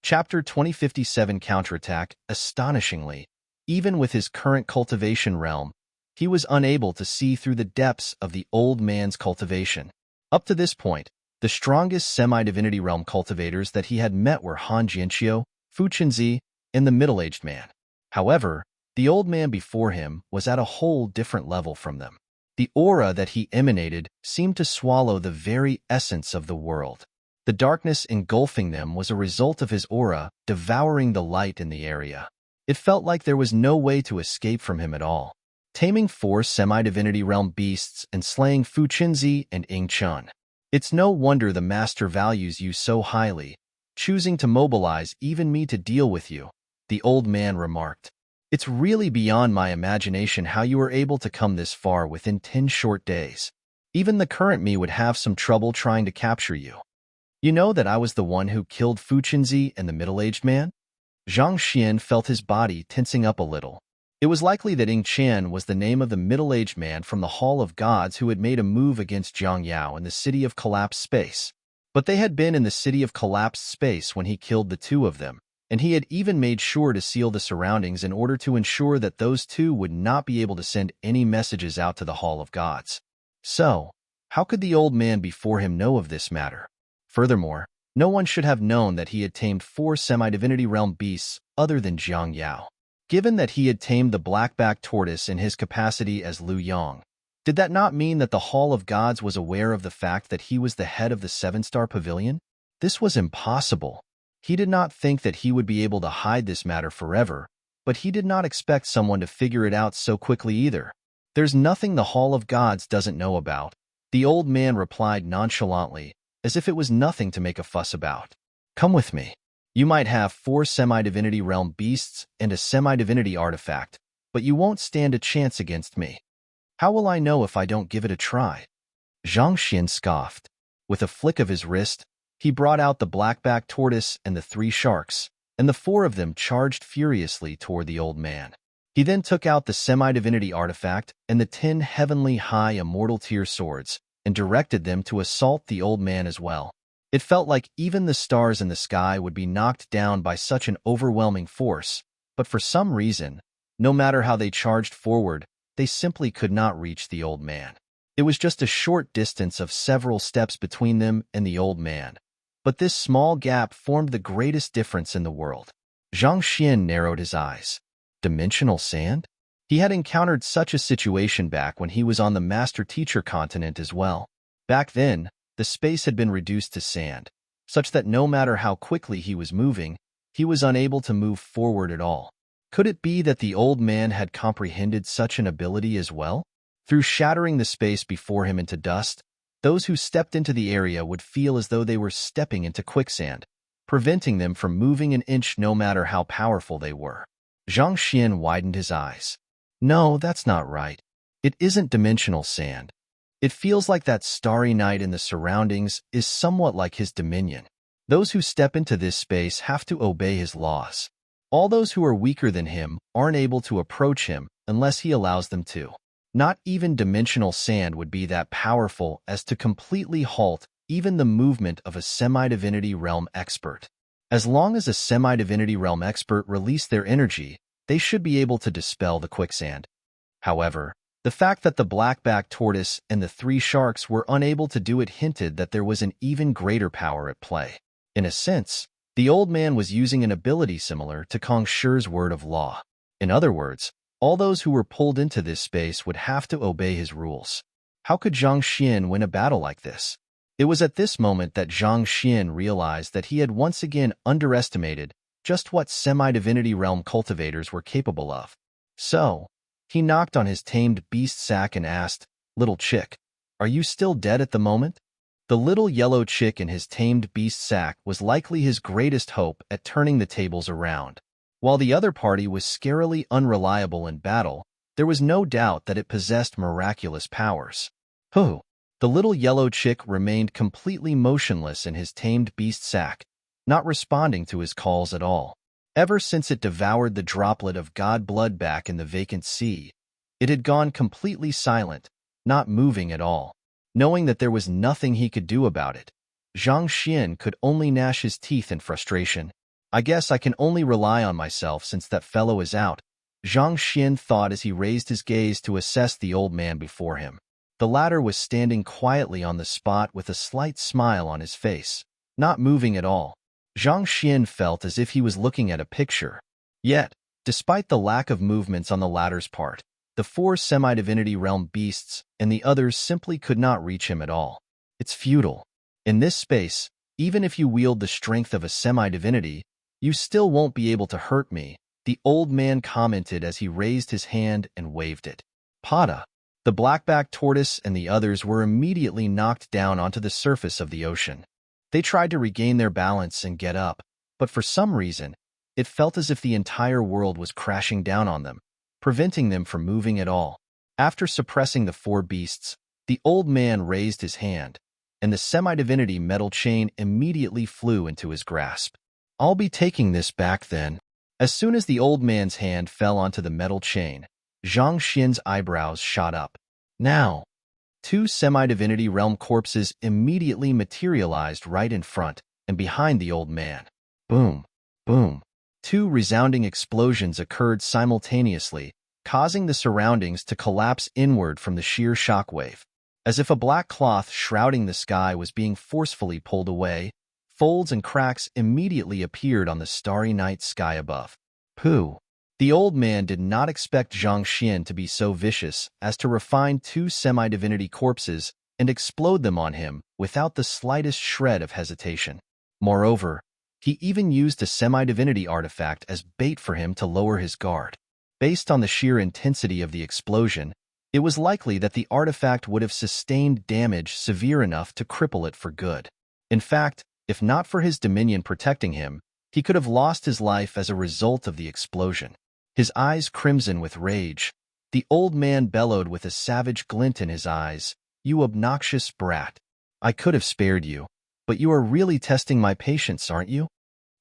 Chapter 2057 Counterattack. Astonishingly, even with his current cultivation realm, he was unable to see through the depths of the old man's cultivation. Up to this point, the strongest semi-divinity realm cultivators that he had met were Han Jianqiu, Fu Qinzi, and the middle-aged man. However, the old man before him was at a whole different level from them. The aura that he emanated seemed to swallow the very essence of the world. The darkness engulfing them was a result of his aura devouring the light in the area. It felt like there was no way to escape from him at all. Taming 4 semi-divinity realm beasts and slaying Fu Qinzi and Ying Chun. It's no wonder the master values you so highly, choosing to mobilize even me to deal with you, the old man remarked. It's really beyond my imagination how you were able to come this far within 10 short days. Even the current me would have some trouble trying to capture you. You know that I was the one who killed Fu Qinzi and the middle-aged man? Zhang Xian felt his body tensing up a little. It was likely that Ying Chen was the name of the middle-aged man from the Hall of Gods who had made a move against Zhang Yao in the City of Collapsed Space. But they had been in the City of Collapsed Space when he killed the two of them, and he had even made sure to seal the surroundings in order to ensure that those two would not be able to send any messages out to the Hall of Gods. So, how could the old man before him know of this matter? Furthermore, no one should have known that he had tamed 4 semi-divinity realm beasts other than Zhang Yao. Given that he had tamed the black-backed tortoise in his capacity as Liu Yang, did that not mean that the Hall of Gods was aware of the fact that he was the head of the 7-star pavilion? This was impossible. He did not think that he would be able to hide this matter forever, but he did not expect someone to figure it out so quickly either. There's nothing the Hall of Gods doesn't know about, the old man replied nonchalantly, as if it was nothing to make a fuss about. Come with me. You might have 4 semi-divinity realm beasts and a semi-divinity artifact, but you won't stand a chance against me. How will I know if I don't give it a try? Zhang Xian scoffed. With a flick of his wrist, he brought out the black-backed tortoise and the 3 sharks, and the 4 of them charged furiously toward the old man. He then took out the semi-divinity artifact and the 10 heavenly high immortal tier swords, and directed them to assault the old man as well. It felt like even the stars in the sky would be knocked down by such an overwhelming force, but for some reason, no matter how they charged forward, they simply could not reach the old man. It was just a short distance of several steps between them and the old man, but this small gap formed the greatest difference in the world. Zhang Xian narrowed his eyes. Dimensional sand? He had encountered such a situation back when he was on the Master-Teacher continent as well. Back then, the space had been reduced to sand, such that no matter how quickly he was moving, he was unable to move forward at all. Could it be that the old man had comprehended such an ability as well? Through shattering the space before him into dust, those who stepped into the area would feel as though they were stepping into quicksand, preventing them from moving an inch no matter how powerful they were. Zhang Xian widened his eyes. No, that's not right. It isn't dimensional sand. It feels like that starry night in the surroundings is somewhat like his dominion. Those who step into this space have to obey his laws. All those who are weaker than him aren't able to approach him unless he allows them to. Not even dimensional sand would be that powerful as to completely halt even the movement of a semi-divinity realm expert. As long as a semi-divinity realm expert released their energy, they should be able to dispel the quicksand. However, the fact that the black-backed tortoise and the 3 sharks were unable to do it hinted that there was an even greater power at play. In a sense, the old man was using an ability similar to Kong Shi's word of law. In other words, all those who were pulled into this space would have to obey his rules. How could Zhang Xian win a battle like this? It was at this moment that Zhang Xian realized that he had once again underestimated just what semi-divinity realm cultivators were capable of. So, he knocked on his tamed beast sack and asked, "Little chick, are you still dead at the moment?" The little yellow chick in his tamed beast sack was likely his greatest hope at turning the tables around. While the other party was scarily unreliable in battle, there was no doubt that it possessed miraculous powers. The little yellow chick remained completely motionless in his tamed beast sack, not responding to his calls at all. Ever since it devoured the droplet of god blood back in the vacant sea, it had gone completely silent, not moving at all. Knowing that there was nothing he could do about it, Zhang Xian could only gnash his teeth in frustration. I guess I can only rely on myself since that fellow is out, Zhang Xian thought as he raised his gaze to assess the old man before him. The latter was standing quietly on the spot with a slight smile on his face, not moving at all. Zhang Xian felt as if he was looking at a picture. Yet, despite the lack of movements on the latter's part, the four semi-divinity realm beasts and the others simply could not reach him at all. It's futile. In this space, even if you wield the strength of a semi-divinity, you still won't be able to hurt me, the old man commented as he raised his hand and waved it. Pada. The blackback tortoise and the others were immediately knocked down onto the surface of the ocean. They tried to regain their balance and get up, but for some reason, it felt as if the entire world was crashing down on them, preventing them from moving at all. After suppressing the four beasts, the old man raised his hand, and the semi-divinity metal chain immediately flew into his grasp. I'll be taking this back then. As soon as the old man's hand fell onto the metal chain, Zhang Xian's eyebrows shot up. Now, two semi-divinity realm corpses immediately materialized right in front and behind the old man. Boom, boom. Two resounding explosions occurred simultaneously, causing the surroundings to collapse inward from the sheer shockwave. As if a black cloth shrouding the sky was being forcefully pulled away, folds and cracks immediately appeared on the starry night sky above. Pooh! The old man did not expect Zhang Xian to be so vicious as to refine two semi-divinity corpses and explode them on him without the slightest shred of hesitation. Moreover, he even used a semi-divinity artifact as bait for him to lower his guard. Based on the sheer intensity of the explosion, it was likely that the artifact would have sustained damage severe enough to cripple it for good. In fact, if not for his dominion protecting him, he could have lost his life as a result of the explosion. His eyes crimson with rage, the old man bellowed with a savage glint in his eyes, "You obnoxious brat! I could have spared you, but you are really testing my patience, aren't you?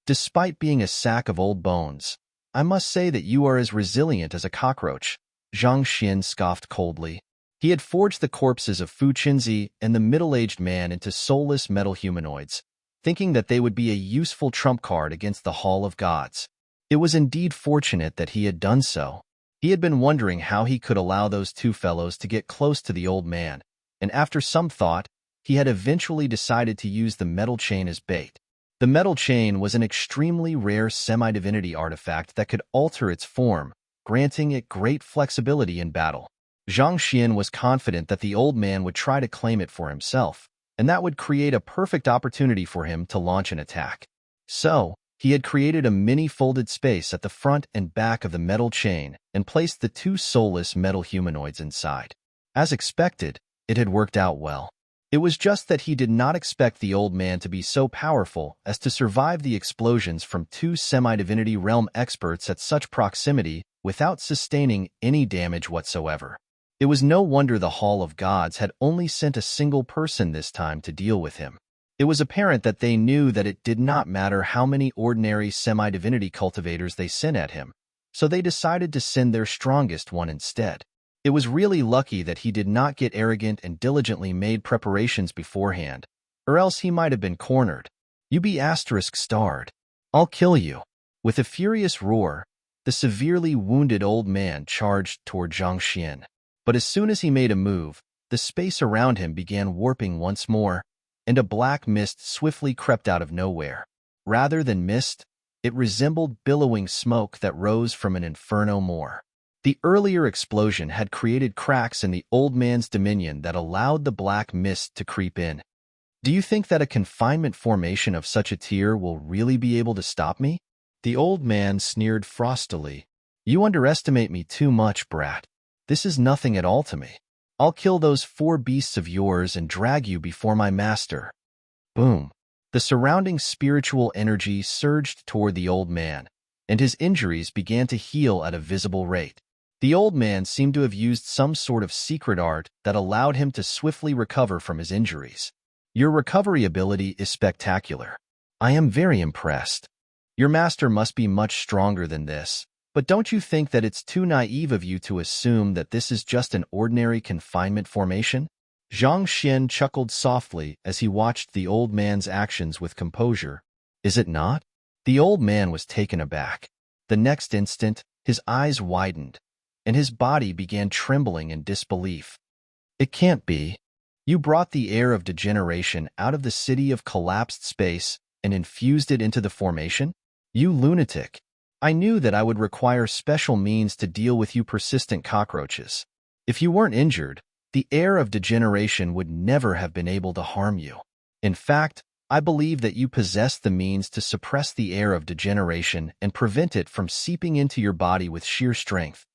Despite being a sack of old bones, I must say that you are as resilient as a cockroach," Zhang Xian scoffed coldly. He had forged the corpses of Fu Qinzi and the middle-aged man into soulless metal humanoids, thinking that they would be a useful trump card against the Hall of Gods. It was indeed fortunate that he had done so. He had been wondering how he could allow those two fellows to get close to the old man, and after some thought, he had eventually decided to use the metal chain as bait. The metal chain was an extremely rare semi-divinity artifact that could alter its form, granting it great flexibility in battle. Zhang Xian was confident that the old man would try to claim it for himself, and that would create a perfect opportunity for him to launch an attack. So, he had created a mini-folded space at the front and back of the metal chain and placed the two soulless metal humanoids inside. As expected, it had worked out well. It was just that he did not expect the old man to be so powerful as to survive the explosions from two semi-divinity realm experts at such proximity without sustaining any damage whatsoever. It was no wonder the Hall of Gods had only sent a single person this time to deal with him. It was apparent that they knew that it did not matter how many ordinary semi-divinity cultivators they sent at him, so they decided to send their strongest one instead. It was really lucky that he did not get arrogant and diligently made preparations beforehand, or else he might have been cornered. "You be *starred. I'll kill you." With a furious roar, the severely wounded old man charged toward Zhang Xian. But as soon as he made a move, the space around him began warping once more, and a black mist swiftly crept out of nowhere. Rather than mist, it resembled billowing smoke that rose from an inferno more. The earlier explosion had created cracks in the old man's dominion that allowed the black mist to creep in. "Do you think that a confinement formation of such a tier will really be able to stop me?" The old man sneered frostily. "You underestimate me too much, brat. This is nothing at all to me. I'll kill those four beasts of yours and drag you before my master." Boom. The surrounding spiritual energy surged toward the old man, and his injuries began to heal at a visible rate. The old man seemed to have used some sort of secret art that allowed him to swiftly recover from his injuries. "Your recovery ability is spectacular. I am very impressed. Your master must be much stronger than this, but don't you think that it's too naive of you to assume that this is just an ordinary confinement formation?" Zhang Xian chuckled softly as he watched the old man's actions with composure. "Is it not? The old man was taken aback. The next instant, his eyes widened, and his body began trembling in disbelief. It can't be. You brought the air of degeneration out of the city of collapsed space and infused it into the formation? You lunatic. I knew that I would require special means to deal with you persistent cockroaches. If you weren't injured, the air of degeneration would never have been able to harm you. In fact, I believe that you possess the means to suppress the air of degeneration and prevent it from seeping into your body with sheer strength.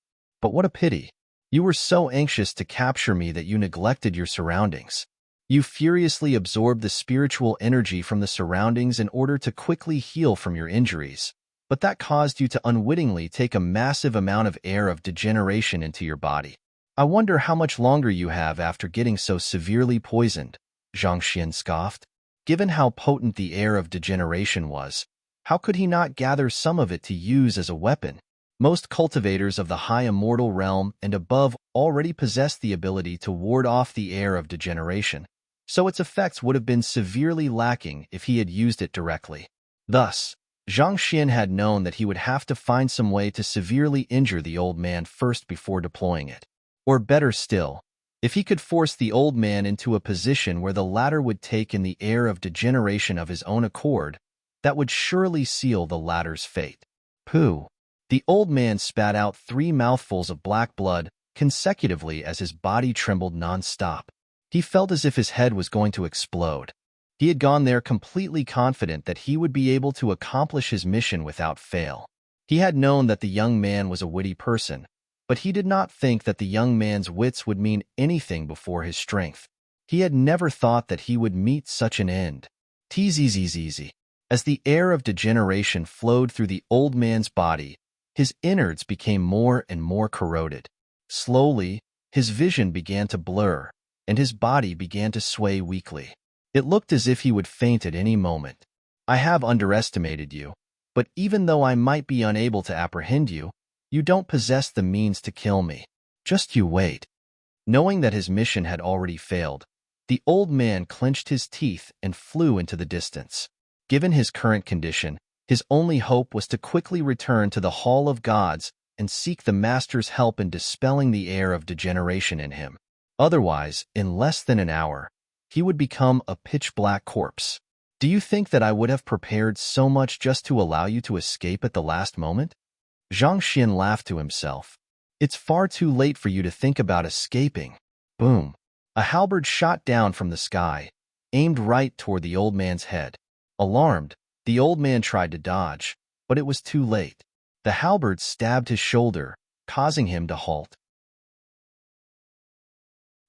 But what a pity. You were so anxious to capture me that you neglected your surroundings. You furiously absorbed the spiritual energy from the surroundings in order to quickly heal from your injuries, but that caused you to unwittingly take a massive amount of air of degeneration into your body. I wonder how much longer you have after getting so severely poisoned, Zhang Xian scoffed. Given how potent the air of degeneration was, how could he not gather some of it to use as a weapon? Most cultivators of the high immortal realm and above already possessed the ability to ward off the air of degeneration, so its effects would have been severely lacking if he had used it directly. Thus, Zhang Xian had known that he would have to find some way to severely injure the old man first before deploying it. Or better still, if he could force the old man into a position where the latter would take in the air of degeneration of his own accord, that would surely seal the latter's fate. Pooh! The old man spat out 3 mouthfuls of black blood consecutively as his body trembled non-stop. He felt as if his head was going to explode. He had gone there completely confident that he would be able to accomplish his mission without fail. He had known that the young man was a witty person, but he did not think that the young man's wits would mean anything before his strength. He had never thought that he would meet such an end. Tzz. As the air of degeneration flowed through the old man's body, his innards became more and more corroded. Slowly, his vision began to blur, and his body began to sway weakly. It looked as if he would faint at any moment. I have underestimated you, but even though I might be unable to apprehend you, you don't possess the means to kill me. Just you wait. Knowing that his mission had already failed, the old man clenched his teeth and flew into the distance. Given his current condition, his only hope was to quickly return to the Hall of Gods and seek the Master's help in dispelling the air of degeneration in him. Otherwise, in less than an hour, he would become a pitch-black corpse. Do you think that I would have prepared so much just to allow you to escape at the last moment? Zhang Xian laughed to himself. It's far too late for you to think about escaping. Boom! A halberd shot down from the sky, aimed right toward the old man's head. Alarmed, the old man tried to dodge, but it was too late. The halberd stabbed his shoulder, causing him to halt.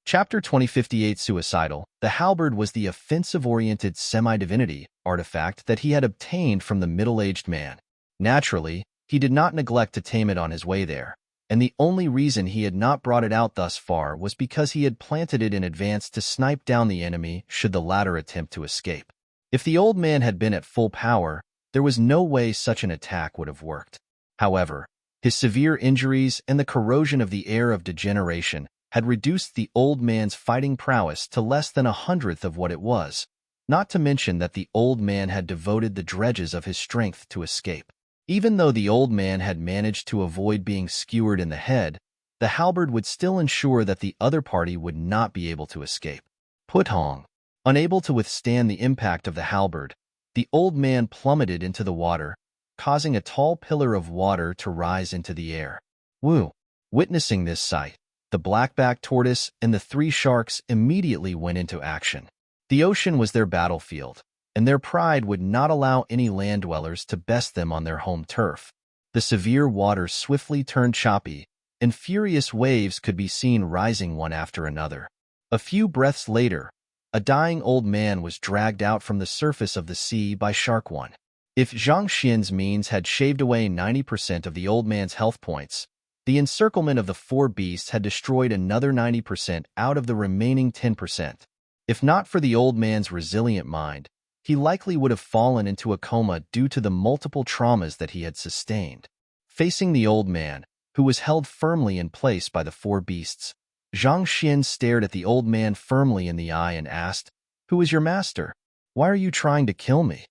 Chapter 2058 Suicidal. The halberd was the offensive-oriented semi-divinity artifact that he had obtained from the middle-aged man. Naturally, he did not neglect to tame it on his way there, and the only reason he had not brought it out thus far was because he had planted it in advance to snipe down the enemy should the latter attempt to escape. If the old man had been at full power, there was no way such an attack would have worked. However, his severe injuries and the corrosion of the air of degeneration had reduced the old man's fighting prowess to less than 1/100th of what it was, not to mention that the old man had devoted the dredges of his strength to escape. Even though the old man had managed to avoid being skewered in the head, the halberd would still ensure that the other party would not be able to escape. Puthong. Unable to withstand the impact of the halberd, the old man plummeted into the water, causing a tall pillar of water to rise into the air. Woo! Witnessing this sight, the blackback tortoise and the 3 sharks immediately went into action. The ocean was their battlefield, and their pride would not allow any land dwellers to best them on their home turf. The severe waters swiftly turned choppy, and furious waves could be seen rising one after another. A few breaths later, a dying old man was dragged out from the surface of the sea by Shark One. If Zhang Xian's means had shaved away 90% of the old man's health points, the encirclement of the 4 beasts had destroyed another 90% out of the remaining 10%. If not for the old man's resilient mind, he likely would have fallen into a coma due to the multiple traumas that he had sustained. Facing the old man, who was held firmly in place by the 4 beasts, Zhang Xian stared at the old man firmly in the eye and asked, "Who is your master? Why are you trying to kill me?"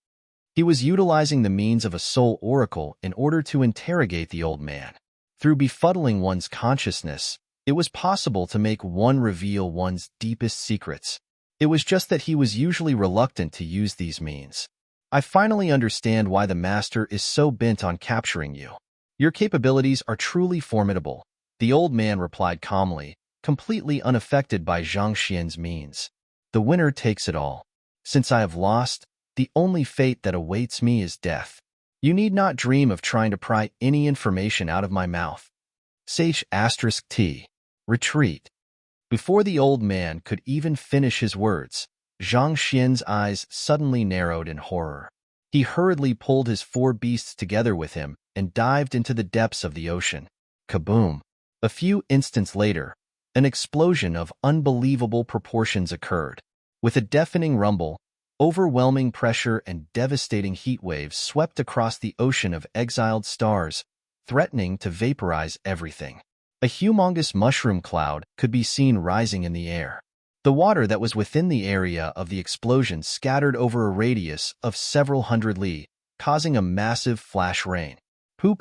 He was utilizing the means of a soul oracle in order to interrogate the old man. Through befuddling one's consciousness, it was possible to make one reveal one's deepest secrets. It was just that he was usually reluctant to use these means. I finally understand why the master is so bent on capturing you. Your capabilities are truly formidable, the old man replied calmly, completely unaffected by Zhang Xian's means. The winner takes it all. Since I have lost, the only fate that awaits me is death. You need not dream of trying to pry any information out of my mouth. Sage *T. Retreat. Before the old man could even finish his words, Zhang Xian's eyes suddenly narrowed in horror. He hurriedly pulled his 4 beasts together with him and dived into the depths of the ocean. Kaboom! A few instants later, an explosion of unbelievable proportions occurred. With a deafening rumble, overwhelming pressure and devastating heat waves swept across the ocean of exiled stars, threatening to vaporize everything. A humongous mushroom cloud could be seen rising in the air. The water that was within the area of the explosion scattered over a radius of several hundred li, causing a massive flash rain. Pu.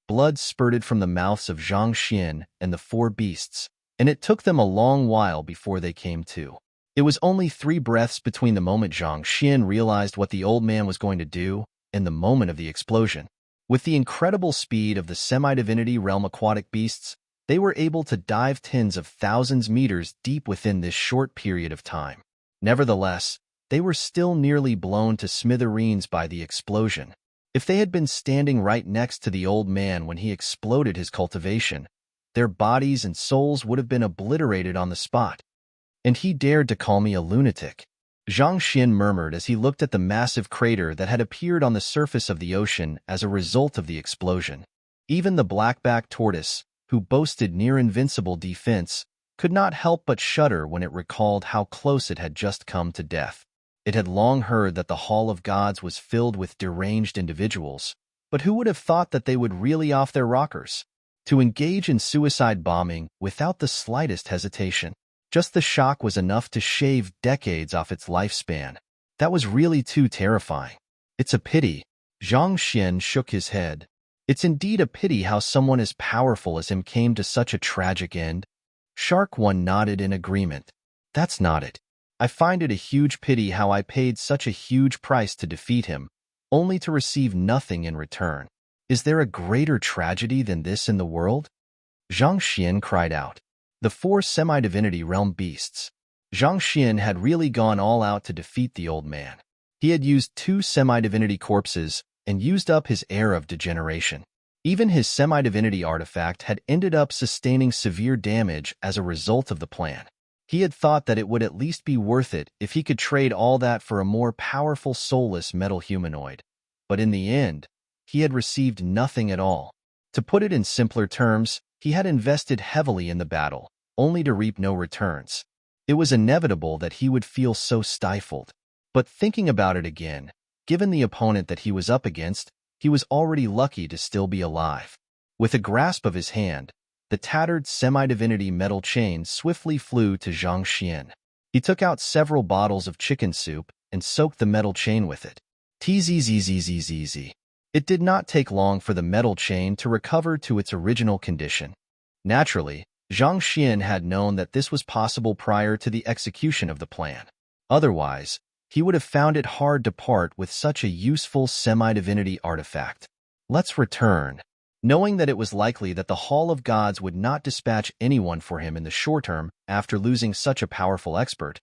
Blood spurted from the mouths of Zhang Xian and the 4 beasts, and it took them a long while before they came to. It was only 3 breaths between the moment Zhang Xian realized what the old man was going to do and the moment of the explosion. With the incredible speed of the semi-divinity realm aquatic beasts, they were able to dive tens of thousands meters deep within this short period of time. Nevertheless, they were still nearly blown to smithereens by the explosion. If they had been standing right next to the old man when he exploded his cultivation, their bodies and souls would have been obliterated on the spot. And he dared to call me a lunatic. Zhang Xian murmured as he looked at the massive crater that had appeared on the surface of the ocean as a result of the explosion. Even the blackback tortoise, who boasted near-invincible defense, could not help but shudder when it recalled how close it had just come to death. It had long heard that the Hall of Gods was filled with deranged individuals, but who would have thought that they would really off their rockers? To engage in suicide bombing without the slightest hesitation. Just the shock was enough to shave decades off its lifespan. That was really too terrifying. It's a pity. Zhang Xian shook his head. It's indeed a pity how someone as powerful as him came to such a tragic end. Shark One nodded in agreement. That's not it. I find it a huge pity how I paid such a huge price to defeat him, only to receive nothing in return. Is there a greater tragedy than this in the world? Zhang Xian cried out. The 4 semi-divinity realm beasts. Zhang Xian had really gone all out to defeat the old man. He had used 2 semi-divinity corpses and used up his heir of degeneration. Even his semi-divinity artifact had ended up sustaining severe damage as a result of the plan. He had thought that it would at least be worth it if he could trade all that for a more powerful soulless metal humanoid. But in the end, he had received nothing at all. To put it in simpler terms, he had invested heavily in the battle, only to reap no returns. It was inevitable that he would feel so stifled. But thinking about it again, given the opponent that he was up against, he was already lucky to still be alive. With a grasp of his hand, the tattered semi-divinity metal chain swiftly flew to Zhang Xian. He took out several bottles of chicken soup and soaked the metal chain with it. Tzzzzzzzz. It did not take long for the metal chain to recover to its original condition. Naturally, Zhang Xian had known that this was possible prior to the execution of the plan. Otherwise, he would have found it hard to part with such a useful semi-divinity artifact. Let's return. Knowing that it was likely that the Hall of Gods would not dispatch anyone for him in the short term after losing such a powerful expert,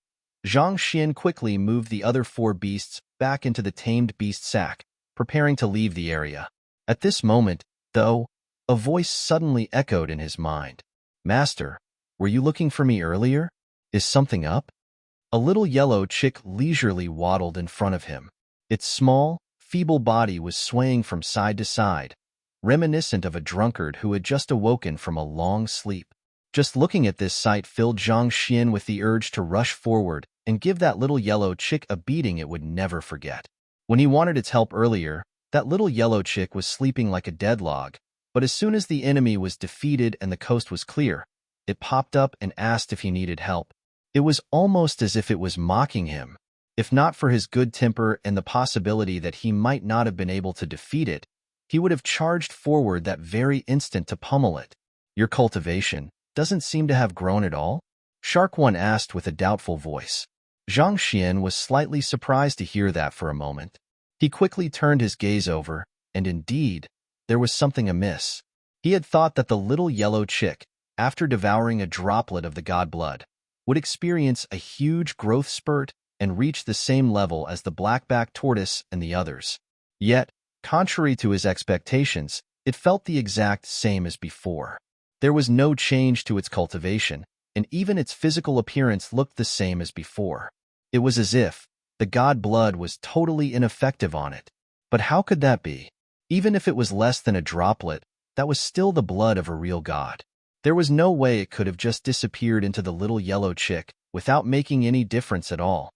Zhang Xian quickly moved the other 4 beasts back into the tamed beast sack, preparing to leave the area. At this moment, though, a voice suddenly echoed in his mind. Master, were you looking for me earlier? Is something up? A little yellow chick leisurely waddled in front of him. Its small, feeble body was swaying from side to side, reminiscent of a drunkard who had just awoken from a long sleep. Just looking at this sight filled Zhang Xian with the urge to rush forward and give that little yellow chick a beating it would never forget. When he wanted its help earlier, that little yellow chick was sleeping like a dead log, but as soon as the enemy was defeated and the coast was clear, it popped up and asked if he needed help. It was almost as if it was mocking him. If not for his good temper and the possibility that he might not have been able to defeat it, he would have charged forward that very instant to pummel it. Your cultivation doesn't seem to have grown at all? Shark One asked with a doubtful voice. Zhang Xian was slightly surprised to hear that for a moment. He quickly turned his gaze over, and indeed, there was something amiss. He had thought that the little yellow chick, after devouring a droplet of the god blood, would experience a huge growth spurt and reach the same level as the blackback tortoise and the others. Yet, contrary to his expectations, it felt the exact same as before. There was no change to its cultivation, and even its physical appearance looked the same as before. It was as if the god blood was totally ineffective on it. But how could that be? Even if it was less than a droplet, that was still the blood of a real god. There was no way it could have just disappeared into the little yellow chick without making any difference at all.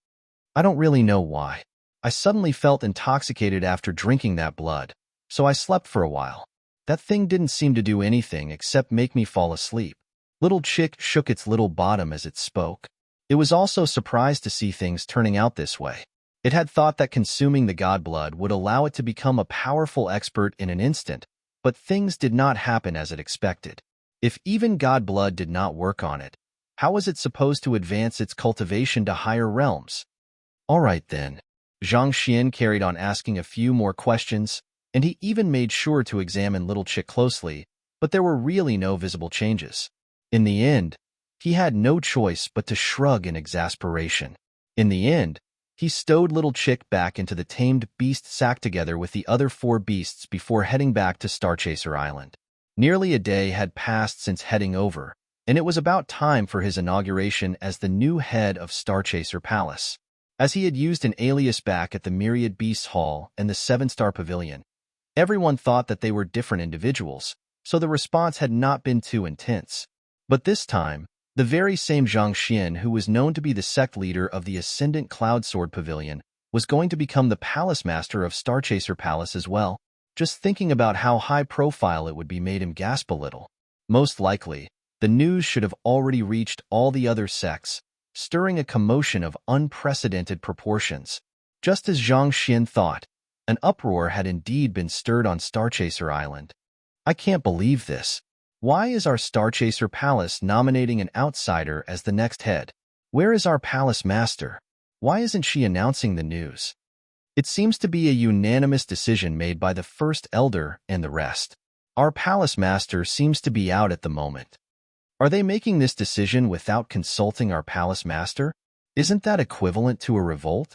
I don't really know why. I suddenly felt intoxicated after drinking that blood, so I slept for a while. That thing didn't seem to do anything except make me fall asleep. Little chick shook its little bottom as it spoke. It was also surprised to see things turning out this way. It had thought that consuming the god blood would allow it to become a powerful expert in an instant, but things did not happen as it expected. If even god blood did not work on it, how was it supposed to advance its cultivation to higher realms? All right then. Zhang Xian carried on asking a few more questions, and he even made sure to examine Little Chick closely, but there were really no visible changes. In the end, he had no choice but to shrug in exasperation. In the end, he stowed Little Chick back into the tamed beast sack together with the other 4 beasts before heading back to Starchaser Island. Nearly a day had passed since heading over, and it was about time for his inauguration as the new head of Starchaser Palace. As he had used an alias back at the Myriad Beasts Hall and the 7-Star Pavilion, everyone thought that they were different individuals, so the response had not been too intense. But this time, the very same Zhang Xian who was known to be the sect leader of the Ascendant Cloud Sword Pavilion was going to become the Palace Master of Starchaser Palace as well. Just thinking about how high profile it would be made him gasp a little. Most likely, the news should have already reached all the other sects, stirring a commotion of unprecedented proportions. Just as Zhang Xian thought, an uproar had indeed been stirred on Starchaser Island. I can't believe this. Why is our Starchaser Palace nominating an outsider as the next head? Where is our Palace Master? Why isn't she announcing the news? It seems to be a unanimous decision made by the First Elder and the rest. Our Palace Master seems to be out at the moment. Are they making this decision without consulting our Palace Master? Isn't that equivalent to a revolt?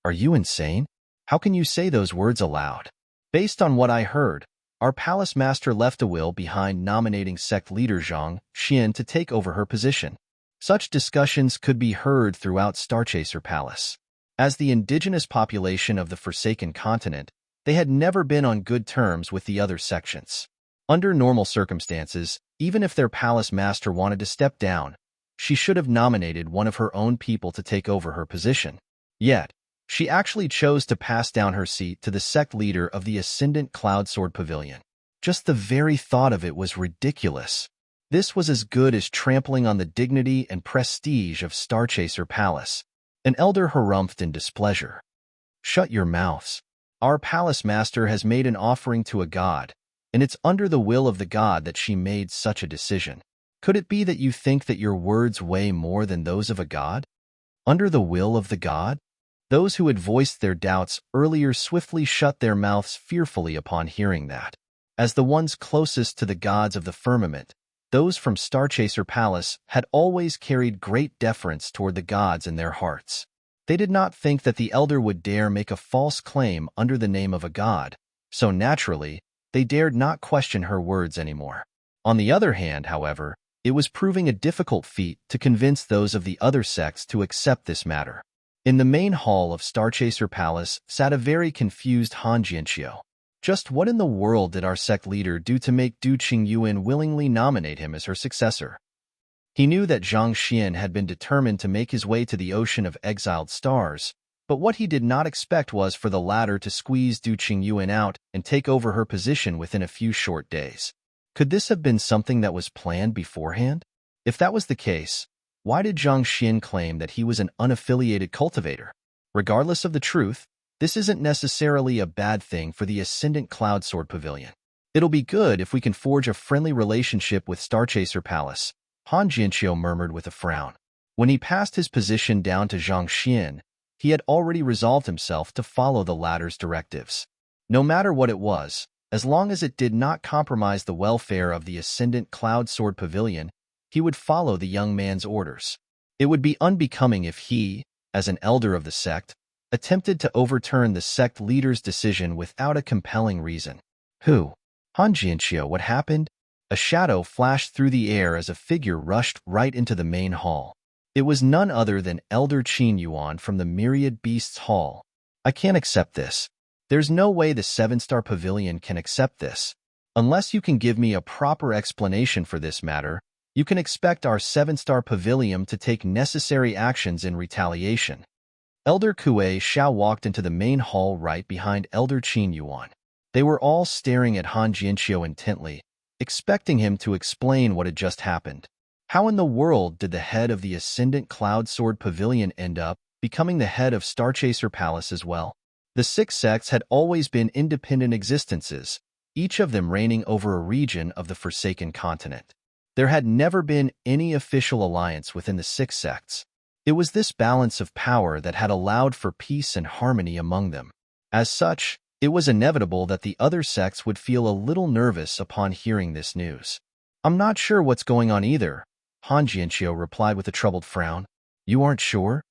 Are you insane? How can you say those words aloud? Based on what I heard, our Palace Master left a will behind nominating sect leader Zhang Xian to take over her position. Such discussions could be heard throughout Starchaser Palace. As the indigenous population of the Forsaken Continent, they had never been on good terms with the other sections. Under normal circumstances, even if their Palace Master wanted to step down, she should have nominated one of her own people to take over her position. Yet, she actually chose to pass down her seat to the sect leader of the Ascendant Cloud Sword Pavilion. Just the very thought of it was ridiculous. This was as good as trampling on the dignity and prestige of Starchaser Palace. An elder harumphed in displeasure. Shut your mouths. Our Palace Master has made an offering to a god, and it's under the will of the god that she made such a decision. Could it be that you think that your words weigh more than those of a god? Under the will of the god? Those who had voiced their doubts earlier swiftly shut their mouths fearfully upon hearing that. As the ones closest to the gods of the firmament, those from Starchaser Palace had always carried great deference toward the gods in their hearts. They did not think that the elder would dare make a false claim under the name of a god, so naturally, they dared not question her words anymore. On the other hand, however, it was proving a difficult feat to convince those of the other sects to accept this matter. In the main hall of Starchaser Palace sat a very confused Han Jianxiu. Just what in the world did our sect leader do to make Du Qingyuan willingly nominate him as her successor? He knew that Zhang Xian had been determined to make his way to the ocean of exiled stars, but what he did not expect was for the latter to squeeze Du Qingyuan out and take over her position within a few short days. Could this have been something that was planned beforehand? If that was the case, why did Zhang Xian claim that he was an unaffiliated cultivator? Regardless of the truth, this isn't necessarily a bad thing for the Ascendant Cloud Sword Pavilion. It'll be good if we can forge a friendly relationship with Starchaser Palace, Han Jianqiu murmured with a frown. When he passed his position down to Zhang Xian, he had already resolved himself to follow the latter's directives. No matter what it was, as long as it did not compromise the welfare of the Ascendant Cloud Sword Pavilion, he would follow the young man's orders. It would be unbecoming if he, as an elder of the sect, attempted to overturn the sect leader's decision without a compelling reason. Who? Han Jianqiu, what happened? A shadow flashed through the air as a figure rushed right into the main hall. It was none other than Elder Qin Yuan from the Myriad Beasts Hall. I can't accept this. There's no way the Seven-Star Pavilion can accept this. Unless you can give me a proper explanation for this matter, you can expect our Seven-Star Pavilion to take necessary actions in retaliation. Elder Kuei Xiao walked into the main hall right behind Elder Qin Yuan. They were all staring at Han Jianqiu intently, expecting him to explain what had just happened. How in the world did the head of the Ascendant Cloud Sword Pavilion end up becoming the head of Starchaser Palace as well? The six sects had always been independent existences, each of them reigning over a region of the Forsaken Continent. There had never been any official alliance within the six sects. It was this balance of power that had allowed for peace and harmony among them. As such, it was inevitable that the other sects would feel a little nervous upon hearing this news. I'm not sure what's going on either, Han Jianqiu replied with a troubled frown. You aren't sure?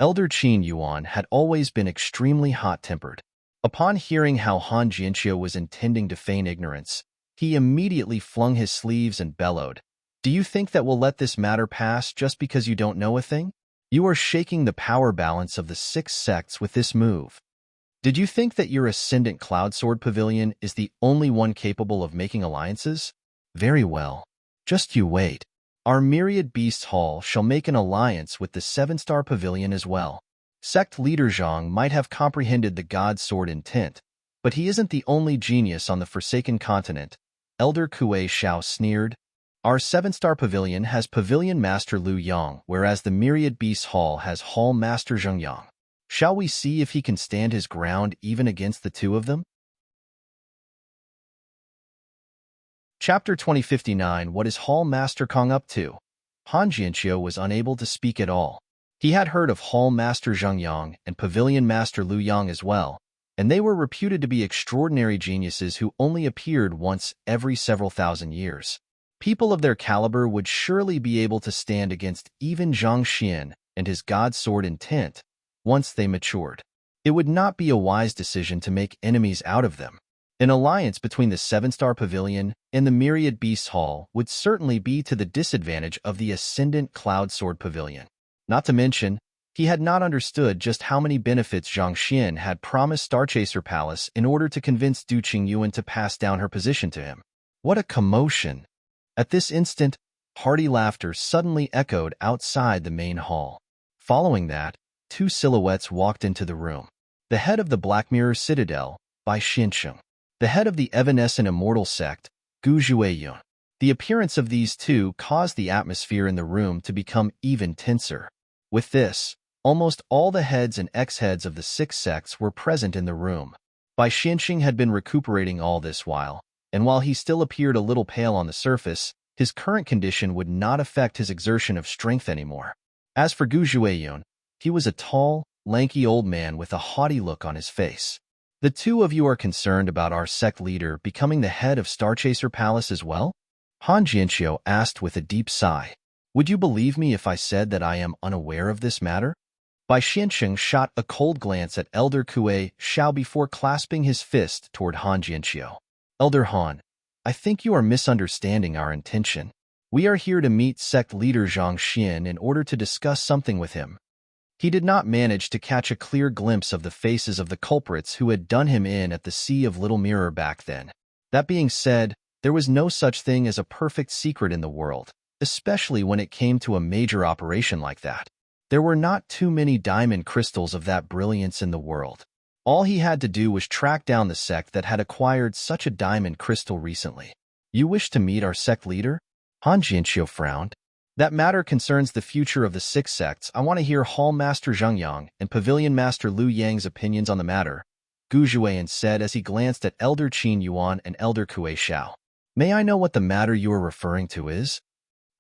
Elder Qin Yuan had always been extremely hot-tempered. Upon hearing how Han Jianqiu was intending to feign ignorance, he immediately flung his sleeves and bellowed, "Do you think that we'll let this matter pass just because you don't know a thing? You are shaking the power balance of the six sects with this move. Did you think that your Ascendant Cloud Sword Pavilion is the only one capable of making alliances? Very well. Just you wait. Our Myriad Beasts Hall shall make an alliance with the Seven-Star Pavilion as well." Sect leader Zhang might have comprehended the God Sword intent, but he isn't the only genius on the Forsaken Continent. Elder Kuei Xiao sneered. Our Seven-Star Pavilion has Pavilion Master Lu Yang, whereas the Myriad Beasts Hall has Hall Master Zheng Yang. Shall we see if he can stand his ground even against the two of them? Chapter 2059. What is Hall Master Kong up to? Han Jianqiu was unable to speak at all. He had heard of Hall Master Zheng Yang and Pavilion Master Lu Yang as well, and they were reputed to be extraordinary geniuses who only appeared once every several thousand years. People of their caliber would surely be able to stand against even Zhang Xian and his God Sword intent once they matured. It would not be a wise decision to make enemies out of them. An alliance between the Seven-Star Pavilion and the Myriad Beasts Hall would certainly be to the disadvantage of the Ascendant Cloud Sword Pavilion. Not to mention, he had not understood just how many benefits Zhang Xian had promised Starchaser Palace in order to convince Du Qingyuan to pass down her position to him. What a commotion! At this instant, hearty laughter suddenly echoed outside the main hall. Following that, two silhouettes walked into the room. The head of the Black Mirror Citadel, Bai Xiansheng. The head of the Evanescent Immortal Sect, Gu Zhuiyun. The appearance of these two caused the atmosphere in the room to become even tenser. With this, almost all the heads and ex-heads of the six sects were present in the room. Bai Xiansheng had been recuperating all this while, and while he still appeared a little pale on the surface, his current condition would not affect his exertion of strength anymore. As for Gu Zhuiyun, he was a tall, lanky old man with a haughty look on his face. The two of you are concerned about our sect leader becoming the head of Starchaser Palace as well? Han Jianqiu asked with a deep sigh. Would you believe me if I said that I am unaware of this matter? Bai Xiansheng shot a cold glance at Elder Kuei Xiao before clasping his fist toward Han Jianqiu. Elder Han, I think you are misunderstanding our intention. We are here to meet sect leader Zhang Xian in order to discuss something with him. He did not manage to catch a clear glimpse of the faces of the culprits who had done him in at the Sea of Little Mirror back then. That being said, there was no such thing as a perfect secret in the world, especially when it came to a major operation like that. There were not too many diamond crystals of that brilliance in the world. All he had to do was track down the sect that had acquired such a diamond crystal recently. You wish to meet our sect leader? Han Jianqiu frowned. That matter concerns the future of the six sects. I want to hear Hall Master Zheng Yang and Pavilion Master Liu Yang's opinions on the matter, Gu Jueyan said as he glanced at Elder Qin Yuan and Elder Kue Xiao. May I know what the matter you are referring to is?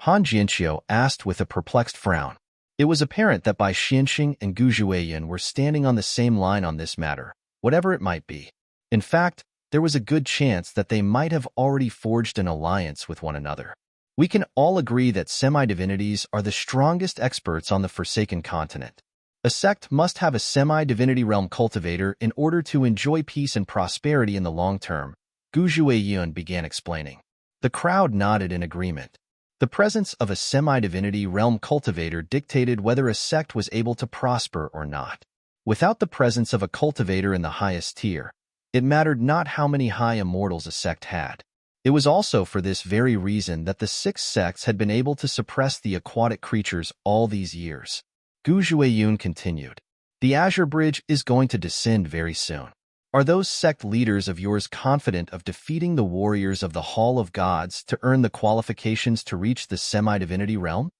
Han Jianqiu asked with a perplexed frown. It was apparent that Bai Xianxing and Gu Jueyan were standing on the same line on this matter, whatever it might be. In fact, there was a good chance that they might have already forged an alliance with one another. We can all agree that semi-divinities are the strongest experts on the Forsaken Continent. A sect must have a semi-divinity realm cultivator in order to enjoy peace and prosperity in the long term, Gu Jueyan began explaining. The crowd nodded in agreement. The presence of a semi-divinity realm cultivator dictated whether a sect was able to prosper or not. Without the presence of a cultivator in the highest tier, it mattered not how many high immortals a sect had. It was also for this very reason that the six sects had been able to suppress the aquatic creatures all these years. Gu Jueyan continued. The Azure Bridge is going to descend very soon. Are those sect leaders of yours confident of defeating the warriors of the Hall of Gods to earn the qualifications to reach the semi-divinity realm?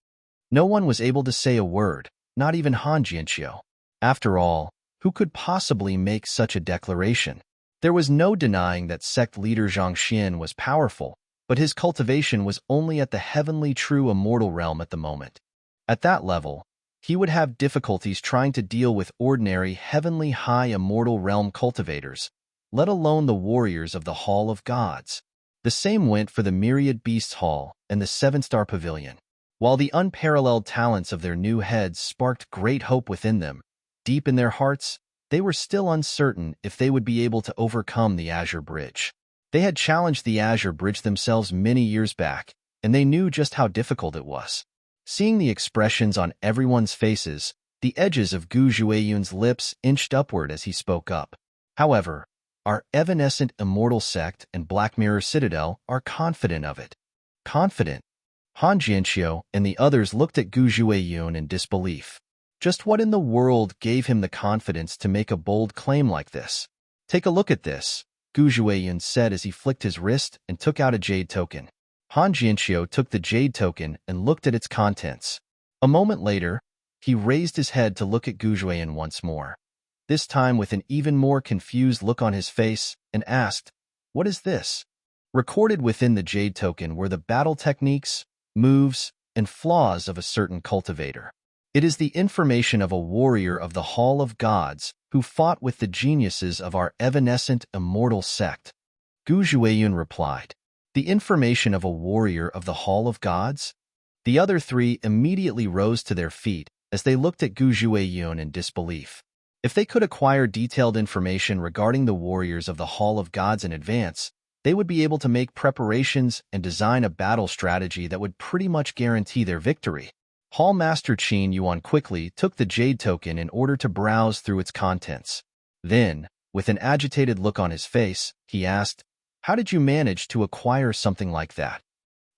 No one was able to say a word, not even Han Jianqiu. After all, who could possibly make such a declaration? There was no denying that sect leader Zhang Xian was powerful, but his cultivation was only at the heavenly true immortal realm at the moment. At that level, he would have difficulties trying to deal with ordinary heavenly high immortal realm cultivators, let alone the warriors of the Hall of Gods. The same went for the Myriad Beasts Hall and the Seven-Star Pavilion. While the unparalleled talents of their new heads sparked great hope within them, deep in their hearts, they were still uncertain if they would be able to overcome the Azure Bridge. They had challenged the Azure Bridge themselves many years back, and they knew just how difficult it was. Seeing the expressions on everyone's faces, the edges of Gu Jueyan's lips inched upward as he spoke up. However, our evanescent immortal sect and Black Mirror Citadel are confident of it. Confident? Han Jianqiu and the others looked at Gu Jueyan in disbelief. Just what in the world gave him the confidence to make a bold claim like this? Take a look at this, Gu Jueyan said as he flicked his wrist and took out a jade token. Han Jianqiu took the jade token and looked at its contents. A moment later, he raised his head to look at Gu Jueyan once more, this time with an even more confused look on his face, and asked, "What is this?" Recorded within the jade token were the battle techniques, moves, and flaws of a certain cultivator. It is the information of a warrior of the Hall of Gods who fought with the geniuses of our evanescent immortal sect. Gu Jueyan replied. The information of a warrior of the Hall of Gods? The other three immediately rose to their feet as they looked at Gu Jueyan in disbelief. If they could acquire detailed information regarding the warriors of the Hall of Gods in advance, they would be able to make preparations and design a battle strategy that would pretty much guarantee their victory. Hall Master Qin Yuan quickly took the jade token in order to browse through its contents. Then, with an agitated look on his face, he asked, "How did you manage to acquire something like that?"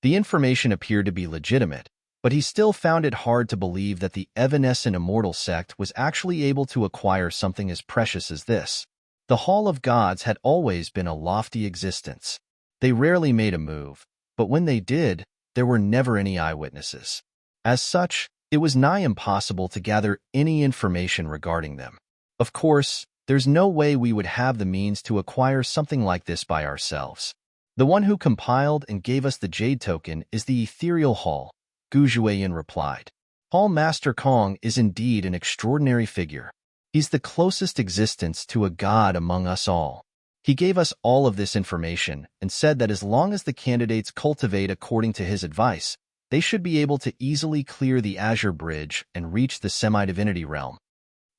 The information appeared to be legitimate, but he still found it hard to believe that the evanescent immortal sect was actually able to acquire something as precious as this. The Hall of Gods had always been a lofty existence. They rarely made a move, but when they did, there were never any eyewitnesses. As such, it was nigh impossible to gather any information regarding them. Of course, there's no way we would have the means to acquire something like this by ourselves. The one who compiled and gave us the jade token is the Ethereal Hall, Gu Jueyan replied. Hall Master Kong is indeed an extraordinary figure. He's the closest existence to a god among us all. He gave us all of this information and said that as long as the candidates cultivate according to his advice, they should be able to easily clear the Azure Bridge and reach the semi-divinity realm.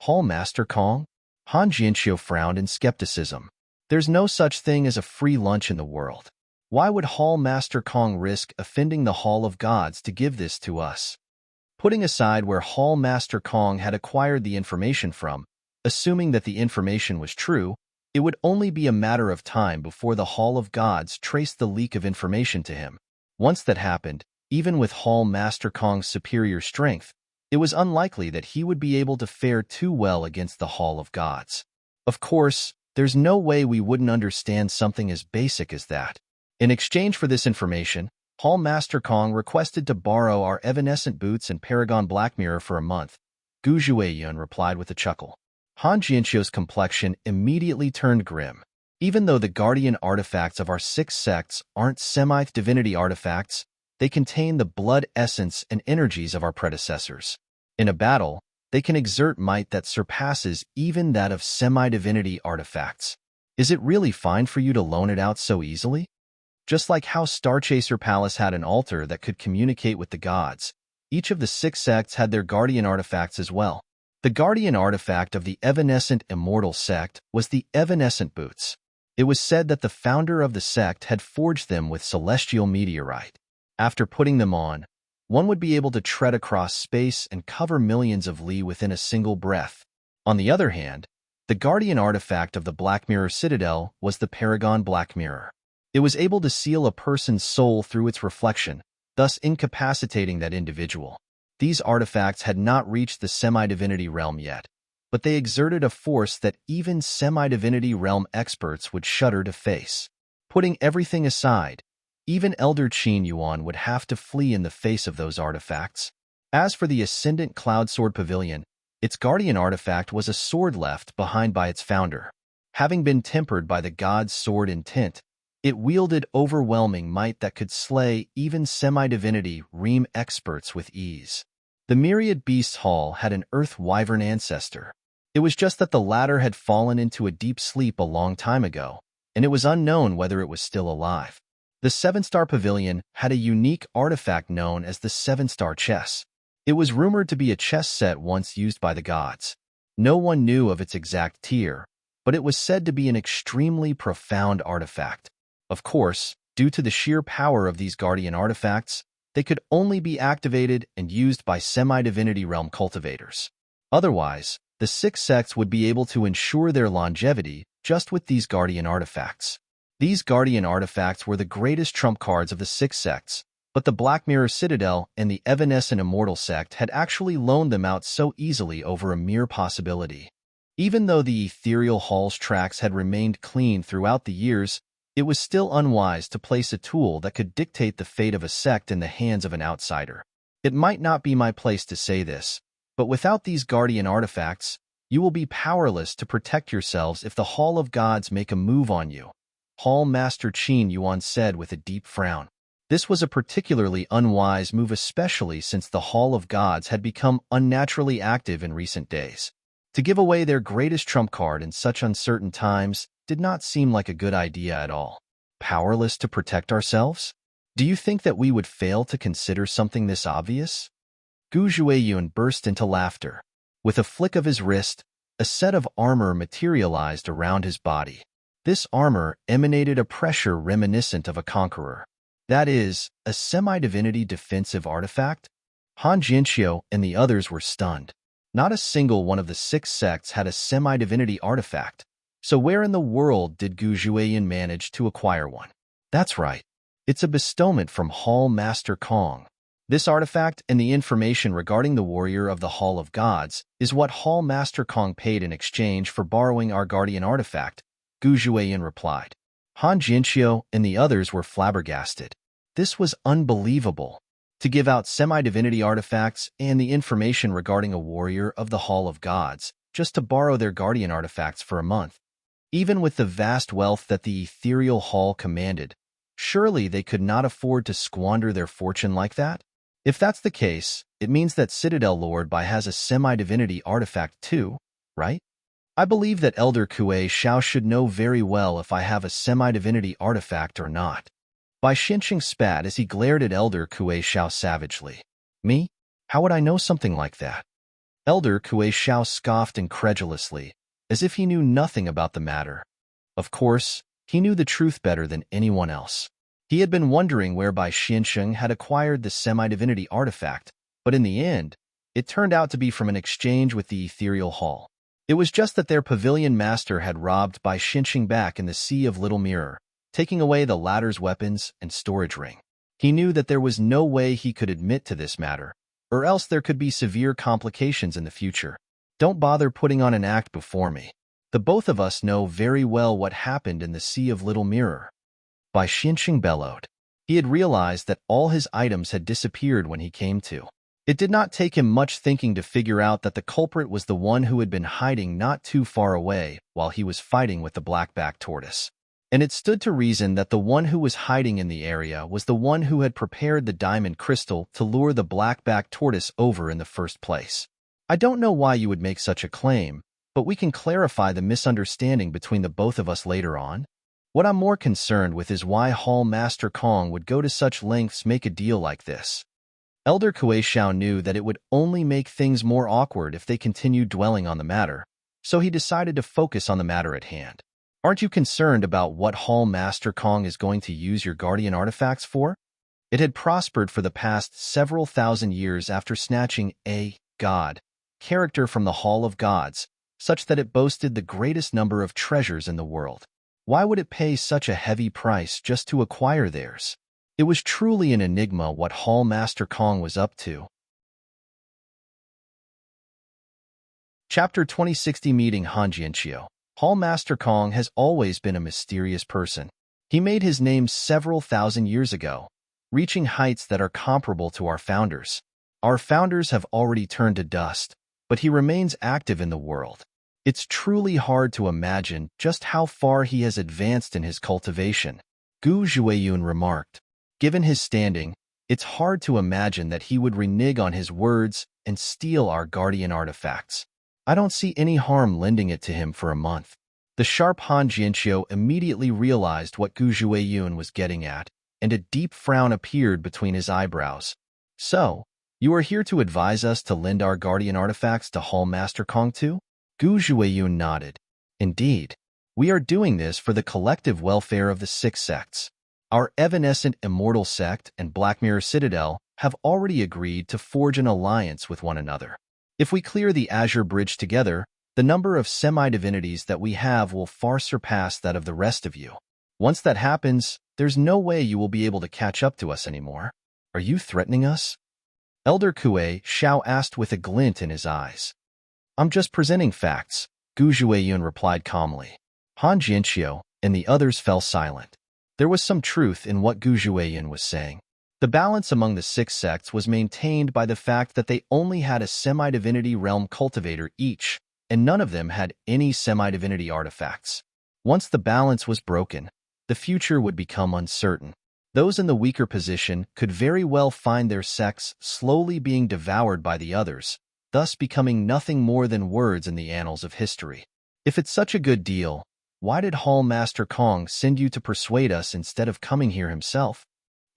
Hall Master Kong? Han Jianqiu frowned in skepticism. There's no such thing as a free lunch in the world. Why would Hall Master Kong risk offending the Hall of Gods to give this to us? Putting aside where Hall Master Kong had acquired the information from, assuming that the information was true, it would only be a matter of time before the Hall of Gods traced the leak of information to him. Once that happened, even with Hall Master Kong's superior strength, it was unlikely that he would be able to fare too well against the Hall of Gods. Of course, there's no way we wouldn't understand something as basic as that. In exchange for this information, Hall Master Kong requested to borrow our evanescent boots and Paragon Black Mirror for a month. Gu Jueyun replied with a chuckle. Han Jianqiu's complexion immediately turned grim. Even though the guardian artifacts of our 6 sects aren't semi-divinity artifacts, they contain the blood essence and energies of our predecessors. In a battle, they can exert might that surpasses even that of semi-divinity artifacts. Is it really fine for you to loan it out so easily? Just like how Starchaser Palace had an altar that could communicate with the gods, each of the 6 sects had their guardian artifacts as well. The guardian artifact of the evanescent immortal sect was the evanescent boots. It was said that the founder of the sect had forged them with celestial meteorite. After putting them on, one would be able to tread across space and cover millions of li within a single breath. On the other hand, the guardian artifact of the Black Mirror Citadel was the Paragon Black Mirror. It was able to seal a person's soul through its reflection, thus incapacitating that individual. These artifacts had not reached the semi-divinity realm yet, but they exerted a force that even semi-divinity realm experts would shudder to face. Putting everything aside, even Elder Qin Yuan would have to flee in the face of those artifacts. As for the Ascendant Cloud Sword Pavilion, its guardian artifact was a sword left behind by its founder. Having been tempered by the god's sword intent, it wielded overwhelming might that could slay even semi-divinity realm experts with ease. The Myriad Beasts Hall had an Earth Wyvern ancestor. It was just that the latter had fallen into a deep sleep a long time ago, and it was unknown whether it was still alive. The 7-Star Pavilion had a unique artifact known as the 7-Star Chess. It was rumored to be a chess set once used by the gods. No one knew of its exact tier, but it was said to be an extremely profound artifact. Of course, due to the sheer power of these guardian artifacts, they could only be activated and used by semi-divinity realm cultivators. Otherwise, the 6 sects would be able to ensure their longevity just with these guardian artifacts. These guardian artifacts were the greatest trump cards of the 6 sects, but the Black Mirror Citadel and the Evanescent Immortal sect had actually loaned them out so easily over a mere possibility. Even though the Ethereal Hall's tracks had remained clean throughout the years, it was still unwise to place a tool that could dictate the fate of a sect in the hands of an outsider. It might not be my place to say this, but without these guardian artifacts, you will be powerless to protect yourselves if the Hall of Gods make a move on you, Hall Master Qin Yuan said with a deep frown. This was a particularly unwise move, especially since the Hall of Gods had become unnaturally active in recent days. To give away their greatest trump card in such uncertain times did not seem like a good idea at all. Powerless to protect ourselves? Do you think that we would fail to consider something this obvious? Gu Jueyun burst into laughter. With a flick of his wrist, a set of armor materialized around his body. This armor emanated a pressure reminiscent of a conqueror. That is, a semi-divinity defensive artifact? Han Jianqiu and the others were stunned. Not a single one of the 6 sects had a semi-divinity artifact. So where in the world did Gu Jueyun manage to acquire one? That's right. It's a bestowment from Hall Master Kong. This artifact and the information regarding the warrior of the Hall of Gods is what Hall Master Kong paid in exchange for borrowing our guardian artifact, Gu Jueyun replied. Han Jianqiu and the others were flabbergasted. This was unbelievable. To give out semi-divinity artifacts and the information regarding a warrior of the Hall of Gods, just to borrow their guardian artifacts for a month. Even with the vast wealth that the Ethereal Hall commanded, surely they could not afford to squander their fortune like that? If that's the case, it means that Citadel Lord Bai has a semi-divinity artifact too, right? I believe that Elder Kuei Xiao should know very well if I have a semi-divinity artifact or not. Bai Xinqing spat as he glared at Elder Kuei Xiao savagely. Me? How would I know something like that? Elder Kuei Xiao scoffed incredulously, as if he knew nothing about the matter. Of course, he knew the truth better than anyone else. He had been wondering where Bai Xinqing had acquired the semi-divinity artifact, but in the end, it turned out to be from an exchange with the Ethereal Hall. It was just that their pavilion master had robbed Bai Xinqing back in the Sea of Little Mirror, taking away the latter's weapons and storage ring. He knew that there was no way he could admit to this matter, or else there could be severe complications in the future. Don't bother putting on an act before me. The both of us know very well what happened in the Sea of Little Mirror. Bai Xinqing bellowed. He had realized that all his items had disappeared when he came to. It did not take him much thinking to figure out that the culprit was the one who had been hiding not too far away while he was fighting with the black-backed tortoise. And it stood to reason that the one who was hiding in the area was the one who had prepared the diamond crystal to lure the black-backed tortoise over in the first place. I don't know why you would make such a claim, but we can clarify the misunderstanding between the both of us later on. What I'm more concerned with is why Hall Master Kong would go to such lengths make a deal like this. Elder Kuei Xiao knew that it would only make things more awkward if they continued dwelling on the matter, so he decided to focus on the matter at hand. Aren't you concerned about what Hall Master Kong is going to use your guardian artifacts for? It had prospered for the past several thousand years after snatching a god character from the Hall of Gods, such that it boasted the greatest number of treasures in the world. Why would it pay such a heavy price just to acquire theirs? It was truly an enigma what Hall Master Kong was up to. Chapter 2060 Meeting Han Jianqiu. Hall Master Kong has always been a mysterious person. He made his name several thousand years ago, reaching heights that are comparable to our founders. Our founders have already turned to dust, but he remains active in the world. It's truly hard to imagine just how far he has advanced in his cultivation, Gu Zhuiyun remarked. Given his standing, it's hard to imagine that he would renege on his words and steal our guardian artifacts. I don't see any harm lending it to him for a month. The sharp Han Jianqiu immediately realized what Gu Zhuiyun was getting at, and a deep frown appeared between his eyebrows. So, you are here to advise us to lend our guardian artifacts to Hall Master Kong too? Gu Zhuiyun nodded. Indeed, we are doing this for the collective welfare of the 6 sects. Our evanescent immortal sect and Black Mirror Citadel have already agreed to forge an alliance with one another. If we clear the Azure Bridge together, the number of semi-divinities that we have will far surpass that of the rest of you. Once that happens, there's no way you will be able to catch up to us anymore. Are you threatening us? Elder Kuei Xiao asked with a glint in his eyes. I'm just presenting facts, Gu Zhuiyun replied calmly. Han Jianqiu and the others fell silent. There was some truth in what Gu Zhuiyun was saying. The balance among the 6 sects was maintained by the fact that they only had a semi-divinity realm cultivator each, and none of them had any semi-divinity artifacts. Once the balance was broken, the future would become uncertain. Those in the weaker position could very well find their sects slowly being devoured by the others, thus becoming nothing more than words in the annals of history. If it's such a good deal, why did Hall Master Kong send you to persuade us instead of coming here himself?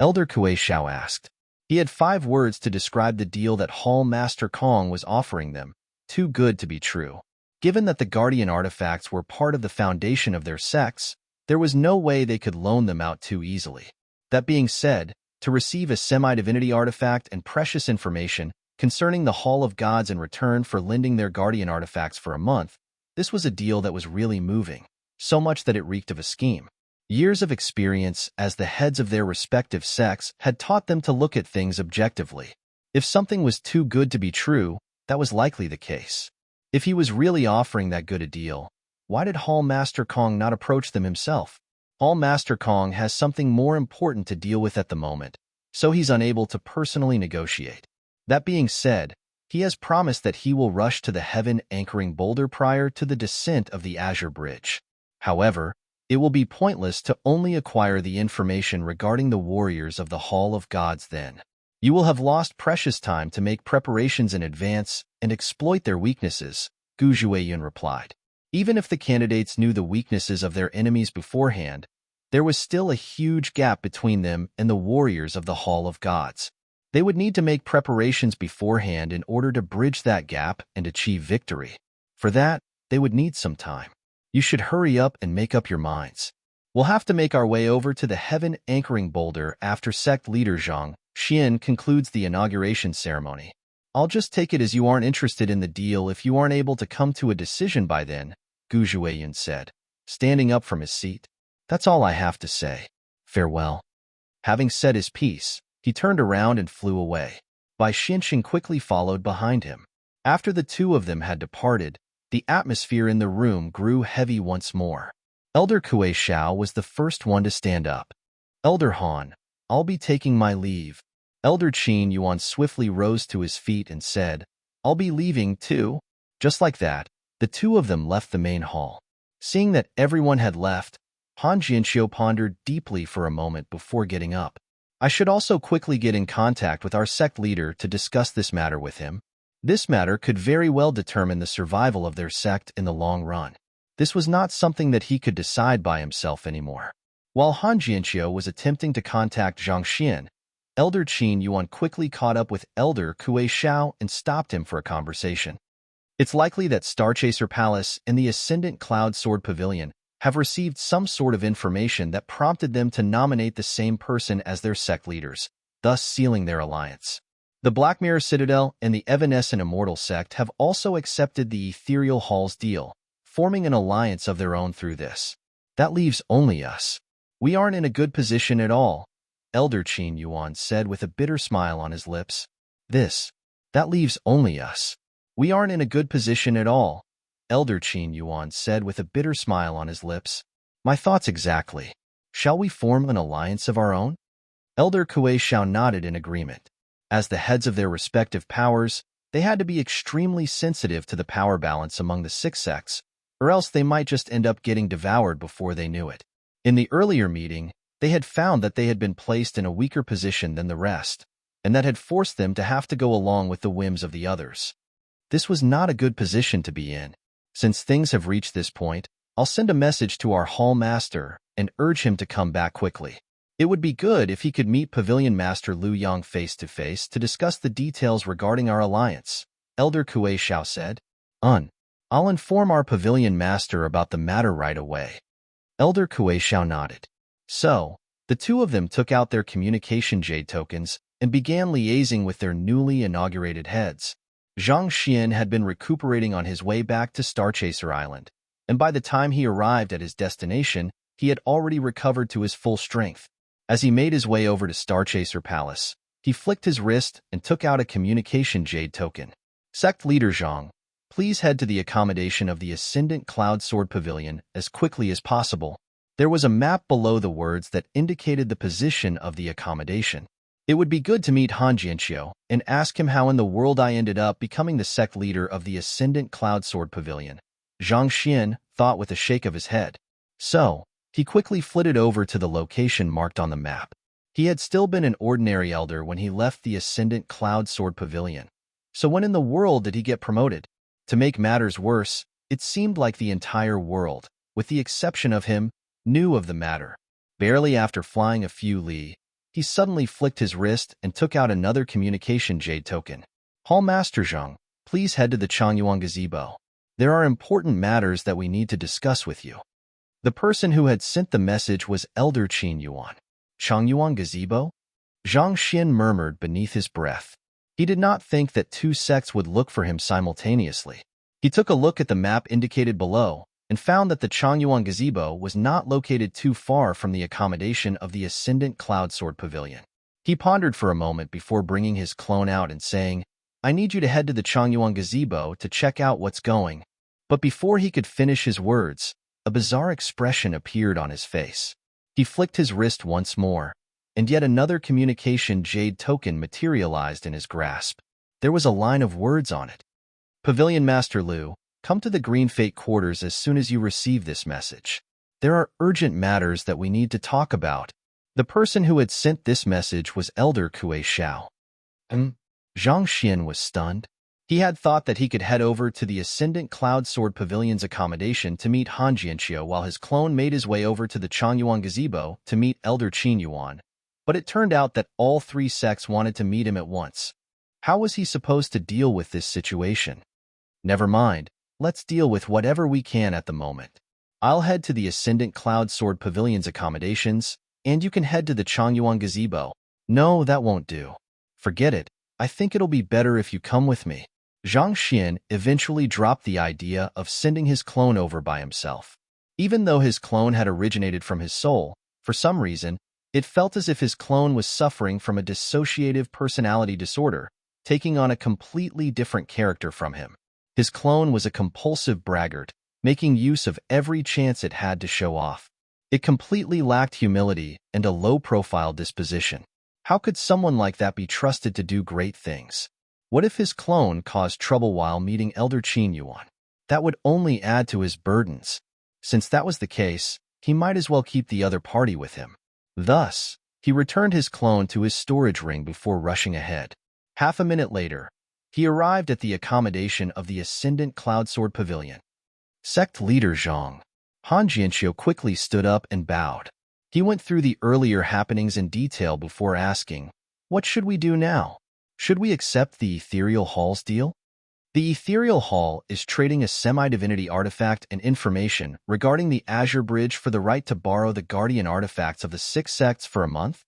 Elder Kuei Xiao asked. He had 5 words to describe the deal that Hall Master Kong was offering them, too good to be true. Given that the guardian artifacts were part of the foundation of their sects, there was no way they could loan them out too easily. That being said, to receive a semi-divinity artifact and precious information concerning the Hall of Gods in return for lending their guardian artifacts for a month, this was a deal that was really moving, so much that it reeked of a scheme. Years of experience as the heads of their respective sects had taught them to look at things objectively. If something was too good to be true, that was likely the case. If he was really offering that good a deal, why did Hall Master Kong not approach them himself? Hall Master Kong has something more important to deal with at the moment, so he's unable to personally negotiate. That being said, he has promised that he will rush to the heaven-anchoring boulder prior to the descent of the Azure Bridge. However, it will be pointless to only acquire the information regarding the warriors of the Hall of Gods then. You will have lost precious time to make preparations in advance and exploit their weaknesses, Gu Zhuiyun replied. Even if the candidates knew the weaknesses of their enemies beforehand, there was still a huge gap between them and the warriors of the Hall of Gods. They would need to make preparations beforehand in order to bridge that gap and achieve victory. For that, they would need some time. You should hurry up and make up your minds. We'll have to make our way over to the heaven-anchoring boulder after sect leader Zhang Xian concludes the inauguration ceremony. I'll just take it as you aren't interested in the deal if you aren't able to come to a decision by then, Gu Zhuiyun said, standing up from his seat. That's all I have to say. Farewell. Having said his piece, he turned around and flew away. Bai Xinxing quickly followed behind him. After the two of them had departed, the atmosphere in the room grew heavy once more. Elder Kuei Xiao was the first one to stand up. Elder Han, I'll be taking my leave. Elder Qin Yuan swiftly rose to his feet and said, I'll be leaving too. Just like that, the two of them left the main hall. Seeing that everyone had left, Han Jianxiu pondered deeply for a moment before getting up. I should also quickly get in contact with our sect leader to discuss this matter with him. This matter could very well determine the survival of their sect in the long run. This was not something that he could decide by himself anymore. While Han Jianxiu was attempting to contact Zhang Xian, Elder Qin Yuan quickly caught up with Elder Kuei Xiao and stopped him for a conversation. It's likely that Starchaser Palace and the Ascendant Cloud Sword Pavilion have received some sort of information that prompted them to nominate the same person as their sect leaders, thus sealing their alliance. The Black Mirror Citadel and the Evanescent Immortal Sect have also accepted the Ethereal Halls deal, forming an alliance of their own through this. That leaves only us. We aren't in a good position at all, Elder Qin Yuan said with a bitter smile on his lips. That leaves only us. We aren't in a good position at all, Elder Qin Yuan said with a bitter smile on his lips. My thoughts exactly. Shall we form an alliance of our own? Elder Kuei Xiao nodded in agreement. As the heads of their respective powers, they had to be extremely sensitive to the power balance among the six sects, or else they might just end up getting devoured before they knew it. In the earlier meeting, they had found that they had been placed in a weaker position than the rest, and that had forced them to have to go along with the whims of the others. This was not a good position to be in. Since things have reached this point, I'll send a message to our hall master and urge him to come back quickly. It would be good if he could meet Pavilion Master Liu Yang face-to-face to discuss the details regarding our alliance, Elder Kuei Xiao said. I'll inform our Pavilion Master about the matter right away. Elder Kuei Xiao nodded. So, the two of them took out their communication jade tokens and began liaising with their newly inaugurated heads. Zhang Xian had been recuperating on his way back to Starchaser Island, and by the time he arrived at his destination, he had already recovered to his full strength. As he made his way over to Starchaser Palace, he flicked his wrist and took out a communication jade token. Sect Leader Zhang, please head to the accommodation of the Ascendant Cloud Sword Pavilion as quickly as possible. There was a map below the words that indicated the position of the accommodation. It would be good to meet Han Jianxiu and ask him how in the world I ended up becoming the sect leader of the Ascendant Cloud Sword Pavilion, Zhang Xian thought with a shake of his head. So, he quickly flitted over to the location marked on the map. He had still been an ordinary elder when he left the Ascendant Cloud Sword Pavilion. So when in the world did he get promoted? To make matters worse, it seemed like the entire world, with the exception of him, knew of the matter. Barely after flying a few li, he suddenly flicked his wrist and took out another communication jade token. Hall Master Zhang, please head to the Changyuan Gazebo. There are important matters that we need to discuss with you. The person who had sent the message was Elder Qin Yuan. Changyuan Gazebo? Zhang Xian murmured beneath his breath. He did not think that two sects would look for him simultaneously. He took a look at the map indicated below and found that the Changyuan Gazebo was not located too far from the accommodation of the Ascendant Cloud Sword Pavilion. He pondered for a moment before bringing his clone out and saying, I need you to head to the Changyuan Gazebo to check out what's going. But before he could finish his words, a bizarre expression appeared on his face. He flicked his wrist once more, and yet another communication jade token materialized in his grasp. There was a line of words on it. Pavilion Master Liu, come to the Green Fate quarters as soon as you receive this message. There are urgent matters that we need to talk about. The person who had sent this message was Elder Kuei Xiao. Zhang Xian was stunned. He had thought that he could head over to the Ascendant Cloud Sword Pavilion's accommodation to meet Han Jianxiu while his clone made his way over to the Changyuan Gazebo to meet Elder Qin Yuan. But it turned out that all three sects wanted to meet him at once. How was he supposed to deal with this situation? Never mind. Let's deal with whatever we can at the moment. I'll head to the Ascendant Cloud Sword Pavilion's accommodations, and you can head to the Changyuan Gazebo. No, that won't do. Forget it. I think it'll be better if you come with me. Zhang Xian eventually dropped the idea of sending his clone over by himself. Even though his clone had originated from his soul, for some reason, it felt as if his clone was suffering from a dissociative personality disorder, taking on a completely different character from him. His clone was a compulsive braggart, making use of every chance it had to show off. It completely lacked humility and a low-profile disposition. How could someone like that be trusted to do great things? What if his clone caused trouble while meeting Elder Qin Yuan? That would only add to his burdens. Since that was the case, he might as well keep the other party with him. Thus, he returned his clone to his storage ring before rushing ahead. Half a minute later, he arrived at the accommodation of the Ascendant Cloudsword Pavilion. Sect leader Zhang. Han Jianqiu quickly stood up and bowed. He went through the earlier happenings in detail before asking, "What should we do now? Should we accept the Ethereal Hall's deal?" The Ethereal Hall is trading a semi-divinity artifact and information regarding the Azure Bridge for the right to borrow the guardian artifacts of the 6 sects for a month.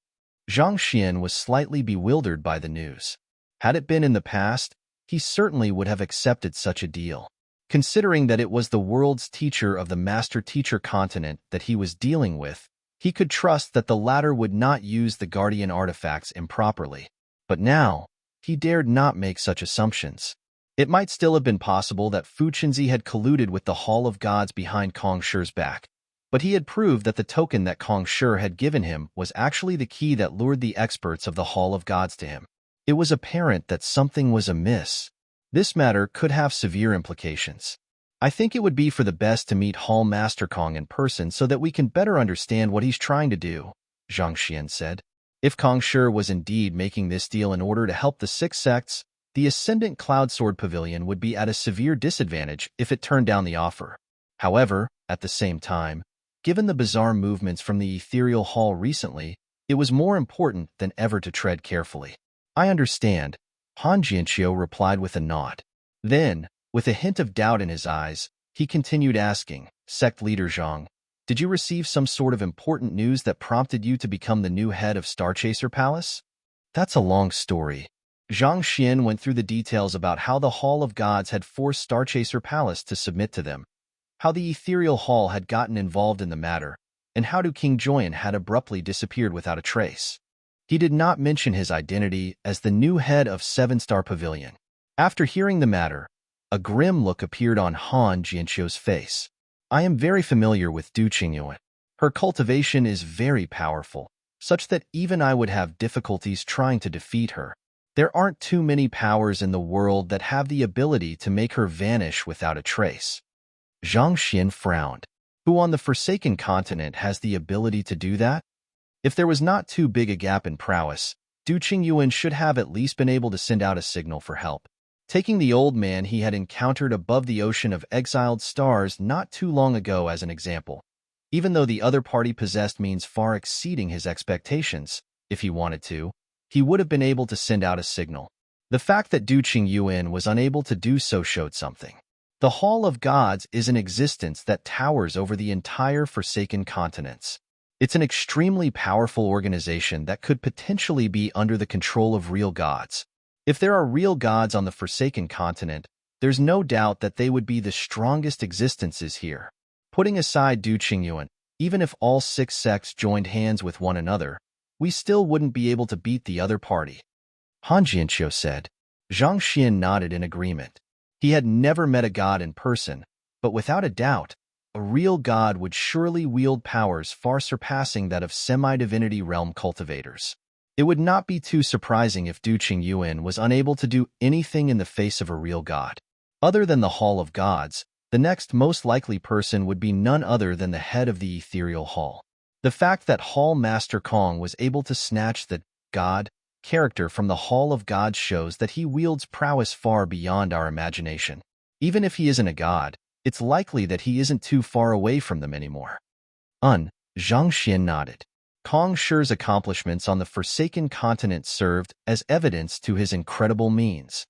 Zhang Xian was slightly bewildered by the news. Had it been in the past, he certainly would have accepted such a deal. Considering that it was the world's teacher of the master-teacher continent that he was dealing with, he could trust that the latter would not use the guardian artifacts improperly. But now, he dared not make such assumptions. It might still have been possible that Fu Qinzi had colluded with the Hall of Gods behind Kong Shi's back, but he had proved that the token that Kong Shi had given him was actually the key that lured the experts of the Hall of Gods to him. It was apparent that something was amiss. This matter could have severe implications. I think it would be for the best to meet Hall Master Kong in person so that we can better understand what he's trying to do, Zhang Xian said. If Kong Shi was indeed making this deal in order to help the 6 sects, the Ascendant Cloudsword Pavilion would be at a severe disadvantage if it turned down the offer. However, at the same time, given the bizarre movements from the Ethereal Hall recently, it was more important than ever to tread carefully. "I understand," Han Jianqiu replied with a nod. Then, with a hint of doubt in his eyes, he continued asking, "Sect leader Zhang, did you receive some sort of important news that prompted you to become the new head of Starchaser Palace?" "That's a long story." Zhang Xian went through the details about how the Hall of Gods had forced Starchaser Palace to submit to them, how the Ethereal Hall had gotten involved in the matter, and how King Joyan had abruptly disappeared without a trace. He did not mention his identity as the new head of 7-Star Pavilion. After hearing the matter, a grim look appeared on Han Jianqiu's face. "I am very familiar with Du Qingyuan. Her cultivation is very powerful, such that even I would have difficulties trying to defeat her. There aren't too many powers in the world that have the ability to make her vanish without a trace." Zhang Xian frowned. Who on the Forsaken Continent has the ability to do that? If there was not too big a gap in prowess, Du Qingyuan should have at least been able to send out a signal for help. Taking the old man he had encountered above the ocean of exiled stars not too long ago as an example, even though the other party possessed means far exceeding his expectations, if he wanted to, he would have been able to send out a signal. The fact that Du Qingyuan was unable to do so showed something. The Hall of Gods is an existence that towers over the entire Forsaken Continents. It's an extremely powerful organization that could potentially be under the control of real gods. If there are real gods on the Forsaken Continent, there's no doubt that they would be the strongest existences here. Putting aside Du Qingyuan, even if all 6 sects joined hands with one another, we still wouldn't be able to beat the other party. Han Jianqiu said. Zhang Xian nodded in agreement. He had never met a god in person, but without a doubt, a real god would surely wield powers far surpassing that of semi-divinity realm cultivators. It would not be too surprising if Du Qingyuan was unable to do anything in the face of a real god. Other than the Hall of Gods, the next most likely person would be none other than the head of the Ethereal Hall. The fact that Hall Master Kong was able to snatch the god character from the Hall of Gods shows that he wields prowess far beyond our imagination. Even if he isn't a god, it's likely that he isn't too far away from them anymore. Zhang Xian nodded. Kong Shi's accomplishments on the Forsaken Continent served as evidence to his incredible means.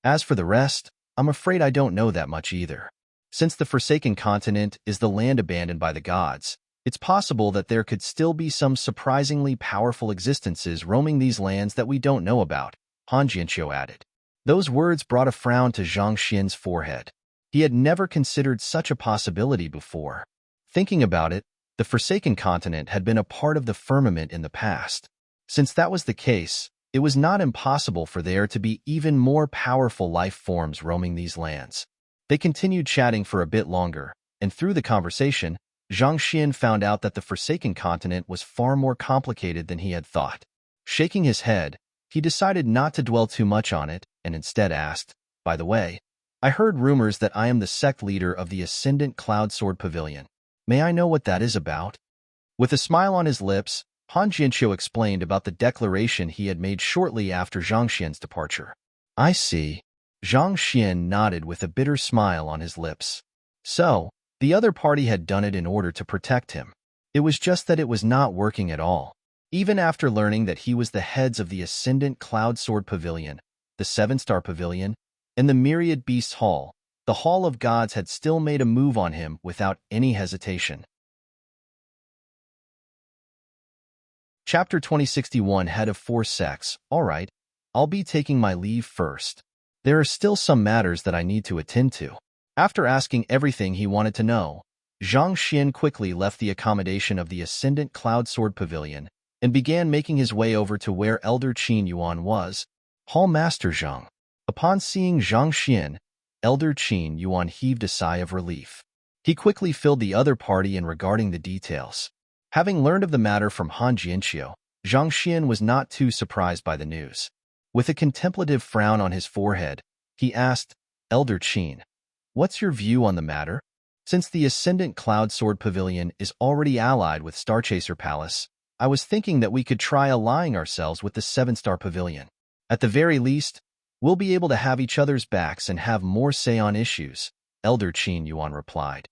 As for the rest, I'm afraid I don't know that much either. Since the Forsaken Continent is the land abandoned by the gods, it's possible that there could still be some surprisingly powerful existences roaming these lands that we don't know about, Han Jianqiu added. Those words brought a frown to Zhang Xian's forehead. He had never considered such a possibility before. Thinking about it, the Forsaken Continent had been a part of the firmament in the past. Since that was the case, it was not impossible for there to be even more powerful life forms roaming these lands. They continued chatting for a bit longer, and through the conversation, Zhang Xian found out that the Forsaken Continent was far more complicated than he had thought. Shaking his head, he decided not to dwell too much on it and instead asked, "By the way, I heard rumors that I am the sect leader of the Ascendant Cloud Sword Pavilion. May I know what that is about?" With a smile on his lips, Han Jianqiu explained about the declaration he had made shortly after Zhang Xian's departure. "I see." Zhang Xian nodded with a bitter smile on his lips. So, the other party had done it in order to protect him. It was just that it was not working at all. Even after learning that he was the heads of the Ascendant Cloud Sword Pavilion, the Seven-Star Pavilion, and the Myriad Beasts Hall, the Hall of Gods had still made a move on him without any hesitation. Chapter 2061, Head of 4 Sects. All right, I'll be taking my leave first. There are still some matters that I need to attend to. After asking everything he wanted to know, Zhang Xian quickly left the accommodation of the Ascendant Cloud Sword Pavilion and began making his way over to where Elder Qin Yuan was. Hall Master Zhang. Upon seeing Zhang Xian, Elder Qin Yuan heaved a sigh of relief. He quickly filled the other party in regarding the details. Having learned of the matter from Han Jianqiu, Zhang Xian was not too surprised by the news. With a contemplative frown on his forehead, he asked, "Elder Qin, what's your view on the matter? Since the Ascendant Cloud Sword Pavilion is already allied with Starchaser Palace, I was thinking that we could try allying ourselves with the Seven-Star Pavilion. At the very least, we'll be able to have each other's backs and have more say on issues," Elder Qin Yuan replied.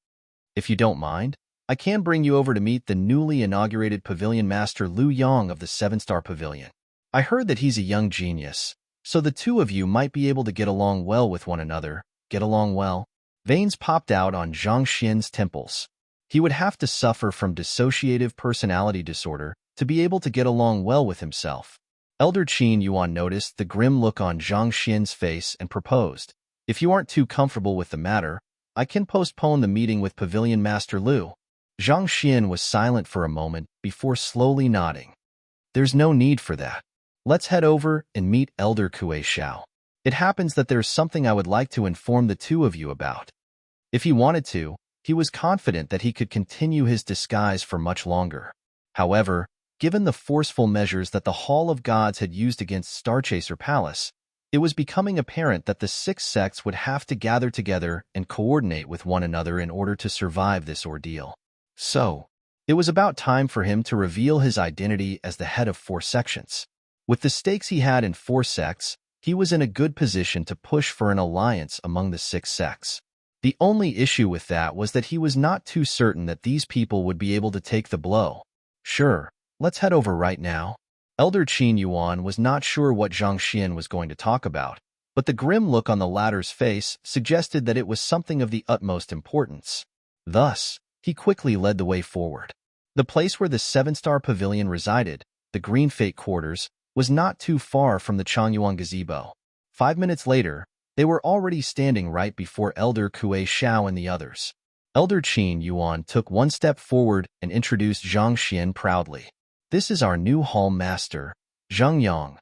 "If you don't mind, I can bring you over to meet the newly inaugurated Pavilion Master Lu Yang of the Seven-Star Pavilion. I heard that he's a young genius, so the two of you might be able to get along well with one another." Get along well? Veins popped out on Zhang Xian's temples. He would have to suffer from dissociative personality disorder to be able to get along well with himself. Elder Qin Yuan noticed the grim look on Zhang Xian's face and proposed, "If you aren't too comfortable with the matter, I can postpone the meeting with Pavilion Master Lu." Zhang Xian was silent for a moment before slowly nodding. "There's no need for that. Let's head over and meet Elder Kuei Xiao. It happens that there's something I would like to inform the two of you about." If he wanted to, he was confident that he could continue his disguise for much longer. However, given the forceful measures that the Hall of Gods had used against Starchaser Palace, it was becoming apparent that the 6 sects would have to gather together and coordinate with one another in order to survive this ordeal. So, it was about time for him to reveal his identity as the head of 4 sections. With the stakes he had in 4 sects, he was in a good position to push for an alliance among the 6 sects. The only issue with that was that he was not too certain that these people would be able to take the blow. "Sure, let's head over right now." Elder Qin Yuan was not sure what Zhang Xian was going to talk about, but the grim look on the latter's face suggested that it was something of the utmost importance. Thus, he quickly led the way forward. The place where the 7-Star Pavilion resided, the Green Fate Quarters, was not too far from the Changyuan gazebo. 5 minutes later, they were already standing right before Elder Kuei Xiao and the others. Elder Qin Yuan took one step forward and introduced Zhang Xian proudly. "This is our new hall master, Zhang Yang.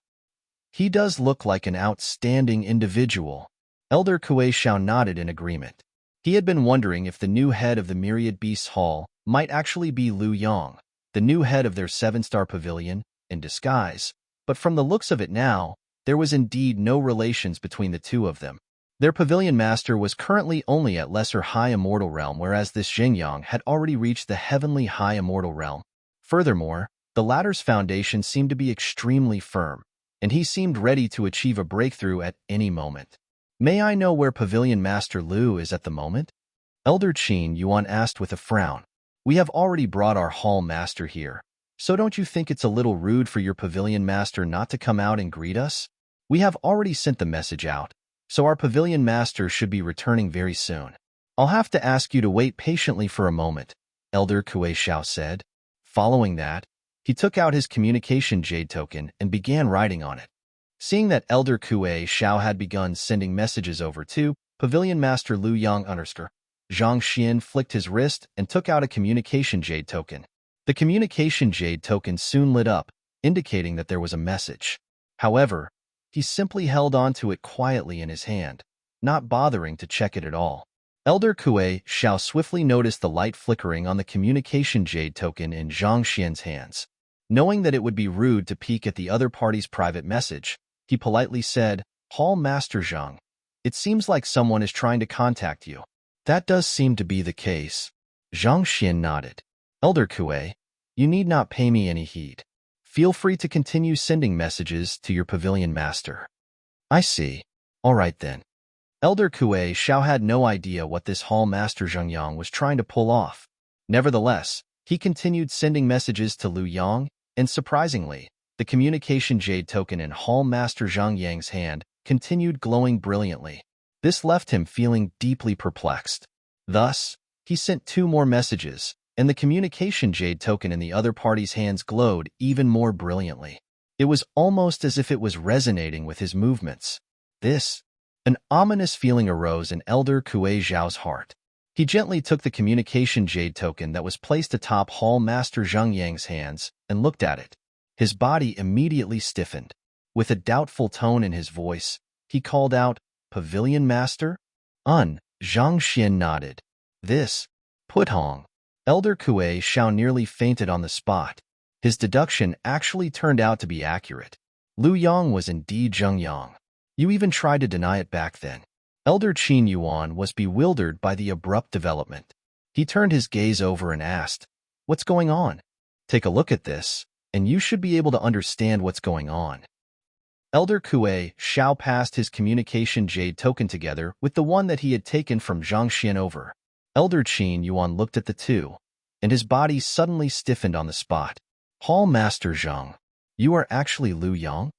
He does look like an outstanding individual." Elder Kuei Xiao nodded in agreement. He had been wondering if the new head of the Myriad Beasts Hall might actually be Lu Yang, the new head of their 7-Star Pavilion, in disguise, but from the looks of it now, there was indeed no relations between the two of them. Their pavilion master was currently only at Lesser High Immortal Realm, whereas this Xingyang had already reached the Heavenly High Immortal Realm. Furthermore, the latter's foundation seemed to be extremely firm, and he seemed ready to achieve a breakthrough at any moment. "May I know where Pavilion Master Lu is at the moment?" Elder Qin Yuan asked with a frown. "We have already brought our hall master here, so don't you think it's a little rude for your pavilion master not to come out and greet us? We have already sent the message out, so our pavilion master should be returning very soon." "I'll have to ask you to wait patiently for a moment," Elder Kuei Xiao said. Following that, he took out his communication jade token and began writing on it. Seeing that Elder Kuei Xiao had begun sending messages over to Pavilion Master Lu Yang _, Zhang Xian flicked his wrist and took out a communication jade token. The communication jade token soon lit up, indicating that there was a message. However, he simply held on to it quietly in his hand, not bothering to check it at all. Elder Kuei Xiao swiftly noticed the light flickering on the communication jade token in Zhang Xian's hands. Knowing that it would be rude to peek at the other party's private message, he politely said, "Hall Master Zhang, it seems like someone is trying to contact you." "That does seem to be the case." Zhang Xian nodded. "Elder Kuei, you need not pay me any heed. Feel free to continue sending messages to your pavilion master." "I see. All right then." Elder Kuei Xiao had no idea what this Hall Master Zhang Yang was trying to pull off. Nevertheless, he continued sending messages to Liu Yang, and surprisingly, the communication jade token in Hall Master Zhang Yang's hand continued glowing brilliantly. This left him feeling deeply perplexed. Thus, he sent 2 more messages, and the communication jade token in the other party's hands glowed even more brilliantly. It was almost as if it was resonating with his movements. An ominous feeling arose in Elder Kuei Xiao's heart. He gently took the communication jade token that was placed atop Hall Master Zhang Yang's hands and looked at it. His body immediately stiffened. With a doubtful tone in his voice, he called out, "Pavilion Master?" Zhang Xian nodded. Putong. Elder Kuei Xiao nearly fainted on the spot. His deduction actually turned out to be accurate. Liu Yang was indeed Zhang Yang. You even tried to deny it back then. Elder Qin Yuan was bewildered by the abrupt development. He turned his gaze over and asked, "What's going on?" "Take a look at this, and you should be able to understand what's going on." Elder Kuei Xiao passed his communication jade token together with the one that he had taken from Zhang Xian over. Elder Qin Yuan looked at the two, and his body suddenly stiffened on the spot. "Hall Master Zhang, you are actually Liu Yang?"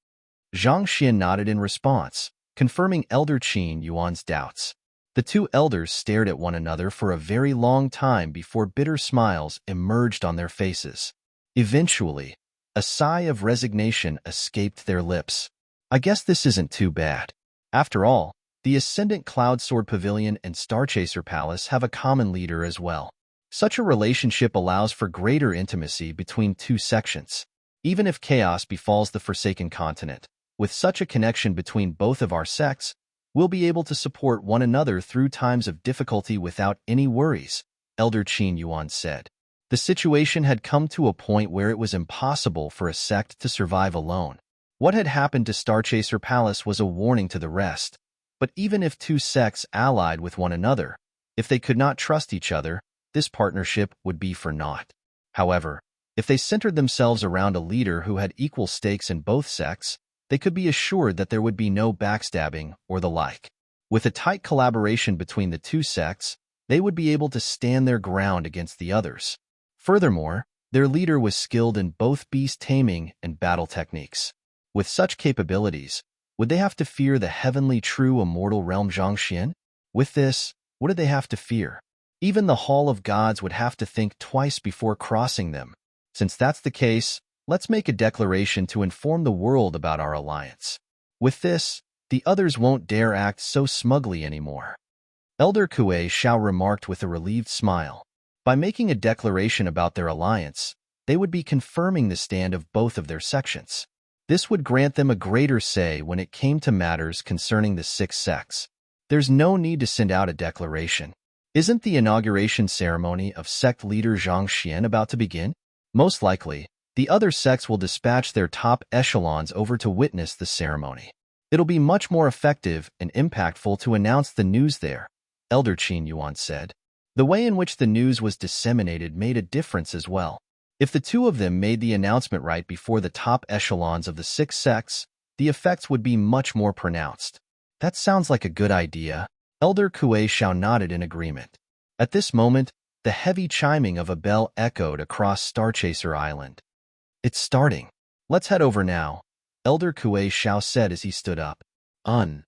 Zhang Xian nodded in response, confirming Elder Qin Yuan's doubts. The 2 elders stared at one another for a very long time before bitter smiles emerged on their faces. Eventually, a sigh of resignation escaped their lips. "I guess this isn't too bad. After all, the Ascendant Cloud Sword Pavilion and Starchaser Palace have a common leader as well. Such a relationship allows for greater intimacy between 2 sections. Even if chaos befalls the Forsaken Continent, with such a connection between both of our sects, we'll be able to support one another through times of difficulty without any worries," Elder Qin Yuan said. The situation had come to a point where it was impossible for a sect to survive alone. What had happened to Starchaser Palace was a warning to the rest. But even if 2 sects allied with one another, if they could not trust each other, this partnership would be for naught. However, if they centered themselves around a leader who had equal stakes in both sects, they could be assured that there would be no backstabbing or the like. With a tight collaboration between the 2 sects, they would be able to stand their ground against the others. Furthermore, their leader was skilled in both beast taming and battle techniques. With such capabilities, would they have to fear the heavenly true immortal realm Zhangxian? With this, what did they have to fear? Even the Hall of Gods would have to think twice before crossing them. Since that's the case, let's make a declaration to inform the world about our alliance. With this, the others won't dare act so smugly anymore." Elder Kuei Xiao remarked with a relieved smile. By making a declaration about their alliance, they would be confirming the stand of both of their sections. This would grant them a greater say when it came to matters concerning the 6 sects. There's no need to send out a declaration. Isn't the inauguration ceremony of sect leader Zhang Xian about to begin? Most likely, the other sects will dispatch their top echelons over to witness the ceremony. It'll be much more effective and impactful to announce the news there, Elder Qin Yuan said. The way in which the news was disseminated made a difference as well. If the 2 of them made the announcement right before the top echelons of the 6 sects, the effects would be much more pronounced. That sounds like a good idea. Elder Kuei Xiao nodded in agreement. At this moment, the heavy chiming of a bell echoed across Starchaser Island. "It's starting. Let's head over now," Elder Kuei Xiao said as he stood up. Zhang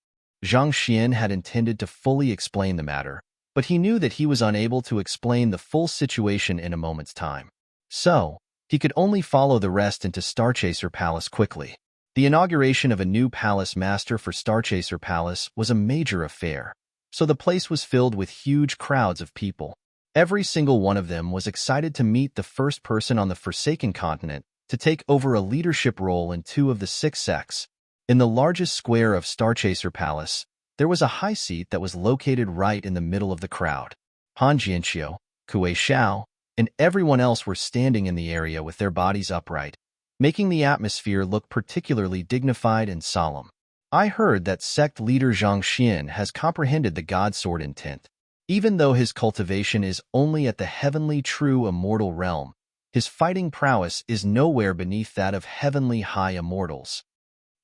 Xian had intended to fully explain the matter, but he knew that he was unable to explain the full situation in a moment's time. So, he could only follow the rest into Starchaser Palace quickly. The inauguration of a new palace master for Starchaser Palace was a major affair, so the place was filled with huge crowds of people. Every single one of them was excited to meet the first person on the Forsaken Continent to take over a leadership role in 2 of the 6 sects. In the largest square of Starchaser Palace, There was a high seat that was located right in the middle of the crowd. Han Jianxiu, Kuei Xiao, and everyone else were standing in the area with their bodies upright, making the atmosphere look particularly dignified and solemn. I heard that sect leader Zhang Xian has comprehended the God Sword intent. Even though his cultivation is only at the heavenly true immortal realm, his fighting prowess is nowhere beneath that of heavenly high immortals.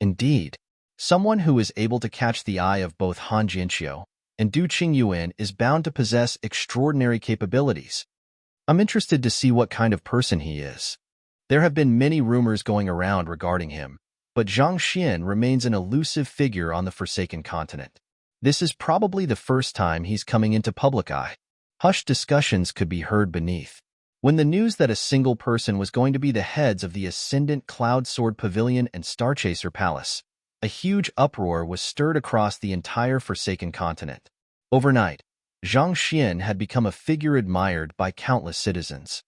Indeed, someone who is able to catch the eye of both Han Jianxiu and Du Qingyuan is bound to possess extraordinary capabilities. I'm interested to see what kind of person he is. There have been many rumors going around regarding him, but Zhang Xian remains an elusive figure on the Forsaken Continent. This is probably the first time he's coming into public eye. Hushed discussions could be heard beneath. When the news that a single person was going to be the heads of the Ascendant Cloud Sword Pavilion and Starchaser Palace, a huge uproar was stirred across the entire Forsaken Continent. Overnight, Zhang Xian had become a figure admired by countless citizens.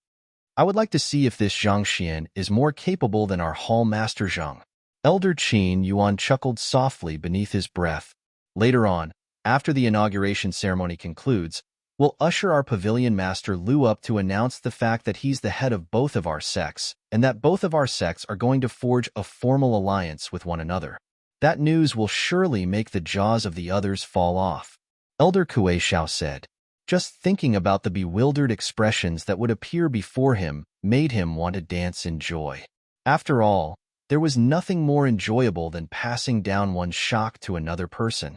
I would like to see if this Zhang Xian is more capable than our Hall Master Zhang. Elder Qin Yuan chuckled softly beneath his breath. Later on, after the inauguration ceremony concludes, we'll usher our pavilion master Lu up to announce the fact that he's the head of both of our sects, and that both of our sects are going to forge a formal alliance with one another. That news will surely make the jaws of the others fall off. Elder Kuei Xiao said. Just thinking about the bewildered expressions that would appear before him made him want to dance in joy. After all, there was nothing more enjoyable than passing down one's shock to another person.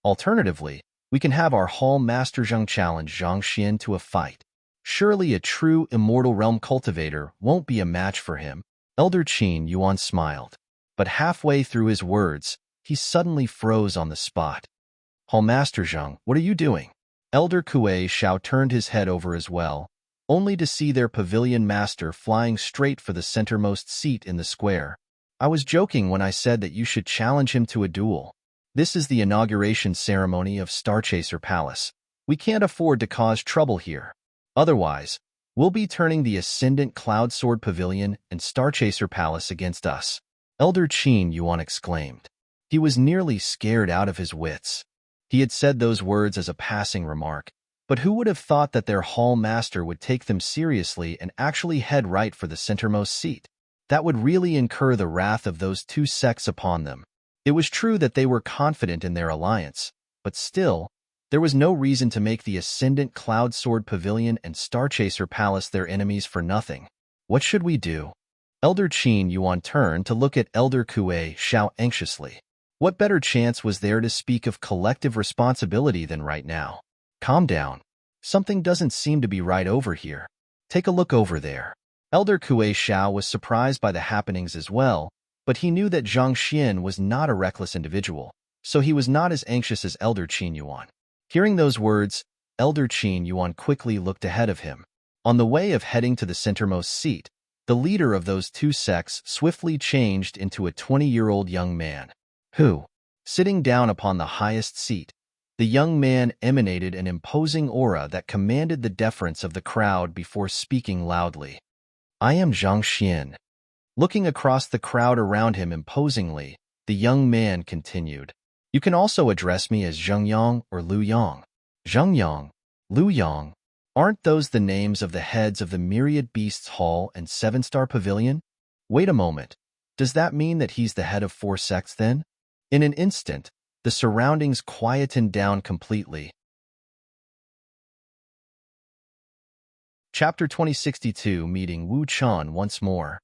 Alternatively, we can have our Hall Master Zhang challenge Zhang Xian to a fight. Surely a true immortal realm cultivator won't be a match for him. Elder Qin Yuan smiled. But halfway through his words, he suddenly froze on the spot. Hall Master Zhang, what are you doing? Elder Kuei Xiao turned his head over as well, only to see their pavilion master flying straight for the centermost seat in the square. I was joking when I said that you should challenge him to a duel. This is the inauguration ceremony of Starchaser Palace. We can't afford to cause trouble here. Otherwise, we'll be turning the Ascendant Cloud Sword Pavilion and Starchaser Palace against us. Elder Qin Yuan exclaimed. He was nearly scared out of his wits. He had said those words as a passing remark, but who would have thought that their hall master would take them seriously and actually head right for the centermost seat? That would really incur the wrath of those two sects upon them. It was true that they were confident in their alliance, but still, there was no reason to make the Ascendant Cloud Sword Pavilion and Starchaser Palace their enemies for nothing. What should we do? Elder Qin Yuan turned to look at Elder Kuei Xiao anxiously. What better chance was there to speak of collective responsibility than right now? Calm down. Something doesn't seem to be right over here. Take a look over there. Elder Kuei Xiao was surprised by the happenings as well, but he knew that Zhang Xian was not a reckless individual, so he was not as anxious as Elder Qin Yuan. Hearing those words, Elder Qin Yuan quickly looked ahead of him. On the way of heading to the centermost seat, the leader of those two sects swiftly changed into a 20-year-old young man, who, sitting down upon the highest seat, the young man emanated an imposing aura that commanded the deference of the crowd before speaking loudly. I am Zhang Xian. Looking across the crowd around him imposingly, the young man continued. You can also address me as Zheng Yang or Lu Yang. Zheng Yang, Lu Yang. Aren't those the names of the heads of the Myriad Beasts Hall and Seven-Star Pavilion? Wait a moment. Does that mean that he's the head of 4 sects then? In an instant, the surroundings quietened down completely. Chapter 2062, meeting Wu Chan once more.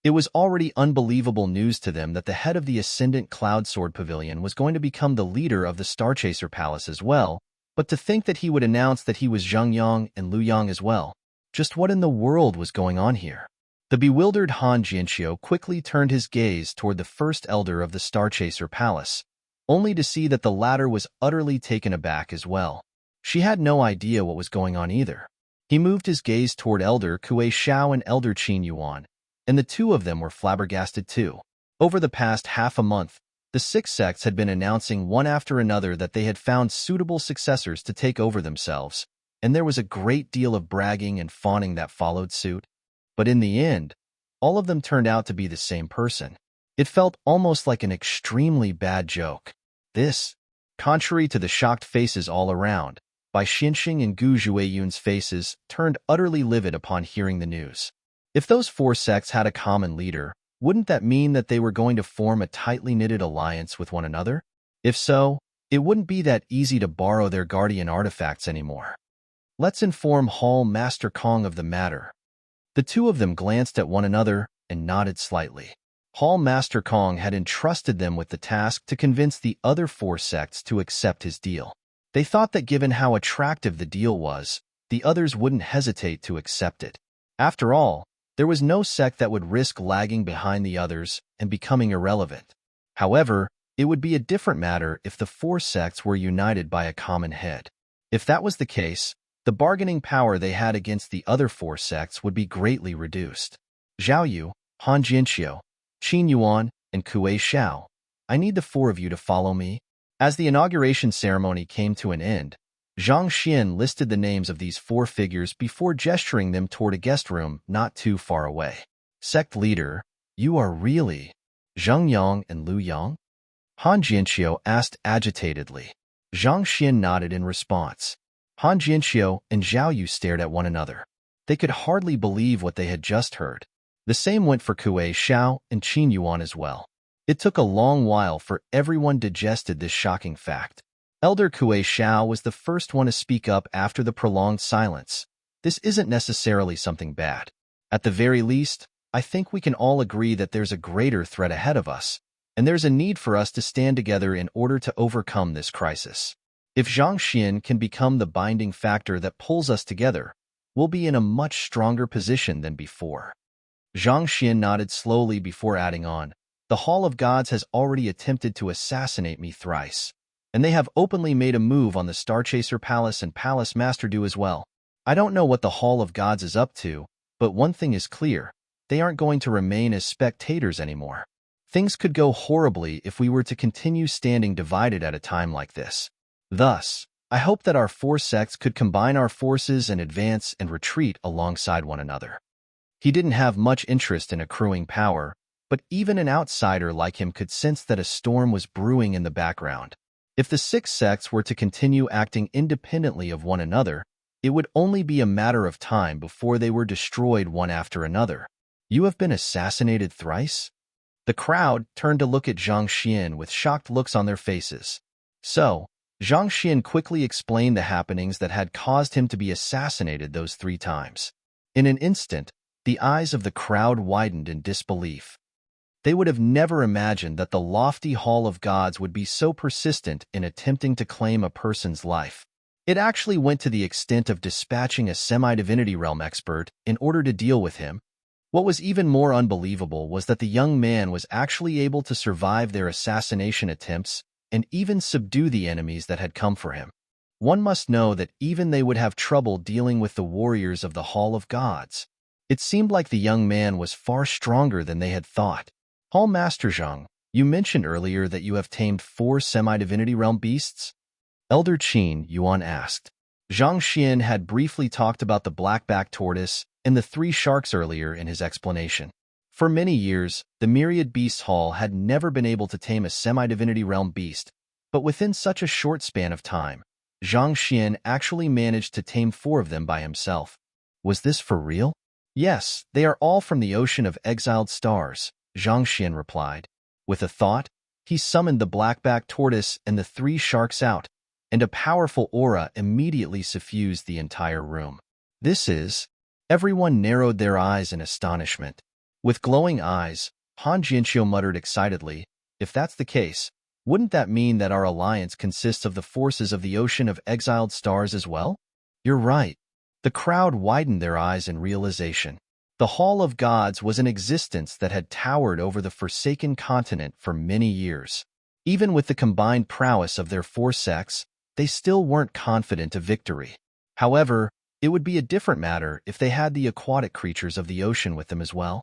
It was already unbelievable news to them that the head of the Ascendant Cloud Sword Pavilion was going to become the leader of the Starchaser Palace as well, but to think that he would announce that he was Zheng Yang and Lu Yang as well. Just what in the world was going on here? The bewildered Han Jianxiu quickly turned his gaze toward the first elder of the Starchaser Palace, only to see that the latter was utterly taken aback as well. She had no idea what was going on either. He moved his gaze toward Elder Kuei Xiao and Elder Qin Yuan, and the two of them were flabbergasted too. Over the past half a month, the 6 sects had been announcing one after another that they had found suitable successors to take over themselves, and there was a great deal of bragging and fawning that followed suit. But in the end, all of them turned out to be the same person. It felt almost like an extremely bad joke. This Contrary to the shocked faces all around, Bai Xinxing and Gu Zhuiyun's faces turned utterly livid upon hearing the news. If those four sects had a common leader, wouldn't that mean that they were going to form a tightly knitted alliance with one another? If so, it wouldn't be that easy to borrow their guardian artifacts anymore. Let's inform Hall Master Kong of the matter. The two of them glanced at one another and nodded slightly. Hall Master Kong had entrusted them with the task to convince the other four sects to accept his deal. They thought that given how attractive the deal was, the others wouldn't hesitate to accept it. After all, there was no sect that would risk lagging behind the others and becoming irrelevant. However, it would be a different matter if the four sects were united by a common head. If that was the case, the bargaining power they had against the other four sects would be greatly reduced. Zhao Yu, Han Jianxiu, Qin Yuan, and Kuei Xiao, I need the four of you to follow me. As the inauguration ceremony came to an end, Zhang Xian listed the names of these four figures before gesturing them toward a guest room not too far away. Sect leader, you are really Zheng Yang and Lu Yang? Han Jianxiu asked agitatedly. Zhang Xian nodded in response. Han Jianxiu and Zhao Yu stared at one another. They could hardly believe what they had just heard. The same went for Kuei Xiao and Qin Yuan as well. It took a long while for everyone digested this shocking fact. Elder Kuei Xiao was the first one to speak up after the prolonged silence. This isn't necessarily something bad. At the very least, I think we can all agree that there's a greater threat ahead of us, and there's a need for us to stand together in order to overcome this crisis. If Zhang Xian can become the binding factor that pulls us together, we'll be in a much stronger position than before. Zhang Xian nodded slowly before adding on, the Hall of Gods has already attempted to assassinate me thrice, and they have openly made a move on the Starchaser Palace and Palace Master Do as well. I don't know what the Hall of Gods is up to, but one thing is clear, they aren't going to remain as spectators anymore. Things could go horribly if we were to continue standing divided at a time like this. Thus, I hope that our four sects could combine our forces and advance and retreat alongside one another. He didn't have much interest in accruing power, but even an outsider like him could sense that a storm was brewing in the background. If the six sects were to continue acting independently of one another, it would only be a matter of time before they were destroyed one after another. You have been assassinated thrice? The crowd turned to look at Zhang Xian with shocked looks on their faces. So, Zhang Xian quickly explained the happenings that had caused him to be assassinated those 3 times. In an instant, the eyes of the crowd widened in disbelief. They would have never imagined that the lofty Hall of Gods would be so persistent in attempting to claim a person's life. It actually went to the extent of dispatching a semi-divinity realm expert in order to deal with him. What was even more unbelievable was that the young man was actually able to survive their assassination attempts and even subdue the enemies that had come for him. One must know that even they would have trouble dealing with the warriors of the Hall of Gods. It seemed like the young man was far stronger than they had thought. Hall Master Zhang, you mentioned earlier that you have tamed 4 semi-divinity realm beasts? Elder Qin Yuan asked. Zhang Xian had briefly talked about the black-backed tortoise and the 3 sharks earlier in his explanation. For many years, the Myriad Beasts Hall had never been able to tame a semi-divinity realm beast, but within such a short span of time, Zhang Xian actually managed to tame 4 of them by himself. Was this for real? Yes, they are all from the Ocean of Exiled Stars, Zhang Xian replied. With a thought, he summoned the black-backed tortoise and the 3 sharks out, and a powerful aura immediately suffused the entire room. This is... Everyone narrowed their eyes in astonishment. With glowing eyes, Han Jianxiu muttered excitedly, if that's the case, wouldn't that mean that our alliance consists of the forces of the Ocean of Exiled Stars as well? You're right. The crowd widened their eyes in realization. The Hall of Gods was an existence that had towered over the Forsaken Continent for many years. Even with the combined prowess of their 4 sects, they still weren't confident of victory. However, it would be a different matter if they had the aquatic creatures of the ocean with them as well.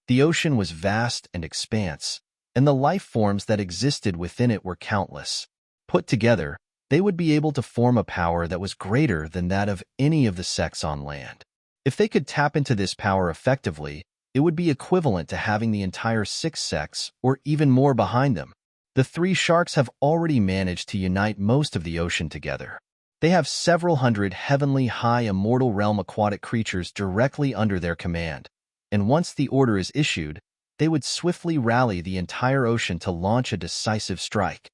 The ocean was vast and expanse, and the life forms that existed within it were countless. Put together, they would be able to form a power that was greater than that of any of the sects on land. If they could tap into this power effectively, it would be equivalent to having the entire 6 sects or even more behind them. The three sharks have already managed to unite most of the ocean together. They have several hundred heavenly high immortal realm aquatic creatures directly under their command, and once the order is issued, they would swiftly rally the entire ocean to launch a decisive strike.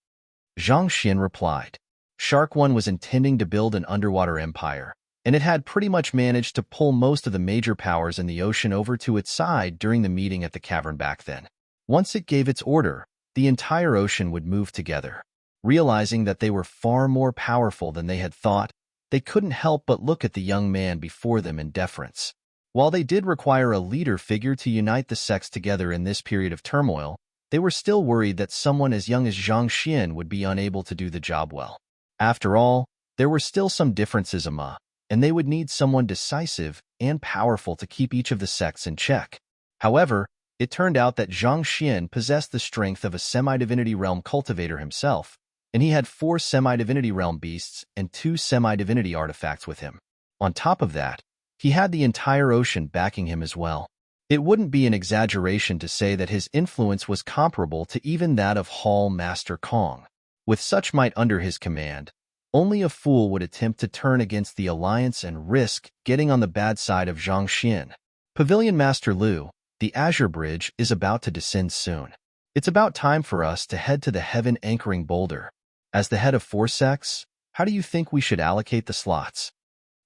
Zhang Xian replied. Shark One was intending to build an underwater empire, and it had pretty much managed to pull most of the major powers in the ocean over to its side during the meeting at the cavern back then. Once it gave its order, the entire ocean would move together. Realizing that they were far more powerful than they had thought, they couldn't help but look at the young man before them in deference. While they did require a leader figure to unite the sects together in this period of turmoil, they were still worried that someone as young as Zhang Xian would be unable to do the job well. After all, there were still some differences and they would need someone decisive and powerful to keep each of the sects in check. However, it turned out that Zhang Xian possessed the strength of a semi-divinity realm cultivator himself, and he had 4 semi-divinity realm beasts and 2 semi-divinity artifacts with him. On top of that, he had the entire ocean backing him as well. It wouldn't be an exaggeration to say that his influence was comparable to even that of Hall Master Kong. With such might under his command, only a fool would attempt to turn against the alliance and risk getting on the bad side of Zhang Xian. Pavilion Master Lu, the Azure Bridge is about to descend soon. It's about time for us to head to the heaven-anchoring boulder. As the head of 4 sects, how do you think we should allocate the slots?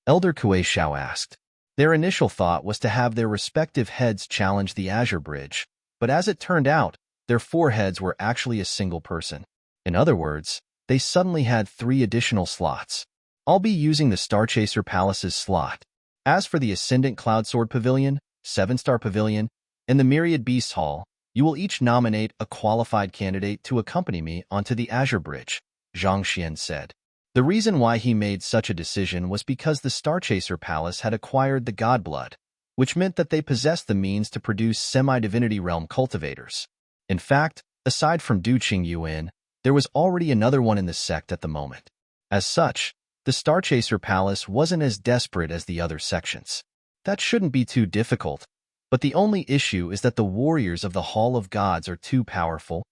Elder Kuei Shao asked. Their initial thought was to have their respective heads challenge the Azure Bridge, but as it turned out, their 4 heads were actually a single person. In other words, they suddenly had 3 additional slots. I'll be using the Starchaser Palace's slot. As for the Ascendant Cloud Sword Pavilion, 7-Star Pavilion, and the Myriad Beasts Hall, you will each nominate a qualified candidate to accompany me onto the Azure Bridge, Zhang Xian said. The reason why he made such a decision was because the Starchaser Palace had acquired the Godblood, which meant that they possessed the means to produce semi-divinity realm cultivators. In fact, aside from Du Qingyuan, there was already another one in the sect at the moment. As such, the Starchaser Palace wasn't as desperate as the other sections. That shouldn't be too difficult, but the only issue is that the warriors of the Hall of Gods are too powerful.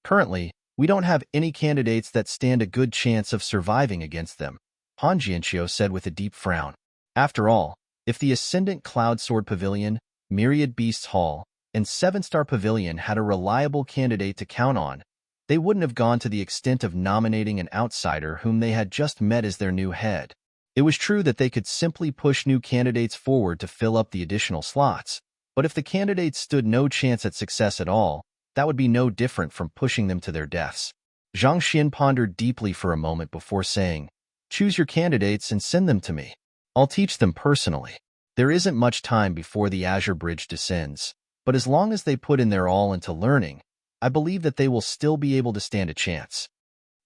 Currently, we don't have any candidates that stand a good chance of surviving against them, Han Jianqiu said with a deep frown. After all, if the Ascendant Cloud Sword Pavilion, Myriad Beasts Hall, and 7-Star Pavilion had a reliable candidate to count on, they wouldn't have gone to the extent of nominating an outsider whom they had just met as their new head. It was true that they could simply push new candidates forward to fill up the additional slots, but if the candidates stood no chance at success at all, that would be no different from pushing them to their deaths. Zhang Xian pondered deeply for a moment before saying, "Choose your candidates and send them to me. I'll teach them personally." There isn't much time before the Azure Bridge descends, but as long as they put in their all into learning, I believe that they will still be able to stand a chance.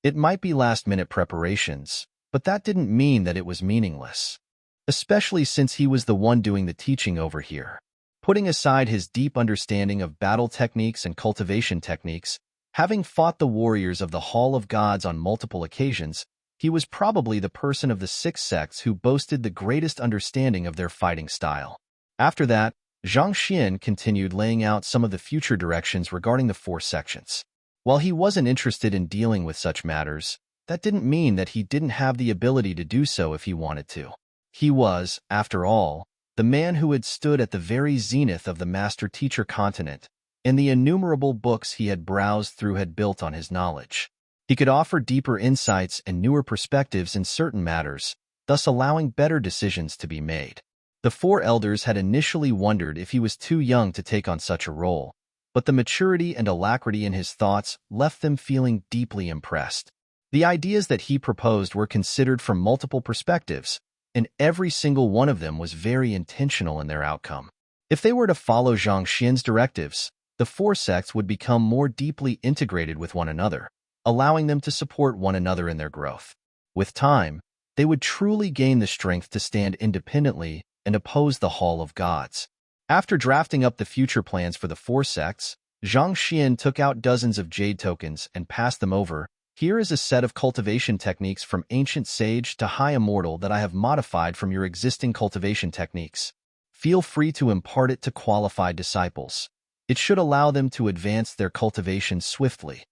It might be last-minute preparations, but that didn't mean that it was meaningless, especially since he was the one doing the teaching over here. Putting aside his deep understanding of battle techniques and cultivation techniques, having fought the warriors of the Hall of Gods on multiple occasions, he was probably the person of the 6 sects who boasted the greatest understanding of their fighting style. After that, Zhang Xian continued laying out some of the future directions regarding the 4 sections. While he wasn't interested in dealing with such matters, that didn't mean that he didn't have the ability to do so if he wanted to. He was, after all, the man who had stood at the very zenith of the master-teacher continent, and the innumerable books he had browsed through had built on his knowledge. He could offer deeper insights and newer perspectives in certain matters, thus allowing better decisions to be made. The 4 elders had initially wondered if he was too young to take on such a role, but the maturity and alacrity in his thoughts left them feeling deeply impressed. The ideas that he proposed were considered from multiple perspectives, and every single one of them was very intentional in their outcome. If they were to follow Zhang Xian's directives, the 4 sects would become more deeply integrated with one another, allowing them to support one another in their growth. With time, they would truly gain the strength to stand independently and oppose the Hall of Gods. After drafting up the future plans for the 4 sects, Zhang Xian took out dozens of jade tokens and passed them over. Here is a set of cultivation techniques from Ancient Sage to High Immortal that I have modified from your existing cultivation techniques. Feel free to impart it to qualified disciples. It should allow them to advance their cultivation swiftly.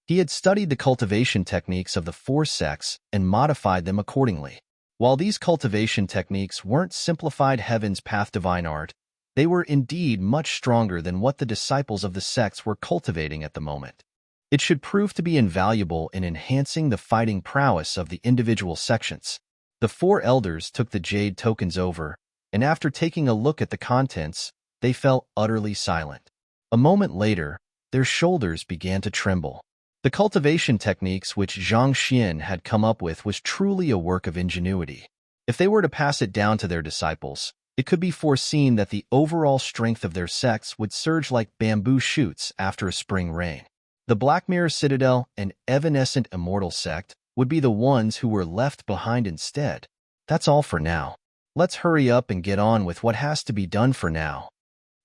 He had studied the cultivation techniques of the four sects and modified them accordingly. While these cultivation techniques weren't simplified heaven's path divine art, they were indeed much stronger than what the disciples of the sects were cultivating at the moment. It should prove to be invaluable in enhancing the fighting prowess of the individual sections. The four elders took the jade tokens over, and after taking a look at the contents, they fell utterly silent. A moment later, their shoulders began to tremble. The cultivation techniques which Zhang Xian had come up with was truly a work of ingenuity. If they were to pass it down to their disciples, it could be foreseen that the overall strength of their sects would surge like bamboo shoots after a spring rain. The Black Mirror Citadel and Evanescent Immortal sect would be the ones who were left behind instead. That's all for now. Let's hurry up and get on with what has to be done for now.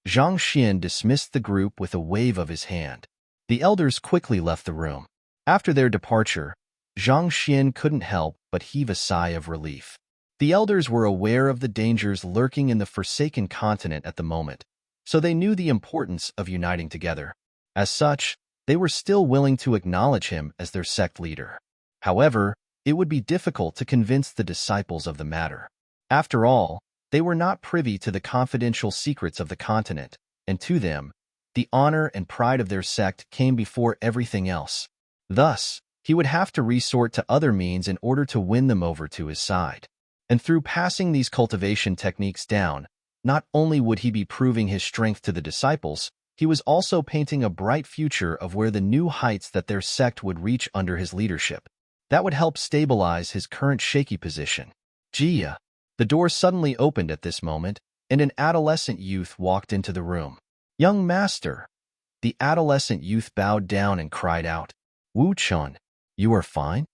Zhang Xian dismissed the group with a wave of his hand. The elders quickly left the room. After their departure, Zhang Xian couldn't help but heave a sigh of relief. The elders were aware of the dangers lurking in the Forsaken Continent at the moment, so they knew the importance of uniting together. As such, they were still willing to acknowledge him as their sect leader. However, it would be difficult to convince the disciples of the matter. After all, they were not privy to the confidential secrets of the continent, and to them, the honor and pride of their sect came before everything else. Thus, he would have to resort to other means in order to win them over to his side. And through passing these cultivation techniques down, not only would he be proving his strength to the disciples, he was also painting a bright future of where the new heights that their sect would reach under his leadership. That would help stabilize his current shaky position. Jia. The door suddenly opened at this moment, and an adolescent youth walked into the room. "Young master." The adolescent youth bowed down and cried out, "Wu Chun, you are fine?"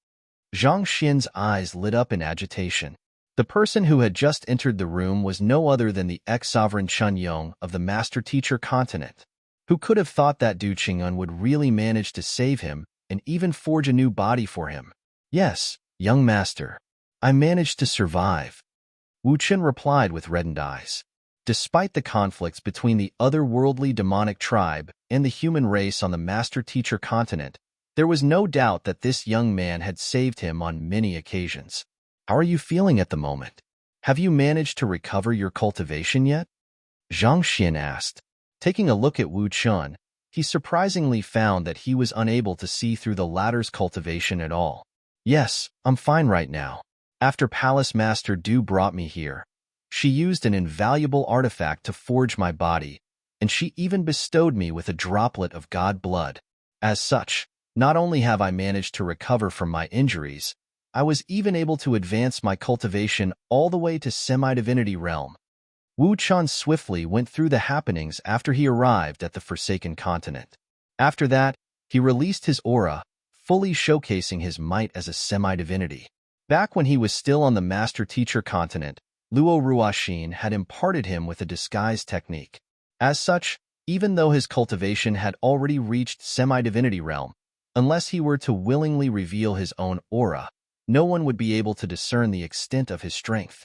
Zhang Xian's eyes lit up in agitation. The person who had just entered the room was no other than the ex-sovereign Chun Yong of the master-teacher continent. Who could have thought that Du Qingyun would really manage to save him and even forge a new body for him? "Yes, young master. I managed to survive," Wu Chen replied with reddened eyes. Despite the conflicts between the otherworldly demonic tribe and the human race on the master-teacher continent, there was no doubt that this young man had saved him on many occasions. "How are you feeling at the moment? Have you managed to recover your cultivation yet?" Zhang Xian asked. Taking a look at Wu Chun, he surprisingly found that he was unable to see through the latter's cultivation at all. "Yes, I'm fine right now. After Palace Master Du brought me here, she used an invaluable artifact to forge my body, and she even bestowed me with a droplet of god blood. As such, not only have I managed to recover from my injuries, I was even able to advance my cultivation all the way to semi-divinity realm." Wu Chun swiftly went through the happenings after he arrived at the Forsaken Continent. After that, he released his aura, fully showcasing his might as a semi-divinity. Back when he was still on the Master-Teacher Continent, Luo Ruoxin had imparted him with a disguise technique. As such, even though his cultivation had already reached semi-divinity realm, unless he were to willingly reveal his own aura, no one would be able to discern the extent of his strength.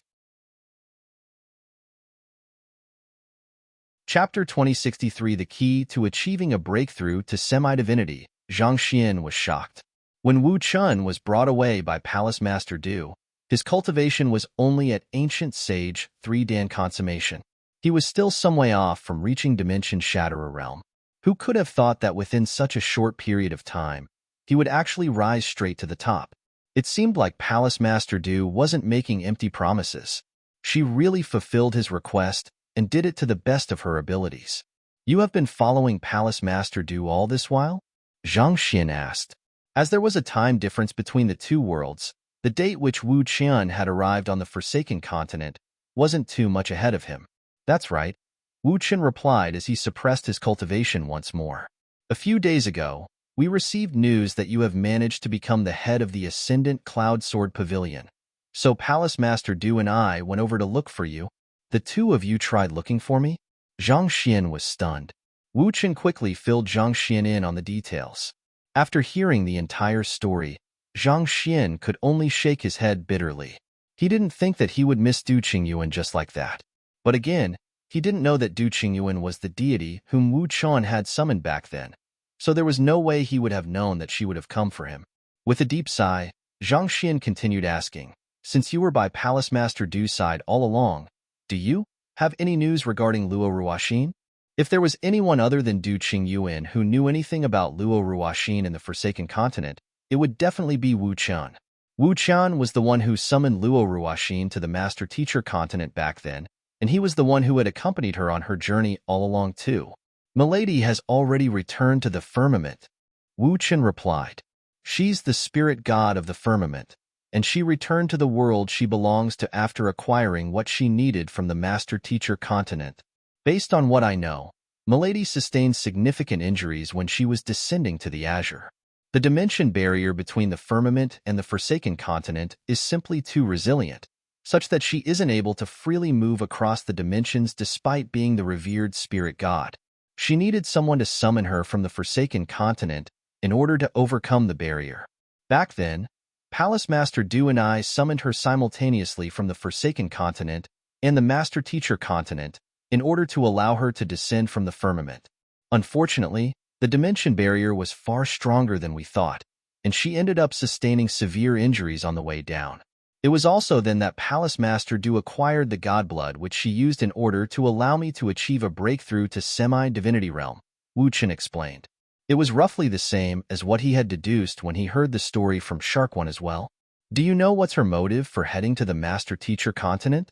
Chapter 2063 The Key to Achieving a Breakthrough to Semi-Divinity. Zhang Xian was shocked. When Wu Chun was brought away by Palace Master Du, his cultivation was only at Ancient Sage 3 Dan Consummation. He was still some way off from reaching Dimension Shatterer realm. Who could have thought that within such a short period of time, he would actually rise straight to the top? It seemed like Palace Master Du wasn't making empty promises. She really fulfilled his request and did it to the best of her abilities. "You have been following Palace Master Du all this while?" Zhang Xian asked. As there was a time difference between the two worlds, the date which Wu Qian had arrived on the Forsaken Continent wasn't too much ahead of him. "That's right," Wu Qian replied as he suppressed his cultivation once more. "A few days ago, we received news that you have managed to become the head of the Ascendant Cloud Sword Pavilion. So Palace Master Du and I went over to look for you. The two of you tried looking for me?" Zhang Xian was stunned. Wu Chen quickly filled Zhang Xian in on the details. After hearing the entire story, Zhang Xian could only shake his head bitterly. He didn't think that he would miss Du Qingyuan just like that. But again, he didn't know that Du Qingyuan was the deity whom Wu Chun had summoned back then. so there was no way he would have known that she would have come for him. With a deep sigh, Zhang Xian continued asking, "Since you were by Palace Master Du's side all along, do you have any news regarding Luo Ruoxin?" If there was anyone other than Du Qingyuan who knew anything about Luo Ruoxin in the Forsaken Continent, it would definitely be Wu Qian. Wu Qian was the one who summoned Luo Ruoxin to the Master Teacher Continent back then, and he was the one who had accompanied her on her journey all along too. "Milady has already returned to the firmament," Wu Qian replied. "She's the spirit god of the firmament, and she returned to the world she belongs to after acquiring what she needed from the Master Teacher Continent. Based on what I know, Milady sustained significant injuries when she was descending to the Azure. The dimension barrier between the firmament and the Forsaken Continent is simply too resilient, such that she isn't able to freely move across the dimensions despite being the revered spirit god. She needed someone to summon her from the Forsaken Continent in order to overcome the barrier. Back then, Palace Master Du and I summoned her simultaneously from the Forsaken Continent and the Master Teacher Continent in order to allow her to descend from the firmament. Unfortunately, the dimension barrier was far stronger than we thought, and she ended up sustaining severe injuries on the way down. It was also then that Palace Master Du acquired the god blood which she used in order to allow me to achieve a breakthrough to semi-divinity realm," Wu Qian explained. It was roughly the same as what he had deduced when he heard the story from Shark One as well. "Do you know what's her motive for heading to the Master Teacher Continent?"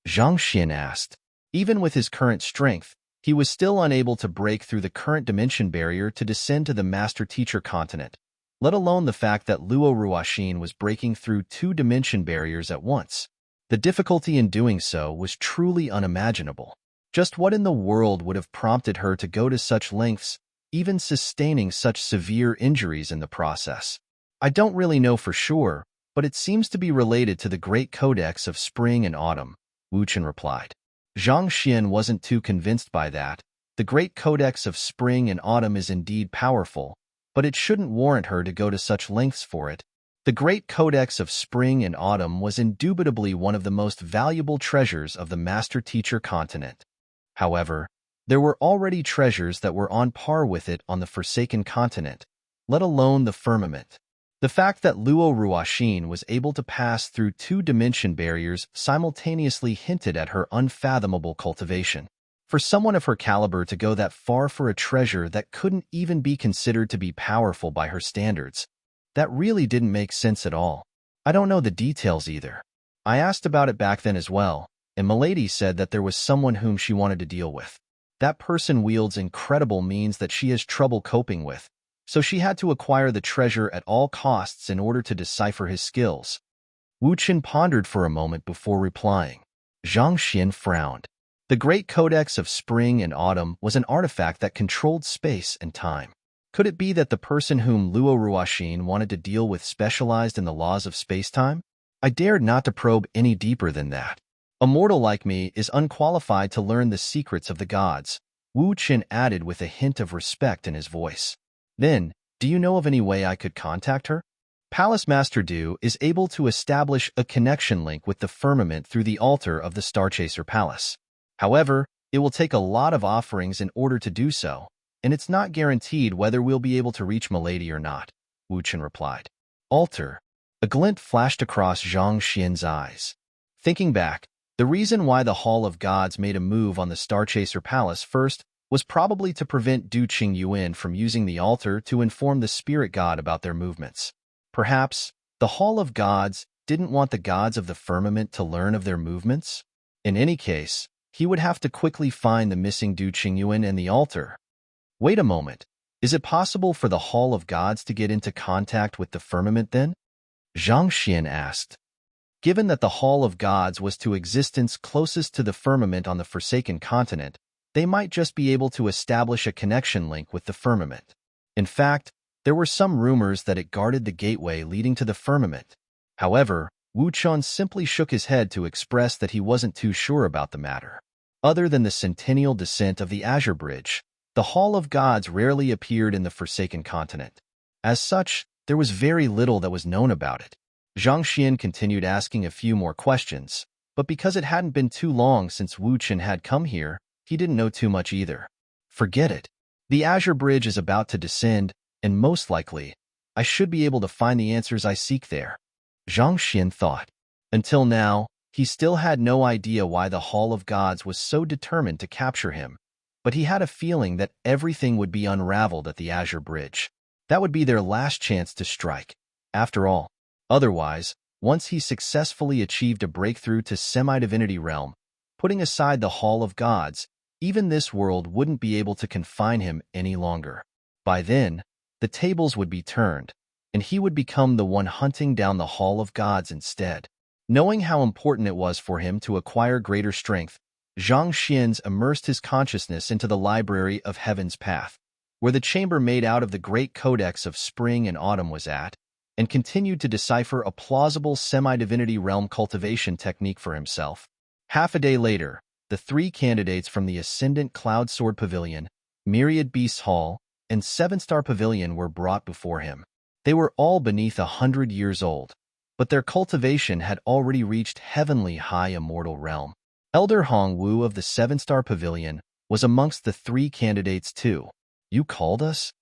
Zhang Xian asked. Even with his current strength, he was still unable to break through the current dimension barrier to descend to the Master Teacher Continent, let alone the fact that Luo Ruoxin was breaking through 2 dimension barriers at once. The difficulty in doing so was truly unimaginable. Just what in the world would have prompted her to go to such lengths, even sustaining such severe injuries in the process? "I don't really know for sure, but it seems to be related to the Great Codex of Spring and Autumn," Wu Qian replied. Zhang Xian wasn't too convinced by that. The Great Codex of Spring and Autumn is indeed powerful, but it shouldn't warrant her to go to such lengths for it. The Great Codex of Spring and Autumn was indubitably one of the most valuable treasures of the Master Teacher Continent. However, there were already treasures that were on par with it on the Forsaken Continent, let alone the firmament. The fact that Luo Ruoxin was able to pass through 2 dimension barriers simultaneously hinted at her unfathomable cultivation. For someone of her caliber to go that far for a treasure that couldn't even be considered to be powerful by her standards, that really didn't make sense at all. "I don't know the details either. I asked about it back then as well, and Milady said that there was someone whom she wanted to deal with. That person wields incredible means that she has trouble coping with, so she had to acquire the treasure at all costs in order to decipher his skills." Wu Qian pondered for a moment before replying. Zhang Xian frowned. The Great Codex of Spring and Autumn was an artifact that controlled space and time. Could it be that the person whom Luo Ruoxin wanted to deal with specialized in the laws of space-time? I dared not to probe any deeper than that. "A mortal like me is unqualified to learn the secrets of the gods," Wu Qian added with a hint of respect in his voice. "Then, do you know of any way I could contact her?" Palace Master Du is able to establish a connection link with the firmament through the altar of the Starchaser Palace. However, it will take a lot of offerings in order to do so, and it's not guaranteed whether we'll be able to reach Milady or not," Wu Qian replied. "Altar." A glint flashed across Zhang Xian's eyes. Thinking back, the reason why the Hall of Gods made a move on the Starchaser Palace first was probably to prevent Du Qingyuan from using the altar to inform the spirit god about their movements. Perhaps, the Hall of Gods didn't want the gods of the firmament to learn of their movements? In any case, he would have to quickly find the missing Du Qingyuan and the altar. Wait a moment. Is it possible for the Hall of Gods to get into contact with the firmament then? Zhang Xian asked. Given that the Hall of Gods was to existence closest to the firmament on the Forsaken Continent, they might just be able to establish a connection link with the firmament. In fact, there were some rumors that it guarded the gateway leading to the firmament. However, Wu Qian simply shook his head to express that he wasn't too sure about the matter. Other than the centennial descent of the Azure Bridge, the Hall of Gods rarely appeared in the Forsaken Continent. As such, there was very little that was known about it. Zhang Xian continued asking a few more questions, but because it hadn't been too long since Wu Qian had come here, he didn't know too much either. Forget it. The Azure Bridge is about to descend, and most likely, I should be able to find the answers I seek there. Zhang Xian thought. Until now, he still had no idea why the Hall of Gods was so determined to capture him, but he had a feeling that everything would be unraveled at the Azure Bridge. That would be their last chance to strike. After all, otherwise, once he successfully achieved a breakthrough to semi-divinity realm, putting aside the Hall of Gods, even this world wouldn't be able to confine him any longer. By then, the tables would be turned, and he would become the one hunting down the Hall of Gods instead. Knowing how important it was for him to acquire greater strength, Zhang Xian immersed his consciousness into the library of Heaven's Path, where the chamber made out of the great codex of spring and autumn was at, and continued to decipher a plausible semi-divinity realm cultivation technique for himself. Half a day later, the three candidates from the Ascendant Cloud Sword Pavilion, Myriad Beasts Hall, and Seven-Star Pavilion were brought before him. They were all beneath 100 years old, but their cultivation had already reached heavenly high immortal realm. Elder Hong Wu of the Seven-Star Pavilion was amongst the three candidates too. You called us?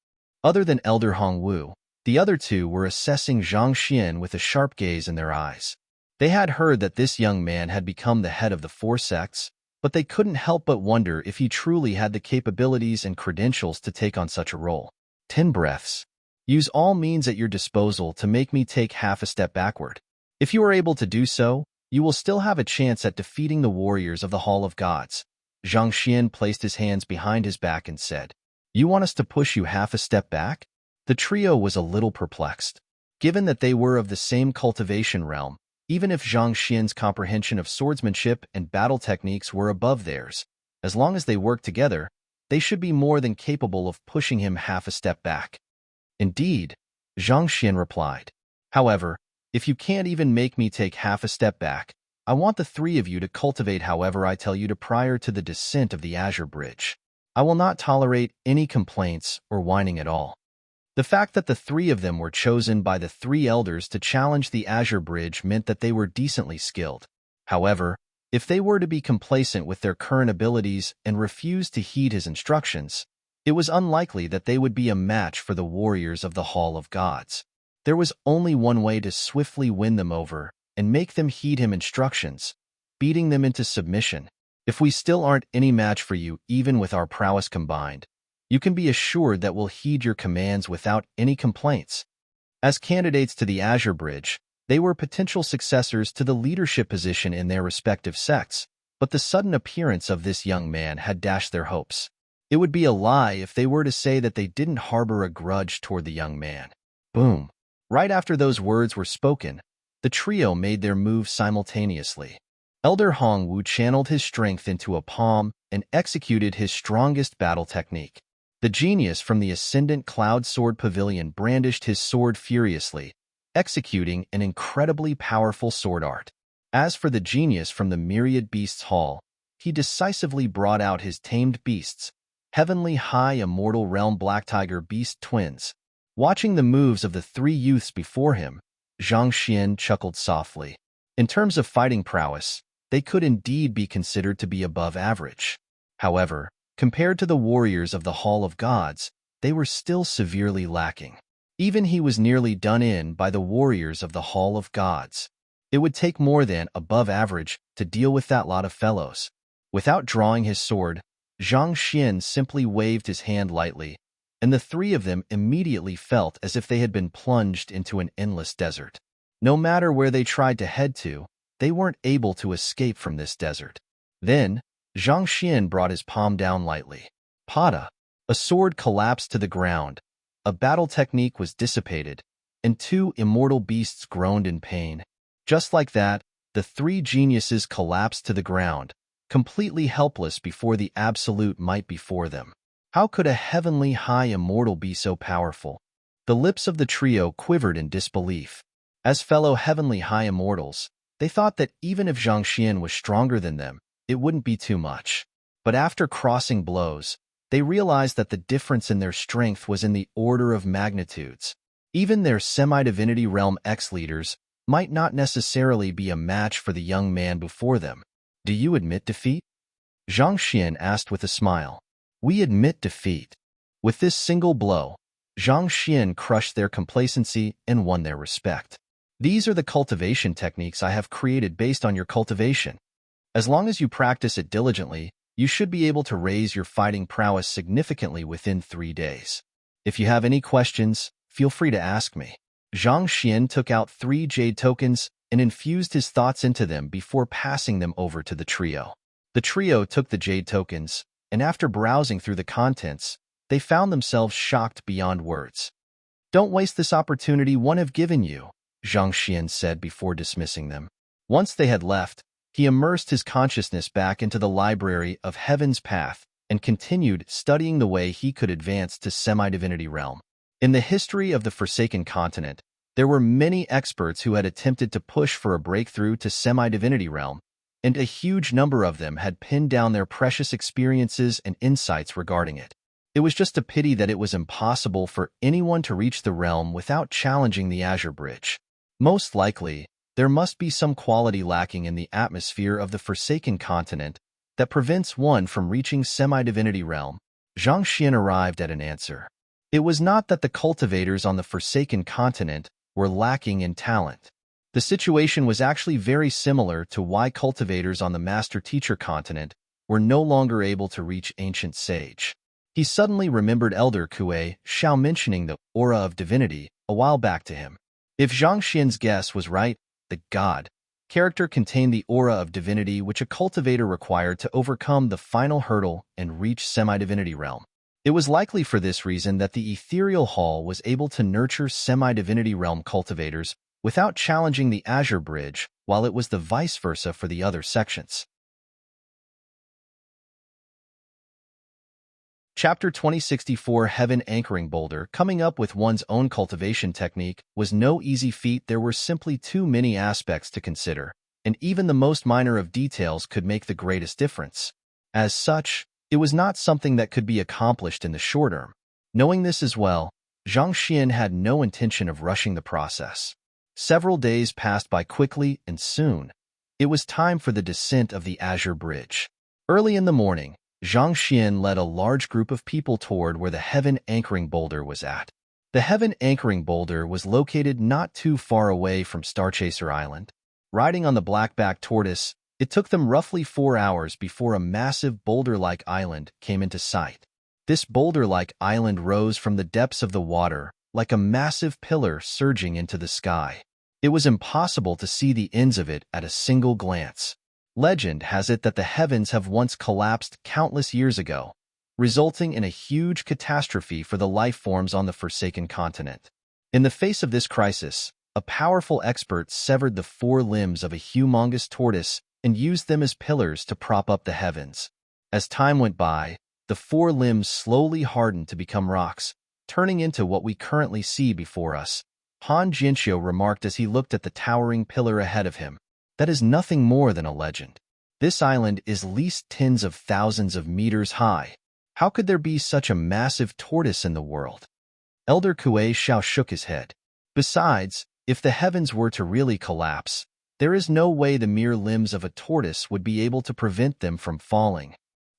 Other than Elder Hong Wu, the other two were assessing Zhang Xian with a sharp gaze in their eyes. They had heard that this young man had become the head of the four sects, but they couldn't help but wonder if he truly had the capabilities and credentials to take on such a role. 10 breaths. Use all means at your disposal to make me take half a step backward. If you are able to do so, you will still have a chance at defeating the warriors of the Hall of Gods. Zhang Xian placed his hands behind his back and said, You want us to push you half a step back? The trio was a little perplexed. Given that they were of the same cultivation realm, even if Zhang Xian's comprehension of swordsmanship and battle techniques were above theirs, as long as they worked together, they should be more than capable of pushing him half a step back. Indeed, Zhang Xian replied. However, if you can't even make me take half a step back, I want the three of you to cultivate however I tell you to prior to the descent of the Azure Bridge. I will not tolerate any complaints or whining at all. The fact that the three of them were chosen by the three elders to challenge the Azure Bridge meant that they were decently skilled. However, if they were to be complacent with their current abilities and refuse to heed his instructions, it was unlikely that they would be a match for the warriors of the Hall of Gods. There was only one way to swiftly win them over and make them heed his instructions, beating them into submission. If we still aren't any match for you even with our prowess combined, you can be assured that we'll heed your commands without any complaints. As candidates to the Azure Bridge, they were potential successors to the leadership position in their respective sects, but the sudden appearance of this young man had dashed their hopes. It would be a lie if they were to say that they didn't harbor a grudge toward the young man. Boom. Right after those words were spoken, the trio made their move simultaneously. Elder Hong Wu channeled his strength into a palm and executed his strongest battle technique. The genius from the Ascendant Cloud Sword Pavilion brandished his sword furiously, executing an incredibly powerful sword art. As for the genius from the Myriad Beasts Hall, he decisively brought out his tamed beasts, heavenly high immortal realm black tiger beast twins. Watching the moves of the three youths before him, Zhang Xian chuckled softly. In terms of fighting prowess, they could indeed be considered to be above average. However, compared to the warriors of the Hall of Gods, they were still severely lacking. Even he was nearly done in by the warriors of the Hall of Gods. It would take more than above average to deal with that lot of fellows. Without drawing his sword, Zhang Xian simply waved his hand lightly, and the three of them immediately felt as if they had been plunged into an endless desert. No matter where they tried to head to, they weren't able to escape from this desert. Then, Zhang Xian brought his palm down lightly. Pada! A sword collapsed to the ground, a battle technique was dissipated, and two immortal beasts groaned in pain. Just like that, the three geniuses collapsed to the ground, completely helpless before the absolute might before them. How could a heavenly high immortal be so powerful? The lips of the trio quivered in disbelief. As fellow heavenly high immortals, they thought that even if Zhang Xian was stronger than them, it wouldn't be too much. But after crossing blows, they realized that the difference in their strength was in the order of magnitudes. Even their semi-divinity realm ex-leaders might not necessarily be a match for the young man before them. Do you admit defeat? Zhang Xian asked with a smile. We admit defeat. With this single blow, Zhang Xian crushed their complacency and won their respect. These are the cultivation techniques I have created based on your cultivation. As long as you practice it diligently, you should be able to raise your fighting prowess significantly within 3 days. If you have any questions, feel free to ask me. Zhang Xian took out 3 jade tokens and infused his thoughts into them before passing them over to the trio. The trio took the jade tokens, and after browsing through the contents, they found themselves shocked beyond words. "Don't waste this opportunity one have given you," Zhang Xian said before dismissing them. Once they had left, he immersed his consciousness back into the library of Heaven's Path and continued studying the way he could advance to semi-divinity realm. In the history of the Forsaken Continent, there were many experts who had attempted to push for a breakthrough to semi-divinity realm, and a huge number of them had pinned down their precious experiences and insights regarding it. It was just a pity that it was impossible for anyone to reach the realm without challenging the Azure Bridge. Most likely, there must be some quality lacking in the atmosphere of the Forsaken Continent that prevents one from reaching semi-divinity realm. Zhang Xian arrived at an answer. It was not that the cultivators on the Forsaken Continent were lacking in talent. The situation was actually very similar to why cultivators on the Master-Teacher Continent were no longer able to reach Ancient Sage. He suddenly remembered Elder Kuei Xiao mentioning the aura of divinity a while back to him. If Zhang Xian's guess was right, the god character contained the aura of divinity which a cultivator required to overcome the final hurdle and reach semi-divinity realm. It was likely for this reason that the Ethereal Hall was able to nurture semi-divinity realm cultivators without challenging the Azure Bridge, while it was the vice versa for the other sections. Chapter 2064 Heaven Anchoring Boulder. Coming up with one's own cultivation technique was no easy feat. There were simply too many aspects to consider, and even the most minor of details could make the greatest difference. As such, it was not something that could be accomplished in the short term. Knowing this as well, Zhang Xian had no intention of rushing the process. Several days passed by quickly, and soon, it was time for the descent of the Azure Bridge. Early in the morning, Zhang Xian led a large group of people toward where the Heaven Anchoring Boulder was at. The Heaven Anchoring Boulder was located not too far away from Starchaser Island. Riding on the blackback tortoise, it took them roughly 4 hours before a massive boulder-like island came into sight. This boulder-like island rose from the depths of the water like a massive pillar surging into the sky. It was impossible to see the ends of it at a single glance. Legend has it that the heavens have once collapsed countless years ago, resulting in a huge catastrophe for the life forms on the Forsaken Continent. In the face of this crisis, a powerful expert severed the 4 limbs of a humongous tortoise and used them as pillars to prop up the heavens. As time went by, the 4 limbs slowly hardened to become rocks, turning into what we currently see before us. Han Jianxiu remarked as he looked at the towering pillar ahead of him. That is nothing more than a legend. This island is at least tens of thousands of meters high. How could there be such a massive tortoise in the world? Elder Kuei Xiao shook his head. Besides, if the heavens were to really collapse, there is no way the mere limbs of a tortoise would be able to prevent them from falling.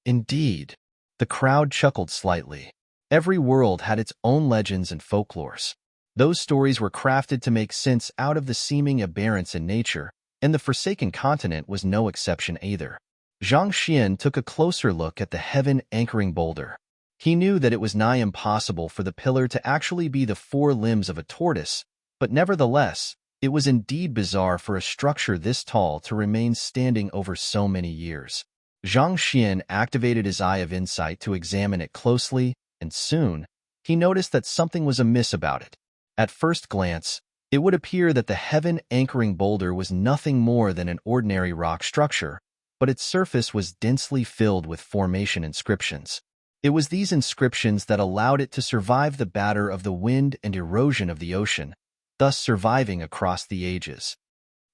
Indeed, the crowd chuckled slightly. Every world had its own legends and folklores. Those stories were crafted to make sense out of the seeming aberrance in nature, and the Forsaken Continent was no exception either. Zhang Xian took a closer look at the Heaven Anchoring Boulder. He knew that it was nigh impossible for the pillar to actually be the 4 limbs of a tortoise, but nevertheless, it was indeed bizarre for a structure this tall to remain standing over so many years. Zhang Xian activated his Eye of Insight to examine it closely, and soon, he noticed that something was amiss about it. At first glance, it would appear that the Heaven Anchoring Boulder was nothing more than an ordinary rock structure, but its surface was densely filled with formation inscriptions. It was these inscriptions that allowed it to survive the batter of the wind and erosion of the ocean, thus surviving across the ages.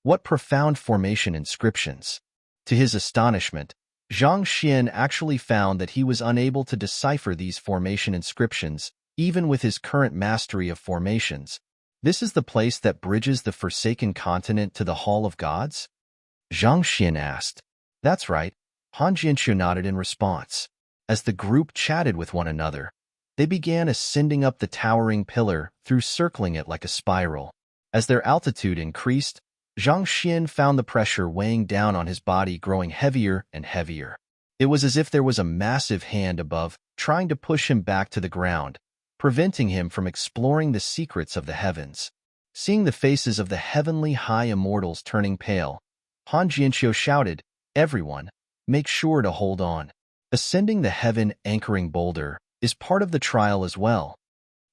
What profound formation inscriptions! To his astonishment, Zhang Xian actually found that he was unable to decipher these formation inscriptions, even with his current mastery of formations. This is the place that bridges the Forsaken Continent to the Hall of Gods? Zhang Xian asked. That's right, Han Jianxiu nodded in response. As the group chatted with one another, They began ascending up the towering pillar through circling it like a spiral. As their altitude increased, Zhang Xian found the pressure weighing down on his body growing heavier and heavier. It was as if there was a massive hand above, trying to push him back to the ground, preventing him from exploring the secrets of the heavens. Seeing the faces of the heavenly high immortals turning pale, Han Jianqiu shouted, "Everyone, make sure to hold on. Ascending the heaven-anchoring boulder is part of the trial as well."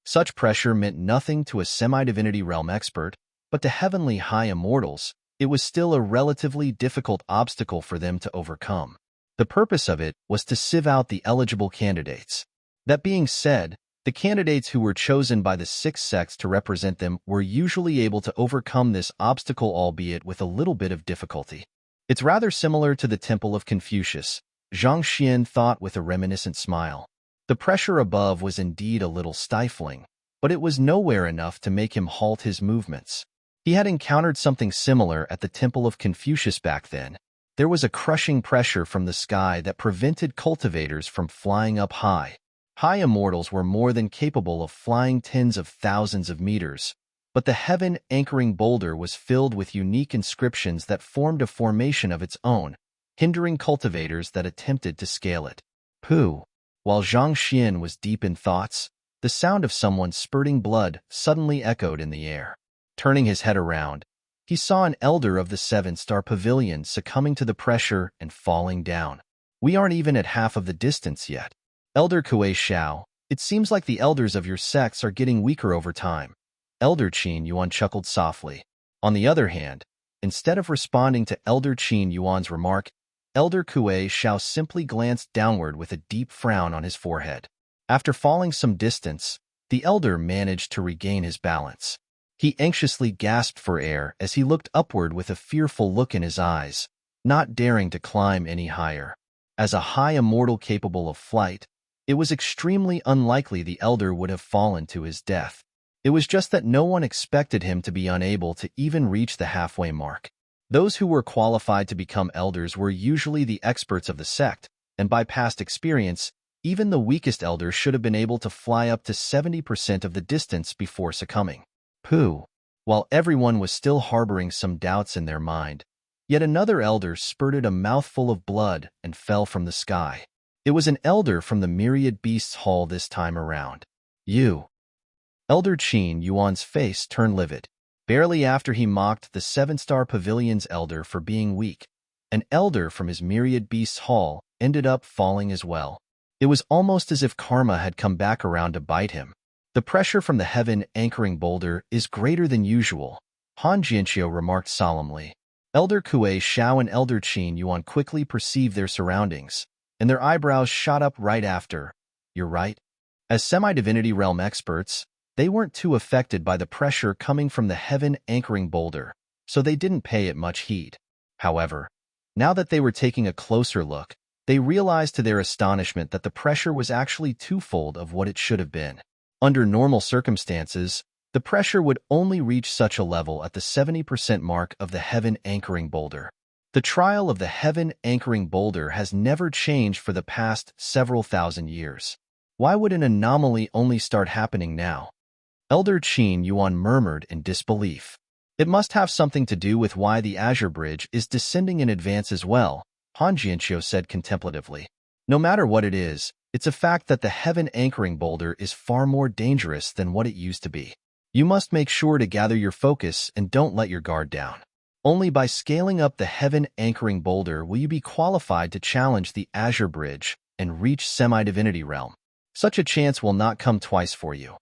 Such pressure meant nothing to a semi-divinity realm expert, but to heavenly high immortals, it was still a relatively difficult obstacle for them to overcome. The purpose of it was to sieve out the eligible candidates. That being said, the candidates who were chosen by the six sects to represent them were usually able to overcome this obstacle, albeit with a little bit of difficulty. It's rather similar to the Temple of Confucius, Zhang Xian thought with a reminiscent smile. The pressure above was indeed a little stifling, but it was nowhere enough to make him halt his movements. He had encountered something similar at the Temple of Confucius back then. There was a crushing pressure from the sky that prevented cultivators from flying up high. High immortals were more than capable of flying tens of thousands of meters, but the heaven-anchoring boulder was filled with unique inscriptions that formed a formation of its own, hindering cultivators that attempted to scale it. Pooh! While Zhang Xian was deep in thoughts, the sound of someone spurting blood suddenly echoed in the air. Turning his head around, he saw an elder of the seven-star pavilion succumbing to the pressure and falling down. "We aren't even at half of the distance yet. Elder Kuei Xiao, it seems like the elders of your sects are getting weaker over time." Elder Qin Yuan chuckled softly. On the other hand, instead of responding to Elder Qin Yuan's remark, Elder Kuei Xiao simply glanced downward with a deep frown on his forehead. After falling some distance, the elder managed to regain his balance. He anxiously gasped for air as he looked upward with a fearful look in his eyes, not daring to climb any higher. As a high immortal capable of flight, it was extremely unlikely the elder would have fallen to his death. It was just that no one expected him to be unable to even reach the halfway mark. Those who were qualified to become elders were usually the experts of the sect, and by past experience, even the weakest elder should have been able to fly up to 70% of the distance before succumbing. Pooh! While everyone was still harboring some doubts in their mind, yet another elder spurted a mouthful of blood and fell from the sky. It was an elder from the Myriad Beasts Hall this time around. "You!" Elder Qin Yuan's face turned livid. Barely after he mocked the seven-star pavilion's elder for being weak, an elder from his Myriad Beasts Hall ended up falling as well. It was almost as if karma had come back around to bite him. "The pressure from the heaven-anchoring boulder is greater than usual," Han Jianqiu remarked solemnly. Elder Kuei Xiao and Elder Qin Yuan quickly perceived their surroundings, and their eyebrows shot up right after. "You're right." As semi-divinity realm experts, they weren't too affected by the pressure coming from the heaven-anchoring boulder, so they didn't pay it much heed. However, now that they were taking a closer look, they realized to their astonishment that the pressure was actually twofold of what it should have been. Under normal circumstances, the pressure would only reach such a level at the 70% mark of the heaven-anchoring boulder. The trial of the heaven-anchoring boulder has never changed for the past several thousand years. Why would an anomaly only start happening now? Elder Qin Yuan murmured in disbelief. "It must have something to do with why the Azure Bridge is descending in advance as well," Han Jianqiu said contemplatively. "No matter what it is, it's a fact that the heaven-anchoring boulder is far more dangerous than what it used to be. You must make sure to gather your focus and don't let your guard down. Only by scaling up the heaven-anchoring boulder will you be qualified to challenge the Azure Bridge and reach semi-divinity realm. Such a chance will not come twice for you."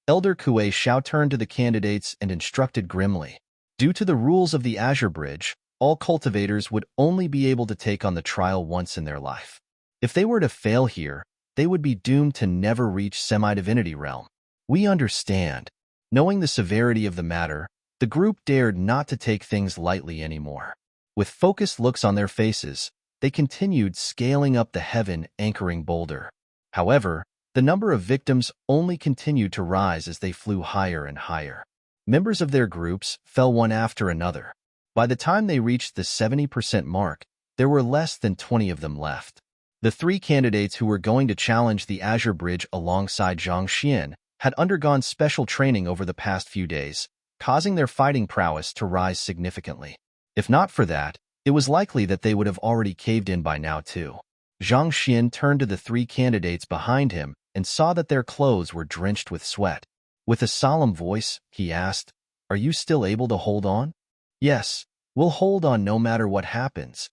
Elder Kuei Xiao turned to the candidates and instructed grimly. Due to the rules of the Azure Bridge, all cultivators would only be able to take on the trial once in their life. If they were to fail here, they would be doomed to never reach semi-divinity realm. "We understand." Knowing the severity of the matter, the group dared not to take things lightly anymore. With focused looks on their faces, they continued scaling up the heaven-anchoring boulder. However, the number of victims only continued to rise as they flew higher and higher. Members of their groups fell one after another. By the time they reached the 70% mark, there were less than 20 of them left. The three candidates who were going to challenge the Azure Bridge alongside Zhang Xian had undergone special training over the past few days, causing their fighting prowess to rise significantly. If not for that, it was likely that they would have already caved in by now too. Zhang Xian turned to the three candidates behind him and saw that their clothes were drenched with sweat. With a solemn voice, he asked, "Are you still able to hold on?" "Yes, we'll hold on no matter what happens,"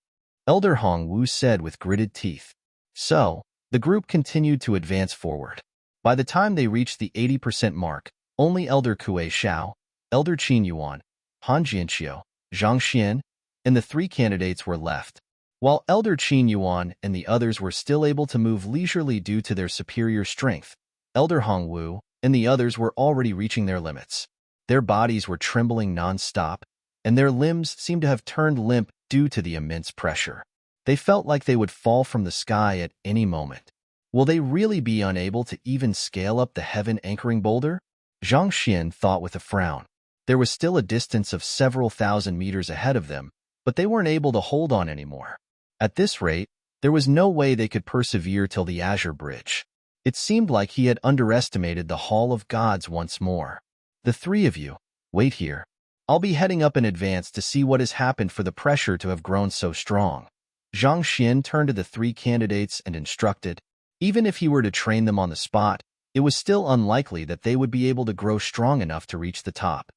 Elder Hong Wu said with gritted teeth. So, the group continued to advance forward. By the time they reached the 80% mark, only Elder Kue Xiao, Elder Qin Yuan, Han Jianxiu, Zhang Xian, and the three candidates were left. While Elder Qin Yuan and the others were still able to move leisurely due to their superior strength, Elder Hong Wu and the others were already reaching their limits. Their bodies were trembling non-stop, and their limbs seemed to have turned limp due to the immense pressure. They felt like they would fall from the sky at any moment. Will they really be unable to even scale up the heaven-anchoring boulder? Zhang Xian thought with a frown. There was still a distance of several thousand meters ahead of them, but they weren't able to hold on anymore. At this rate, there was no way they could persevere till the Azure Bridge. It seemed like he had underestimated the Hall of Gods once more. "The three of you, wait here. I'll be heading up in advance to see what has happened for the pressure to have grown so strong." Zhang Xian turned to the three candidates and instructed. Even if he were to train them on the spot, it was still unlikely that they would be able to grow strong enough to reach the top.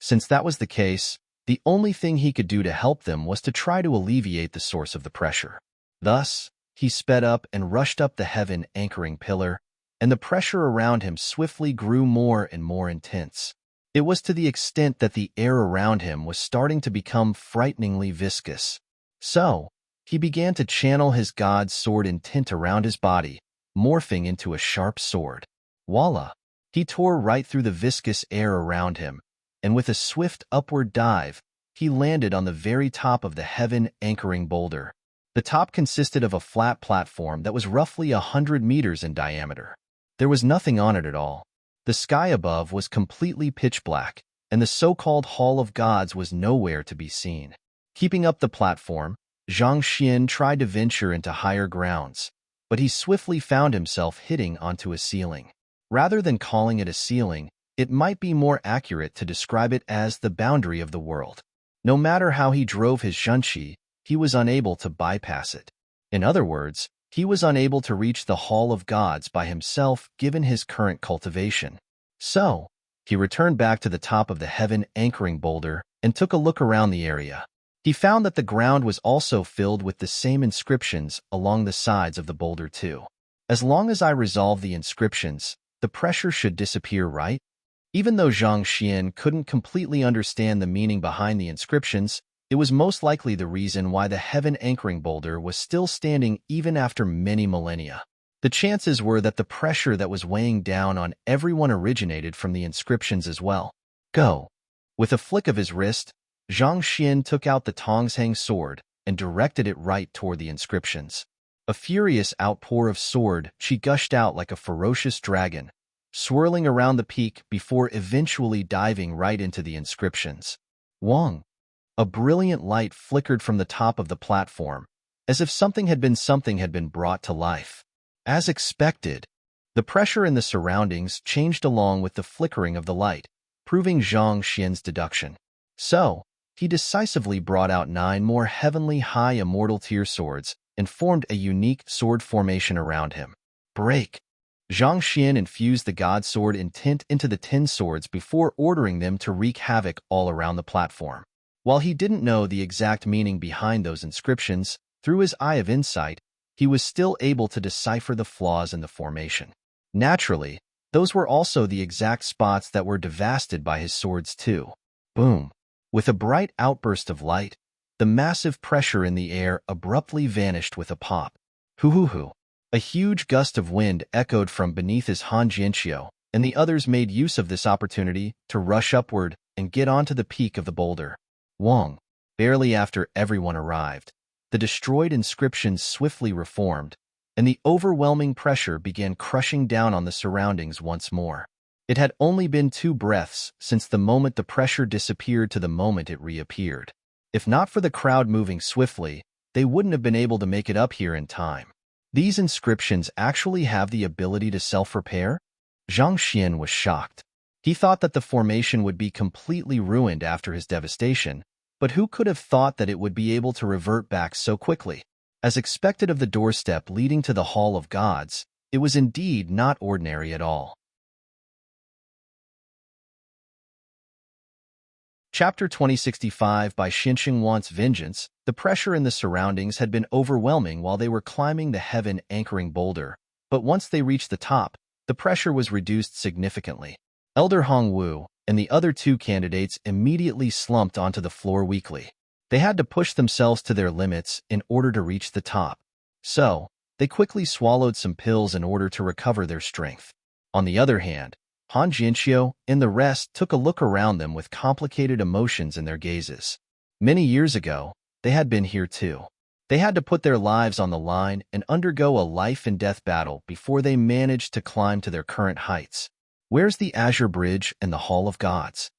Since that was the case, the only thing he could do to help them was to try to alleviate the source of the pressure. Thus, he sped up and rushed up the heaven-anchoring pillar, and the pressure around him swiftly grew more and more intense. It was to the extent that the air around him was starting to become frighteningly viscous. So, he began to channel his god's sword intent around his body, morphing into a sharp sword. Voila! He tore right through the viscous air around him, and with a swift upward dive, he landed on the very top of the heaven-anchoring boulder. The top consisted of a flat platform that was roughly 100 meters in diameter. There was nothing on it at all. The sky above was completely pitch black, and the so-called Hall of Gods was nowhere to be seen. Keeping up the platform, Zhang Xian tried to venture into higher grounds, but he swiftly found himself hitting onto a ceiling. Rather than calling it a ceiling, it might be more accurate to describe it as the boundary of the world. No matter how he drove his zhenqi, he was unable to bypass it. In other words, he was unable to reach the Hall of Gods by himself given his current cultivation. So, he returned back to the top of the heaven-anchoring boulder and took a look around the area. He found that the ground was also filled with the same inscriptions along the sides of the boulder too. As long as I resolve the inscriptions, the pressure should disappear, right? Even though Zhang Xian couldn't completely understand the meaning behind the inscriptions, it was most likely the reason why the heaven-anchoring boulder was still standing even after many millennia. The chances were that the pressure that was weighing down on everyone originated from the inscriptions as well. Go! With a flick of his wrist, Zhang Xian took out the Tongsheng sword and directed it right toward the inscriptions. A furious outpour of sword, she gushed out like a ferocious dragon, swirling around the peak before eventually diving right into the inscriptions. Wong! A brilliant light flickered from the top of the platform, as if something had been brought to life. As expected, the pressure in the surroundings changed along with the flickering of the light, proving Zhang Xian's deduction. So, he decisively brought out 9 more heavenly high immortal tier swords and formed a unique sword formation around him. Break! Zhang Xian infused the god sword intent into the 10 swords before ordering them to wreak havoc all around the platform. While he didn't know the exact meaning behind those inscriptions, through his eye of insight, he was still able to decipher the flaws in the formation. Naturally, those were also the exact spots that were devastated by his swords too. Boom! With a bright outburst of light, the massive pressure in the air abruptly vanished with a pop. Hoo-hoo-hoo! A huge gust of wind echoed from beneath his Han Jianxiu, and the others made use of this opportunity to rush upward and get onto the peak of the boulder. Wong! Barely after everyone arrived, the destroyed inscriptions swiftly reformed, and the overwhelming pressure began crushing down on the surroundings once more. It had only been 2 breaths since the moment the pressure disappeared to the moment it reappeared. If not for the crowd moving swiftly, they wouldn't have been able to make it up here in time. These inscriptions actually have the ability to self-repair? Zhang Xian was shocked. He thought that the formation would be completely ruined after his devastation, but who could have thought that it would be able to revert back so quickly? As expected of the doorstep leading to the Hall of Gods, it was indeed not ordinary at all. Chapter 2065 by Xinsheng Wants Vengeance. The pressure in the surroundings had been overwhelming while they were climbing the heaven-anchoring boulder, but once they reached the top, the pressure was reduced significantly. Elder Hong Wu and the other two candidates immediately slumped onto the floor weakly. They had to push themselves to their limits in order to reach the top. So, they quickly swallowed some pills in order to recover their strength. On the other hand, Han Jianxiu and the rest took a look around them with complicated emotions in their gazes. Many years ago, they had been here too. They had to put their lives on the line and undergo a life-and-death battle before they managed to climb to their current heights. Where's the Azure Bridge and the Hall of Gods?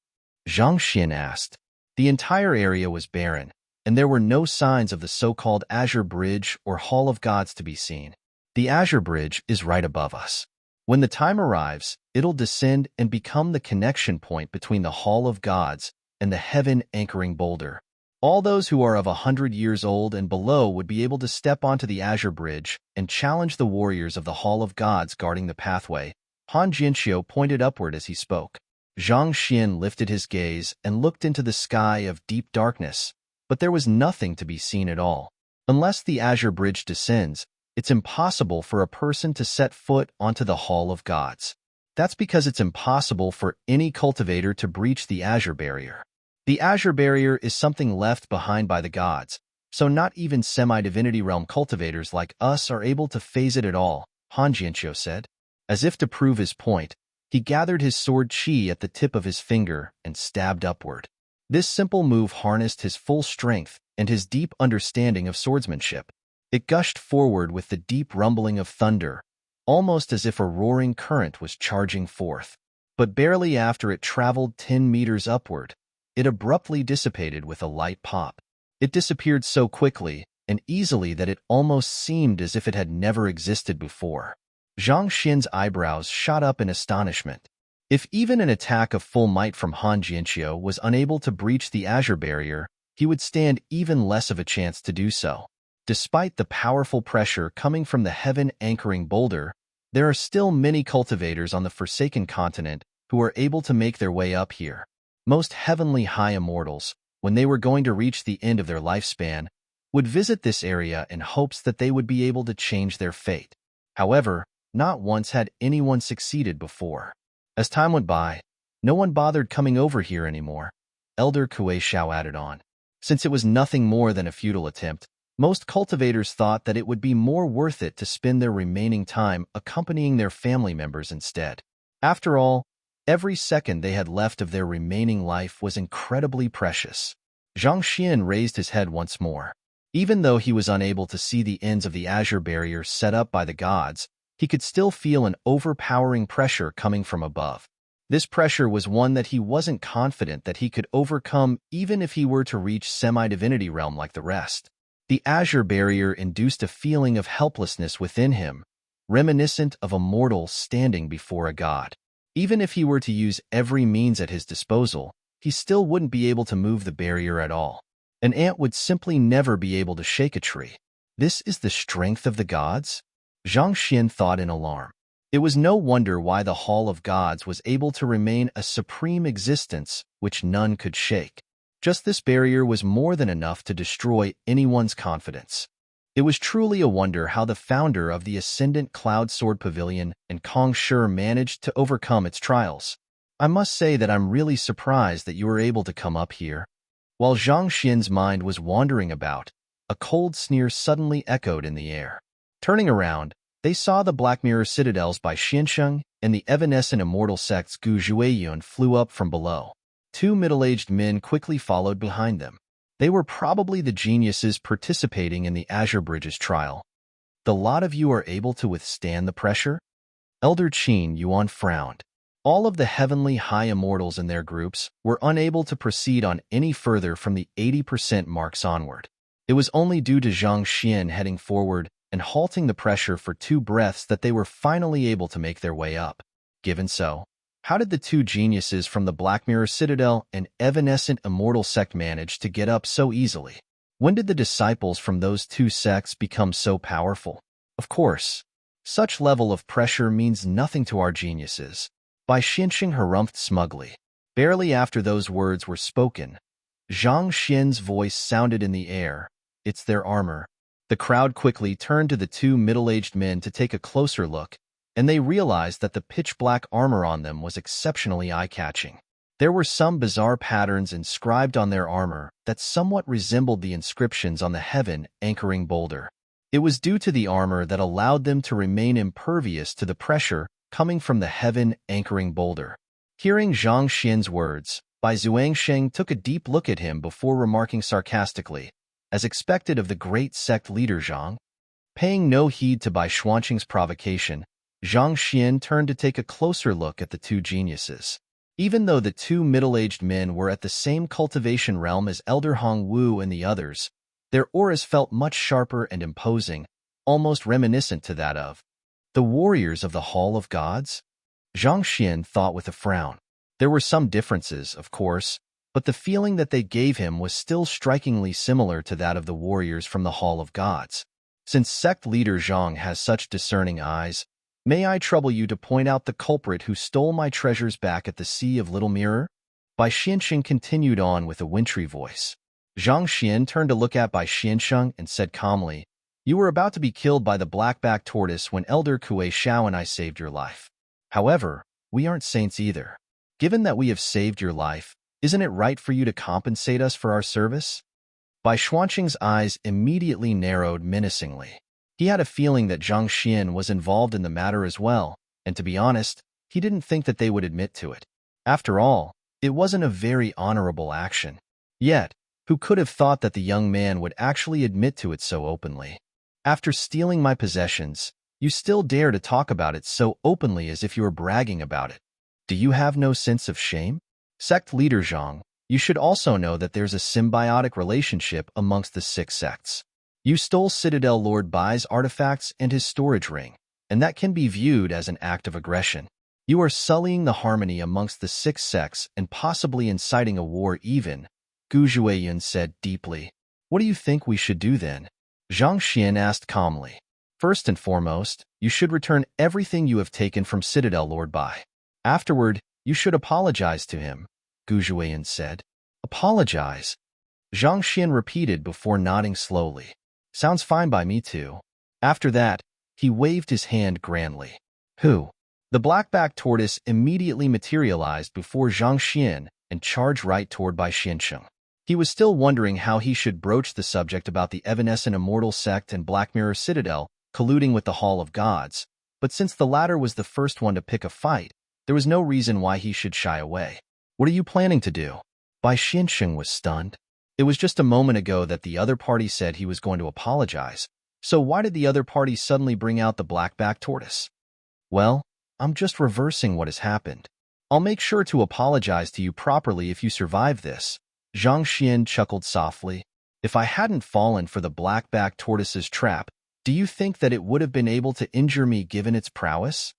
Zhang Xian asked. The entire area was barren, and there were no signs of the so-called Azure Bridge or Hall of Gods to be seen. The Azure Bridge is right above us. When the time arrives, it'll descend and become the connection point between the Hall of Gods and the heaven-anchoring boulder. All those who are of 100 years old and below would be able to step onto the Azure Bridge and challenge the warriors of the Hall of Gods guarding the pathway. Han Jianxiu pointed upward as he spoke. Zhang Xian lifted his gaze and looked into the sky of deep darkness, but there was nothing to be seen at all. Unless the Azure Bridge descends, it's impossible for a person to set foot onto the Hall of Gods. That's because it's impossible for any cultivator to breach the Azure Barrier. The Azure Barrier is something left behind by the gods, so not even semi-divinity realm cultivators like us are able to phase it at all, Han Jianxiu said. As if to prove his point, he gathered his sword qi at the tip of his finger and stabbed upward. This simple move harnessed his full strength and his deep understanding of swordsmanship. It gushed forward with the deep rumbling of thunder, almost as if a roaring current was charging forth. But barely after it traveled 10 meters upward, it abruptly dissipated with a light pop. It disappeared so quickly and easily that it almost seemed as if it had never existed before. Zhang Xian's eyebrows shot up in astonishment. If even an attack of full might from Han Jianxiu was unable to breach the Azure Barrier, he would stand even less of a chance to do so. Despite the powerful pressure coming from the heaven-anchoring boulder, there are still many cultivators on the Forsaken Continent who are able to make their way up here. Most heavenly high immortals, when they were going to reach the end of their lifespan, would visit this area in hopes that they would be able to change their fate. However, not once had anyone succeeded before. As time went by, no one bothered coming over here anymore, Elder Kuei Shao added on. Since it was nothing more than a futile attempt, most cultivators thought that it would be more worth it to spend their remaining time accompanying their family members instead. After all, every second they had left of their remaining life was incredibly precious. Zhang Xian raised his head once more. Even though he was unable to see the ends of the Azure Barrier set up by the gods, he could still feel an overpowering pressure coming from above. This pressure was one that he wasn't confident that he could overcome even if he were to reach semi-divinity realm like the rest. The Azure Barrier induced a feeling of helplessness within him, reminiscent of a mortal standing before a god. Even if he were to use every means at his disposal, he still wouldn't be able to move the barrier at all. An ant would simply never be able to shake a tree. This is the strength of the gods? Zhang Xian thought in alarm. It was no wonder why the Hall of Gods was able to remain a supreme existence which none could shake. Just this barrier was more than enough to destroy anyone's confidence. It was truly a wonder how the founder of the Ascendant Cloud Sword Pavilion and Kong Shi managed to overcome its trials. I must say that I'm really surprised that you were able to come up here. While Zhang Xian's mind was wandering about, a cold sneer suddenly echoed in the air. Turning around, they saw the Black Mirror Citadels by Xinsheng and the evanescent immortal sects Gu Zhuiyun flew up from below. Two middle-aged men quickly followed behind them. They were probably the geniuses participating in the Azure Bridge's trial. The lot of you are able to withstand the pressure? Elder Qin Yuan frowned. All of the heavenly high immortals in their groups were unable to proceed on any further from the 80% marks onward. It was only due to Zhang Xian heading forward and halting the pressure for 2 breaths that they were finally able to make their way up. Given so, how did the 2 geniuses from the Black Mirror Citadel and evanescent immortal sect manage to get up so easily? When did the disciples from those 2 sects become so powerful? Of course, such level of pressure means nothing to our geniuses. Bai Xianxing harumphed smugly. Barely after those words were spoken, Zhang Xian's voice sounded in the air. It's their armor. The crowd quickly turned to the 2 middle-aged men to take a closer look, and they realized that the pitch-black armor on them was exceptionally eye-catching. There were some bizarre patterns inscribed on their armor that somewhat resembled the inscriptions on the heaven-anchoring boulder. It was due to the armor that allowed them to remain impervious to the pressure coming from the heaven-anchoring boulder. Hearing Zhang Xian's words, Bai Zuangsheng took a deep look at him before remarking sarcastically, as expected of the great sect leader Zhang. Paying no heed to Bai Xuanqing's provocation, Zhang Xian turned to take a closer look at the 2 geniuses. Even though the 2 middle-aged men were at the same cultivation realm as Elder Hong Wu and the others, their auras felt much sharper and imposing, almost reminiscent to that of the warriors of the Hall of Gods. Zhang Xian thought with a frown. There were some differences, of course, but the feeling that they gave him was still strikingly similar to that of the warriors from the Hall of Gods. Since sect leader Zhang has such discerning eyes, may I trouble you to point out the culprit who stole my treasures back at the Sea of Little Mirror? Bai Xianxing continued on with a wintry voice. Zhang Xian turned to look at Bai Xianxing and said calmly, "You were about to be killed by the black-backed tortoise when Elder Kue Xiao and I saved your life. However, we aren't saints either. Given that we have saved your life, isn't it right for you to compensate us for our service?" Bai Xuanqing's eyes immediately narrowed menacingly. He had a feeling that Zhang Xian was involved in the matter as well, and to be honest, he didn't think that they would admit to it. After all, it wasn't a very honorable action. Yet, who could have thought that the young man would actually admit to it so openly? After stealing my possessions, you still dare to talk about it so openly as if you were bragging about it. Do you have no sense of shame? Sect leader Zhang, you should also know that there's a symbiotic relationship amongst the 6 sects. You stole Citadel Lord Bai's artifacts and his storage ring, and that can be viewed as an act of aggression. You are sullying the harmony amongst the 6 sects and possibly inciting a war even, Gu Zhuoyun said deeply. What do you think we should do then? Zhang Xian asked calmly. First and foremost, you should return everything you have taken from Citadel Lord Bai. Afterward, you should apologize to him, Gu Zhuoyun said. Apologize? Zhang Xian repeated before nodding slowly. Sounds fine by me too. After that, he waved his hand grandly. Who? The black-backed tortoise immediately materialized before Zhang Xian and charged right toward Bai Xianxing. He was still wondering how he should broach the subject about the evanescent immortal sect and Black Mirror Citadel colluding with the Hall of Gods, but since the latter was the first one to pick a fight, there was no reason why he should shy away. What are you planning to do? Bai Xianxing was stunned. It was just a moment ago that the other party said he was going to apologize, so why did the other party suddenly bring out the black-backed tortoise? Well, I'm just reversing what has happened. I'll make sure to apologize to you properly if you survive this. Zhang Xian chuckled softly. If I hadn't fallen for the black-backed tortoise's trap, do you think that it would have been able to injure me given its prowess?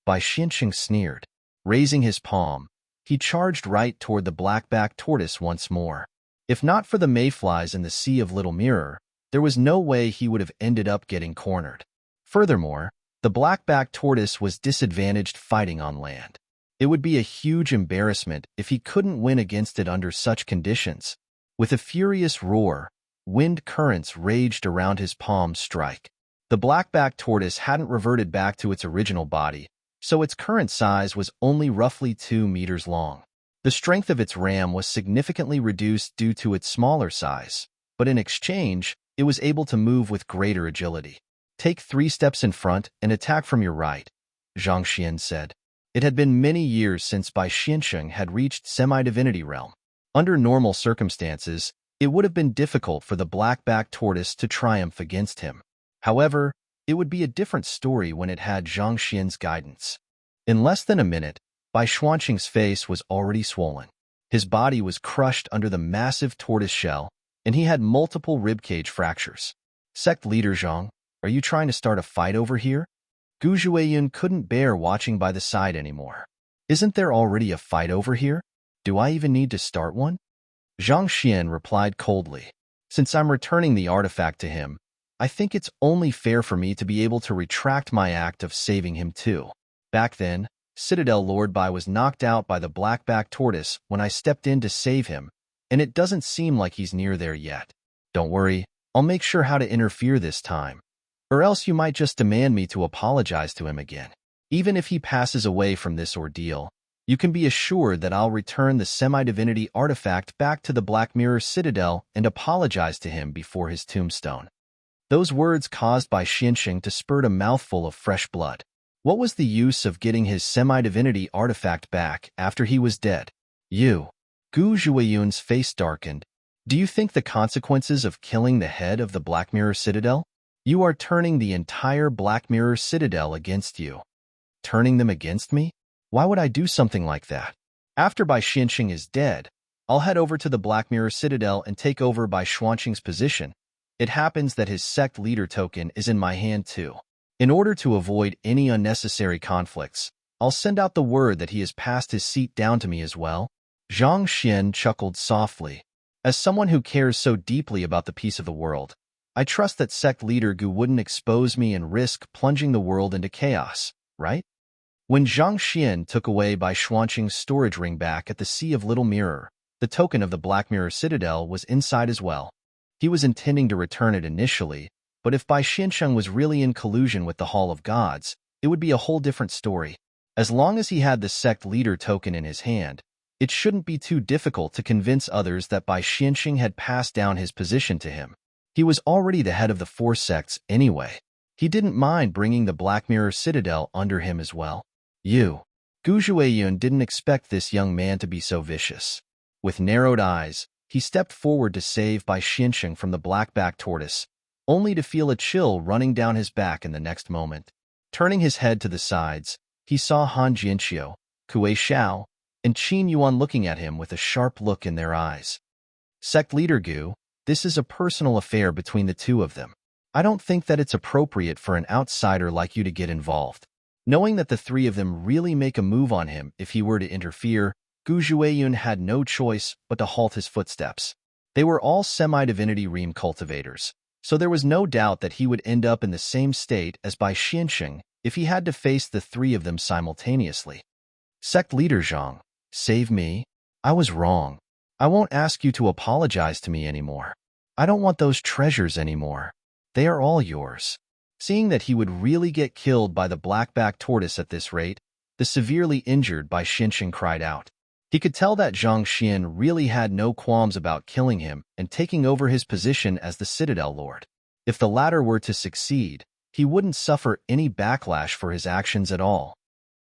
Bai Xianxing sneered. Raising his palm, he charged right toward the black-backed tortoise once more. If not for the mayflies in the Sea of Little Mirror, there was no way he would have ended up getting cornered. Furthermore, the black-backed tortoise was disadvantaged fighting on land. It would be a huge embarrassment if he couldn't win against it under such conditions. With a furious roar, wind currents raged around his palm strike. The black-backed tortoise hadn't reverted back to its original body, so its current size was only roughly 2 meters long. The strength of its ram was significantly reduced due to its smaller size, but in exchange, it was able to move with greater agility. Take 3 steps in front and attack from your right, Zhang Xian said. It had been many years since Bai Xianxing had reached semi-divinity realm. Under normal circumstances, it would have been difficult for the black-backed tortoise to triumph against him. However, it would be a different story when it had Zhang Xian's guidance. In less than a minute, Bai Xuanqing's face was already swollen. His body was crushed under the massive tortoise shell, and he had multiple ribcage fractures. Sect leader Zhang, Are you trying to start a fight over here? Gu Jueyun couldn't bear watching by the side anymore. Isn't there already a fight over here? Do I even need to start one? Zhang Xian replied coldly. Since I'm returning the artifact to him, I think it's only fair for me to be able to retract my act of saving him too. Back then, Citadel Lord Bai was knocked out by the black-backed tortoise when I stepped in to save him, and it doesn't seem like he's near there yet. Don't worry, I'll make sure how to interfere this time. Or else you might just demand me to apologize to him again. Even if he passes away from this ordeal, you can be assured that I'll return the semi-divinity artifact back to the Black Mirror Citadel and apologize to him before his tombstone. Those words caused by Xianxing to spurt a mouthful of fresh blood. What was the use of getting his semi-divinity artifact back after he was dead? You. Gu Jueyun's face darkened. Do you think the consequences of killing the head of the Black Mirror Citadel? You are turning the entire Black Mirror Citadel against you. Turning them against me? Why would I do something like that? After Bai Xianxing is dead, I'll head over to the Black Mirror Citadel and take over Bai Xuanqing's position. It happens that his sect leader token is in my hand too. In order to avoid any unnecessary conflicts, I'll send out the word that he has passed his seat down to me as well. Zhang Xian chuckled softly. As someone who cares so deeply about the peace of the world, I trust that sect leader Gu wouldn't expose me and risk plunging the world into chaos, right? When Zhang Xian took away Bai Xuanqing's storage ring back at the Sea of Little Mirror, the token of the Black Mirror Citadel was inside as well. He was intending to return it initially, but if Bai Xianxing was really in collusion with the Hall of Gods, it would be a whole different story. As long as he had the sect leader token in his hand, it shouldn't be too difficult to convince others that Bai Xianxing had passed down his position to him. He was already the head of the 4 sects anyway. He didn't mind bringing the Black Mirror Citadel under him as well. Gu Jueyun didn't expect this young man to be so vicious. With narrowed eyes, he stepped forward to save Bai Xianxing from the black-backed tortoise, only to feel a chill running down his back in the next moment. Turning his head to the sides, he saw Han Jianxiu, Kue Xiao, and Qin Yuan looking at him with a sharp look in their eyes. Sect leader Gu, this is a personal affair between the two of them. I don't think that it's appropriate for an outsider like you to get involved. Knowing that the 3 of them really make a move on him if he were to interfere, Gu Jueyun had no choice but to halt his footsteps. They were all semi-divinity realm cultivators, so there was no doubt that he would end up in the same state as Bai Xianxing if he had to face the 3 of them simultaneously. Sect leader Zhang, save me. I was wrong. I won't ask you to apologize to me anymore. I don't want those treasures anymore. They are all yours. Seeing that he would really get killed by the black-backed tortoise at this rate, the severely injured Bai Xianxing cried out. He could tell that Zhang Xian really had no qualms about killing him and taking over his position as the Citadel Lord. If the latter were to succeed, he wouldn't suffer any backlash for his actions at all.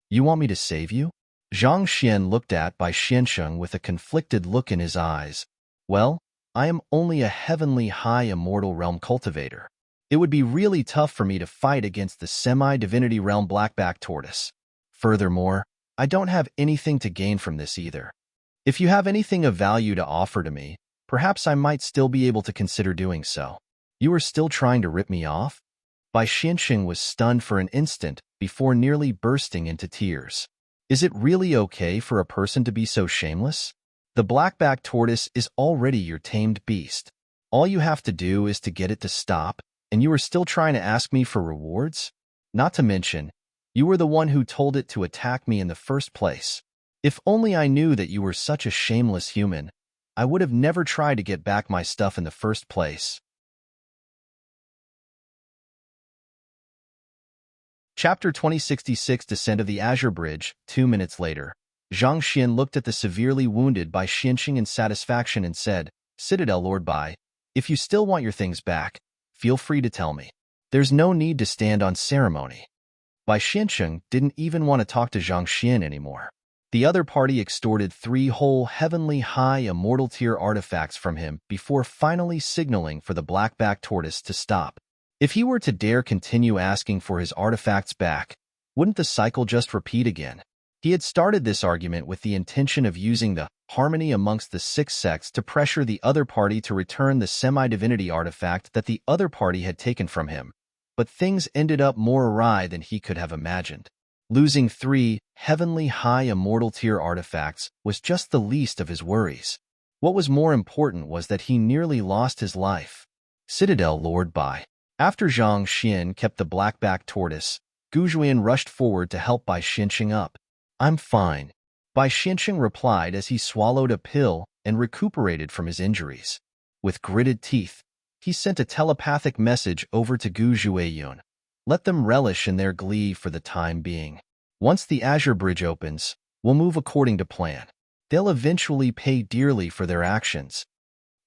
You want me to save you? Zhang Xian looked at Bai Xianxing with a conflicted look in his eyes. Well, I am only a heavenly high immortal realm cultivator. It would be really tough for me to fight against the semi-divinity realm black-backed tortoise. Furthermore, I don't have anything to gain from this either. If you have anything of value to offer to me, perhaps I might still be able to consider doing so. You are still trying to rip me off? Bai Xianxing was stunned for an instant before nearly bursting into tears. Is it really okay for a person to be so shameless? The black-backed tortoise is already your tamed beast. All you have to do is to get it to stop, and you are still trying to ask me for rewards? Not to mention, you were the one who told it to attack me in the first place. If only I knew that you were such a shameless human, I would have never tried to get back my stuff in the first place. Chapter 2066 Descent of the Azure Bridge. 2 minutes later, Zhang Xian looked at the severely wounded Bai Xianxing in satisfaction and said, Citadel Lord Bai, if you still want your things back, feel free to tell me. There's no need to stand on ceremony. Bai Xianxing didn't even want to talk to Zhang Xian anymore. The other party extorted 3 whole heavenly high immortal tier artifacts from him before finally signaling for the black-backed tortoise to stop. If he were to dare continue asking for his artifacts back, wouldn't the cycle just repeat again? He had started this argument with the intention of using the harmony amongst the 6 sects to pressure the other party to return the semi-divinity artifact that the other party had taken from him. but things ended up more awry than he could have imagined. Losing 3 heavenly high immortal tier artifacts was just the least of his worries. What was more important was that he nearly lost his life. Citadel Lord Bai. After Zhang Xian kept the black-backed tortoise, Gu Juan rushed forward to help Bai Xianqing up. "I'm fine," Bai Xianqing replied as he swallowed a pill and recuperated from his injuries. With gritted teeth, he sent a telepathic message over to Gu Jueyun. "Let them relish in their glee for the time being. Once the Azure Bridge opens, we'll move according to plan. They'll eventually pay dearly for their actions."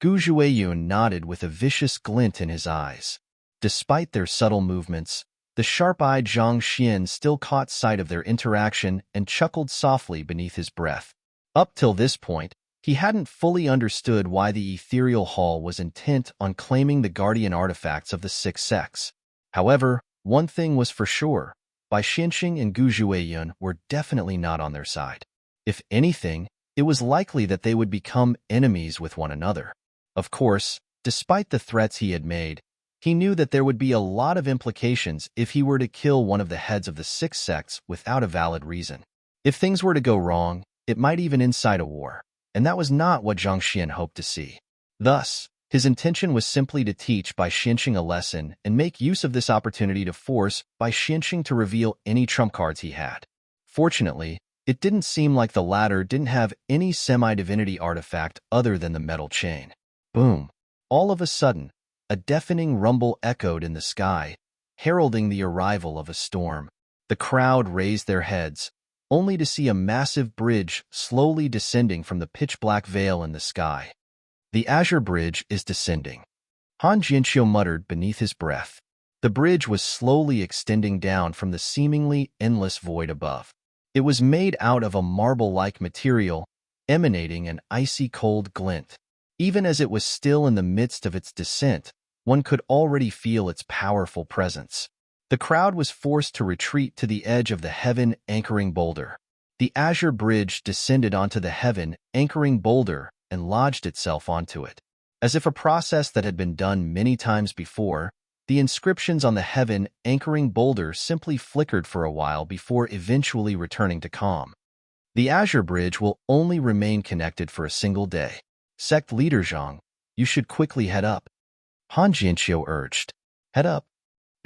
Gu Jueyun nodded with a vicious glint in his eyes. Despite their subtle movements, the sharp-eyed Zhang Xian still caught sight of their interaction and chuckled softly beneath his breath. Up till this point, he hadn't fully understood why the ethereal hall was intent on claiming the guardian artifacts of the six sects. However, one thing was for sure: Bai Xianqing and Gu Jueyun were definitely not on their side. If anything, it was likely that they would become enemies with one another. Of course, despite the threats he had made, he knew that there would be a lot of implications if he were to kill one of the heads of the six sects without a valid reason. If things were to go wrong, it might even incite a war, and that was not what Zhang Xian hoped to see. Thus, his intention was simply to teach Bai Xianqing a lesson and make use of this opportunity to force Bai Xianqing to reveal any trump cards he had. Fortunately, it didn't seem like the latter didn't have any semi-divinity artifact other than the metal chain. Boom! All of a sudden, a deafening rumble echoed in the sky, heralding the arrival of a storm. The crowd raised their heads, only to see a massive bridge slowly descending from the pitch-black veil in the sky. "The Azure Bridge is descending," Han Jianqiu muttered beneath his breath. The bridge was slowly extending down from the seemingly endless void above. It was made out of a marble-like material, emanating an icy cold glint. Even as it was still in the midst of its descent, one could already feel its powerful presence. The crowd was forced to retreat to the edge of the heaven-anchoring boulder. The Azure Bridge descended onto the heaven-anchoring boulder and lodged itself onto it. As if a process that had been done many times before, the inscriptions on the heaven-anchoring boulder simply flickered for a while before eventually returning to calm. "The Azure Bridge will only remain connected for a single day. Sect Leader Zhang, you should quickly head up," Han Jianqiu urged. "Head up?"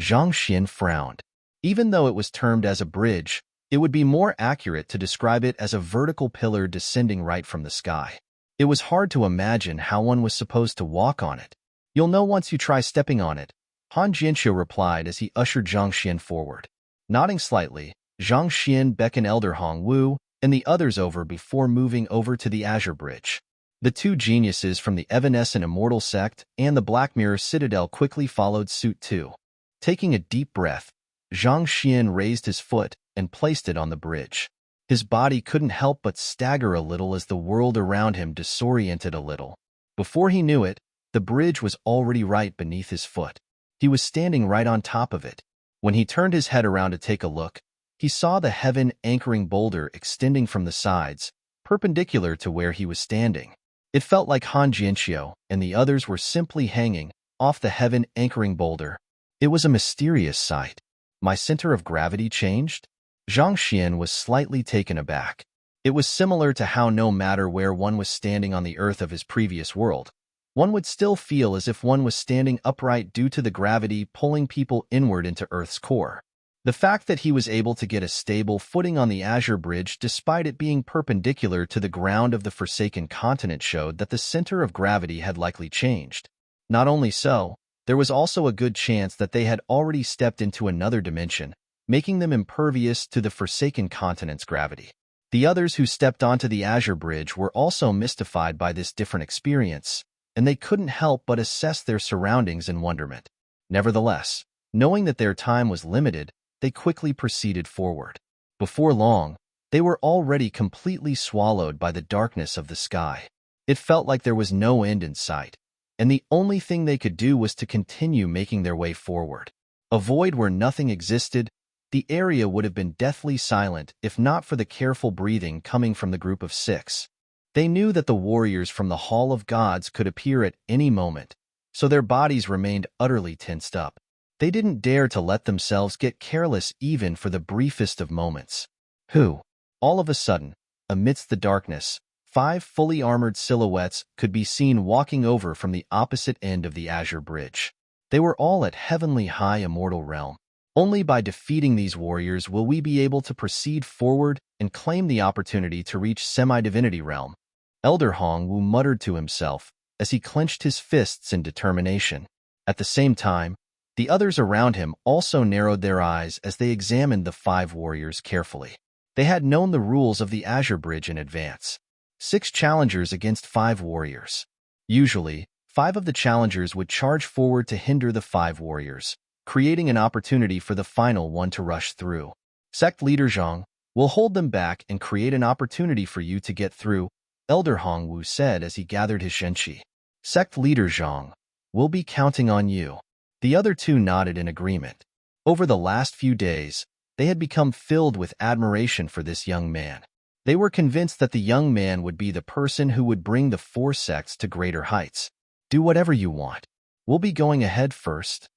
Zhang Xian frowned. Even though it was termed as a bridge, it would be more accurate to describe it as a vertical pillar descending right from the sky. It was hard to imagine how one was supposed to walk on it. "You'll know once you try stepping on it," Han Jianqiu replied as he ushered Zhang Xian forward. Nodding slightly, Zhang Xian beckoned Elder Hong Wu and the others over before moving over to the Azure Bridge. The two geniuses from the Evanescent Immortal Sect and the Black Mirror Citadel quickly followed suit too. Taking a deep breath, Zhang Xian raised his foot and placed it on the bridge. His body couldn't help but stagger a little as the world around him disoriented a little. Before he knew it, the bridge was already right beneath his foot. He was standing right on top of it. When he turned his head around to take a look, he saw the heaven-anchoring boulder extending from the sides, perpendicular to where he was standing. It felt like Han Jianqiu and the others were simply hanging off the heaven-anchoring boulder. It was a mysterious sight. My center of gravity changed? Zhang Xian was slightly taken aback. It was similar to how no matter where one was standing on the earth of his previous world, one would still feel as if one was standing upright due to the gravity pulling people inward into Earth's core. The fact that he was able to get a stable footing on the Azure Bridge despite it being perpendicular to the ground of the Forsaken Continent showed that the center of gravity had likely changed. Not only so, there was also a good chance that they had already stepped into another dimension, making them impervious to the Forsaken Continent's gravity. The others who stepped onto the Azure Bridge were also mystified by this different experience, and they couldn't help but assess their surroundings in wonderment. Nevertheless, knowing that their time was limited, they quickly proceeded forward. Before long, they were already completely swallowed by the darkness of the sky. It felt like there was no end in sight, and the only thing they could do was to continue making their way forward. A void where nothing existed, the area would have been deathly silent if not for the careful breathing coming from the group of six. They knew that the warriors from the Hall of Gods could appear at any moment, so their bodies remained utterly tensed up. They didn't dare to let themselves get careless even for the briefest of moments. Who? All of a sudden, amidst the darkness, 5 fully armored silhouettes could be seen walking over from the opposite end of the Azure Bridge. They were all at heavenly high immortal realm. Only by defeating these warriors will we be able to proceed forward and claim the opportunity to reach semi-divinity realm. Elder Hongwu muttered to himself as he clenched his fists in determination. At the same time, the others around him also narrowed their eyes as they examined the 5 warriors carefully. They had known the rules of the Azure Bridge in advance. 6 challengers against 5 warriors. Usually, 5 of the challengers would charge forward to hinder the 5 warriors, creating an opportunity for the final one to rush through. Sect Leader Zhang will hold them back and create an opportunity for you to get through, Elder Hongwu said as he gathered his Shenqi. Sect Leader Zhang, we'll be counting on you. The other 2 nodded in agreement. Over the last few days, they had become filled with admiration for this young man. They were convinced that the young man would be the person who would bring the 4 sects to greater heights. Do whatever you want. We'll be going ahead first.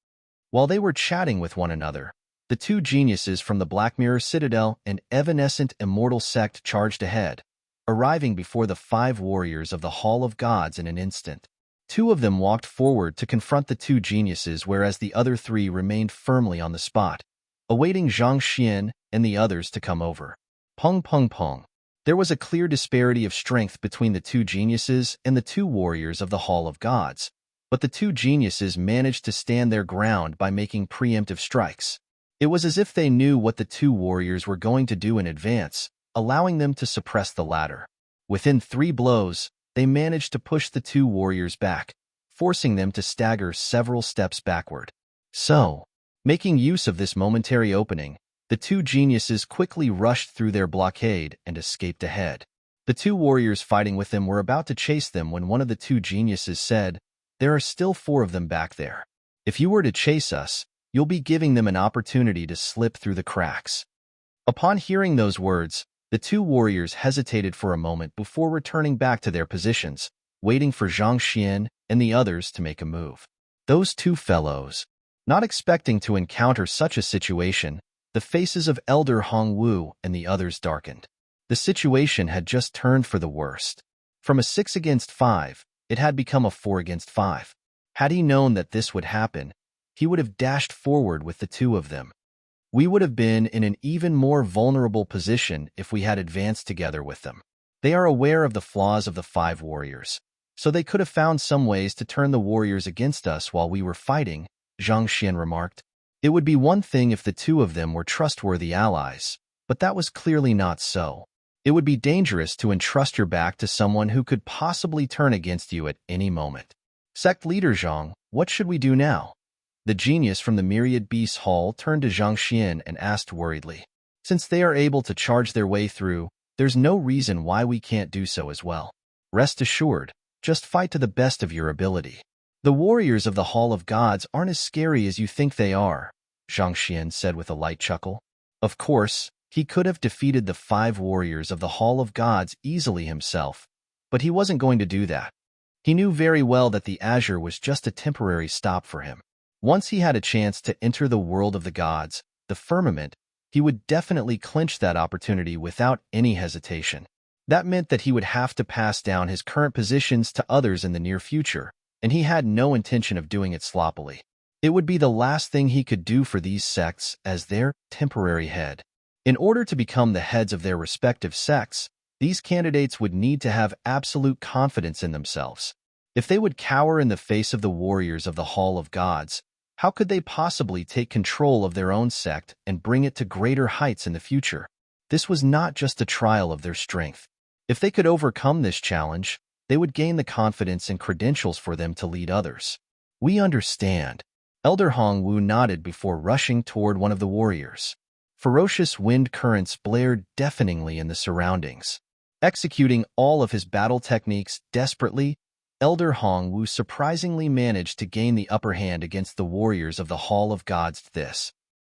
While they were chatting with one another, the 2 geniuses from the Black Mirror Citadel and Evanescent Immortal Sect charged ahead, arriving before the 5 warriors of the Hall of Gods in an instant. 2 of them walked forward to confront the 2 geniuses, whereas the other 3 remained firmly on the spot, awaiting Zhang Xian and the others to come over. Pung pung pung. There was a clear disparity of strength between the 2 geniuses and the 2 warriors of the Hall of Gods, but the 2 geniuses managed to stand their ground by making preemptive strikes. It was as if they knew what the 2 warriors were going to do in advance, allowing them to suppress the latter. Within 3 blows, they managed to push the 2 warriors back, forcing them to stagger several steps backward. So, making use of this momentary opening, the 2 geniuses quickly rushed through their blockade and escaped ahead. The 2 warriors fighting with them were about to chase them when one of the 2 geniuses said, "There are still 4 of them back there. If you were to chase us, you'll be giving them an opportunity to slip through the cracks." Upon hearing those words, the 2 warriors hesitated for a moment before returning back to their positions, waiting for Zhang Xian and the others to make a move. Those 2 fellows, not expecting to encounter such a situation, the faces of Elder Hongwu and the others darkened. The situation had just turned for the worst. From a 6 against 5, it had become a 4 against 5. Had he known that this would happen, he would have dashed forward with the 2 of them. We would have been in an even more vulnerable position if we had advanced together with them. They are aware of the flaws of the 5 warriors, so they could have found some ways to turn the warriors against us while we were fighting, Zhang Xian remarked. It would be one thing if the 2 of them were trustworthy allies, but that was clearly not so. It would be dangerous to entrust your back to someone who could possibly turn against you at any moment. Sect Leader Zhang, what should we do now? The genius from the Myriad Beasts Hall turned to Zhang Xian and asked worriedly. Since they are able to charge their way through, there's no reason why we can't do so as well. Rest assured, just fight to the best of your ability. The warriors of the Hall of Gods aren't as scary as you think they are, Zhang Xian said with a light chuckle. Of course, he could have defeated the 5 warriors of the Hall of Gods easily himself, but he wasn't going to do that. He knew very well that the Azure was just a temporary stop for him. Once he had a chance to enter the world of the gods, the firmament, he would definitely clinch that opportunity without any hesitation. That meant that he would have to pass down his current positions to others in the near future, and he had no intention of doing it sloppily. It would be the last thing he could do for these sects as their temporary head. In order to become the heads of their respective sects, these candidates would need to have absolute confidence in themselves. If they would cower in the face of the warriors of the Hall of Gods, how could they possibly take control of their own sect and bring it to greater heights in the future? This was not just a trial of their strength. If they could overcome this challenge, they would gain the confidence and credentials for them to lead others. We understand. Elder Hongwu nodded before rushing toward one of the warriors. Ferocious wind currents blared deafeningly in the surroundings. Executing all of his battle techniques desperately, Elder Hongwu surprisingly managed to gain the upper hand against the warriors of the Hall of Gods.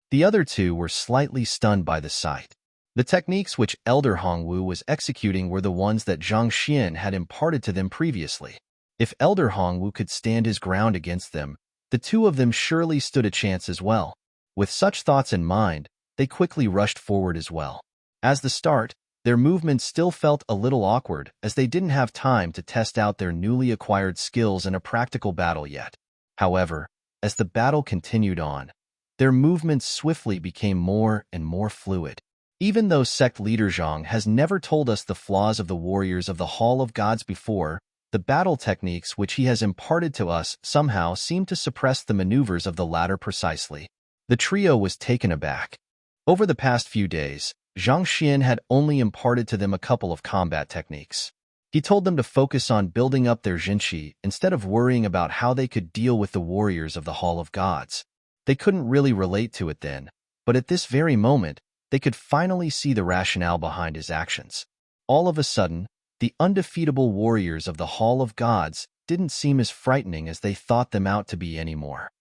The other 2 were slightly stunned by the sight. The techniques which Elder Hongwu was executing were the ones that Zhang Xian had imparted to them previously. If Elder Hongwu could stand his ground against them, The two of them surely stood a chance as well. With such thoughts in mind, they quickly rushed forward as well. As the start, their movements still felt a little awkward as they didn't have time to test out their newly acquired skills in a practical battle yet. However, as the battle continued on, their movements swiftly became more and more fluid. Even though sect leader Zhang has never told us the flaws of the warriors of the Hall of Gods before, the battle techniques which he has imparted to us somehow seem to suppress the maneuvers of the latter precisely. The trio was taken aback. Over the past few days, Zhang Xian had only imparted to them a couple of combat techniques. He told them to focus on building up their Jinqi instead of worrying about how they could deal with the warriors of the Hall of Gods. They couldn't really relate to it then, but at this very moment, they could finally see the rationale behind his actions. All of a sudden, the undefeatable warriors of the Hall of Gods didn't seem as frightening as they thought them out to be anymore.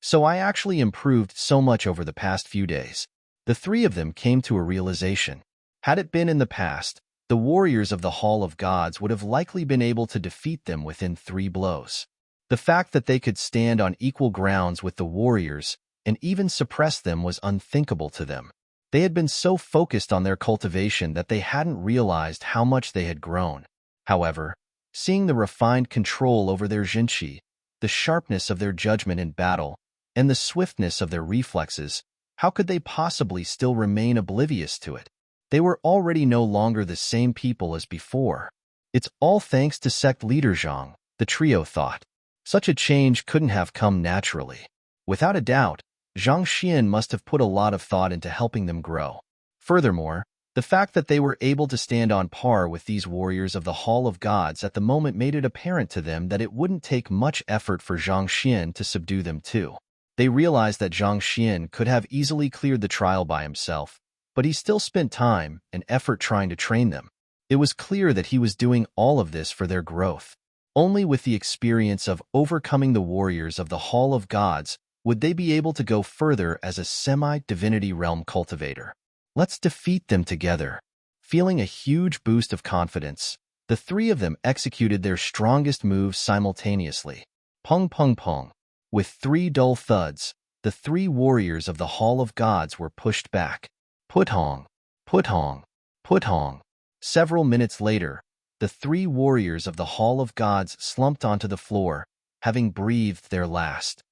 So I actually improved so much over the past few days. The three of them came to a realization. Had it been in the past, the warriors of the Hall of Gods would have likely been able to defeat them within 3 blows. The fact that they could stand on equal grounds with the warriors and even suppress them was unthinkable to them. They had been so focused on their cultivation that they hadn't realized how much they had grown. However, seeing the refined control over their Jinqi, the sharpness of their judgment in battle, and the swiftness of their reflexes, how could they possibly still remain oblivious to it? They were already no longer the same people as before. It's all thanks to sect leader Zhang, the trio thought. Such a change couldn't have come naturally. Without a doubt, Zhang Xian must have put a lot of thought into helping them grow. Furthermore, the fact that they were able to stand on par with these warriors of the Hall of Gods at the moment made it apparent to them that it wouldn't take much effort for Zhang Xian to subdue them too. They realized that Zhang Xian could have easily cleared the trial by himself, but he still spent time and effort trying to train them. It was clear that he was doing all of this for their growth. Only with the experience of overcoming the warriors of the Hall of Gods would they be able to go further as a semi-divinity realm cultivator. Let's defeat them together. Feeling a huge boost of confidence, the three of them executed their strongest moves simultaneously. Pung pung pung. With 3 dull thuds, the 3 warriors of the Hall of Gods were pushed back. Put-hong, put-hong, put-hong. Several minutes later, the 3 warriors of the Hall of Gods slumped onto the floor, having breathed their last.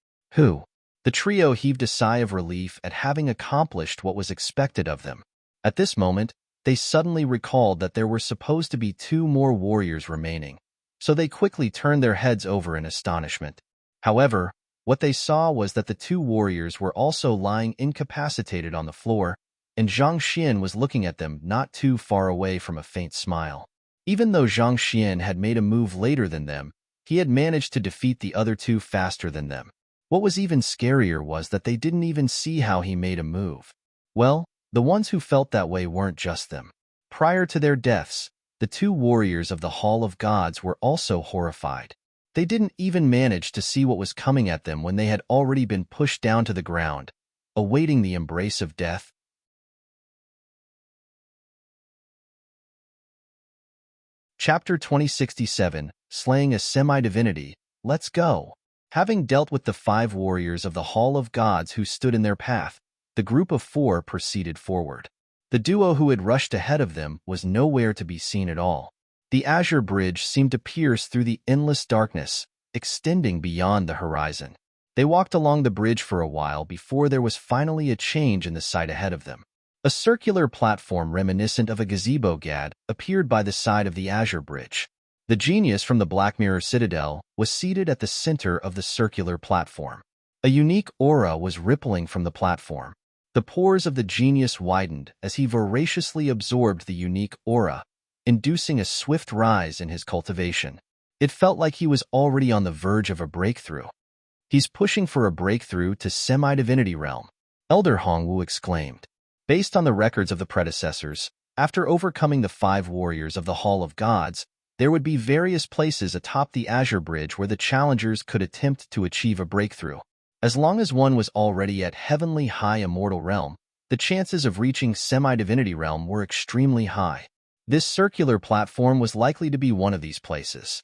The trio heaved a sigh of relief at having accomplished what was expected of them. At this moment, they suddenly recalled that there were supposed to be 2 more warriors remaining, so they quickly turned their heads over in astonishment. However, what they saw was that the 2 warriors were also lying incapacitated on the floor, and Zhang Xian was looking at them not too far away from a faint smile. Even though Zhang Xian had made a move later than them, he had managed to defeat the other 2 faster than them. What was even scarier was that they didn't even see how he made a move. Well, the ones who felt that way weren't just them. Prior to their deaths, the 2 warriors of the Hall of Gods were also horrified. They didn't even manage to see what was coming at them when they had already been pushed down to the ground, awaiting the embrace of death. Chapter 2067, Slaying a Semi-Divinity. Let's go. Having dealt with the 5 warriors of the Hall of Gods who stood in their path, the group of 4 proceeded forward. The duo who had rushed ahead of them was nowhere to be seen at all. The azure bridge seemed to pierce through the endless darkness, extending beyond the horizon. They walked along the bridge for a while before there was finally a change in the sight ahead of them. A circular platform reminiscent of a gazebo gad appeared by the side of the azure bridge. The genius from the Black Mirror Citadel was seated at the center of the circular platform. A unique aura was rippling from the platform. The pores of the genius widened as he voraciously absorbed the unique aura, inducing a swift rise in his cultivation. It felt like he was already on the verge of a breakthrough. He's pushing for a breakthrough to semi-divinity realm, Elder Hongwu exclaimed. Based on the records of the predecessors, after overcoming the 5 warriors of the Hall of Gods, there would be various places atop the Azure Bridge where the challengers could attempt to achieve a breakthrough. As long as one was already at heavenly high immortal realm, the chances of reaching semi-divinity realm were extremely high. This circular platform was likely to be one of these places.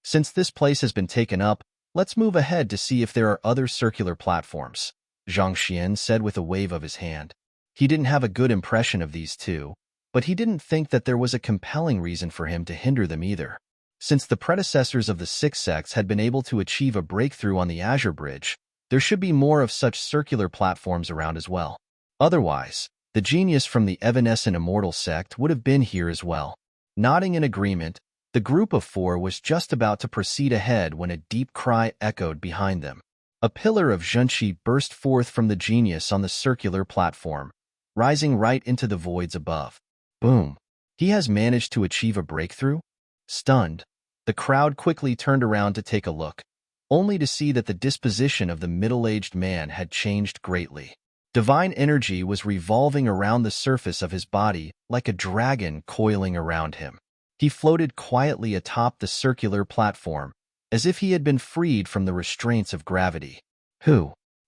Since this place has been taken up, Let's move ahead to see if there are other circular platforms, Zhang Xian said with a wave of his hand. He didn't have a good impression of these two, but he didn't think that there was a compelling reason for him to hinder them either. Since the predecessors of the six sects had been able to achieve a breakthrough on the Azure Bridge, there should be more of such circular platforms around as well. Otherwise, the genius from the evanescent immortal sect would have been here as well. Nodding in agreement, the group of four was just about to proceed ahead when a deep cry echoed behind them. A pillar of Zhenqi burst forth from the genius on the circular platform, rising right into the voids above. Boom! He has managed to achieve a breakthrough? Stunned, the crowd quickly turned around to take a look, only to see that the disposition of the middle-aged man had changed greatly. Divine energy was revolving around the surface of his body like a dragon coiling around him. He floated quietly atop the circular platform, as if he had been freed from the restraints of gravity.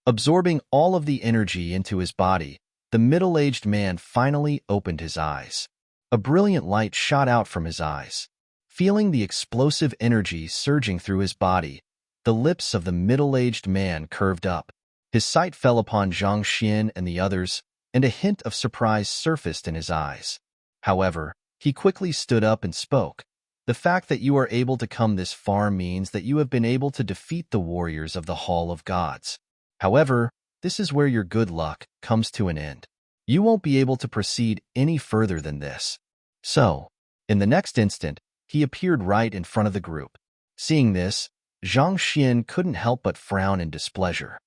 Absorbing all of the energy into his body, the middle-aged man finally opened his eyes. A brilliant light shot out from his eyes. Feeling the explosive energy surging through his body, the lips of the middle-aged man curved up. His sight fell upon Zhang Xian and the others, and a hint of surprise surfaced in his eyes. However, he quickly stood up and spoke. The fact that you are able to come this far means that you have been able to defeat the warriors of the Hall of Gods. However, this is where your good luck comes to an end. You won't be able to proceed any further than this. So, in the next instant, he appeared right in front of the group. Seeing this, Zhang Xian couldn't help but frown in displeasure.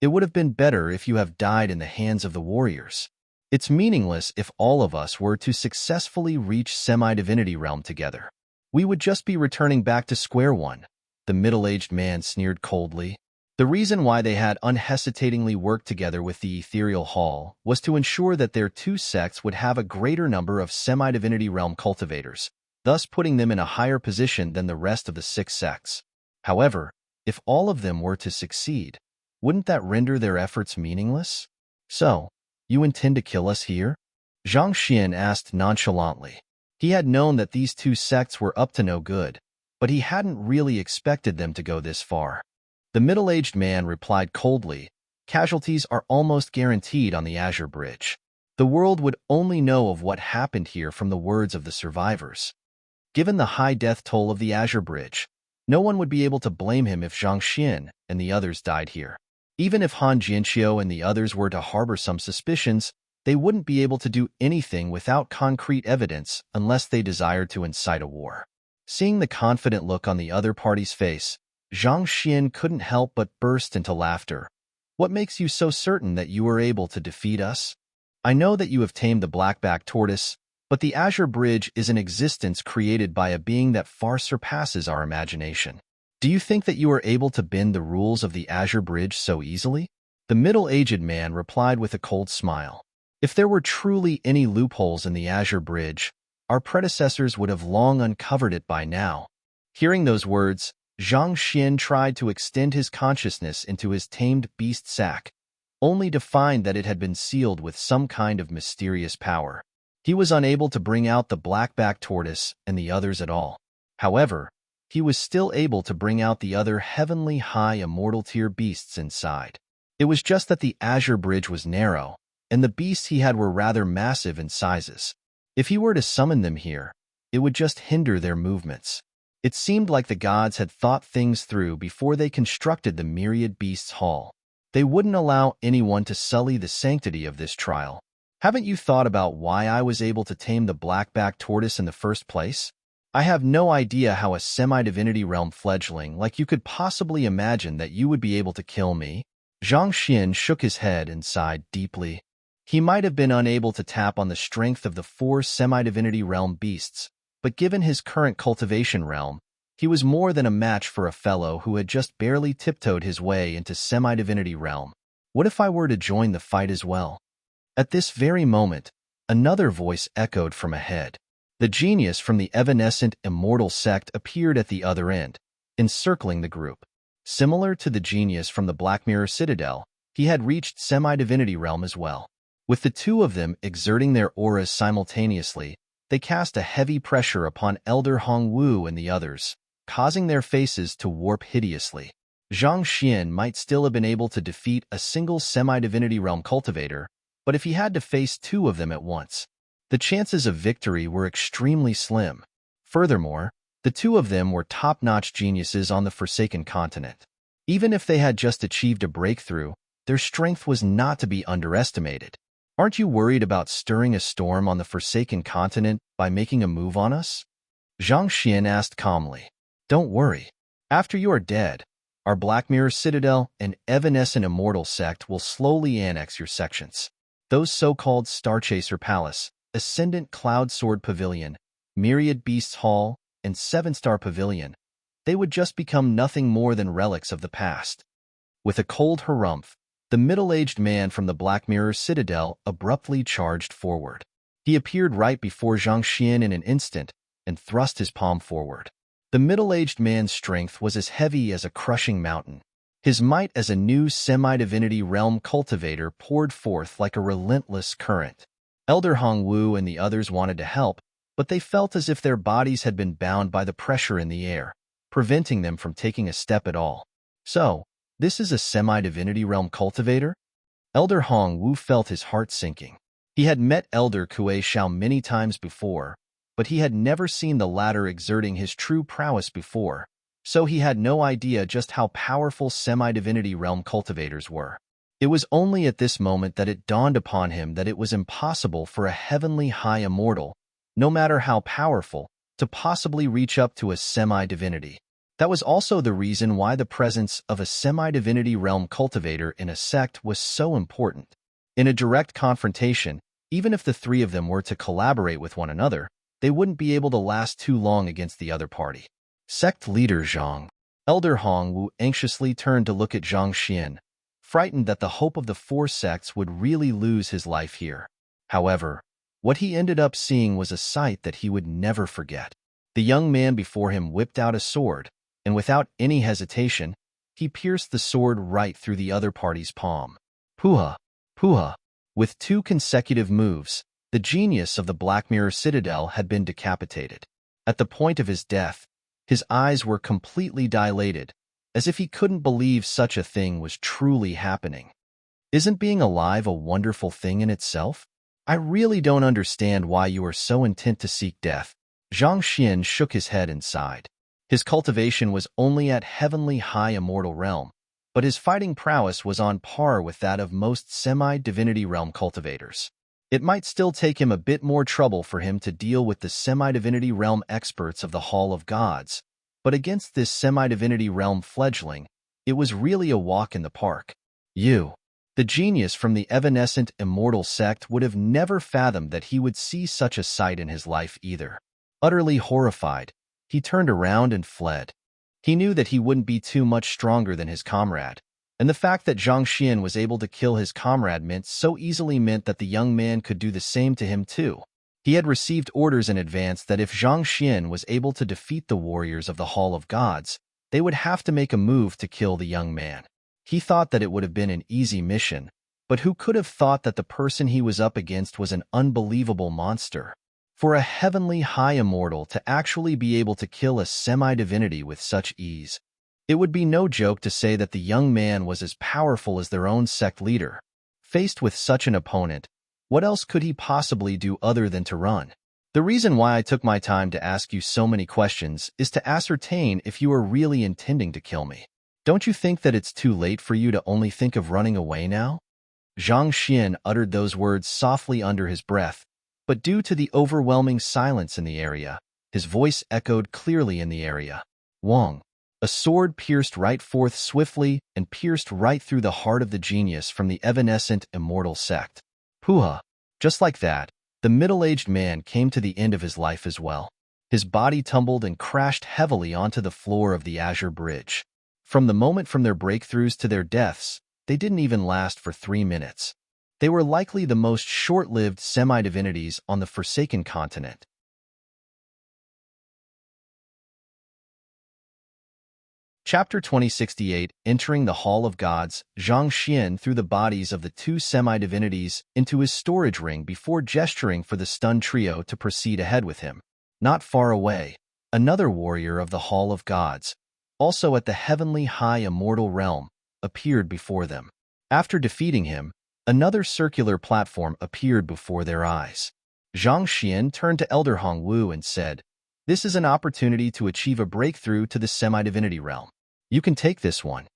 It would have been better if you have died in the hands of the warriors. It's meaningless if all of us were to successfully reach semi-divinity realm together. We would just be returning back to square one, the middle-aged man sneered coldly. The reason why they had unhesitatingly worked together with the Ethereal Hall was to ensure that their two sects would have a greater number of semi-divinity realm cultivators, thus putting them in a higher position than the rest of the six sects. However, if all of them were to succeed, wouldn't that render their efforts meaningless? So, you intend to kill us here? Zhang Xian asked nonchalantly. He had known that these two sects were up to no good, but he hadn't really expected them to go this far. The middle-aged man replied coldly, casualties are almost guaranteed on the Azure Bridge. The world would only know of what happened here from the words of the survivors. Given the high death toll of the Azure Bridge, no one would be able to blame him if Zhang Xian and the others died here. Even if Han Jianqiu and the others were to harbor some suspicions, they wouldn't be able to do anything without concrete evidence unless they desired to incite a war. Seeing the confident look on the other party's face, Zhang Xian couldn't help but burst into laughter. What makes you so certain that you were able to defeat us? I know that you have tamed the black-backed tortoise, but the Azure Bridge is an existence created by a being that far surpasses our imagination. Do you think that you are able to bend the rules of the Azure Bridge so easily? The middle-aged man replied with a cold smile. If there were truly any loopholes in the Azure Bridge, our predecessors would have long uncovered it by now. Hearing those words, Zhang Xian tried to extend his consciousness into his tamed beast sack, only to find that it had been sealed with some kind of mysterious power. He was unable to bring out the black-backed tortoise and the others at all. However, he was still able to bring out the other heavenly high immortal tier beasts inside. It was just that the Azure Bridge was narrow, and the beasts he had were rather massive in sizes. If he were to summon them here, it would just hinder their movements. It seemed like the gods had thought things through before they constructed the Myriad Beasts Hall. They wouldn't allow anyone to sully the sanctity of this trial. Haven't you thought about why I was able to tame the black-backed tortoise in the first place? I have no idea how a semi-divinity realm fledgling like you could possibly imagine that you would be able to kill me. Zhang Xian shook his head and sighed deeply. He might have been unable to tap on the strength of the four semi-divinity realm beasts, but given his current cultivation realm, he was more than a match for a fellow who had just barely tiptoed his way into semi-divinity realm. What if I were to join the fight as well? At this very moment, another voice echoed from ahead. The genius from the evanescent immortal sect appeared at the other end, encircling the group. Similar to the genius from the Black Mirror Citadel, he had reached semi-divinity realm as well. With the two of them exerting their auras simultaneously, they cast a heavy pressure upon Elder Hongwu and the others, causing their faces to warp hideously. Zhang Xian might still have been able to defeat a single semi-divinity realm cultivator, but if he had to face two of them at once, the chances of victory were extremely slim. Furthermore, the two of them were top-notch geniuses on the Forsaken Continent. Even if they had just achieved a breakthrough, their strength was not to be underestimated. Aren't you worried about stirring a storm on the Forsaken Continent by making a move on us? Zhang Xian asked calmly. Don't worry. After you are dead, our Black Mirror Citadel and Evanescent Immortal sect will slowly annex your sections. Those so-called Starchaser Palace, Ascendant Cloud Sword Pavilion, Myriad Beasts Hall, and Seven-Star Pavilion, they would just become nothing more than relics of the past. With a cold harumph, the middle-aged man from the Black Mirror Citadel abruptly charged forward. He appeared right before Zhang Xian in an instant and thrust his palm forward. The middle-aged man's strength was as heavy as a crushing mountain. His might as a new semi-divinity realm cultivator poured forth like a relentless current. Elder Hongwu and the others wanted to help, but they felt as if their bodies had been bound by the pressure in the air, preventing them from taking a step at all. So, this is a semi-divinity realm cultivator? Elder Hongwu felt his heart sinking. He had met Elder Kue Shao many times before, but he had never seen the latter exerting his true prowess before, so he had no idea just how powerful semi-divinity realm cultivators were. It was only at this moment that it dawned upon him that it was impossible for a heavenly high immortal, no matter how powerful, to possibly reach up to a semi-divinity. That was also the reason why the presence of a semi-divinity realm cultivator in a sect was so important. In a direct confrontation, even if the three of them were to collaborate with one another, they wouldn't be able to last too long against the other party. Sect leader Zhang. Elder Hongwu anxiously turned to look at Zhang Xian, frightened that the hope of the four sects would really lose his life here. However, what he ended up seeing was a sight that he would never forget. The young man before him whipped out a sword, and without any hesitation, he pierced the sword right through the other party's palm. Puha! Puha! With 2 consecutive moves, the genius of the Black Mirror Citadel had been decapitated. At the point of his death, his eyes were completely dilated, as if he couldn't believe such a thing was truly happening. Isn't being alive a wonderful thing in itself? I really don't understand why you are so intent to seek death. Zhang Xian shook his head and sighed. His cultivation was only at heavenly high immortal realm, but his fighting prowess was on par with that of most semi-divinity realm cultivators. It might still take him a bit more trouble for him to deal with the semi-divinity realm experts of the Hall of Gods, but against this semi-divinity realm fledgling, it was really a walk in the park. You, the genius from the evanescent immortal sect, would have never fathomed that he would see such a sight in his life either. Utterly horrified, he turned around and fled. He knew that he wouldn't be too much stronger than his comrade, and the fact that Zhang Xian was able to kill his comrade so easily meant that the young man could do the same to him too. He had received orders in advance that if Zhang Xian was able to defeat the warriors of the Hall of Gods, they would have to make a move to kill the young man. He thought that it would have been an easy mission, but who could have thought that the person he was up against was an unbelievable monster? For a heavenly high immortal to actually be able to kill a semi-divinity with such ease, it would be no joke to say that the young man was as powerful as their own sect leader. Faced with such an opponent, what else could he possibly do other than to run? The reason why I took my time to ask you so many questions is to ascertain if you are really intending to kill me. Don't you think that it's too late for you to only think of running away now? Zhang Xian uttered those words softly under his breath, but due to the overwhelming silence in the area, his voice echoed clearly in the area. Wong. A sword pierced right forth swiftly and pierced right through the heart of the genius from the evanescent immortal sect. Puha! Just like that, the middle-aged man came to the end of his life as well. His body tumbled and crashed heavily onto the floor of the Azure Bridge. From the moment from their breakthroughs to their deaths, they didn't even last for 3 minutes. They were likely the most short-lived semi-divinities on the Forsaken Continent. Chapter 2068. Entering the Hall of Gods, Zhang Xian threw the bodies of the 2 semi-divinities into his storage ring before gesturing for the stunned trio to proceed ahead with him. Not far away, another warrior of the Hall of Gods, also at the heavenly high immortal realm, appeared before them. After defeating him, another circular platform appeared before their eyes. Zhang Xian turned to Elder Hongwu and said, "This is an opportunity to achieve a breakthrough to the semi-divinity realm. You can take this one."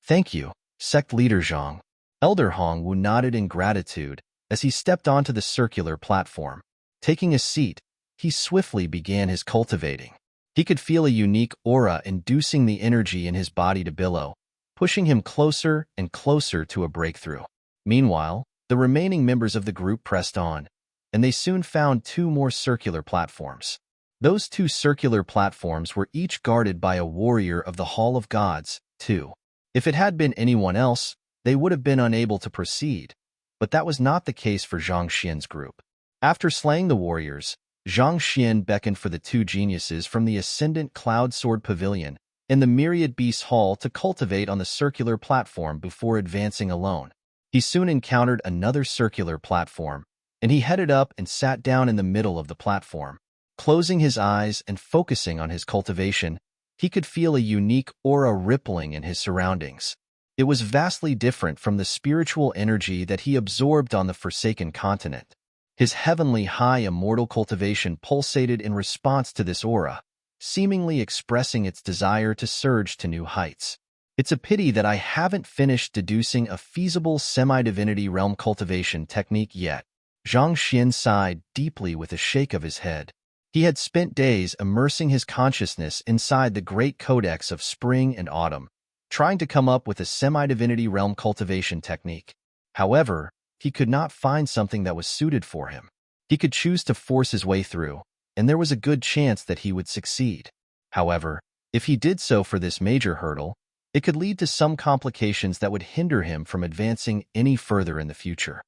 "Thank you, sect leader Zhang." Elder Hongwu nodded in gratitude as he stepped onto the circular platform. Taking a seat, he swiftly began his cultivating. He could feel a unique aura inducing the energy in his body to billow, pushing him closer and closer to a breakthrough. Meanwhile, the remaining members of the group pressed on, and they soon found two more circular platforms. Those two circular platforms were each guarded by a warrior of the Hall of Gods, too. If it had been anyone else, they would have been unable to proceed, but that was not the case for Zhang Xian's group. After slaying the warriors, Zhang Xian beckoned for the two geniuses from the Ascendant Cloud Sword Pavilion in the Myriad Beasts Hall to cultivate on the circular platform before advancing alone. He soon encountered another circular platform, and he headed up and sat down in the middle of the platform. Closing his eyes and focusing on his cultivation, he could feel a unique aura rippling in his surroundings. It was vastly different from the spiritual energy that he absorbed on the Forsaken Continent. His heavenly high immortal cultivation pulsated in response to this aura, seemingly expressing its desire to surge to new heights. "It's a pity that I haven't finished deducing a feasible semi-divinity realm cultivation technique yet." Zhang Xian sighed deeply with a shake of his head. He had spent days immersing his consciousness inside the great codex of spring and autumn, trying to come up with a semi-divinity realm cultivation technique. However, he could not find something that was suited for him. He could choose to force his way through, and there was a good chance that he would succeed. However, if he did so for this major hurdle, it could lead to some complications that would hinder him from advancing any further in the future.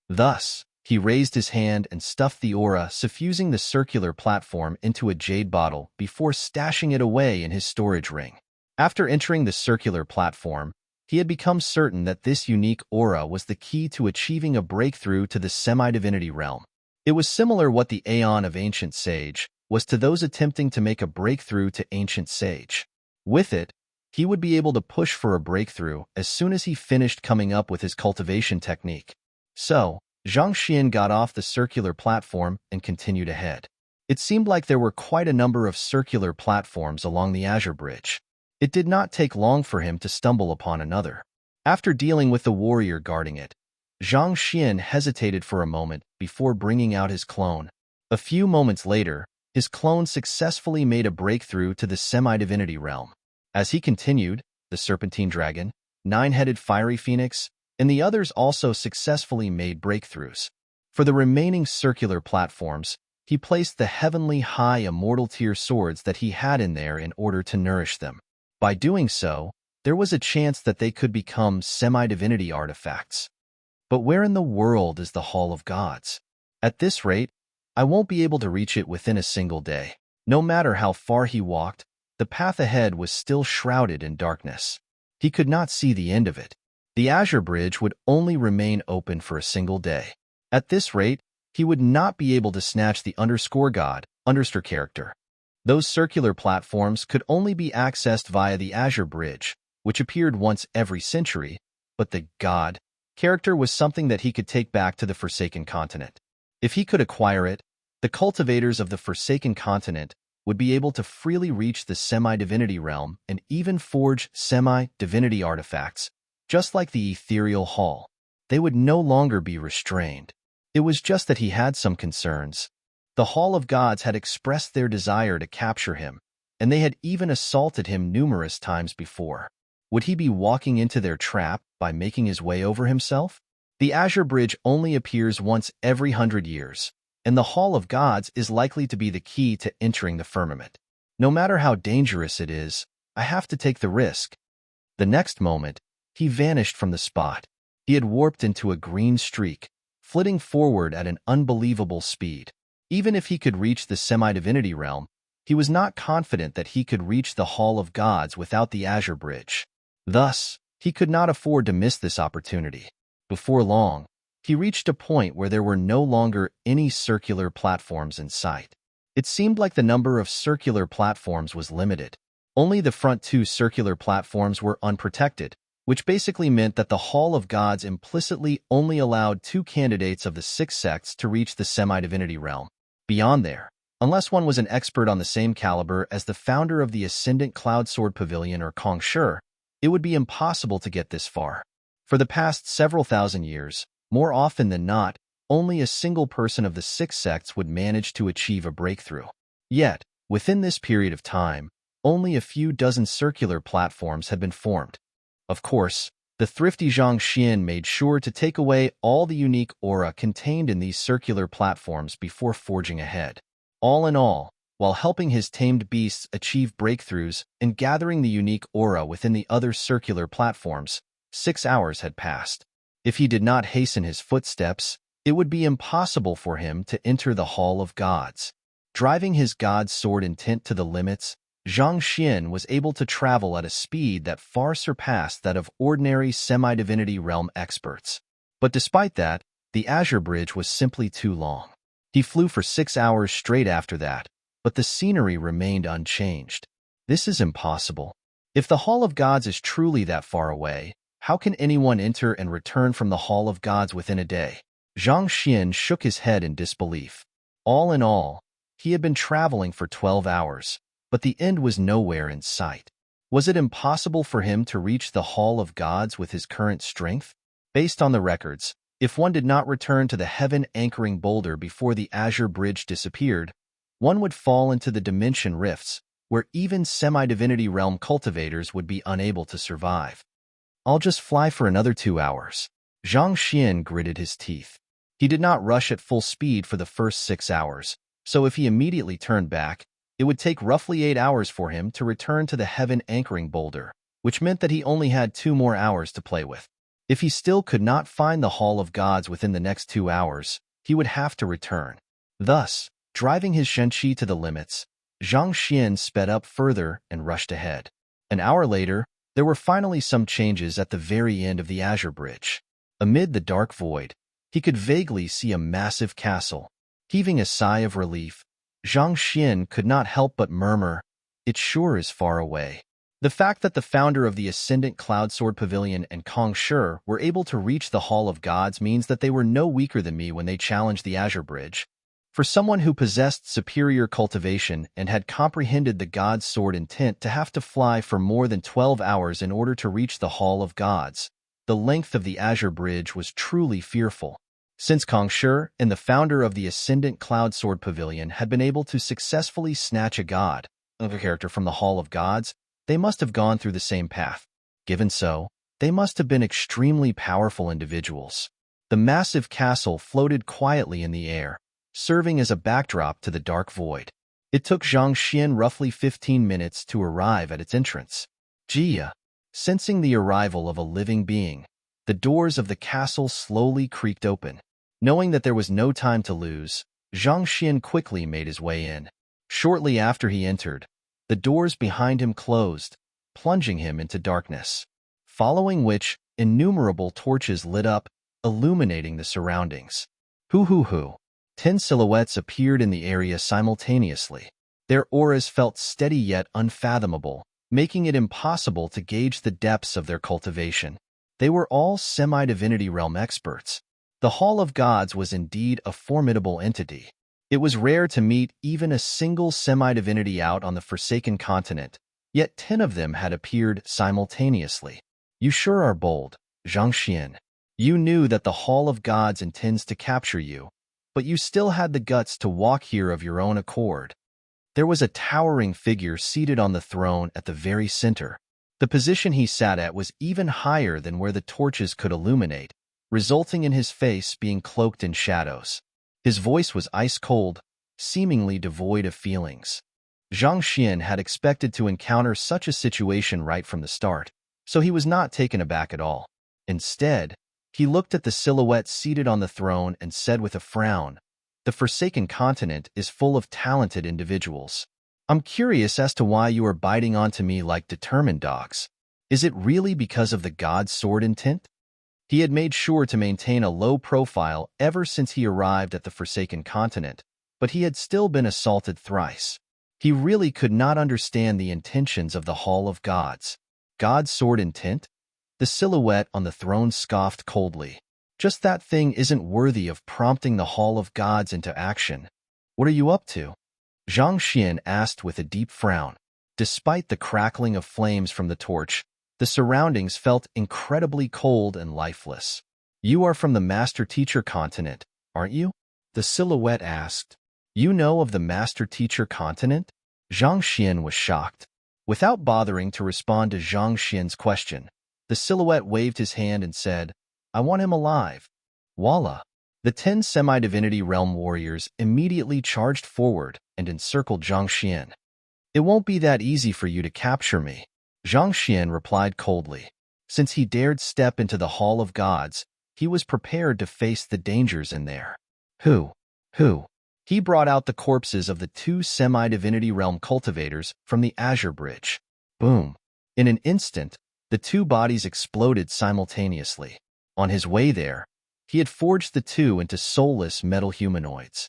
Thus, he raised his hand and stuffed the aura, suffusing the circular platform into a jade bottle before stashing it away in his storage ring. After entering the circular platform, he had become certain that this unique aura was the key to achieving a breakthrough to the semi-divinity realm. It was similar what the Aeon of Ancient Sage was to those attempting to make a breakthrough to Ancient Sage. With it, he would be able to push for a breakthrough as soon as he finished coming up with his cultivation technique. So, Zhang Xian got off the circular platform and continued ahead. It seemed like there were quite a number of circular platforms along the Azure Bridge. It did not take long for him to stumble upon another. After dealing with the warrior guarding it, Zhang Xian hesitated for a moment before bringing out his clone. A few moments later, his clone successfully made a breakthrough to the semi-divinity realm. As he continued, the Serpentine Dragon, Nine-Headed Fiery Phoenix, and the others also successfully made breakthroughs. For the remaining circular platforms, he placed the heavenly high immortal tier swords that he had in there in order to nourish them. By doing so, there was a chance that they could become semi-divinity artifacts. But where in the world is the Hall of Gods? At this rate, I won't be able to reach it within a single day. No matter how far he walked, the path ahead was still shrouded in darkness. He could not see the end of it. The Azure Bridge would only remain open for a single day. At this rate, he would not be able to snatch the God character. Those circular platforms could only be accessed via the Azure Bridge, which appeared once every century, but the God character was something that he could take back to the Forsaken Continent. If he could acquire it, the cultivators of the Forsaken Continent would be able to freely reach the semi-divinity realm and even forge semi-divinity artifacts, just like the ethereal hall. They would no longer be restrained. It was just that he had some concerns. The Hall of Gods had expressed their desire to capture him, and they had even assaulted him numerous times before. Would he be walking into their trap by making his way over himself? The Azure Bridge only appears once every 100 years, and the Hall of Gods is likely to be the key to entering the firmament. No matter how dangerous it is, I have to take the risk. The next moment, he vanished from the spot. He had warped into a green streak, flitting forward at an unbelievable speed. Even if he could reach the semi-divinity realm, he was not confident that he could reach the Hall of Gods without the Azure Bridge. Thus, he could not afford to miss this opportunity. Before long, he reached a point where there were no longer any circular platforms in sight. It seemed like the number of circular platforms was limited. Only the front two circular platforms were unprotected, which basically meant that the Hall of Gods implicitly only allowed two candidates of the six sects to reach the semi-divinity realm. Beyond there, unless one was an expert on the same caliber as the founder of the Ascendant Cloud Sword Pavilion or Kong Shi, it would be impossible to get this far. For the past several thousand years, more often than not, only a single person of the six sects would manage to achieve a breakthrough. Yet, within this period of time, only a few dozen circular platforms had been formed. Of course, the thrifty Zhang Xian made sure to take away all the unique aura contained in these circular platforms before forging ahead. All in all, while helping his tamed beasts achieve breakthroughs and gathering the unique aura within the other circular platforms, 6 hours had passed. If he did not hasten his footsteps, it would be impossible for him to enter the Hall of Gods. Driving his god's sword intent to the limits, Zhang Xian was able to travel at a speed that far surpassed that of ordinary semi-divinity realm experts. But despite that, the Azure Bridge was simply too long. He flew for 6 hours straight after that, but the scenery remained unchanged. This is impossible. If the Hall of Gods is truly that far away, how can anyone enter and return from the Hall of Gods within a day? Zhang Xian shook his head in disbelief. All in all, he had been traveling for 12 hours, but the end was nowhere in sight. Was it impossible for him to reach the Hall of Gods with his current strength? Based on the records, if one did not return to the heaven-anchoring boulder before the Azure Bridge disappeared, one would fall into the dimension rifts, where even semi-divinity realm cultivators would be unable to survive. I'll just fly for another 2 hours. Zhang Xian gritted his teeth. He did not rush at full speed for the first 6 hours, so if he immediately turned back, it would take roughly 8 hours for him to return to the heaven-anchoring boulder, which meant that he only had 2 more hours to play with. If he still could not find the Hall of Gods within the next 2 hours, he would have to return. Thus, driving his Shenqi to the limits, Zhang Xian sped up further and rushed ahead. An hour later, there were finally some changes at the very end of the Azure Bridge. Amid the dark void, he could vaguely see a massive castle. Heaving a sigh of relief, Zhang Xian could not help but murmur, "It sure is far away." The fact that the founder of the Ascendant Cloud Sword Pavilion and Kong Shi were able to reach the Hall of Gods means that they were no weaker than me when they challenged the Azure Bridge. For someone who possessed superior cultivation and had comprehended the God's sword intent to have to fly for more than 12 hours in order to reach the Hall of Gods, the length of the Azure Bridge was truly fearful. Since Kong Shi and the founder of the Ascendant Cloud Sword Pavilion had been able to successfully snatch a god, a character from the Hall of Gods, they must have gone through the same path. Given so, they must have been extremely powerful individuals. The massive castle floated quietly in the air, serving as a backdrop to the dark void. It took Zhang Xian roughly 15 minutes to arrive at its entrance. Jia, sensing the arrival of a living being, the doors of the castle slowly creaked open. Knowing that there was no time to lose, Zhang Xian quickly made his way in. Shortly after he entered, the doors behind him closed, plunging him into darkness, following which innumerable torches lit up, illuminating the surroundings. Hoo. 10 silhouettes appeared in the area simultaneously. Their auras felt steady yet unfathomable, making it impossible to gauge the depths of their cultivation. They were all semi-divinity realm experts. The Hall of Gods was indeed a formidable entity. It was rare to meet even a single semi-divinity out on the Forsaken Continent, yet 10 of them had appeared simultaneously. You sure are bold, Zhang Xian. You knew that the Hall of Gods intends to capture you, but you still had the guts to walk here of your own accord. There was a towering figure seated on the throne at the very center. The position he sat at was even higher than where the torches could illuminate, resulting in his face being cloaked in shadows. His voice was ice-cold, seemingly devoid of feelings. Zhang Xian had expected to encounter such a situation right from the start, so he was not taken aback at all. Instead, he looked at the silhouette seated on the throne and said with a frown, "The Forsaken Continent is full of talented individuals. I'm curious as to why you are biting onto me like determined dogs. Is it really because of the God's sword intent?" He had made sure to maintain a low profile ever since he arrived at the Forsaken Continent, but he had still been assaulted thrice. He really could not understand the intentions of the Hall of Gods. God's sword intent? The silhouette on the throne scoffed coldly. Just that thing isn't worthy of prompting the Hall of Gods into action. What are you up to? Zhang Xian asked with a deep frown. Despite the crackling of flames from the torch, the surroundings felt incredibly cold and lifeless. You are from the Master-Teacher continent, aren't you? The silhouette asked. You know of the Master-Teacher continent? Zhang Xian was shocked. Without bothering to respond to Zhang Xian's question, the silhouette waved his hand and said, I want him alive. Voila! The 10 semi-divinity realm warriors immediately charged forward and encircled Zhang Xian. It won't be that easy for you to capture me, Zhang Xian replied coldly. Since he dared step into the Hall of Gods, he was prepared to face the dangers in there. Who? He brought out the corpses of the 2 semi-divinity realm cultivators from the Azure Bridge. Boom! In an instant, the 2 bodies exploded simultaneously. On his way there, he had forged the 2 into soulless metal humanoids.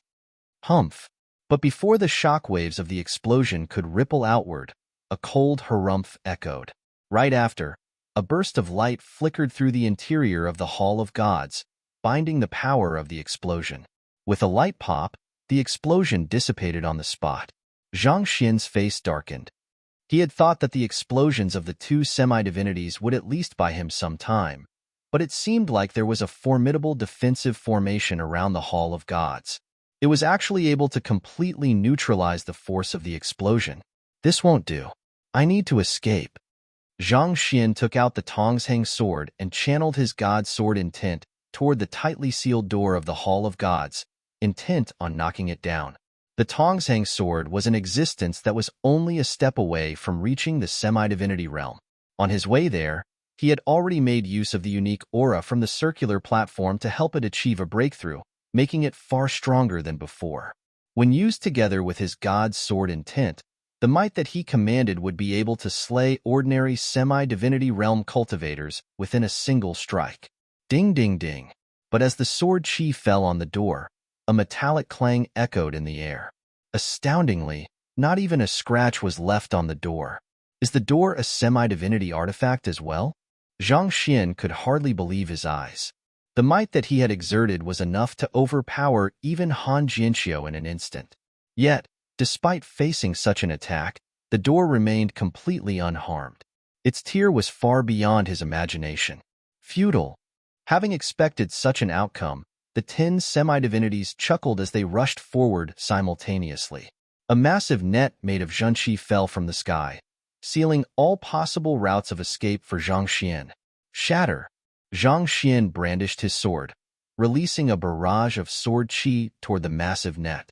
Humph! But before the shockwaves of the explosion could ripple outward, a cold harumph echoed. Right after, a burst of light flickered through the interior of the Hall of Gods, binding the power of the explosion. With a light pop, the explosion dissipated on the spot. Zhang Xian's face darkened. He had thought that the explosions of the 2 semi-divinities would at least buy him some time, but it seemed like there was a formidable defensive formation around the Hall of Gods. It was actually able to completely neutralize the force of the explosion. This won't do. I need to escape. Zhang Xian took out the Tongsheng sword and channeled his god sword intent toward the tightly sealed door of the Hall of Gods, intent on knocking it down. The Tongsheng sword was an existence that was only a step away from reaching the semi-divinity realm. On his way there, he had already made use of the unique aura from the circular platform to help it achieve a breakthrough, making it far stronger than before. When used together with his god's sword intent, the might that he commanded would be able to slay ordinary semi-divinity realm cultivators within a single strike. Ding ding ding. But as the sword chi fell on the door, a metallic clang echoed in the air. Astoundingly, not even a scratch was left on the door. Is the door a semi-divinity artifact as well? Zhang Xian could hardly believe his eyes. The might that he had exerted was enough to overpower even Han Jianxiu in an instant. Yet, despite facing such an attack, the door remained completely unharmed. Its tier was far beyond his imagination. Futile. Having expected such an outcome, the 10 semi-divinities chuckled as they rushed forward simultaneously. A massive net made of zhenqi fell from the sky, sealing all possible routes of escape for Zhang Xian. Shatter! Zhang Xian brandished his sword, releasing a barrage of sword chi toward the massive net.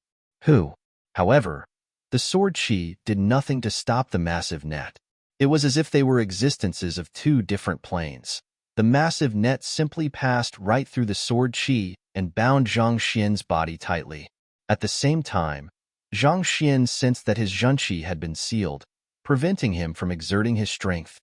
However, the sword chi did nothing to stop the massive net. It was as if they were existences of 2 different planes. The massive net simply passed right through the sword chi and bound Zhang Xian's body tightly. At the same time, Zhang Xian sensed that his zhenqi had been sealed, preventing him from exerting his strength.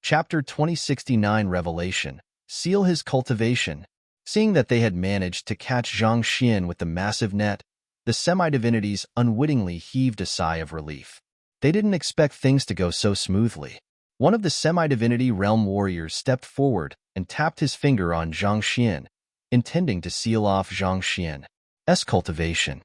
Chapter 2069 Revelation. Seal his cultivation. Seeing that they had managed to catch Zhang Xian with the massive net, the semi-divinities unwittingly heaved a sigh of relief. They didn't expect things to go so smoothly. One of the semi-divinity realm warriors stepped forward and tapped his finger on Zhang Xian, intending to seal off Zhang Xian's cultivation.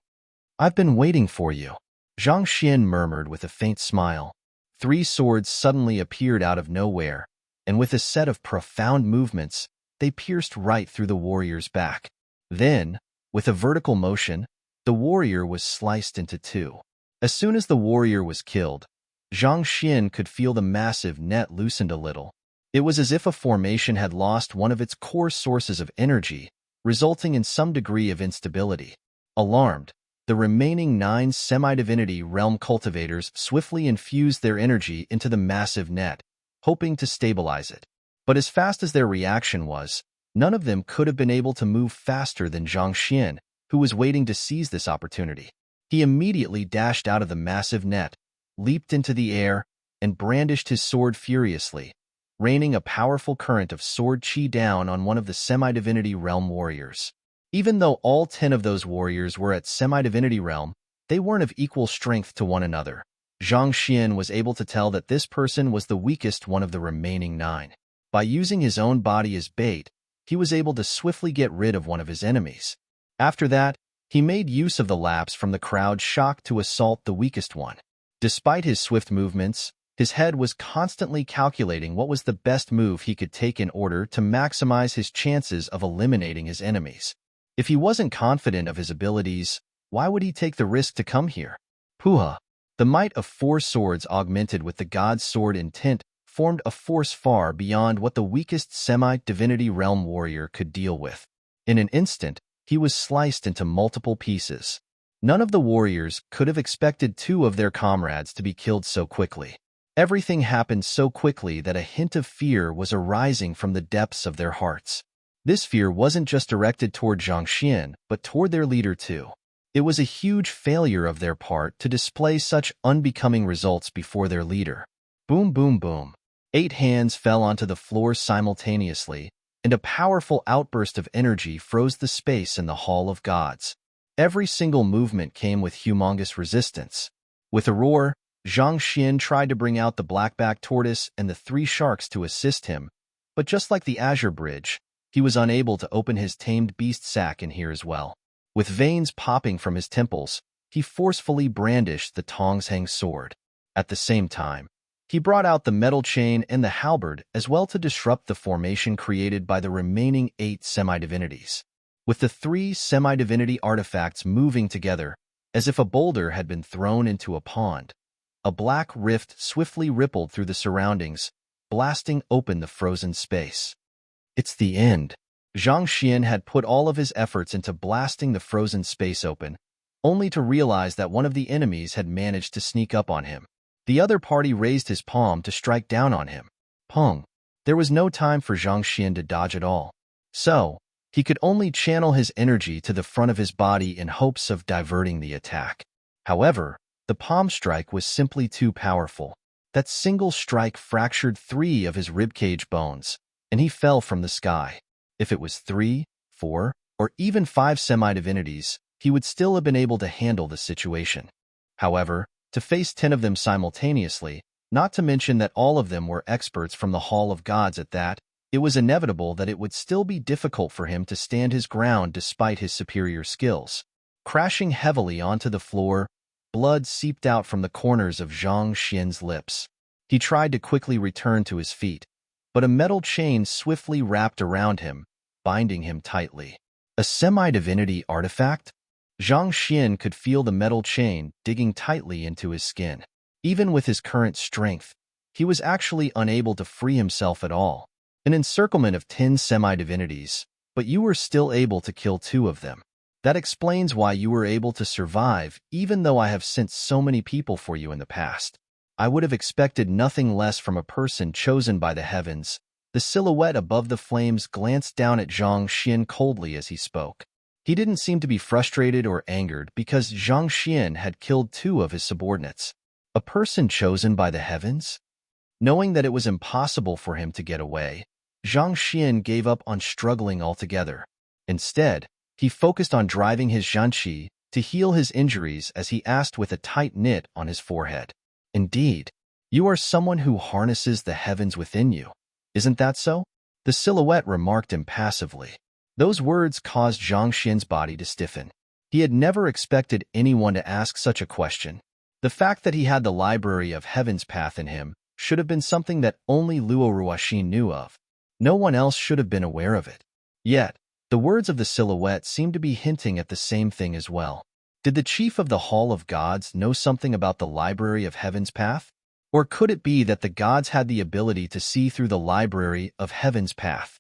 I've been waiting for you, Zhang Xian murmured with a faint smile. 3 swords suddenly appeared out of nowhere, and with a set of profound movements, they pierced right through the warrior's back. Then, with a vertical motion, the warrior was sliced into 2. As soon as the warrior was killed, Zhang Xian could feel the massive net loosened a little. It was as if a formation had lost one of its core sources of energy, resulting in some degree of instability. Alarmed, the remaining 9 semi-divinity realm cultivators swiftly infused their energy into the massive net, hoping to stabilize it. But as fast as their reaction was, none of them could have been able to move faster than Zhang Xian, who was waiting to seize this opportunity. He immediately dashed out of the massive net, leaped into the air, and brandished his sword furiously, raining a powerful current of sword chi down on one of the semi-divinity realm warriors. Even though all 10 of those warriors were at semi-divinity realm, they weren't of equal strength to one another. Zhang Xian was able to tell that this person was the weakest one of the remaining 9. By using his own body as bait, he was able to swiftly get rid of one of his enemies. After that, he made use of the lapse from the crowd's shock to assault the weakest one. Despite his swift movements, his head was constantly calculating what was the best move he could take in order to maximize his chances of eliminating his enemies. If he wasn't confident of his abilities, why would he take the risk to come here? Puha! The might of 4 swords augmented with the god's sword intent formed a force far beyond what the weakest semi-divinity realm warrior could deal with. In an instant, he was sliced into multiple pieces. None of the warriors could have expected 2 of their comrades to be killed so quickly. Everything happened so quickly that a hint of fear was arising from the depths of their hearts. This fear wasn't just directed toward Zhang Xian, but toward their leader too. It was a huge failure of their part to display such unbecoming results before their leader. Boom, boom, boom. 8 hands fell onto the floor simultaneously, and a powerful outburst of energy froze the space in the Hall of Gods. Every single movement came with humongous resistance. With a roar, Zhang Xian tried to bring out the blackback tortoise and the 3 sharks to assist him, but just like the Azure Bridge, he was unable to open his tamed beast sack in here as well. With veins popping from his temples, he forcefully brandished the Tongsheng sword. At the same time, he brought out the metal chain and the halberd as well to disrupt the formation created by the remaining 8 semi-divinities. With the 3 semi-divinity artifacts moving together, as if a boulder had been thrown into a pond, a black rift swiftly rippled through the surroundings, blasting open the frozen space. It's the end. Zhang Xian had put all of his efforts into blasting the frozen space open, only to realize that one of the enemies had managed to sneak up on him. The other party raised his palm to strike down on him. Pong! There was no time for Zhang Xian to dodge at all. So, he could only channel his energy to the front of his body in hopes of diverting the attack. However, the palm strike was simply too powerful. That single strike fractured 3 of his ribcage bones, and he fell from the sky. If it was 3, 4, or even 5 semi-divinities, he would still have been able to handle the situation. However, to face 10 of them simultaneously, not to mention that all of them were experts from the Hall of Gods at that, it was inevitable that it would still be difficult for him to stand his ground despite his superior skills. Crashing heavily onto the floor, blood seeped out from the corners of Zhang Xian's lips. He tried to quickly return to his feet, but a metal chain swiftly wrapped around him, binding him tightly. A semi-divinity artifact? Zhang Xian could feel the metal chain digging tightly into his skin. Even with his current strength, he was actually unable to free himself at all. An encirclement of 10 semi-divinities, but you were still able to kill 2 of them. That explains why you were able to survive, even though I have sent so many people for you in the past. I would have expected nothing less from a person chosen by the heavens. The silhouette above the flames glanced down at Zhang Xian coldly as he spoke. He didn't seem to be frustrated or angered because Zhang Xian had killed 2 of his subordinates. A person chosen by the heavens? Knowing that it was impossible for him to get away, Zhang Xian gave up on struggling altogether. Instead, he focused on driving his zhanqi to heal his injuries as he asked with a tight knit on his forehead. Indeed, you are someone who harnesses the heavens within you. Isn't that so? The silhouette remarked impassively. Those words caused Zhang Xian's body to stiffen. He had never expected anyone to ask such a question. The fact that he had the Library of Heaven's Path in him should have been something that only Luo Ruoxin knew of. No one else should have been aware of it. Yet, the words of the silhouette seemed to be hinting at the same thing as well. Did the chief of the Hall of Gods know something about the Library of Heaven's Path? Or could it be that the gods had the ability to see through the Library of Heaven's Path?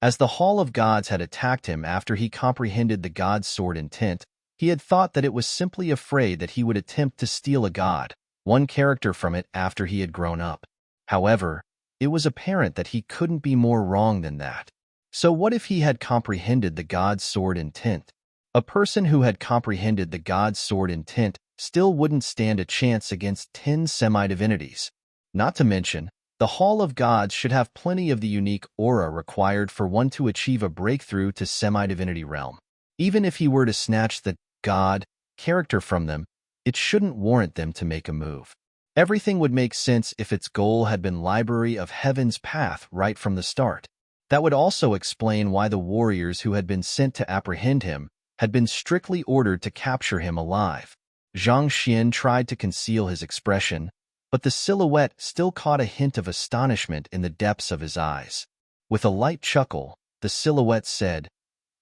As the Hall of Gods had attacked him after he comprehended the god's sword intent, he had thought that it was simply afraid that he would attempt to steal a god, one character from it after he had grown up. However, it was apparent that he couldn't be more wrong than that. So what if he had comprehended the god's sword intent? A person who had comprehended the god's sword intent still wouldn't stand a chance against 10 semi-divinities. Not to mention, the Hall of Gods should have plenty of the unique aura required for one to achieve a breakthrough to semi-divinity realm. Even if he were to snatch the God character from them, it shouldn't warrant them to make a move. Everything would make sense if its goal had been Library of Heaven's Path right from the start. That would also explain why the warriors who had been sent to apprehend him had been strictly ordered to capture him alive. Zhang Xian tried to conceal his expression, but the silhouette still caught a hint of astonishment in the depths of his eyes. With a light chuckle, the silhouette said,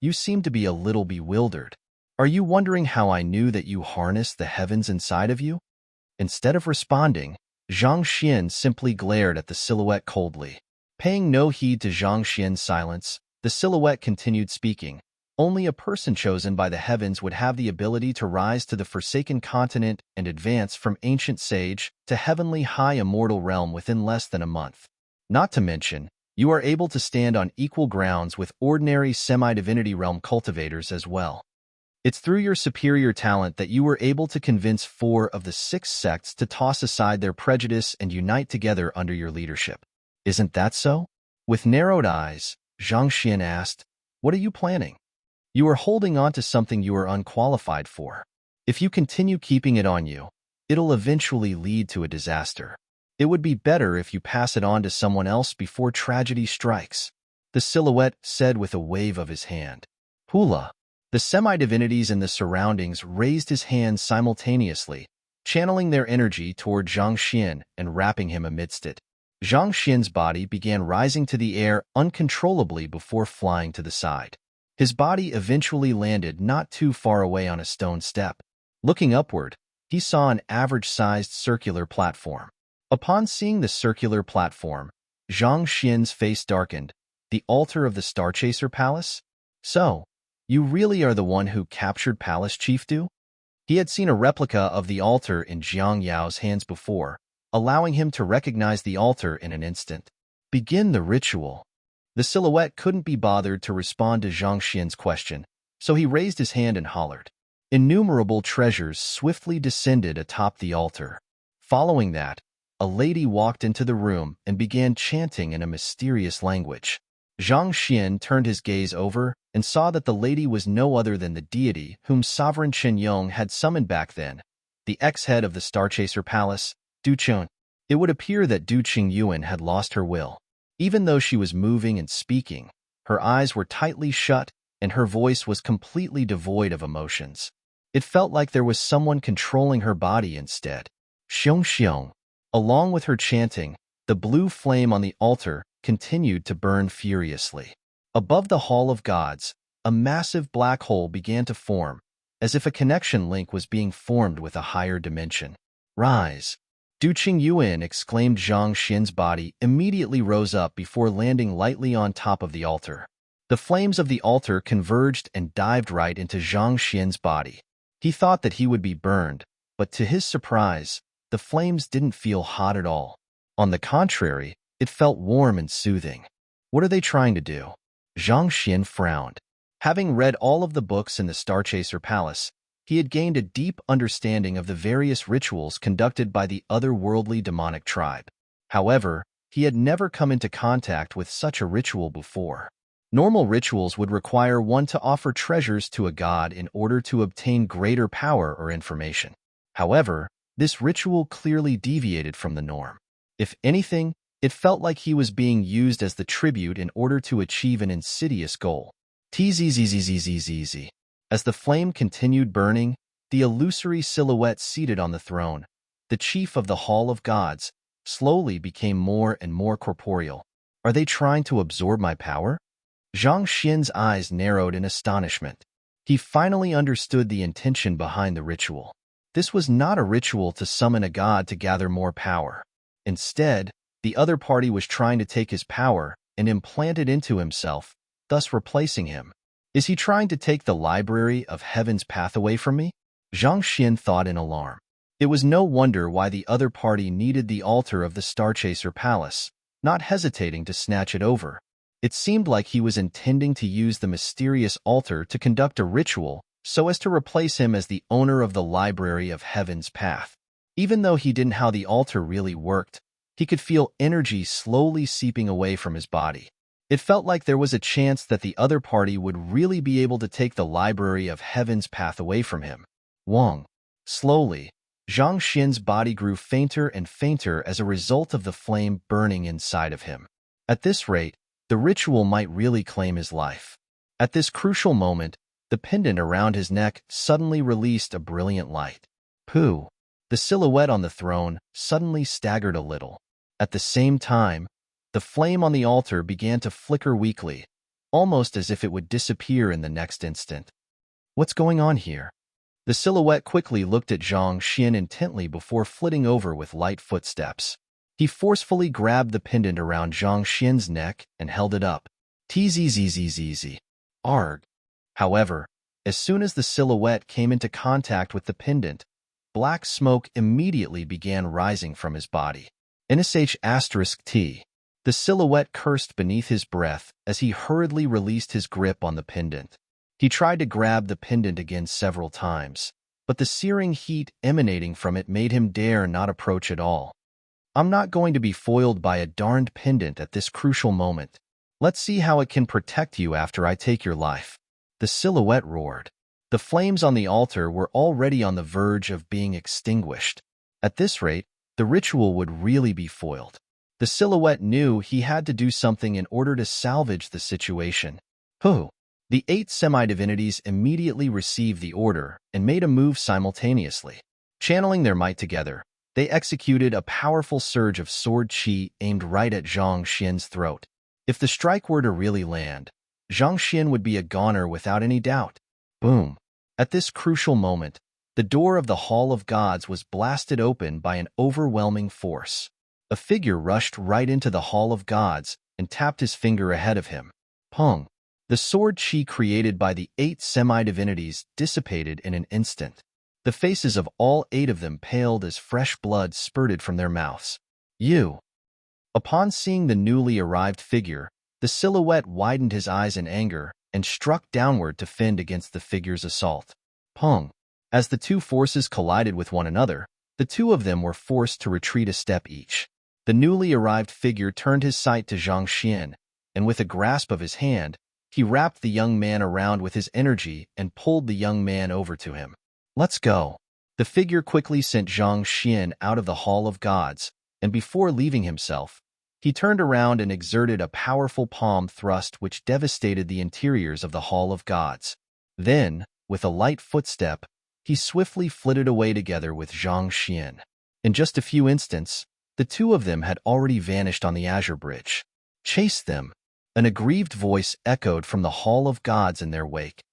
"You seem to be a little bewildered. Are you wondering how I knew that you harnessed the heavens inside of you?" Instead of responding, Zhang Xian simply glared at the silhouette coldly. Paying no heed to Zhang Xian's silence, the silhouette continued speaking. Only a person chosen by the heavens would have the ability to rise to the Forsaken Continent and advance from ancient sage to heavenly high immortal realm within less than a month. Not to mention, you are able to stand on equal grounds with ordinary semi-divinity realm cultivators as well. It's through your superior talent that you were able to convince 4 of the 6 sects to toss aside their prejudice and unite together under your leadership. Isn't that so? With narrowed eyes, Zhang Xian asked, "What are you planning? You are holding on to something you are unqualified for. If you continue keeping it on you, it'll eventually lead to a disaster. It would be better if you pass it on to someone else before tragedy strikes," the silhouette said with a wave of his hand. Hula. The semi-divinities in the surroundings raised his hands simultaneously, channeling their energy toward Zhang Xian and wrapping him amidst it. Zhang Xian's body began rising to the air uncontrollably before flying to the side. His body eventually landed not too far away on a stone step. Looking upward, he saw an average-sized circular platform. Upon seeing the circular platform, Zhang Xian's face darkened. The altar of the Starchaser Palace? So, you really are the one who captured Palace Chief Du? He had seen a replica of the altar in Jiang Yao's hands before, allowing him to recognize the altar in an instant. Begin the ritual. The silhouette couldn't be bothered to respond to Zhang Xian's question, so he raised his hand and hollered. Innumerable treasures swiftly descended atop the altar. Following that, a lady walked into the room and began chanting in a mysterious language. Zhang Xian turned his gaze over and saw that the lady was no other than the deity whom Sovereign Chen Yong had summoned back then, the ex-head of the Starchaser Palace, Du Chun. It would appear that Du Qingyuan had lost her will. Even though she was moving and speaking, her eyes were tightly shut and her voice was completely devoid of emotions. It felt like there was someone controlling her body instead. Xiong xiong. Along with her chanting, the blue flame on the altar continued to burn furiously. Above the Hall of Gods, a massive black hole began to form, as if a connection link was being formed with a higher dimension. Rise! Du Qingyuan exclaimed. Zhang Xian's body immediately rose up before landing lightly on top of the altar. The flames of the altar converged and dived right into Zhang Xian's body. He thought that he would be burned, but to his surprise, the flames didn't feel hot at all. On the contrary, it felt warm and soothing. What are they trying to do? Zhang Xian frowned. Having read all of the books in the Starchaser Palace, he had gained a deep understanding of the various rituals conducted by the otherworldly demonic tribe. However, he had never come into contact with such a ritual before. Normal rituals would require one to offer treasures to a god in order to obtain greater power or information. However, this ritual clearly deviated from the norm. If anything, it felt like he was being used as the tribute in order to achieve an insidious goal. Tzzzzzzzzzz. As the flame continued burning, the illusory silhouette seated on the throne, the chief of the Hall of Gods, slowly became more and more corporeal. Are they trying to absorb my power? Zhang Xian's eyes narrowed in astonishment. He finally understood the intention behind the ritual. This was not a ritual to summon a god to gather more power. Instead, the other party was trying to take his power and implant it into himself, thus replacing him. Is he trying to take the Library of Heaven's Path away from me? Zhang Xian thought in alarm. It was no wonder why the other party needed the altar of the Starchaser Palace, not hesitating to snatch it over. It seemed like he was intending to use the mysterious altar to conduct a ritual so as to replace him as the owner of the Library of Heaven's Path. Even though he didn't know how the altar really worked, he could feel energy slowly seeping away from his body. It felt like there was a chance that the other party would really be able to take the library of heaven's path away from him. Wang. Slowly, Zhang Xin's body grew fainter and fainter as a result of the flame burning inside of him. At this rate, the ritual might really claim his life. At this crucial moment, the pendant around his neck suddenly released a brilliant light. Pooh! The silhouette on the throne suddenly staggered a little. At the same time, the flame on the altar began to flicker weakly, almost as if it would disappear in the next instant. What's going on here? The silhouette quickly looked at Zhang Xin intently before flitting over with light footsteps. He forcefully grabbed the pendant around Zhang Xin's neck and held it up. Tzzzz. Arg. However, as soon as the silhouette came into contact with the pendant, black smoke immediately began rising from his body. NSH*T. The silhouette cursed beneath his breath as he hurriedly released his grip on the pendant. He tried to grab the pendant again several times, but the searing heat emanating from it made him dare not approach at all. I'm not going to be foiled by a darned pendant at this crucial moment. Let's see how it can protect you after I take your life. The silhouette roared. The flames on the altar were already on the verge of being extinguished. At this rate, the ritual would really be foiled. The silhouette knew he had to do something in order to salvage the situation. Pooh! The 8 semi-divinities immediately received the order and made a move simultaneously. Channeling their might together, they executed a powerful surge of sword qi aimed right at Zhang Xin's throat. If the strike were to really land, Zhang Xin would be a goner without any doubt. Boom! At this crucial moment, the door of the Hall of Gods was blasted open by an overwhelming force. A figure rushed right into the Hall of Gods and tapped his finger ahead of him. Pong! The sword qi created by the 8 semi-divinities dissipated in an instant. The faces of all 8 of them paled as fresh blood spurted from their mouths. You! Upon seeing the newly arrived figure, the silhouette widened his eyes in anger and struck downward to fend against the figure's assault. Pong! As the two forces collided with one another, the two of them were forced to retreat a step each. The newly arrived figure turned his sight to Zhang Xin, and with a grasp of his hand, he wrapped the young man around with his energy and pulled the young man over to him. Let's go. The figure quickly sent Zhang Xin out of the Hall of Gods, and before leaving himself, he turned around and exerted a powerful palm thrust which devastated the interiors of the Hall of Gods. Then, with a light footstep, he swiftly flitted away together with Zhang Xin. In just a few instants, the two of them had already vanished on the Azure Bridge. Chase them! An aggrieved voice echoed from the Hall of Gods in their wake.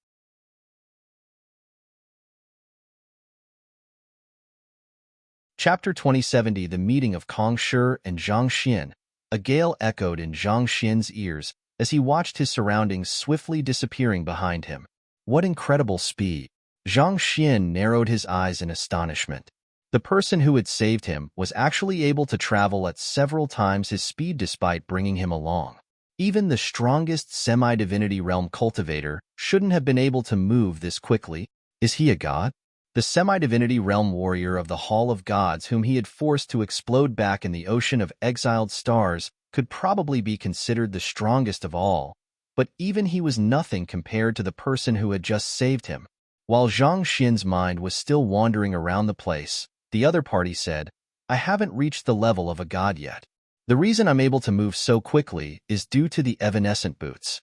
Chapter 2070 The Meeting of Kong Shi and Zhang Xin. A gale echoed in Zhang Xin's ears as he watched his surroundings swiftly disappearing behind him. What incredible speed! Zhang Xin narrowed his eyes in astonishment. The person who had saved him was actually able to travel at several times his speed despite bringing him along. Even the strongest semi-divinity realm cultivator shouldn't have been able to move this quickly. Is he a god? The semi-divinity realm warrior of the Hall of Gods whom he had forced to explode back in the ocean of exiled stars could probably be considered the strongest of all, but even he was nothing compared to the person who had just saved him. While Zhang Xin's mind was still wandering around the place, the other party said, I haven't reached the level of a god yet. The reason I'm able to move so quickly is due to the evanescent boots.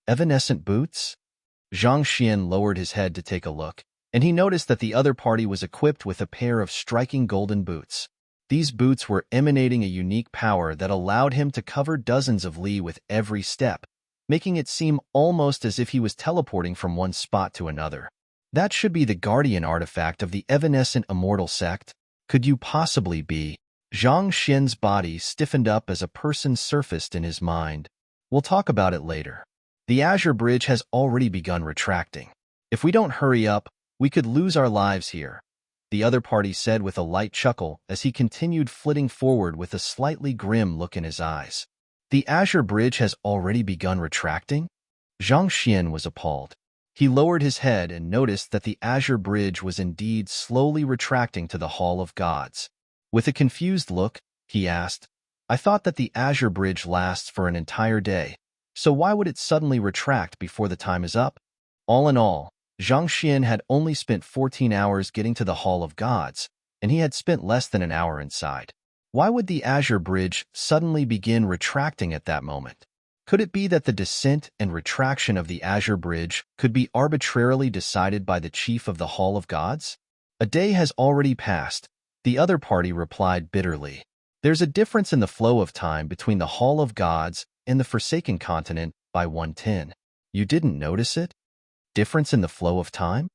Evanescent boots? Zhang Xin lowered his head to take a look, and he noticed that the other party was equipped with a pair of striking golden boots. These boots were emanating a unique power that allowed him to cover dozens of li with every step, making it seem almost as if he was teleporting from one spot to another. That should be the guardian artifact of the evanescent immortal sect. Could you possibly be? Zhang Xin's body stiffened up as a person surfaced in his mind. We'll talk about it later. The Azure Bridge has already begun retracting. If we don't hurry up, we could lose our lives here, the other party said with a light chuckle as he continued flitting forward with a slightly grim look in his eyes. The Azure Bridge has already begun retracting? Zhang Xin was appalled. He lowered his head and noticed that the Azure Bridge was indeed slowly retracting to the Hall of Gods. With a confused look, he asked, I thought that the Azure Bridge lasts for an entire day. So why would it suddenly retract before the time is up? All in all, Zhang Xian had only spent 14 hours getting to the Hall of Gods, and he had spent less than an hour inside. Why would the Azure Bridge suddenly begin retracting at that moment? Could it be that the descent and retraction of the Azure Bridge could be arbitrarily decided by the chief of the Hall of Gods? A day has already passed, the other party replied bitterly. There's a difference in the flow of time between the Hall of Gods and the Forsaken Continent by 110. You didn't notice it? Difference in the flow of time?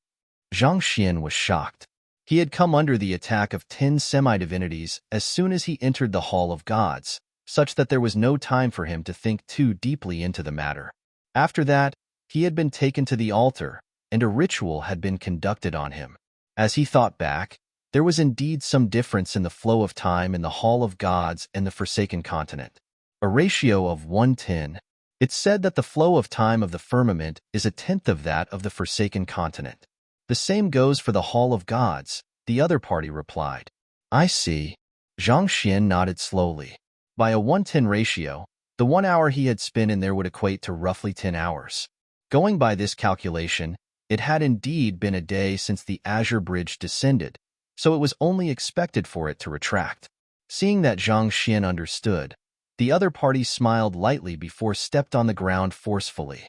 Zhang Xian was shocked. He had come under the attack of 10 semi-divinities as soon as he entered the Hall of Gods, such that there was no time for him to think too deeply into the matter. After that, he had been taken to the altar, and a ritual had been conducted on him. As he thought back, there was indeed some difference in the flow of time in the Hall of Gods and the Forsaken Continent. A ratio of 1:10. It's said that the flow of time of the firmament is a tenth of that of the Forsaken Continent. The same goes for the Hall of Gods, the other party replied. I see. Zhang Xian nodded slowly. By a 1:10 ratio, the 1 hour he had spent in there would equate to roughly 10 hours. Going by this calculation, it had indeed been a day since the Azure Bridge descended, so it was only expected for it to retract. Seeing that Zhang Xian understood, the other party smiled lightly before stepped on the ground forcefully.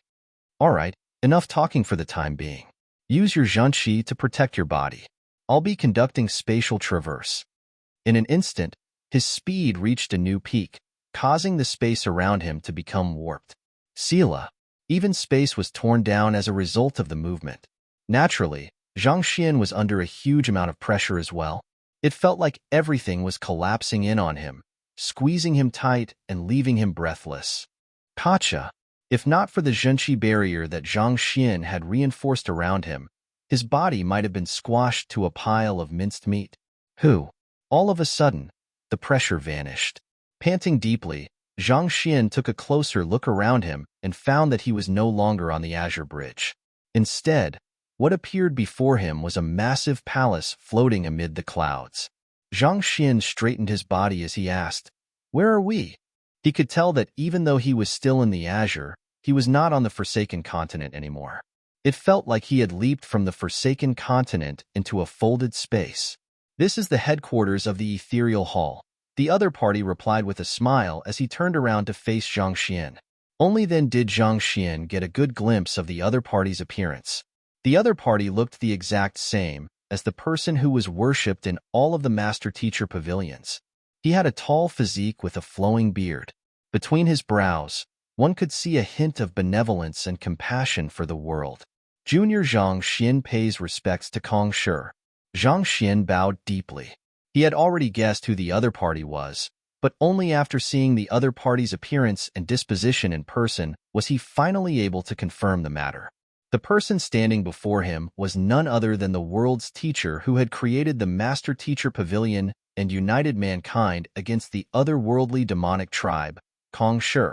All right, enough talking for the time being. Use your zhenqi to protect your body. I'll be conducting spatial traverse. In an instant, his speed reached a new peak, causing the space around him to become warped. Sela. Even space was torn down as a result of the movement. Naturally, Zhang Xian was under a huge amount of pressure as well. It felt like everything was collapsing in on him, squeezing him tight and leaving him breathless. Kacha. If not for the zhenqi barrier that Zhang Xian had reinforced around him, his body might have been squashed to a pile of minced meat. All of a sudden, the pressure vanished. Panting deeply, Zhang Xian took a closer look around him and found that he was no longer on the Azure Bridge. Instead, what appeared before him was a massive palace floating amid the clouds. Zhang Xian straightened his body as he asked, "Where are we?" He could tell that even though he was still in the Azure, he was not on the Forsaken Continent anymore. It felt like he had leaped from the Forsaken Continent into a folded space. This is the headquarters of the Ethereal Hall. The other party replied with a smile as he turned around to face Zhang Xian. Only then did Zhang Xian get a good glimpse of the other party's appearance. The other party looked the exact same as the person who was worshipped in all of the master-teacher pavilions. He had a tall physique with a flowing beard. Between his brows, one could see a hint of benevolence and compassion for the world. Junior Zhang Xian pays respects to Kong Shi. Zhang Xian bowed deeply. He had already guessed who the other party was, but only after seeing the other party's appearance and disposition in person was he finally able to confirm the matter. The person standing before him was none other than the world's teacher who had created the Master-Teacher Pavilion and united mankind against the otherworldly demonic tribe, Kong Shi.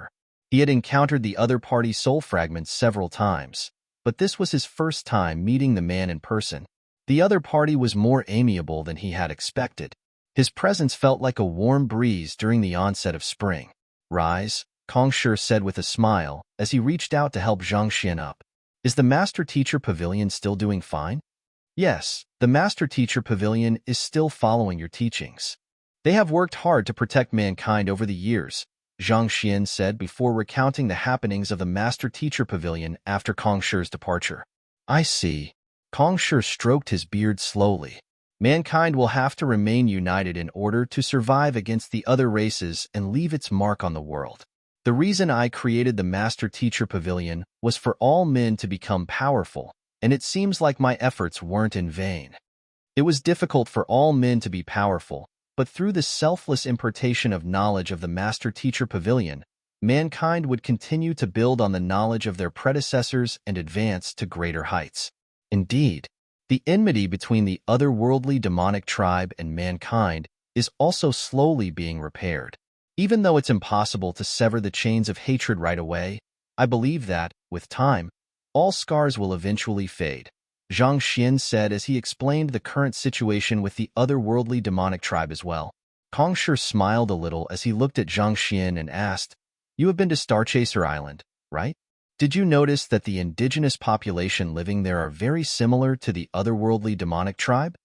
He had encountered the other party's soul fragments several times, but this was his first time meeting the man in person. The other party was more amiable than he had expected. His presence felt like a warm breeze during the onset of spring. Rise, Kong Shi said with a smile as he reached out to help Zhang Xian up. Is the Master-Teacher Pavilion still doing fine? Yes, the Master-Teacher Pavilion is still following your teachings. They have worked hard to protect mankind over the years, Zhang Xian said before recounting the happenings of the Master-Teacher Pavilion after Kong Shi's departure. I see. Kong Shi stroked his beard slowly. Mankind will have to remain united in order to survive against the other races and leave its mark on the world. The reason I created the Master-Teacher Pavilion was for all men to become powerful, and it seems like my efforts weren't in vain. It was difficult for all men to be powerful, but through the selfless impartation of knowledge of the Master-Teacher Pavilion, mankind would continue to build on the knowledge of their predecessors and advance to greater heights. Indeed, the enmity between the otherworldly demonic tribe and mankind is also slowly being repaired. Even though it's impossible to sever the chains of hatred right away, I believe that, with time, all scars will eventually fade, Zhang Xian said as he explained the current situation with the otherworldly demonic tribe as well. Kong Shi smiled a little as he looked at Zhang Xian and asked, "You have been to Starchaser Island, right? Did you notice that the indigenous population living there are very similar to the otherworldly demonic tribe?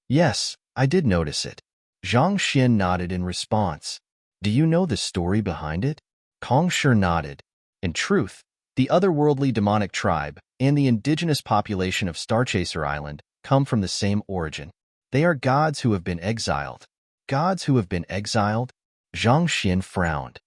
Yes, I did notice it. Zhang Xian nodded in response. Do you know the story behind it? Kong Shi nodded. In truth, the otherworldly demonic tribe and the indigenous population of Starchaser Island come from the same origin. They are gods who have been exiled. Gods who have been exiled? Zhang Xian frowned.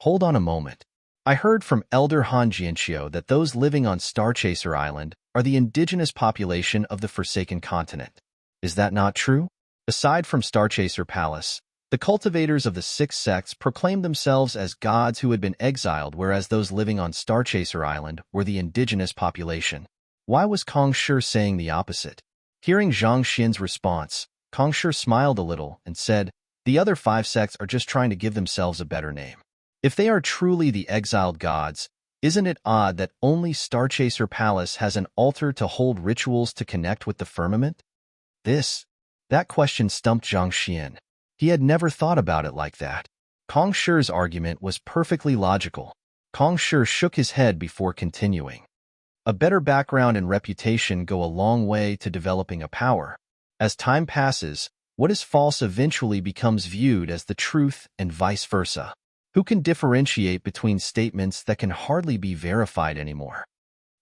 Hold on a moment. I heard from Elder Han Jianxiu that those living on Starchaser Island are the indigenous population of the Forsaken Continent. Is that not true? Aside from Starchaser Palace, the cultivators of the six sects proclaimed themselves as gods who had been exiled, whereas those living on Starchaser Island were the indigenous population. Why was Kong Shi saying the opposite? Hearing Zhang Xian's response, Kong Shi smiled a little and said, the other five sects are just trying to give themselves a better name. If they are truly the exiled gods, isn't it odd that only Starchaser Palace has an altar to hold rituals to connect with the firmament? That question stumped Zhang Xian. He had never thought about it like that. Kong Shi's argument was perfectly logical. Kong Shi shook his head before continuing. A better background and reputation go a long way to developing a power. As time passes, what is false eventually becomes viewed as the truth and vice versa. Who can differentiate between statements that can hardly be verified anymore?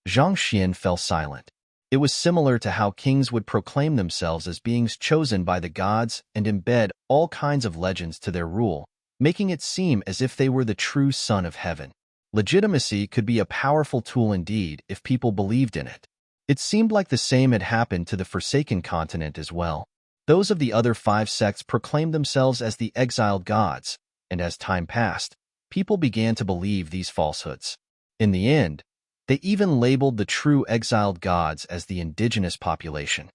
Zhang Xian fell silent. It was similar to how kings would proclaim themselves as beings chosen by the gods and embed all kinds of legends to their rule, making it seem as if they were the true son of heaven. Legitimacy could be a powerful tool indeed if people believed in it. It seemed like the same had happened to the Forsaken Continent as well. Those of the other five sects proclaimed themselves as the exiled gods, and as time passed, people began to believe these falsehoods. In the end, they even labeled the true exiled gods as the indigenous population.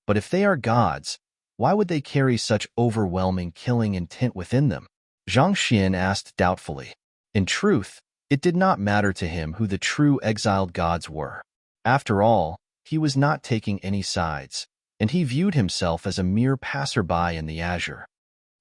But if they are gods, why would they carry such overwhelming killing intent within them? Zhang Xian asked doubtfully. In truth, it did not matter to him who the true exiled gods were. After all, he was not taking any sides, and he viewed himself as a mere passerby in the azure.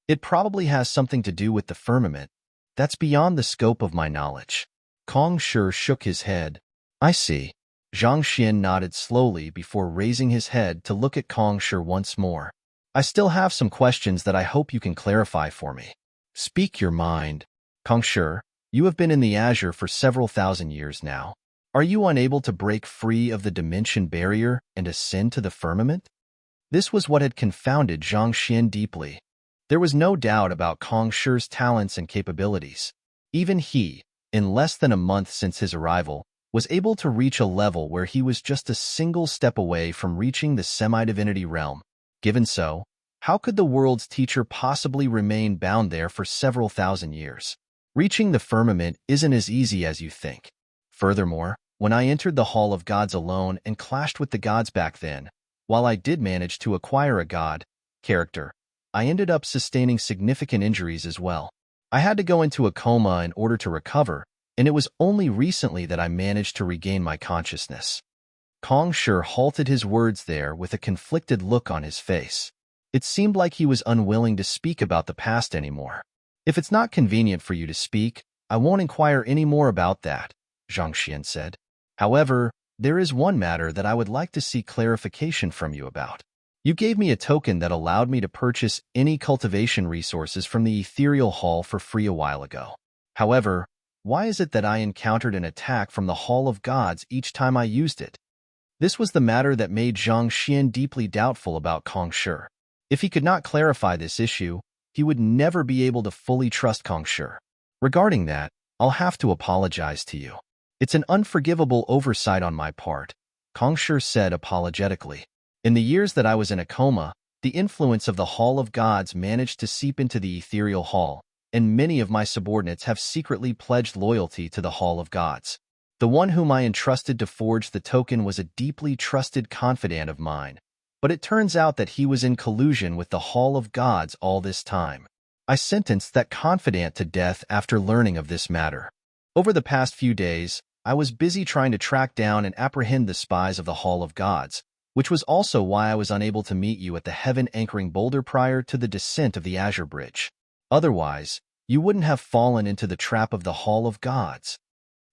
It probably has something to do with the firmament. That's beyond the scope of my knowledge. Kong Shi shook his head. I see. Zhang Xian nodded slowly before raising his head to look at Kong Shi once more. I still have some questions that I hope you can clarify for me. Speak your mind. Kong Shi, you have been in the azure for several thousand years now. Are you unable to break free of the dimension barrier and ascend to the firmament? This was what had confounded Zhang Xian deeply. There was no doubt about Kong Shi's talents and capabilities. Even he, in less than a month since his arrival, was able to reach a level where he was just a single step away from reaching the semi-divinity realm. Given so, how could the world's teacher possibly remain bound there for several thousand years? Reaching the firmament isn't as easy as you think. Furthermore, when I entered the Hall of Gods alone and clashed with the gods back then, while I did manage to acquire a god character, I ended up sustaining significant injuries as well. I had to go into a coma in order to recover, and it was only recently that I managed to regain my consciousness. Kong Shi halted his words there with a conflicted look on his face. It seemed like he was unwilling to speak about the past anymore. If it's not convenient for you to speak, I won't inquire any more about that, Zhang Xian said. However, there is one matter that I would like to seek clarification from you about. You gave me a token that allowed me to purchase any cultivation resources from the Ethereal Hall for free a while ago. However, why is it that I encountered an attack from the Hall of Gods each time I used it? This was the matter that made Zhang Xian deeply doubtful about Kong Shi. If he could not clarify this issue, he would never be able to fully trust Kong Shi. Regarding that, I'll have to apologize to you. It's an unforgivable oversight on my part, Kong Shi said apologetically. In the years that I was in a coma, the influence of the Hall of Gods managed to seep into the Ethereal Hall, and many of my subordinates have secretly pledged loyalty to the Hall of Gods. The one whom I entrusted to forge the token was a deeply trusted confidant of mine, but it turns out that he was in collusion with the Hall of Gods all this time. I sentenced that confidant to death after learning of this matter. Over the past few days, I was busy trying to track down and apprehend the spies of the Hall of Gods, which was also why I was unable to meet you at the heaven-anchoring boulder prior to the descent of the Azure Bridge. Otherwise, you wouldn't have fallen into the trap of the Hall of Gods.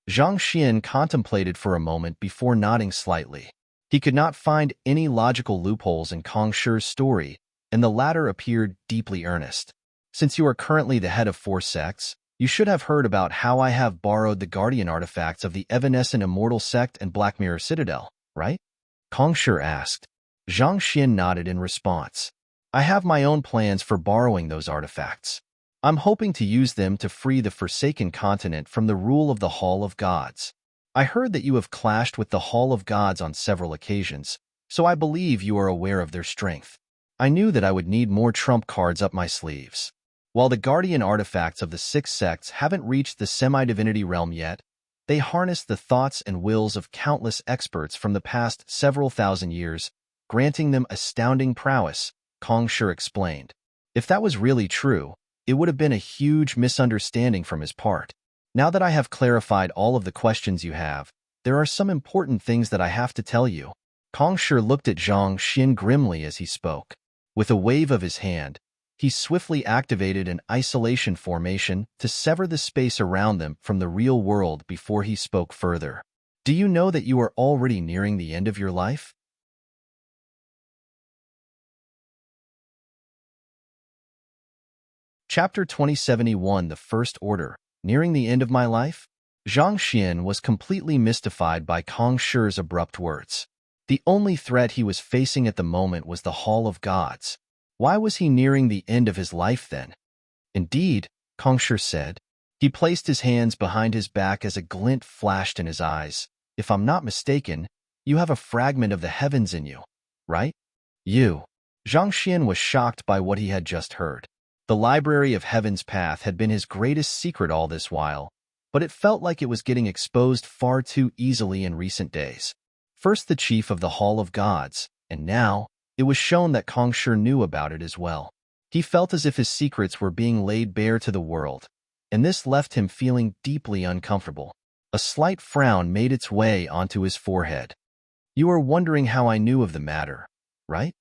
Zhang Xian contemplated for a moment before nodding slightly. He could not find any logical loopholes in Kong Shi's story, and the latter appeared deeply earnest. Since you are currently the head of 4 sects, you should have heard about how I have borrowed the guardian artifacts of the Evanescent Immortal Sect and Black Mirror Citadel, right? Kong Shi asked. Zhang Xian nodded in response. I have my own plans for borrowing those artifacts. I'm hoping to use them to free the Forsaken Continent from the rule of the Hall of Gods. I heard that you have clashed with the Hall of Gods on several occasions, so I believe you are aware of their strength. I knew that I would need more trump cards up my sleeves. While the guardian artifacts of the 6 sects haven't reached the semi-divinity realm yet, they harness the thoughts and wills of countless experts from the past several thousand years, granting them astounding prowess, Kong Shi explained. If that was really true, it would have been a huge misunderstanding from his part. Now that I have clarified all of the questions you have, there are some important things that I have to tell you. Kong Shi looked at Zhang Xian grimly as he spoke. With a wave of his hand, he swiftly activated an isolation formation to sever the space around them from the real world before he spoke further. Do you know that you are already nearing the end of your life? Chapter 2071 The First Order, Nearing the End of My Life? Zhang Xian was completely mystified by Kong Shi's abrupt words. The only threat he was facing at the moment was the Hall of Gods. Why was he nearing the end of his life then? Indeed, Kong Shi said. He placed his hands behind his back as a glint flashed in his eyes. If I'm not mistaken, you have a fragment of the heavens in you, right? You. Zhang Xian was shocked by what he had just heard. The Library of Heaven's Path had been his greatest secret all this while, but it felt like it was getting exposed far too easily in recent days. First the chief of the Hall of Gods, and now it was shown that Kong Shi knew about it as well. He felt as if his secrets were being laid bare to the world, and this left him feeling deeply uncomfortable. A slight frown made its way onto his forehead. You are wondering how I knew of the matter, right?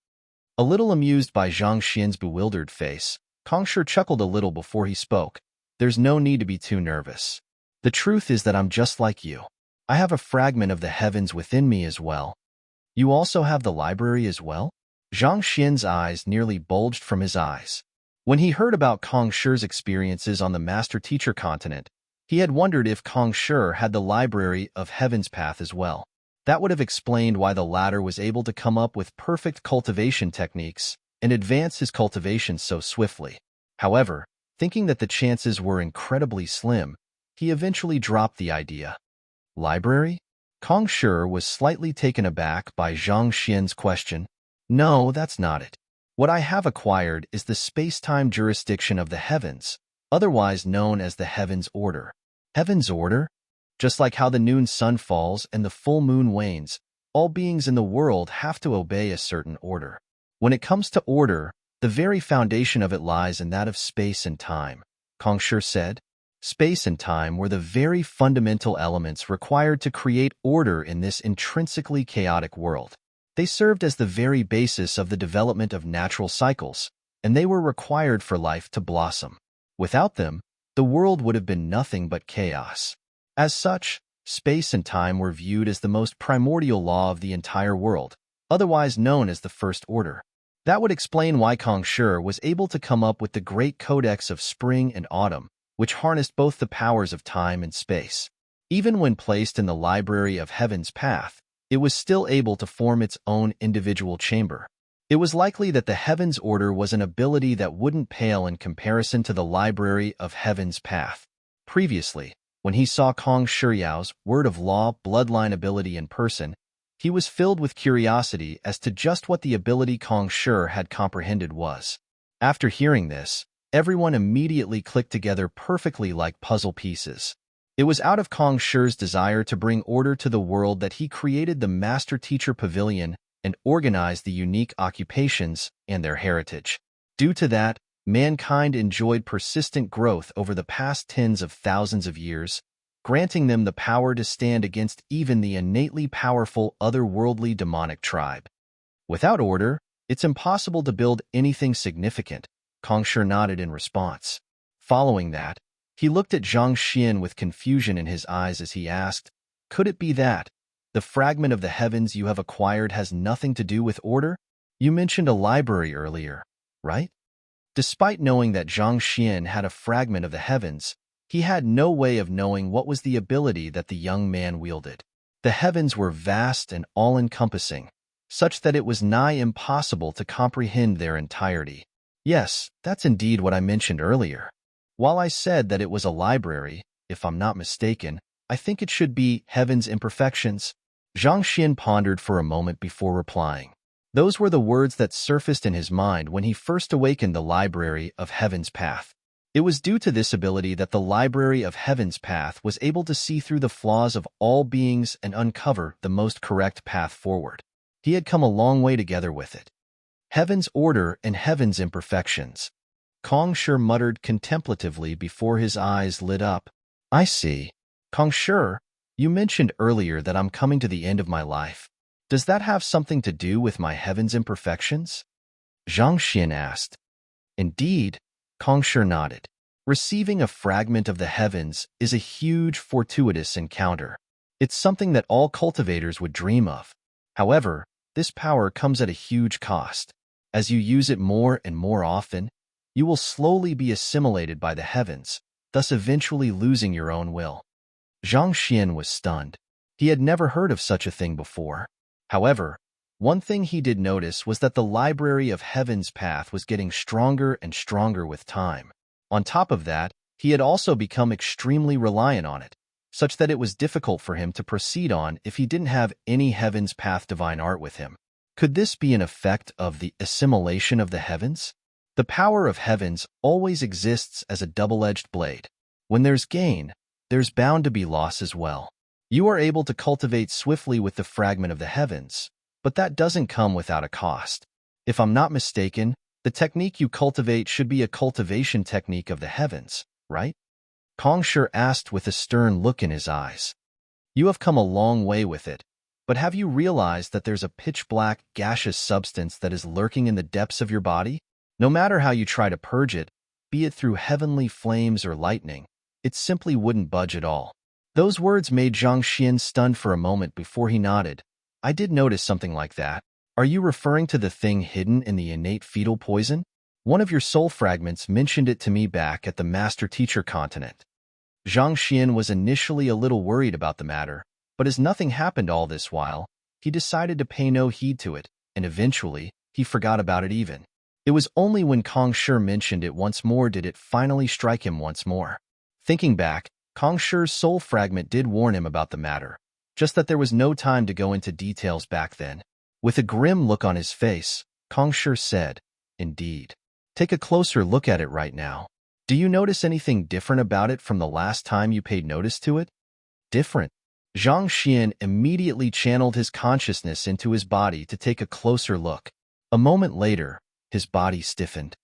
A little amused by Zhang Xian's bewildered face, Kong Shi chuckled a little before he spoke. There's no need to be too nervous. The truth is that I'm just like you. I have a fragment of the heavens within me as well. You also have the library as well? Zhang Xian's eyes nearly bulged from his eyes. When he heard about Kong Shi's experiences on the Master Teacher continent, he had wondered if Kong Shi had the Library of Heaven's Path as well. That would have explained why the latter was able to come up with perfect cultivation techniques and advance his cultivation so swiftly. However, thinking that the chances were incredibly slim, he eventually dropped the idea. Library? Kong Shi was slightly taken aback by Zhang Xian's question. No, that's not it. What I have acquired is the space-time jurisdiction of the heavens, otherwise known as the Heaven's Order. Heaven's Order? Just like how the noon sun falls and the full moon wanes, all beings in the world have to obey a certain order. When it comes to order, the very foundation of it lies in that of space and time, Kong Shi said. Space and time were the very fundamental elements required to create order in this intrinsically chaotic world. They served as the very basis of the development of natural cycles, and they were required for life to blossom. Without them, the world would have been nothing but chaos. As such, space and time were viewed as the most primordial law of the entire world, otherwise known as the First Order. That would explain why Kong Shi was able to come up with the Great Codex of Spring and Autumn, which harnessed both the powers of time and space. Even when placed in the Library of Heaven's Path, it was still able to form its own individual chamber. It was likely that the Heaven's Order was an ability that wouldn't pale in comparison to the Library of Heaven's Path. Previously, when he saw Kong Shiyao's Word of Law bloodline ability in person, he was filled with curiosity as to just what the ability Kong Shi had comprehended was. After hearing this, everyone immediately clicked together perfectly like puzzle pieces. It was out of Kong Shi's desire to bring order to the world that he created the Master Teacher Pavilion and organized the unique occupations and their heritage. Due to that, mankind enjoyed persistent growth over the past tens of thousands of years, granting them the power to stand against even the innately powerful otherworldly demonic tribe. Without order, it's impossible to build anything significant, Kong Shi nodded in response. Following that, He looked at Zhang Xian with confusion in his eyes as he asked, "Could it be that the fragment of the heavens you have acquired has nothing to do with order? You mentioned a library earlier, right?" Despite knowing that Zhang Xian had a fragment of the heavens, he had no way of knowing what was the ability that the young man wielded. The heavens were vast and all-encompassing, such that it was nigh impossible to comprehend their entirety. Yes, that's indeed what I mentioned earlier. While I said that it was a library, if I'm not mistaken, I think it should be Heaven's Imperfections. Zhang Xian pondered for a moment before replying. Those were the words that surfaced in his mind when he first awakened the Library of Heaven's Path. It was due to this ability that the Library of Heaven's Path was able to see through the flaws of all beings and uncover the most correct path forward. He had come a long way together with it. Heaven's order and Heaven's imperfections. Kong Shi muttered contemplatively before his eyes lit up. "I see. Kong Shi, you mentioned earlier that I'm coming to the end of my life. Does that have something to do with my Heaven's imperfections?" Zhang Xian asked. "Indeed," Kong Shi nodded. "Receiving a fragment of the heavens is a huge, fortuitous encounter. It's something that all cultivators would dream of. However, this power comes at a huge cost. As you use it more and more often, you will slowly be assimilated by the heavens, thus eventually losing your own will." Zhang Xian was stunned. He had never heard of such a thing before. However, one thing he did notice was that the Library of Heaven's Path was getting stronger and stronger with time. On top of that, he had also become extremely reliant on it, such that it was difficult for him to proceed on if he didn't have any Heaven's Path divine art with him. Could this be an effect of the assimilation of the heavens? The power of heavens always exists as a double-edged blade. When there's gain, there's bound to be loss as well. You are able to cultivate swiftly with the fragment of the heavens, but that doesn't come without a cost. If I'm not mistaken, the technique you cultivate should be a cultivation technique of the heavens, right? Kong Shi asked with a stern look in his eyes. "You have come a long way with it, but have you realized that there's a pitch-black, gaseous substance that is lurking in the depths of your body? No matter how you try to purge it, be it through heavenly flames or lightning, it simply wouldn't budge at all." Those words made Zhang Xian stunned for a moment before he nodded. "I did notice something like that. Are you referring to the thing hidden in the innate fetal poison? One of your soul fragments mentioned it to me back at the Master-Teacher continent." Zhang Xian was initially a little worried about the matter, but as nothing happened all this while, he decided to pay no heed to it, and eventually, he forgot about it even. It was only when Kong Shi mentioned it once more did it finally strike him once more. Thinking back, Kong Shi's soul fragment did warn him about the matter, just that there was no time to go into details back then. With a grim look on his face, Kong Shi said, "Indeed. Take a closer look at it right now. Do you notice anything different about it from the last time you paid notice to it?" "Different?" Zhang Xian immediately channeled his consciousness into his body to take a closer look. A moment later, his body stiffened.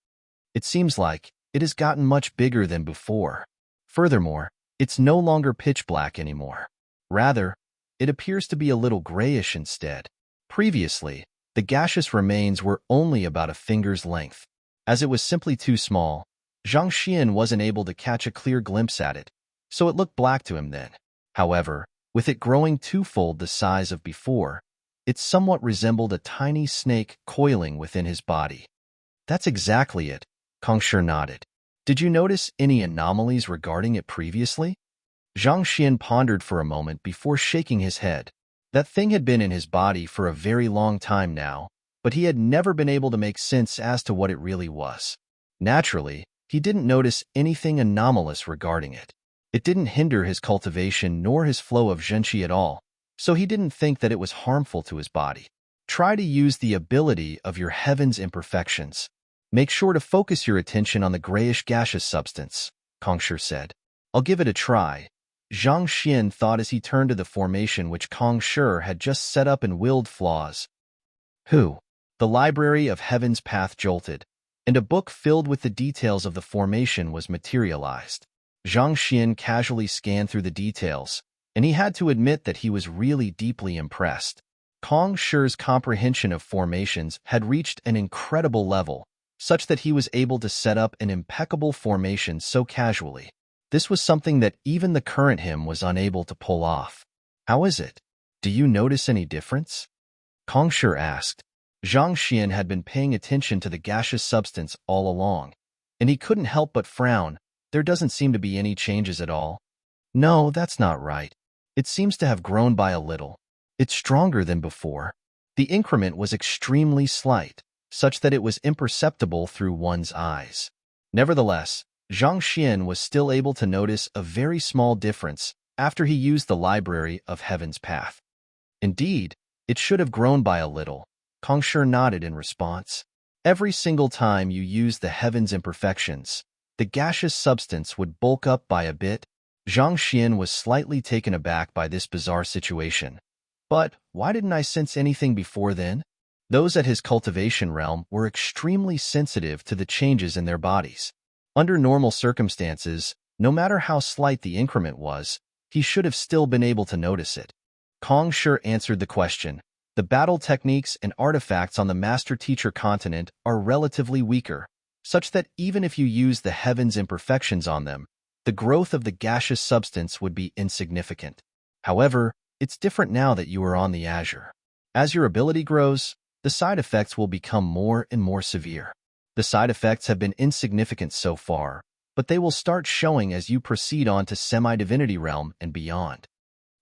"It seems like it has gotten much bigger than before. Furthermore, it's no longer pitch black anymore. Rather, it appears to be a little grayish instead. Previously, the gaseous remains were only about a finger's length. As it was simply too small, Zhang Xian wasn't able to catch a clear glimpse at it, so it looked black to him then. However, with it growing twofold the size of before, it somewhat resembled a tiny snake coiling within his body." "That's exactly it," Kong Shi nodded. "Did you notice any anomalies regarding it previously?" Zhang Xian pondered for a moment before shaking his head. That thing had been in his body for a very long time now, but he had never been able to make sense as to what it really was. Naturally, he didn't notice anything anomalous regarding it. It didn't hinder his cultivation nor his flow of zhenqi at all, so he didn't think that it was harmful to his body. Try to use the ability of your heaven's imperfections. Make sure to focus your attention on the grayish gaseous substance, Kong Shi said. "I'll give it a try," Zhang Xian thought as he turned to the formation which Kong Shi had just set up and willed flaws. The Library of Heaven's Path jolted, and a book filled with the details of the formation was materialized. Zhang Xian casually scanned through the details, and he had to admit that he was really deeply impressed. Kong Shi's comprehension of formations had reached an incredible level, such that he was able to set up an impeccable formation so casually. This was something that even the current him was unable to pull off. How is it? Do you notice any difference? Kong Shi asked. Zhang Xian had been paying attention to the gaseous substance all along, and he couldn't help but frown. There doesn't seem to be any changes at all. No, that's not right. It seems to have grown by a little. It's stronger than before. The increment was extremely slight, such that it was imperceptible through one's eyes. Nevertheless, Zhang Xian was still able to notice a very small difference after he used the library of Heaven's Path. Indeed, it should have grown by a little. Kong Shi nodded in response. Every single time you use the Heaven's imperfections, the gaseous substance would bulk up by a bit. Zhang Xian was slightly taken aback by this bizarre situation. But why didn't I sense anything before then? Those at his cultivation realm were extremely sensitive to the changes in their bodies. Under normal circumstances, no matter how slight the increment was, he should have still been able to notice it. Kong Shi answered the question. The battle techniques and artifacts on the Master-Teacher continent are relatively weaker, such that even if you use the Heaven's imperfections on them, the growth of the gaseous substance would be insignificant. However, it's different now that you are on the Azure. As your ability grows, the side effects will become more and more severe. The side effects have been insignificant so far, but they will start showing as you proceed on to semi-divinity realm and beyond.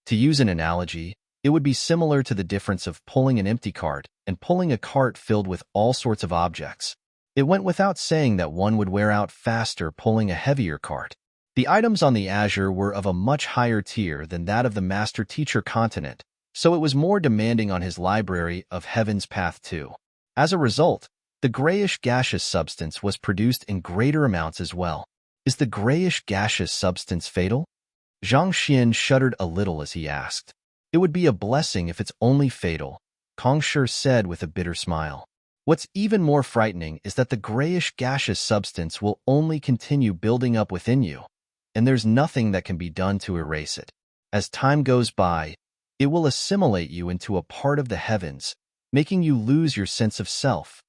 To use an analogy, it would be similar to the difference of pulling an empty cart and pulling a cart filled with all sorts of objects. It went without saying that one would wear out faster pulling a heavier cart. The items on the Azure were of a much higher tier than that of the Master-Teacher continent, so it was more demanding on his library of Heaven's Path too. As a result, the grayish gaseous substance was produced in greater amounts as well. Is the grayish gaseous substance fatal? Zhang Xian shuddered a little as he asked. It would be a blessing if it's only fatal, Kong Shi said with a bitter smile. What's even more frightening is that the grayish gaseous substance will only continue building up within you, and there's nothing that can be done to erase it. As time goes by, it will assimilate you into a part of the heavens, making you lose your sense of self.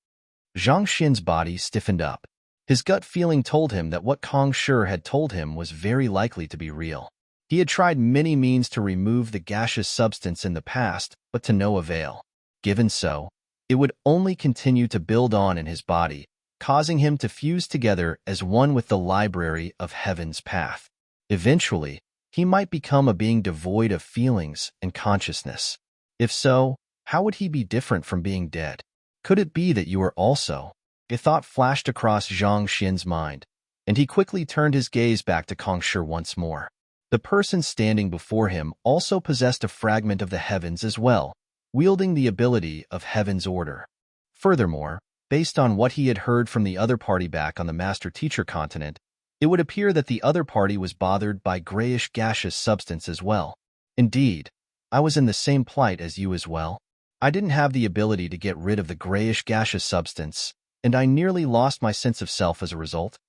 Zhang Xian's body stiffened up. His gut feeling told him that what Kong Shi had told him was very likely to be real. He had tried many means to remove the gaseous substance in the past, but to no avail. Given so, it would only continue to build on in his body, causing him to fuse together as one with the library of Heaven's Path. Eventually, he might become a being devoid of feelings and consciousness. If so, how would he be different from being dead? Could it be that you are also? A thought flashed across Zhang Xian's mind, and he quickly turned his gaze back to Kong Shi once more. The person standing before him also possessed a fragment of the heavens as well, wielding the ability of Heaven's Order. Furthermore, based on what he had heard from the other party back on the Master-Teacher continent, it would appear that the other party was bothered by grayish gaseous substance as well. Indeed, I was in the same plight as you as well. I didn't have the ability to get rid of the grayish gaseous substance, and I nearly lost my sense of self as a result.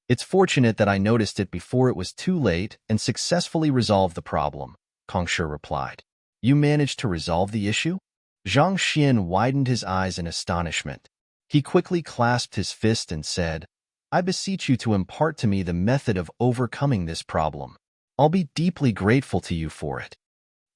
It's fortunate that I noticed it before it was too late and successfully resolved the problem, Kong Shi replied. You managed to resolve the issue? Zhang Xian widened his eyes in astonishment. He quickly clasped his fist and said, I beseech you to impart to me the method of overcoming this problem. I'll be deeply grateful to you for it.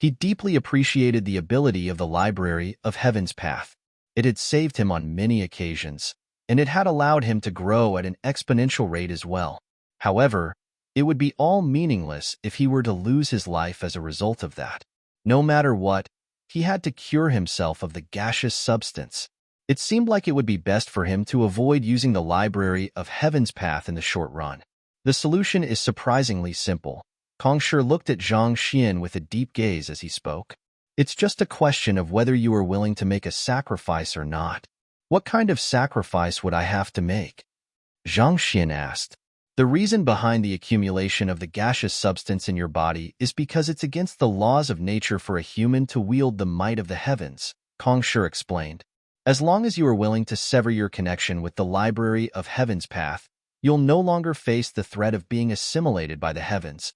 He deeply appreciated the ability of the library of Heaven's Path. It had saved him on many occasions, and it had allowed him to grow at an exponential rate as well. However, it would be all meaningless if he were to lose his life as a result of that. No matter what, he had to cure himself of the gaseous substance. It seemed like it would be best for him to avoid using the library of Heaven's Path in the short run. The solution is surprisingly simple. Kong Shi looked at Zhang Xian with a deep gaze as he spoke. It's just a question of whether you are willing to make a sacrifice or not. What kind of sacrifice would I have to make? Zhang Xian asked. The reason behind the accumulation of the gaseous substance in your body is because it's against the laws of nature for a human to wield the might of the heavens, Kong Shi explained. As long as you are willing to sever your connection with the library of Heaven's Path, you'll no longer face the threat of being assimilated by the heavens.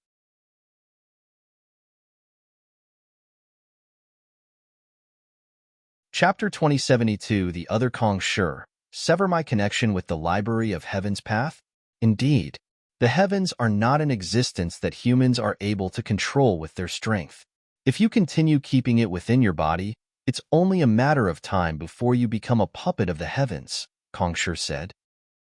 Chapter 2072 The Other Kong Shi, Sever My Connection with the Library of Heaven's Path? Indeed, The heavens are not an existence that humans are able to control with their strength. If you continue keeping it within your body, it's only a matter of time before you become a puppet of the heavens, Kongsher said.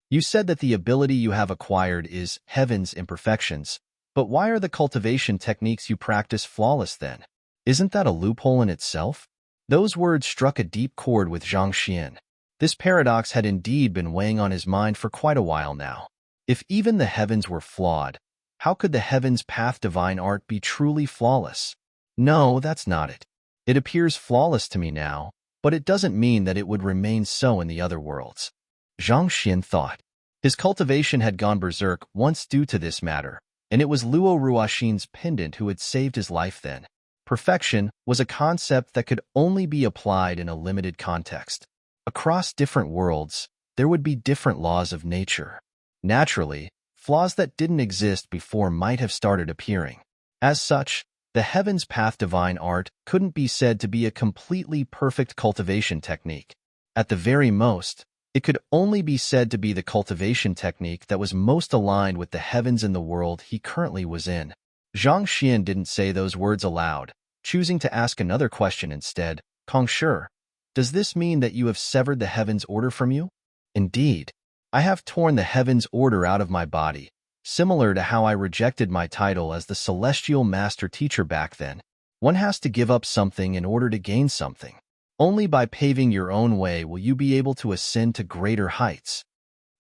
You said that the ability you have acquired is heaven's imperfections, but why are the cultivation techniques you practice flawless then? Isn't that a loophole in itself? Those words struck a deep chord with Zhang Xian. This paradox had indeed been weighing on his mind for quite a while now. If even the heavens were flawed, how could the heavens' path divine art be truly flawless? No, that's not it. It appears flawless to me now, but it doesn't mean that it would remain so in the other worlds. Zhang Xian thought. His cultivation had gone berserk once due to this matter, and it was Luo Ruoxin's pendant who had saved his life then. Perfection was a concept that could only be applied in a limited context. Across different worlds, there would be different laws of nature. Naturally, flaws that didn't exist before might have started appearing. As such, the heavens' path divine art couldn't be said to be a completely perfect cultivation technique. At the very most, it could only be said to be the cultivation technique that was most aligned with the heavens and the world he currently was in. Zhang Xian didn't say those words aloud, choosing to ask another question instead. Kongsher, does this mean that you have severed the heavens' order from you? Indeed. I have torn the heavens' order out of my body, similar to how I rejected my title as the celestial master teacher back then. One has to give up something in order to gain something. Only by paving your own way will you be able to ascend to greater heights,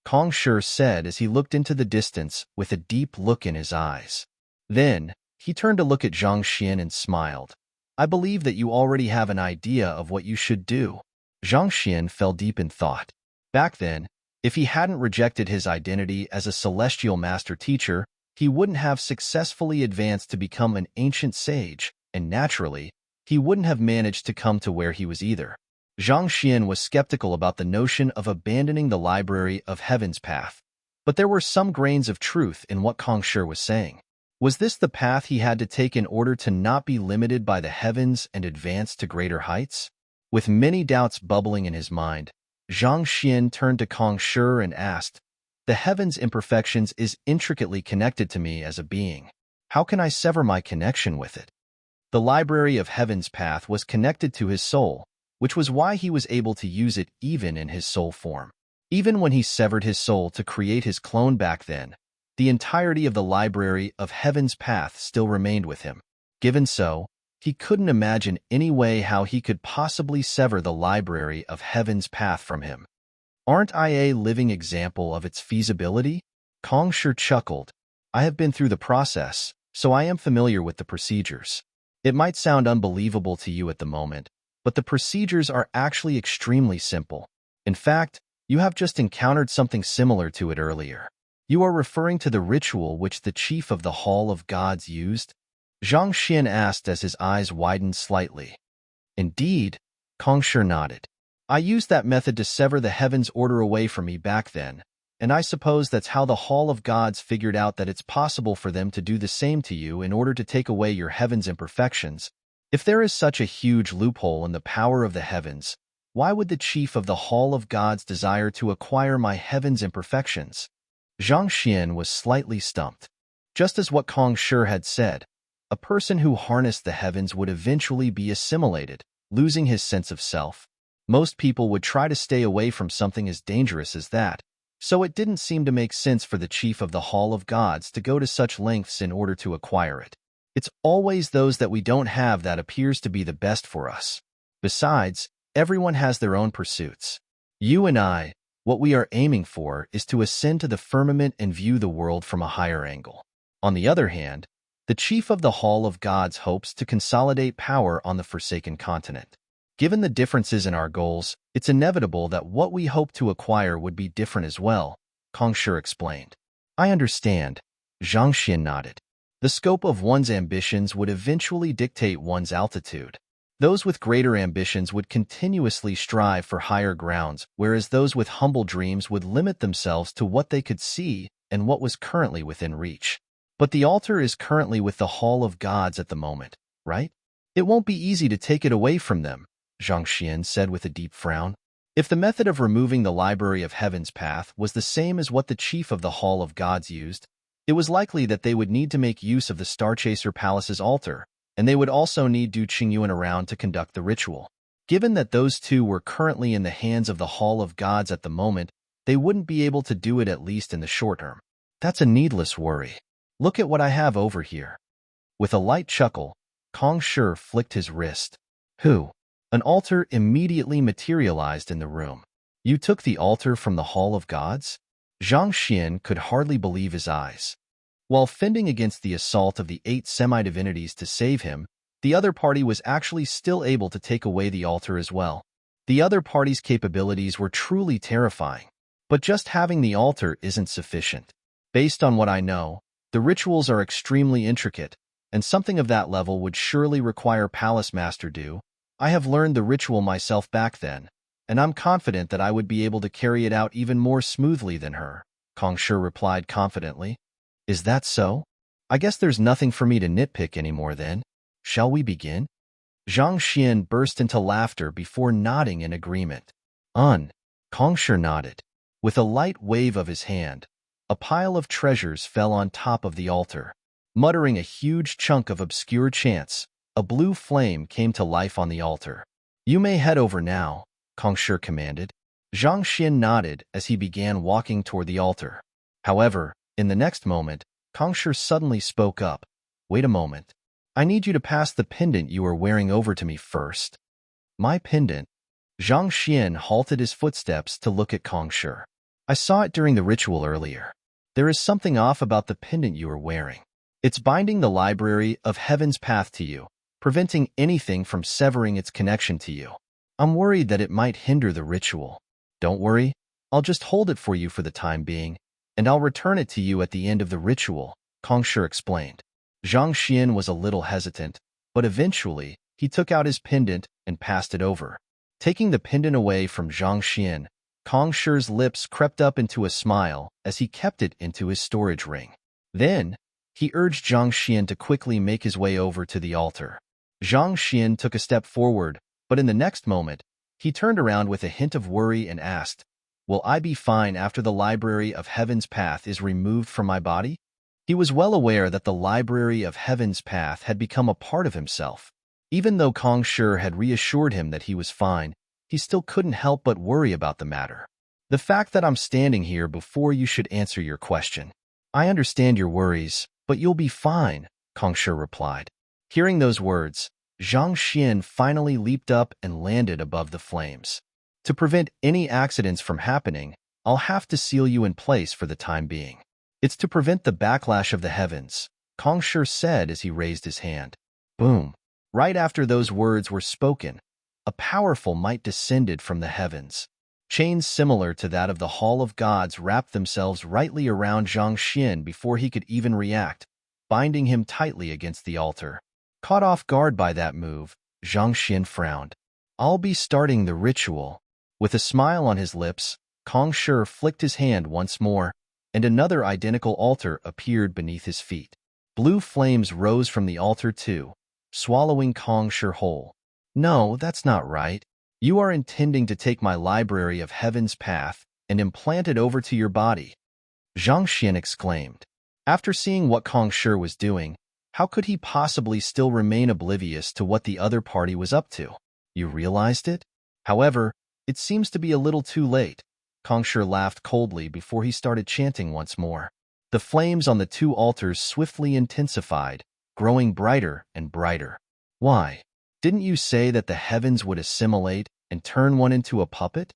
Kongsher said as he looked into the distance with a deep look in his eyes. Then, he turned to look at Zhang Xian and smiled. I believe that you already have an idea of what you should do. Zhang Xian fell deep in thought. Back then, if he hadn't rejected his identity as a celestial master teacher, he wouldn't have successfully advanced to become an ancient sage, and naturally, he wouldn't have managed to come to where he was either. Zhang Xian was skeptical about the notion of abandoning the library of Heaven's path, but there were some grains of truth in what Kongsher was saying. Was this the path he had to take in order to not be limited by the heavens and advance to greater heights? With many doubts bubbling in his mind, Zhang Xian turned to Kongsher and asked, The heavens' imperfections is intricately connected to me as a being. How can I sever my connection with it? The library of Heaven's path was connected to his soul, which was why he was able to use it even in his soul form. Even when he severed his soul to create his clone back then, the entirety of the library of Heaven's path still remained with him. Given so, he couldn't imagine any way how he could possibly sever the library of Heaven's path from him. Aren't I a living example of its feasibility? Kongsher chuckled. I have been through the process, so I am familiar with the procedures. It might sound unbelievable to you at the moment, but the procedures are actually extremely simple. In fact, you have just encountered something similar to it earlier. You are referring to the ritual which the chief of the Hall of Gods used? Zhang Xian asked as his eyes widened slightly. Indeed, Kongsher nodded. I used that method to sever the heavens' order away from me back then, and I suppose that's how the Hall of Gods figured out that it's possible for them to do the same to you in order to take away your heavens' imperfections. If there is such a huge loophole in the power of the heavens, why would the chief of the Hall of Gods desire to acquire my heavens' imperfections? Zhang Xian was slightly stumped. Just as what Kongsher had said, a person who harnessed the heavens would eventually be assimilated, losing his sense of self. Most people would try to stay away from something as dangerous as that, so it didn't seem to make sense for the chief of the Hall of Gods to go to such lengths in order to acquire it. It's always those that we don't have that appears to be the best for us. Besides, everyone has their own pursuits. You and I, what we are aiming for is to ascend to the firmament and view the world from a higher angle. On the other hand, the chief of the Hall of Gods hopes to consolidate power on the Forsaken Continent. Given the differences in our goals, it's inevitable that what we hope to acquire would be different as well, Kongsher explained. I understand, Zhang Xian nodded. The scope of one's ambitions would eventually dictate one's altitude. Those with greater ambitions would continuously strive for higher grounds, whereas those with humble dreams would limit themselves to what they could see and what was currently within reach. But the altar is currently with the Hall of Gods at the moment, right? It won't be easy to take it away from them, Zhang Xian said with a deep frown. If the method of removing the library of Heaven's path was the same as what the chief of the Hall of Gods used, It was likely that they would need to make use of the Starchaser Palace's altar, and they would also need Du Qingyuan around to conduct the ritual. Given that those two were currently in the hands of the Hall of Gods at the moment, they wouldn't be able to do it at least in the short term. That's a needless worry. Look at what I have over here. With a light chuckle, Kong Shi flicked his wrist. Who? An altar immediately materialized in the room. You took the altar from the Hall of Gods? Zhang Xian could hardly believe his eyes. While fending against the assault of the 8 semi-divinities to save him, the other party was actually still able to take away the altar as well. The other party's capabilities were truly terrifying. But just having the altar isn't sufficient. Based on what I know, the rituals are extremely intricate, and something of that level would surely require Palace Master Du. I have learned the ritual myself back then, and I'm confident that I would be able to carry it out even more smoothly than her, Kong Shi replied confidently. Is that so? I guess there's nothing for me to nitpick anymore then. Shall we begin? Zhang Xian burst into laughter before nodding in agreement. Kong Shi nodded. With a light wave of his hand, a pile of treasures fell on top of the altar. Muttering a huge chunk of obscure chants, a blue flame came to life on the altar. You may head over now, Kong Shi commanded. Zhang Xian nodded as he began walking toward the altar. However, in the next moment, Kong Shi suddenly spoke up. Wait a moment. I need you to pass the pendant you are wearing over to me first. My pendant? Zhang Xian halted his footsteps to look at Kong Shi. I saw it during the ritual earlier. There is something off about the pendant you are wearing. It's binding the library of Heaven's path to you, preventing anything from severing its connection to you. I'm worried that it might hinder the ritual. Don't worry, I'll just hold it for you for the time being, and I'll return it to you at the end of the ritual, Kong Shi explained. Zhang Xian was a little hesitant, but eventually, he took out his pendant and passed it over. Taking the pendant away from Zhang Xian, Kong Shi's lips crept up into a smile as he kept it into his storage ring. Then, he urged Zhang Xian to quickly make his way over to the altar. Zhang Xian took a step forward, but in the next moment, he turned around with a hint of worry and asked, Will I be fine after the Library of Heaven's Path is removed from my body? He was well aware that the Library of Heaven's Path had become a part of himself. Even though Kong Shi had reassured him that he was fine, he still couldn't help but worry about the matter. The fact that I'm standing here before you should answer your question. I understand your worries, but you'll be fine, Kong Shi replied. Hearing those words, Zhang Xian finally leaped up and landed above the flames. To prevent any accidents from happening, I'll have to seal you in place for the time being. It's to prevent the backlash of the heavens, Kong Shi said as he raised his hand. Boom. Right after those words were spoken, a powerful might descended from the heavens. Chains similar to that of the Hall of Gods wrapped themselves rightly around Zhang Xian before he could even react, binding him tightly against the altar. Caught off guard by that move, Zhang Xian frowned. I'll be starting the ritual. With a smile on his lips, Kong Shi flicked his hand once more, and another identical altar appeared beneath his feet. Blue flames rose from the altar too, swallowing Kong Shi whole. No, that's not right. You are intending to take my Library of Heaven's Path and implant it over to your body, Zhang Xian exclaimed. After seeing what Kong Shi was doing, how could he possibly still remain oblivious to what the other party was up to? You realized it? However, it seems to be a little too late. Kong Shi laughed coldly before he started chanting once more. The flames on the two altars swiftly intensified, growing brighter and brighter. Why? Didn't you say that the heavens would assimilate and turn one into a puppet?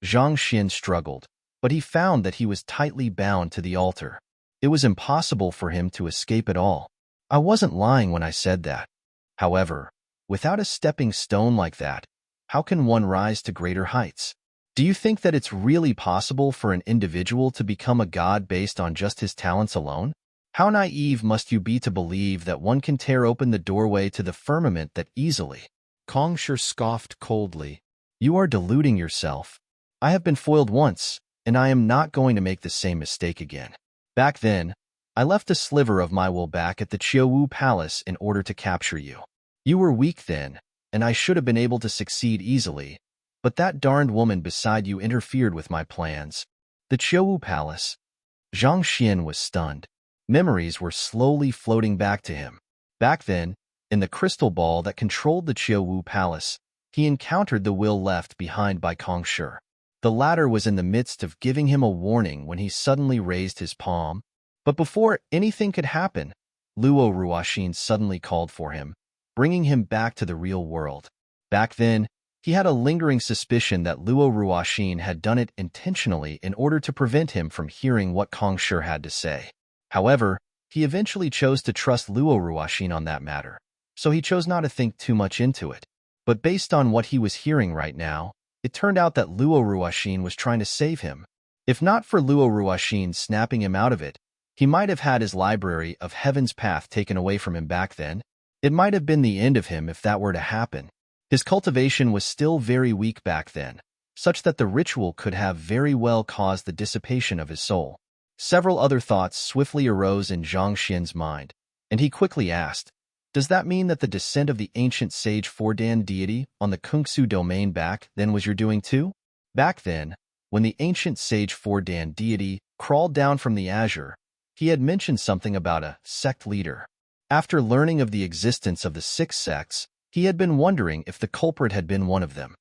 Zhang Xian struggled, but he found that he was tightly bound to the altar. It was impossible for him to escape at all. I wasn't lying when I said that. However, without a stepping stone like that, how can one rise to greater heights? Do you think that it's really possible for an individual to become a god based on just his talents alone? How naive must you be to believe that one can tear open the doorway to the firmament that easily? Kong Shi scoffed coldly. You are deluding yourself. I have been foiled once, and I am not going to make the same mistake again. Back then, I left a sliver of my will back at the Qiuwu Palace in order to capture you. You were weak then, and I should have been able to succeed easily, but that darned woman beside you interfered with my plans. The Qiuwu Palace. Zhang Xian was stunned. Memories were slowly floating back to him. Back then, in the crystal ball that controlled the Qiuwu Palace, he encountered the will left behind by Kong Shi. The latter was in the midst of giving him a warning when he suddenly raised his palm. But before anything could happen, Luo Ruoxin suddenly called for him, bringing him back to the real world. Back then, he had a lingering suspicion that Luo Ruoxin had done it intentionally in order to prevent him from hearing what Kong Shi had to say. However, he eventually chose to trust Luo Ruoxin on that matter, so he chose not to think too much into it. But based on what he was hearing right now, it turned out that Luo Ruoxin was trying to save him. If not for Luo Ruoxin snapping him out of it, he might have had his library of Heaven's Path taken away from him back then. It might have been the end of him if that were to happen. His cultivation was still very weak back then, such that the ritual could have very well caused the dissipation of his soul. Several other thoughts swiftly arose in Zhang Xian's mind, and he quickly asked, "Does that mean that the descent of the ancient sage Fordan deity on the Kungsu domain back then was your doing too?" Back then, when the ancient sage Fordan deity crawled down from the azure, he had mentioned something about a sect leader. After learning of the existence of the 6 sects, he had been wondering if the culprit had been one of them.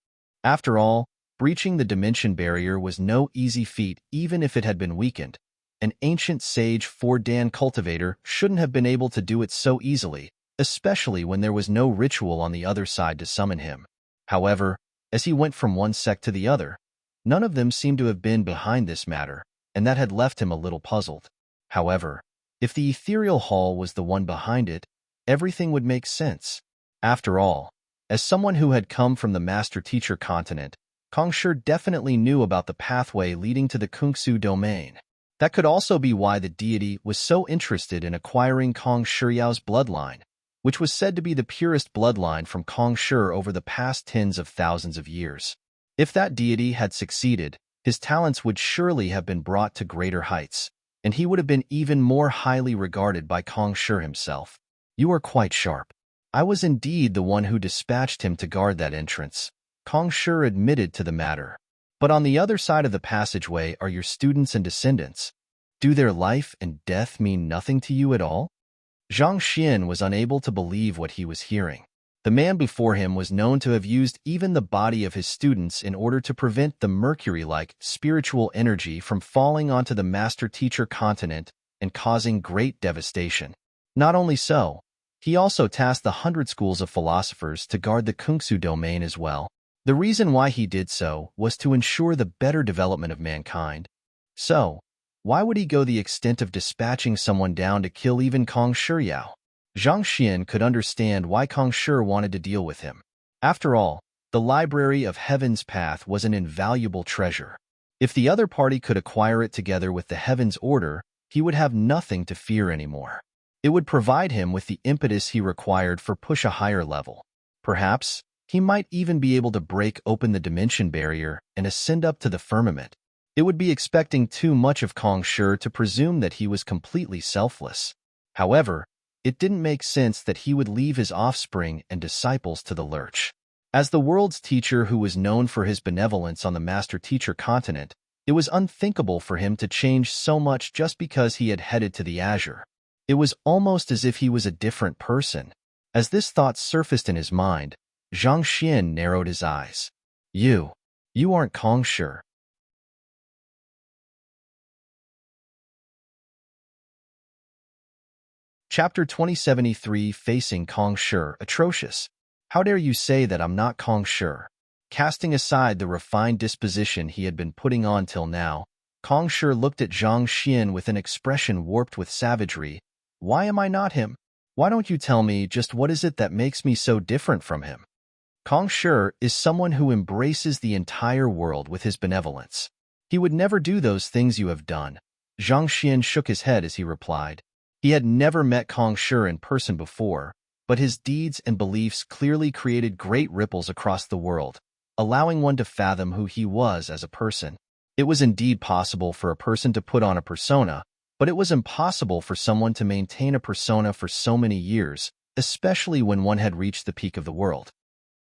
After all, breaching the dimension barrier was no easy feat even if it had been weakened. An ancient sage Fordan cultivator shouldn't have been able to do it so easily, especially when there was no ritual on the other side to summon him. However, as he went from one sect to the other, none of them seemed to have been behind this matter, and that had left him a little puzzled. However, if the ethereal hall was the one behind it, everything would make sense. After all, as someone who had come from the master-teacher continent, Kong Shi definitely knew about the pathway leading to the Kungsu domain. That could also be why the deity was so interested in acquiring Kong Shiyao's bloodline, which was said to be the purest bloodline from Kong Shi over the past tens of thousands of years. If that deity had succeeded, his talents would surely have been brought to greater heights, and he would have been even more highly regarded by Kong Shi himself. "You are quite sharp. I was indeed the one who dispatched him to guard that entrance," Kong Shi admitted to the matter. "But on the other side of the passageway are your students and descendants. Do their life and death mean nothing to you at all?" Zhang Xian was unable to believe what he was hearing. The man before him was known to have used even the body of his students in order to prevent the mercury-like spiritual energy from falling onto the master-teacher continent and causing great devastation. Not only so, he also tasked the 100 schools of philosophers to guard the Kungsu domain as well. The reason why he did so was to ensure the better development of mankind. So, why would he go the extent of dispatching someone down to kill even Kong Shiyao? Zhang Xian could understand why Kong Shi wanted to deal with him. After all, the Library of Heaven's Path was an invaluable treasure. If the other party could acquire it together with the Heaven's Order, he would have nothing to fear anymore. It would provide him with the impetus he required for push a higher level. Perhaps, he might even be able to break open the dimension barrier and ascend up to the firmament. It would be expecting too much of Kong Shi to presume that he was completely selfless. However, it didn't make sense that he would leave his offspring and disciples to the lurch. As the world's teacher who was known for his benevolence on the master-teacher continent, it was unthinkable for him to change so much just because he had headed to the azure. It was almost as if he was a different person. As this thought surfaced in his mind, Zhang Xian narrowed his eyes. You aren't Kong Shi." Chapter 2073, Facing Kong Shi, Atrocious. How dare you say that I'm not Kong Shi? Casting aside the refined disposition he had been putting on till now, Kong Shi looked at Zhang Xian with an expression warped with savagery. "Why am I not him? Why don't you tell me just what is it that makes me so different from him?" Kong Shi is someone who embraces the entire world with his benevolence. He would never do those things you have done. Zhang Xian shook his head as he replied. He had never met Kong Shi in person before, but his deeds and beliefs clearly created great ripples across the world, allowing one to fathom who he was as a person. It was indeed possible for a person to put on a persona, but it was impossible for someone to maintain a persona for so many years, especially when one had reached the peak of the world.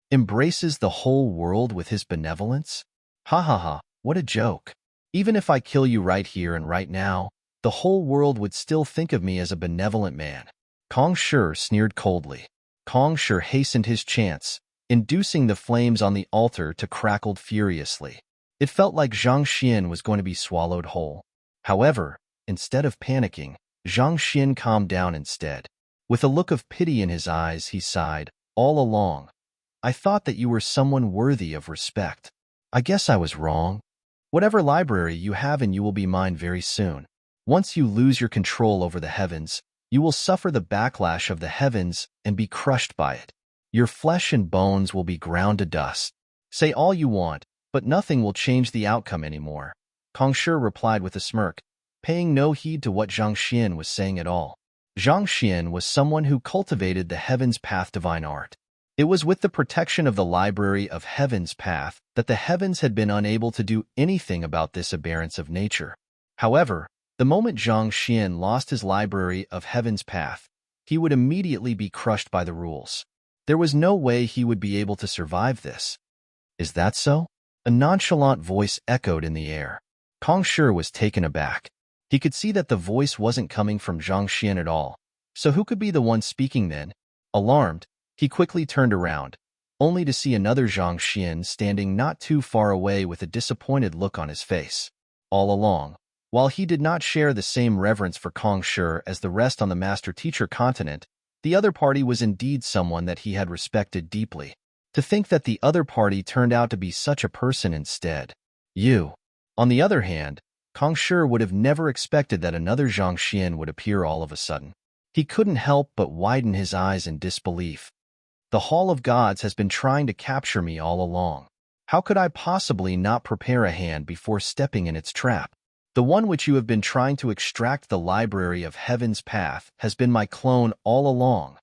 Embraces the whole world with his benevolence? Ha ha ha, what a joke. Even if I kill you right here and right now, the whole world would still think of me as a benevolent man. Kong Shi sneered coldly. Kong Shi hastened his chance, inducing the flames on the altar to crackle furiously. It felt like Zhang Xian was going to be swallowed whole. However, instead of panicking, Zhang Xian calmed down instead. With a look of pity in his eyes, he sighed, "All along, I thought that you were someone worthy of respect. I guess I was wrong. Whatever library you have and you will be mine very soon. Once you lose your control over the heavens, you will suffer the backlash of the heavens and be crushed by it. Your flesh and bones will be ground to dust. Say all you want, but nothing will change the outcome anymore." Kong Shi replied with a smirk, paying no heed to what Zhang Xian was saying at all. Zhang Xian was someone who cultivated the Heaven's Path divine art. It was with the protection of the Library of Heaven's Path that the heavens had been unable to do anything about this aberrance of nature. However, the moment Zhang Xian lost his Library of Heaven's Path, he would immediately be crushed by the rules. There was no way he would be able to survive this. "Is that so?" A nonchalant voice echoed in the air. Kong Shi was taken aback. He could see that the voice wasn't coming from Zhang Xian at all. So who could be the one speaking then? Alarmed, he quickly turned around, only to see another Zhang Xian standing not too far away with a disappointed look on his face. All along, while he did not share the same reverence for Kong Shi as the rest on the master-teacher continent, the other party was indeed someone that he had respected deeply. To think that the other party turned out to be such a person instead. You. On the other hand, Kong Shi would have never expected that another Zhang Xian would appear all of a sudden. He couldn't help but widen his eyes in disbelief. "The Hall of Gods has been trying to capture me all along. How could I possibly not prepare a hand before stepping in its trap? The one which you have been trying to extract the Library of Heaven's Path has been my clone all along."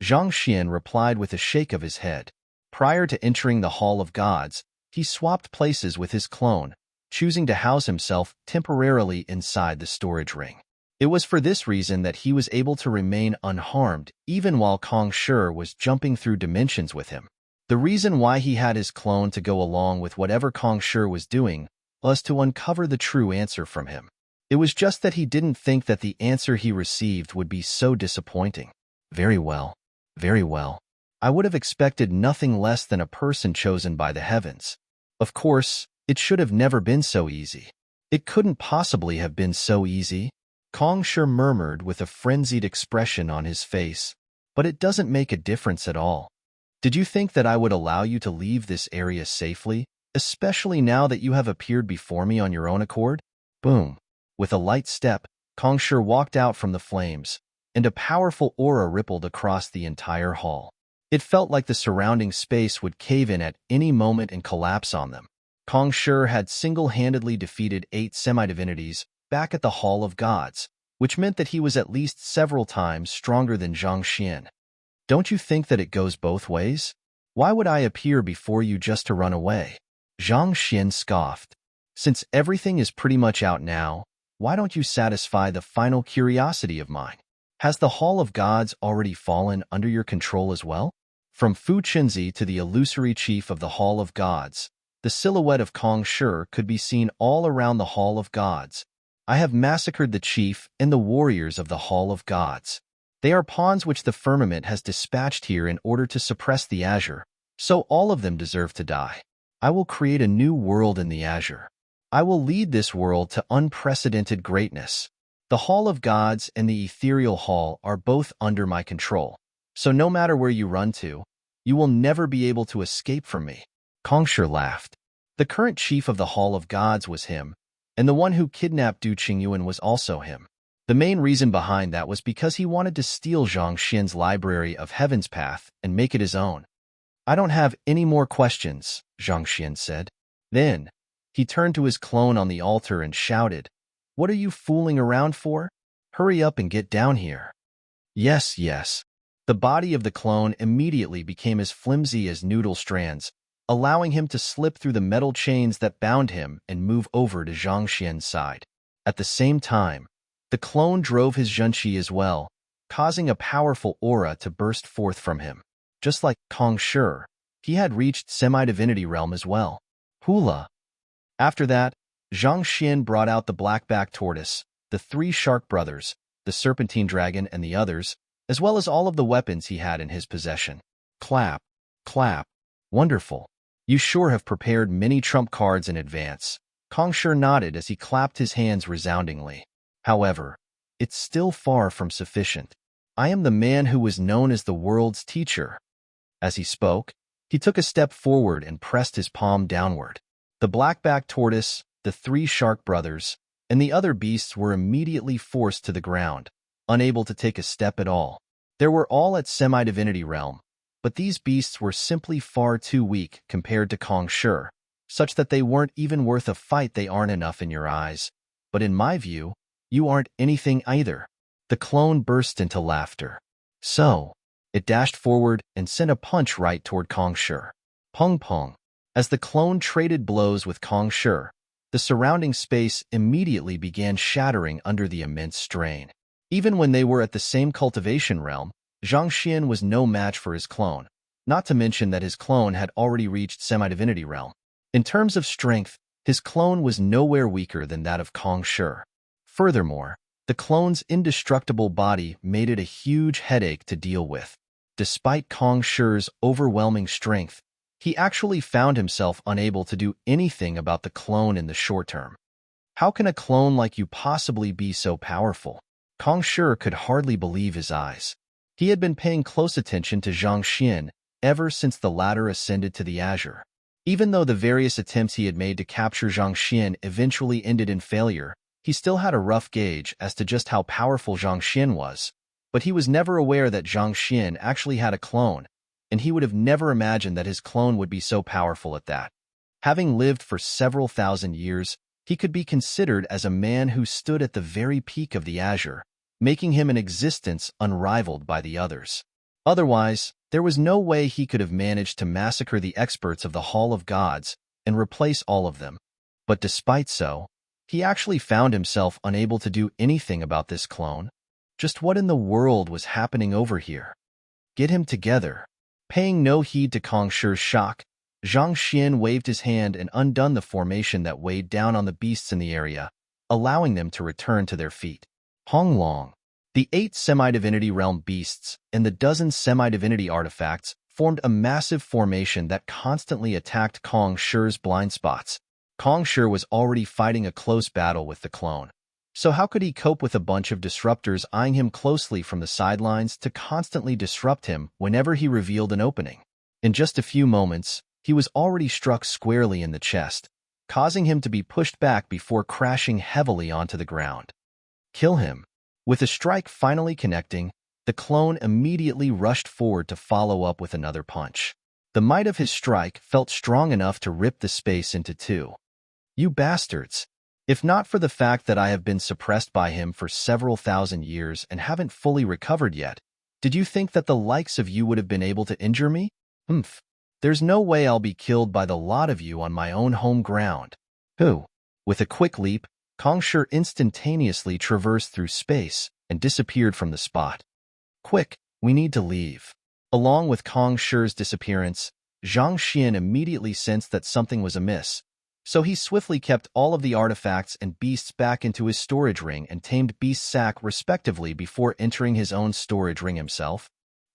Zhang Xian replied with a shake of his head. Prior to entering the Hall of Gods, he swapped places with his clone, choosing to house himself temporarily inside the storage ring. It was for this reason that he was able to remain unharmed even while Kong Shi was jumping through dimensions with him. The reason why he had his clone to go along with whatever Kong Shi was doing was to uncover the true answer from him. It was just that he didn't think that the answer he received would be so disappointing. Very well. Very well. I would have expected nothing less than a person chosen by the heavens. Of course, it should have never been so easy. It couldn't possibly have been so easy. Kong Shi murmured with a frenzied expression on his face, "But it doesn't make a difference at all. Did you think that I would allow you to leave this area safely, especially now that you have appeared before me on your own accord?" Boom. With a light step, Kong Shi walked out from the flames, and a powerful aura rippled across the entire hall. It felt like the surrounding space would cave in at any moment and collapse on them. Kong Shi had single-handedly defeated 8 semi-divinities back at the Hall of Gods, which meant that he was at least several times stronger than Zhang Xian. "Don't you think that it goes both ways? Why would I appear before you just to run away?" Zhang Xian scoffed. "Since everything is pretty much out now, why don't you satisfy the final curiosity of mine? Has the Hall of Gods already fallen under your control as well?" From Fu Chenzi to the illusory chief of the Hall of Gods, the silhouette of Kong Shi could be seen all around the Hall of Gods. "I have massacred the chief and the warriors of the Hall of Gods. They are pawns which the firmament has dispatched here in order to suppress the azure, so all of them deserve to die. I will create a new world in the azure. I will lead this world to unprecedented greatness. The Hall of Gods and the Ethereal Hall are both under my control, so no matter where you run to, you will never be able to escape from me." Kong Shi laughed. The current chief of the Hall of Gods was him, and the one who kidnapped Du Qingyuan was also him. The main reason behind that was because he wanted to steal Zhang Xian's Library of Heaven's Path and make it his own. "I don't have any more questions," Zhang Xian said. Then, he turned to his clone on the altar and shouted, "What are you fooling around for? Hurry up and get down here." "Yes, yes." The body of the clone immediately became as flimsy as noodle strands, allowing him to slip through the metal chains that bound him and move over to Zhang Xian's side. At the same time, the clone drove his zhenqi as well, causing a powerful aura to burst forth from him. Just like Kong Shi, he had reached semi-divinity realm as well. Hula. After that, Zhang Xian brought out the black-back tortoise, the three shark brothers, the serpentine dragon and the others, as well as all of the weapons he had in his possession. Clap, clap. Wonderful. You sure have prepared many trump cards in advance. Kong Shi nodded as he clapped his hands resoundingly. However, it's still far from sufficient. I am the man who was known as the world's teacher. As he spoke, he took a step forward and pressed his palm downward. The black-backed tortoise, the three shark brothers, and the other beasts were immediately forced to the ground, unable to take a step at all. They were all at semi-divinity realm, but these beasts were simply far too weak compared to Kong Shi, such that they weren't even worth a fight. They aren't enough in your eyes, but in my view, you aren't anything either. The clone burst into laughter. So, it dashed forward and sent a punch right toward Kong Shi. Pung pung. As the clone traded blows with Kong Shi, the surrounding space immediately began shattering under the immense strain. Even when they were at the same cultivation realm, Zhang Xian was no match for his clone, not to mention that his clone had already reached semi-divinity realm. In terms of strength, his clone was nowhere weaker than that of Kong Shi. Furthermore, the clone's indestructible body made it a huge headache to deal with. Despite Kong Shi's overwhelming strength, he actually found himself unable to do anything about the clone in the short term. How can a clone like you possibly be so powerful? Kong Shi could hardly believe his eyes. He had been paying close attention to Zhang Xian ever since the latter ascended to the azure. Even though the various attempts he had made to capture Zhang Xian eventually ended in failure, he still had a rough gauge as to just how powerful Zhang Xian was, but he was never aware that Zhang Xian actually had a clone, and he would have never imagined that his clone would be so powerful at that. Having lived for several thousand years, he could be considered as a man who stood at the very peak of the azure, making him an existence unrivaled by the others. Otherwise, there was no way he could have managed to massacre the experts of the Hall of Gods and replace all of them. But despite so, he actually found himself unable to do anything about this clone. Just what in the world was happening over here? Get him together. Paying no heed to Kong Shi's shock, Zhang Xian waved his hand and undone the formation that weighed down on the beasts in the area, allowing them to return to their feet. Hong Long. The 8 semi-divinity realm beasts and the dozen semi-divinity artifacts formed a massive formation that constantly attacked Kong Shi's blind spots. Kong Shi was already fighting a close battle with the clone, so how could he cope with a bunch of disruptors eyeing him closely from the sidelines to constantly disrupt him whenever he revealed an opening? In just a few moments, he was already struck squarely in the chest, causing him to be pushed back before crashing heavily onto the ground. Kill him. With the strike finally connecting, the clone immediately rushed forward to follow up with another punch. The might of his strike felt strong enough to rip the space into two. You bastards! If not for the fact that I have been suppressed by him for several thousand years and haven't fully recovered yet, did you think that the likes of you would have been able to injure me? Humph. There's no way I'll be killed by the lot of you on my own home ground. Who? With a quick leap, Kong Shi instantaneously traversed through space and disappeared from the spot. Quick, we need to leave. Along with Kong Shi's disappearance, Zhang Xian immediately sensed that something was amiss, so he swiftly kept all of the artifacts and beasts back into his storage ring and tamed beast sack respectively before entering his own storage ring himself.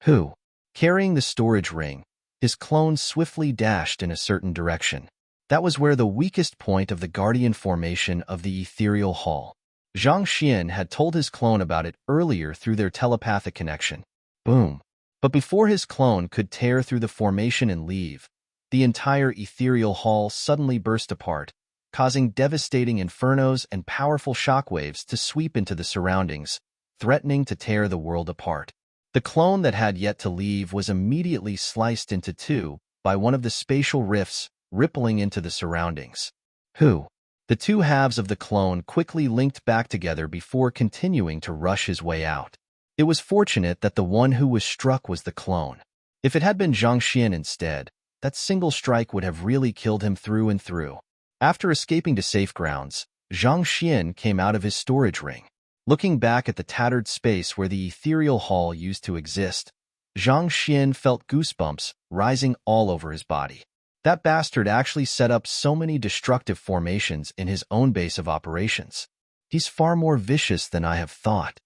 Who? Carrying the storage ring, his clone swiftly dashed in a certain direction. That was where the weakest point of the guardian formation of the ethereal hall. Zhang Xian had told his clone about it earlier through their telepathic connection. Boom. But before his clone could tear through the formation and leave, the entire ethereal hall suddenly burst apart, causing devastating infernos and powerful shockwaves to sweep into the surroundings, threatening to tear the world apart. The clone that had yet to leave was immediately sliced into two by one of the spatial rifts rippling into the surroundings. Who? The two halves of the clone quickly linked back together before continuing to rush his way out. It was fortunate that the one who was struck was the clone. If it had been Zhang Xian instead, that single strike would have really killed him through and through. After escaping to safe grounds, Zhang Xian came out of his storage ring. Looking back at the tattered space where the ethereal hall used to exist, Zhang Xian felt goosebumps rising all over his body. That bastard actually set up so many destructive formations in his own base of operations. He's far more vicious than I have thought.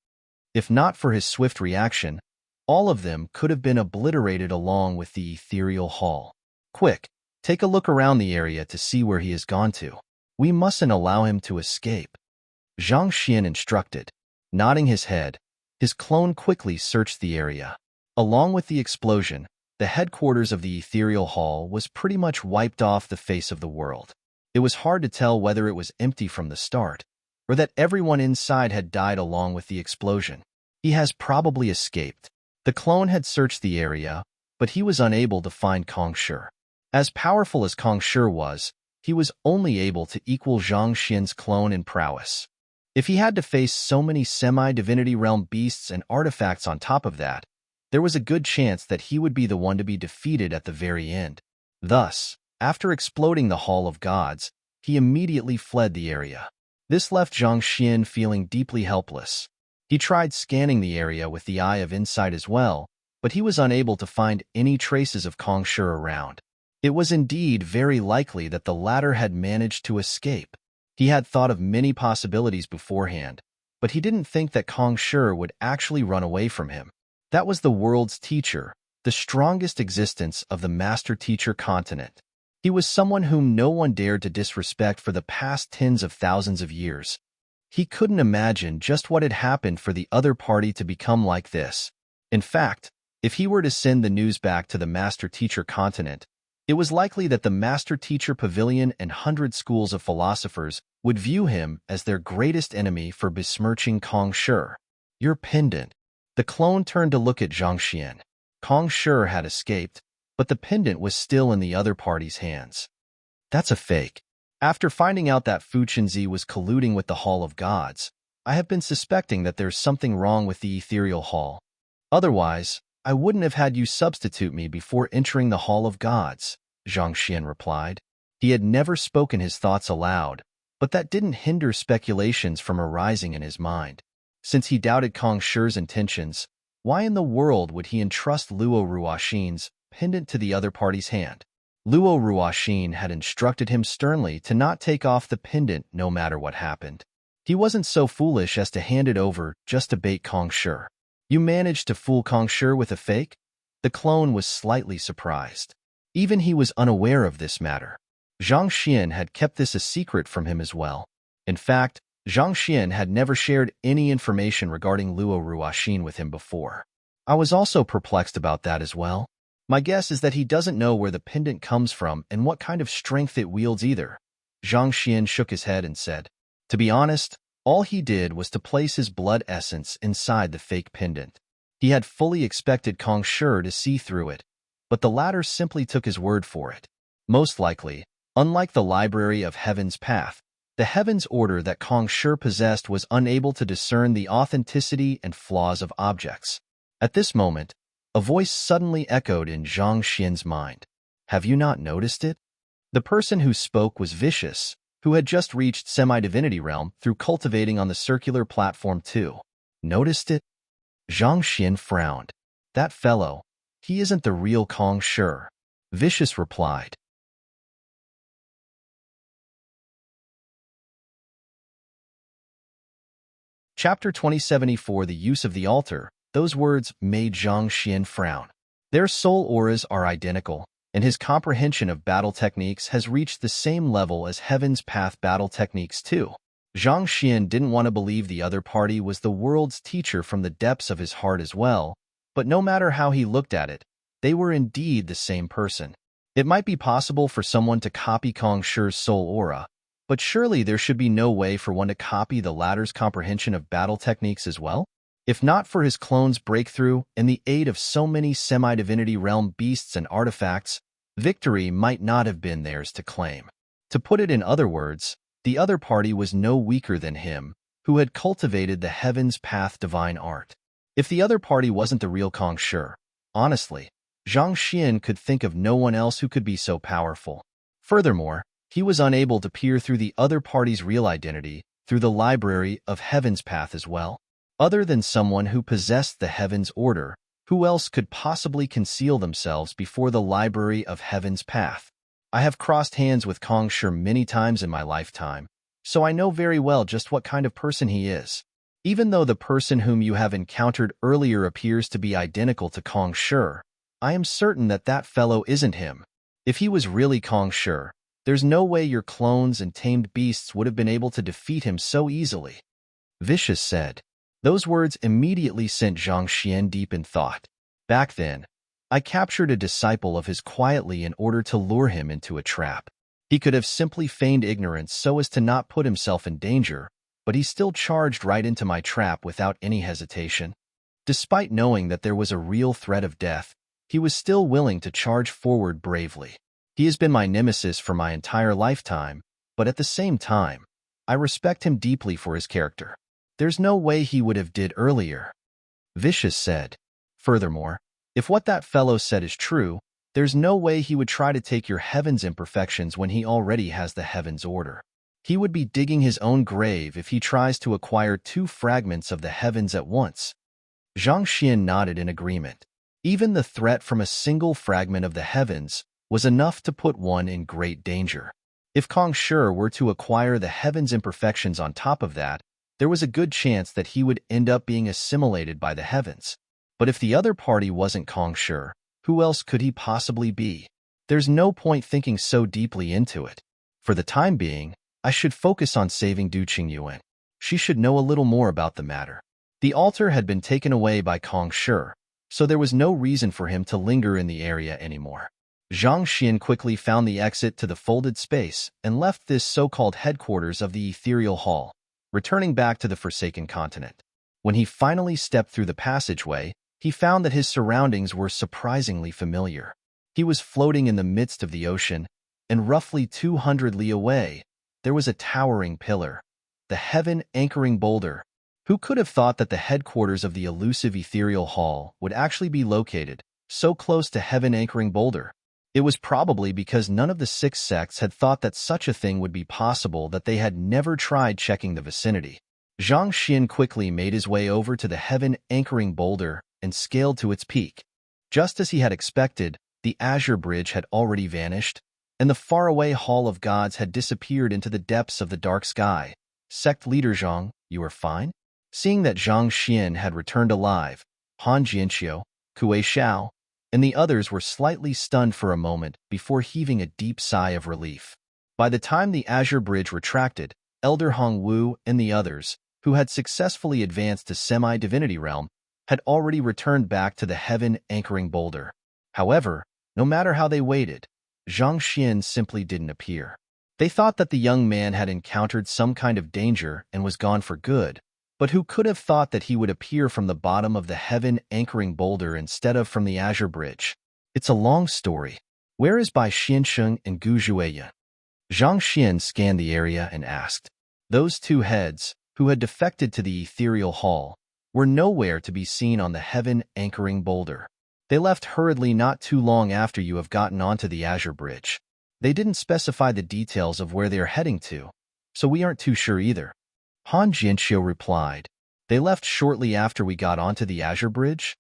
If not for his swift reaction, all of them could have been obliterated along with the ethereal hall. Quick, take a look around the area to see where he has gone to. We mustn't allow him to escape. Zhang Xian instructed. Nodding his head, his clone quickly searched the area. Along with the explosion, the headquarters of the ethereal hall was pretty much wiped off the face of the world. It was hard to tell whether it was empty from the start, or that everyone inside had died along with the explosion. He has probably escaped. The clone had searched the area, but he was unable to find Kong Shi. As powerful as Kong Shi was, he was only able to equal Zhang Xian's clone in prowess. If he had to face so many semi-divinity realm beasts and artifacts on top of that, there was a good chance that he would be the one to be defeated at the very end. Thus, after exploding the Hall of Gods, he immediately fled the area. This left Zhang Xian feeling deeply helpless. He tried scanning the area with the Eye of Insight as well, but he was unable to find any traces of Kong Shi around. It was indeed very likely that the latter had managed to escape. He had thought of many possibilities beforehand, but he didn't think that Kong Shi would actually run away from him. That was the world's teacher, the strongest existence of the master-teacher continent. He was someone whom no one dared to disrespect for the past tens of thousands of years. He couldn't imagine just what had happened for the other party to become like this. In fact, if he were to send the news back to the master-teacher continent, it was likely that the master-teacher pavilion and 100 schools of philosophers would view him as their greatest enemy for besmirching Kong Shi. Your pendant. The clone turned to look at Zhang Xian. Kong Shi had escaped, but the pendant was still in the other party's hands. That's a fake. After finding out that Fu Chenzi was colluding with the Hall of Gods, I have been suspecting that there's something wrong with the ethereal hall. Otherwise, I wouldn't have had you substitute me before entering the Hall of Gods, Zhang Xian replied. He had never spoken his thoughts aloud, but that didn't hinder speculations from arising in his mind. Since he doubted Kong Shi's intentions, why in the world would he entrust Luo Ruoxin's pendant to the other party's hand? Luo Ruoxin had instructed him sternly to not take off the pendant no matter what happened. He wasn't so foolish as to hand it over just to bait Kong Shi. You managed to fool Kong Shi with a fake? The clone was slightly surprised. Even he was unaware of this matter. Zhang Xian had kept this a secret from him as well. In fact, Zhang Xian had never shared any information regarding Luo Ruoxin with him before. I was also perplexed about that as well. My guess is that he doesn't know where the pendant comes from and what kind of strength it wields either. Zhang Xian shook his head and said, to be honest, all he did was to place his blood essence inside the fake pendant. He had fully expected Kong Shi to see through it, but the latter simply took his word for it. Most likely, unlike the Library of Heaven's Path, the Heaven's Order that Kong Shi possessed was unable to discern the authenticity and flaws of objects. At this moment, a voice suddenly echoed in Zhang Xian's mind. Have you not noticed it? The person who spoke was Vicious, who had just reached semi-divinity realm through cultivating on the circular platform too. Noticed it? Zhang Xian frowned. That fellow, he isn't the real Kong Shi. Vicious replied. Chapter 2074 The Use of the Altar. Those words made Zhang Xian frown. Their soul auras are identical, and his comprehension of battle techniques has reached the same level as Heaven's Path battle techniques too. Zhang Xian didn't want to believe the other party was the world's teacher from the depths of his heart as well, but no matter how he looked at it, they were indeed the same person. It might be possible for someone to copy Kong Shi's soul aura, but surely there should be no way for one to copy the latter's comprehension of battle techniques as well? If not for his clone's breakthrough and the aid of so many semi-divinity realm beasts and artifacts, victory might not have been theirs to claim. To put it in other words, the other party was no weaker than him, who had cultivated the Heaven's Path divine art. If the other party wasn't the real Kong Shi, honestly, Zhang Xian could think of no one else who could be so powerful. Furthermore, he was unable to peer through the other party's real identity through the Library of Heaven's Path as well. Other than someone who possessed the Heaven's Order, who else could possibly conceal themselves before the Library of Heaven's Path? I have crossed hands with Kong Shi many times in my lifetime, so I know very well just what kind of person he is. Even though the person whom you have encountered earlier appears to be identical to Kong Shi, I am certain that that fellow isn't him. If he was really Kong Shi, there's no way your clones and tamed beasts would have been able to defeat him so easily. Vicious said. Those words immediately sent Zhang Xian deep in thought. Back then, I captured a disciple of his quietly in order to lure him into a trap. He could have simply feigned ignorance so as to not put himself in danger, but he still charged right into my trap without any hesitation. Despite knowing that there was a real threat of death, he was still willing to charge forward bravely. He has been my nemesis for my entire lifetime, but at the same time, I respect him deeply for his character. There's no way he would have did earlier. Vicious said. Furthermore, if what that fellow said is true, there's no way he would try to take your heaven's imperfections when he already has the heaven's order. He would be digging his own grave if he tries to acquire 2 fragments of the heavens at once. Zhang Xian nodded in agreement. Even the threat from a single fragment of the heavens was enough to put one in great danger. If Kong Shi were to acquire the heaven's imperfections on top of that, there was a good chance that he would end up being assimilated by the heavens. But if the other party wasn't Kong Shi, who else could he possibly be? There's no point thinking so deeply into it. For the time being, I should focus on saving Du Qingyuan. She should know a little more about the matter. The altar had been taken away by Kong Shi, so there was no reason for him to linger in the area anymore. Zhang Xian quickly found the exit to the folded space and left this so-called headquarters of the ethereal hall, returning back to the Forsaken Continent. When he finally stepped through the passageway, he found that his surroundings were surprisingly familiar. He was floating in the midst of the ocean, and roughly 200 li away, there was a towering pillar, the heaven-anchoring boulder. Who could have thought that the headquarters of the elusive ethereal hall would actually be located so close to heaven-anchoring boulder? It was probably because none of the 6 sects had thought that such a thing would be possible that they had never tried checking the vicinity. Zhang Xian quickly made his way over to the heaven-anchoring boulder and scaled to its peak. Just as he had expected, the azure bridge had already vanished, and the faraway Hall of Gods had disappeared into the depths of the dark sky. Sect leader Zhang, you are fine? Seeing that Zhang Xian had returned alive, Han Jianqiu, Kuei Xiao, and the others were slightly stunned for a moment before heaving a deep sigh of relief. By the time the azure bridge retracted, Elder Hong Wu and the others, who had successfully advanced to semi-divinity realm, had already returned back to the heaven-anchoring boulder. However, no matter how they waited, Zhang Xian simply didn't appear. They thought that the young man had encountered some kind of danger and was gone for good, but who could have thought that he would appear from the bottom of the heaven-anchoring boulder instead of from the azure bridge? It's a long story. Where is Bai Xiansheng and Gu Zhuiyan? Zhang Xian scanned the area and asked. Those 2 heads, who had defected to the ethereal hall, were nowhere to be seen on the heaven-anchoring boulder. They left hurriedly not too long after you have gotten onto the azure bridge. They didn't specify the details of where they are heading to, so we aren't too sure either. Han Jianqiu replied. They left shortly after we got onto the azure bridge?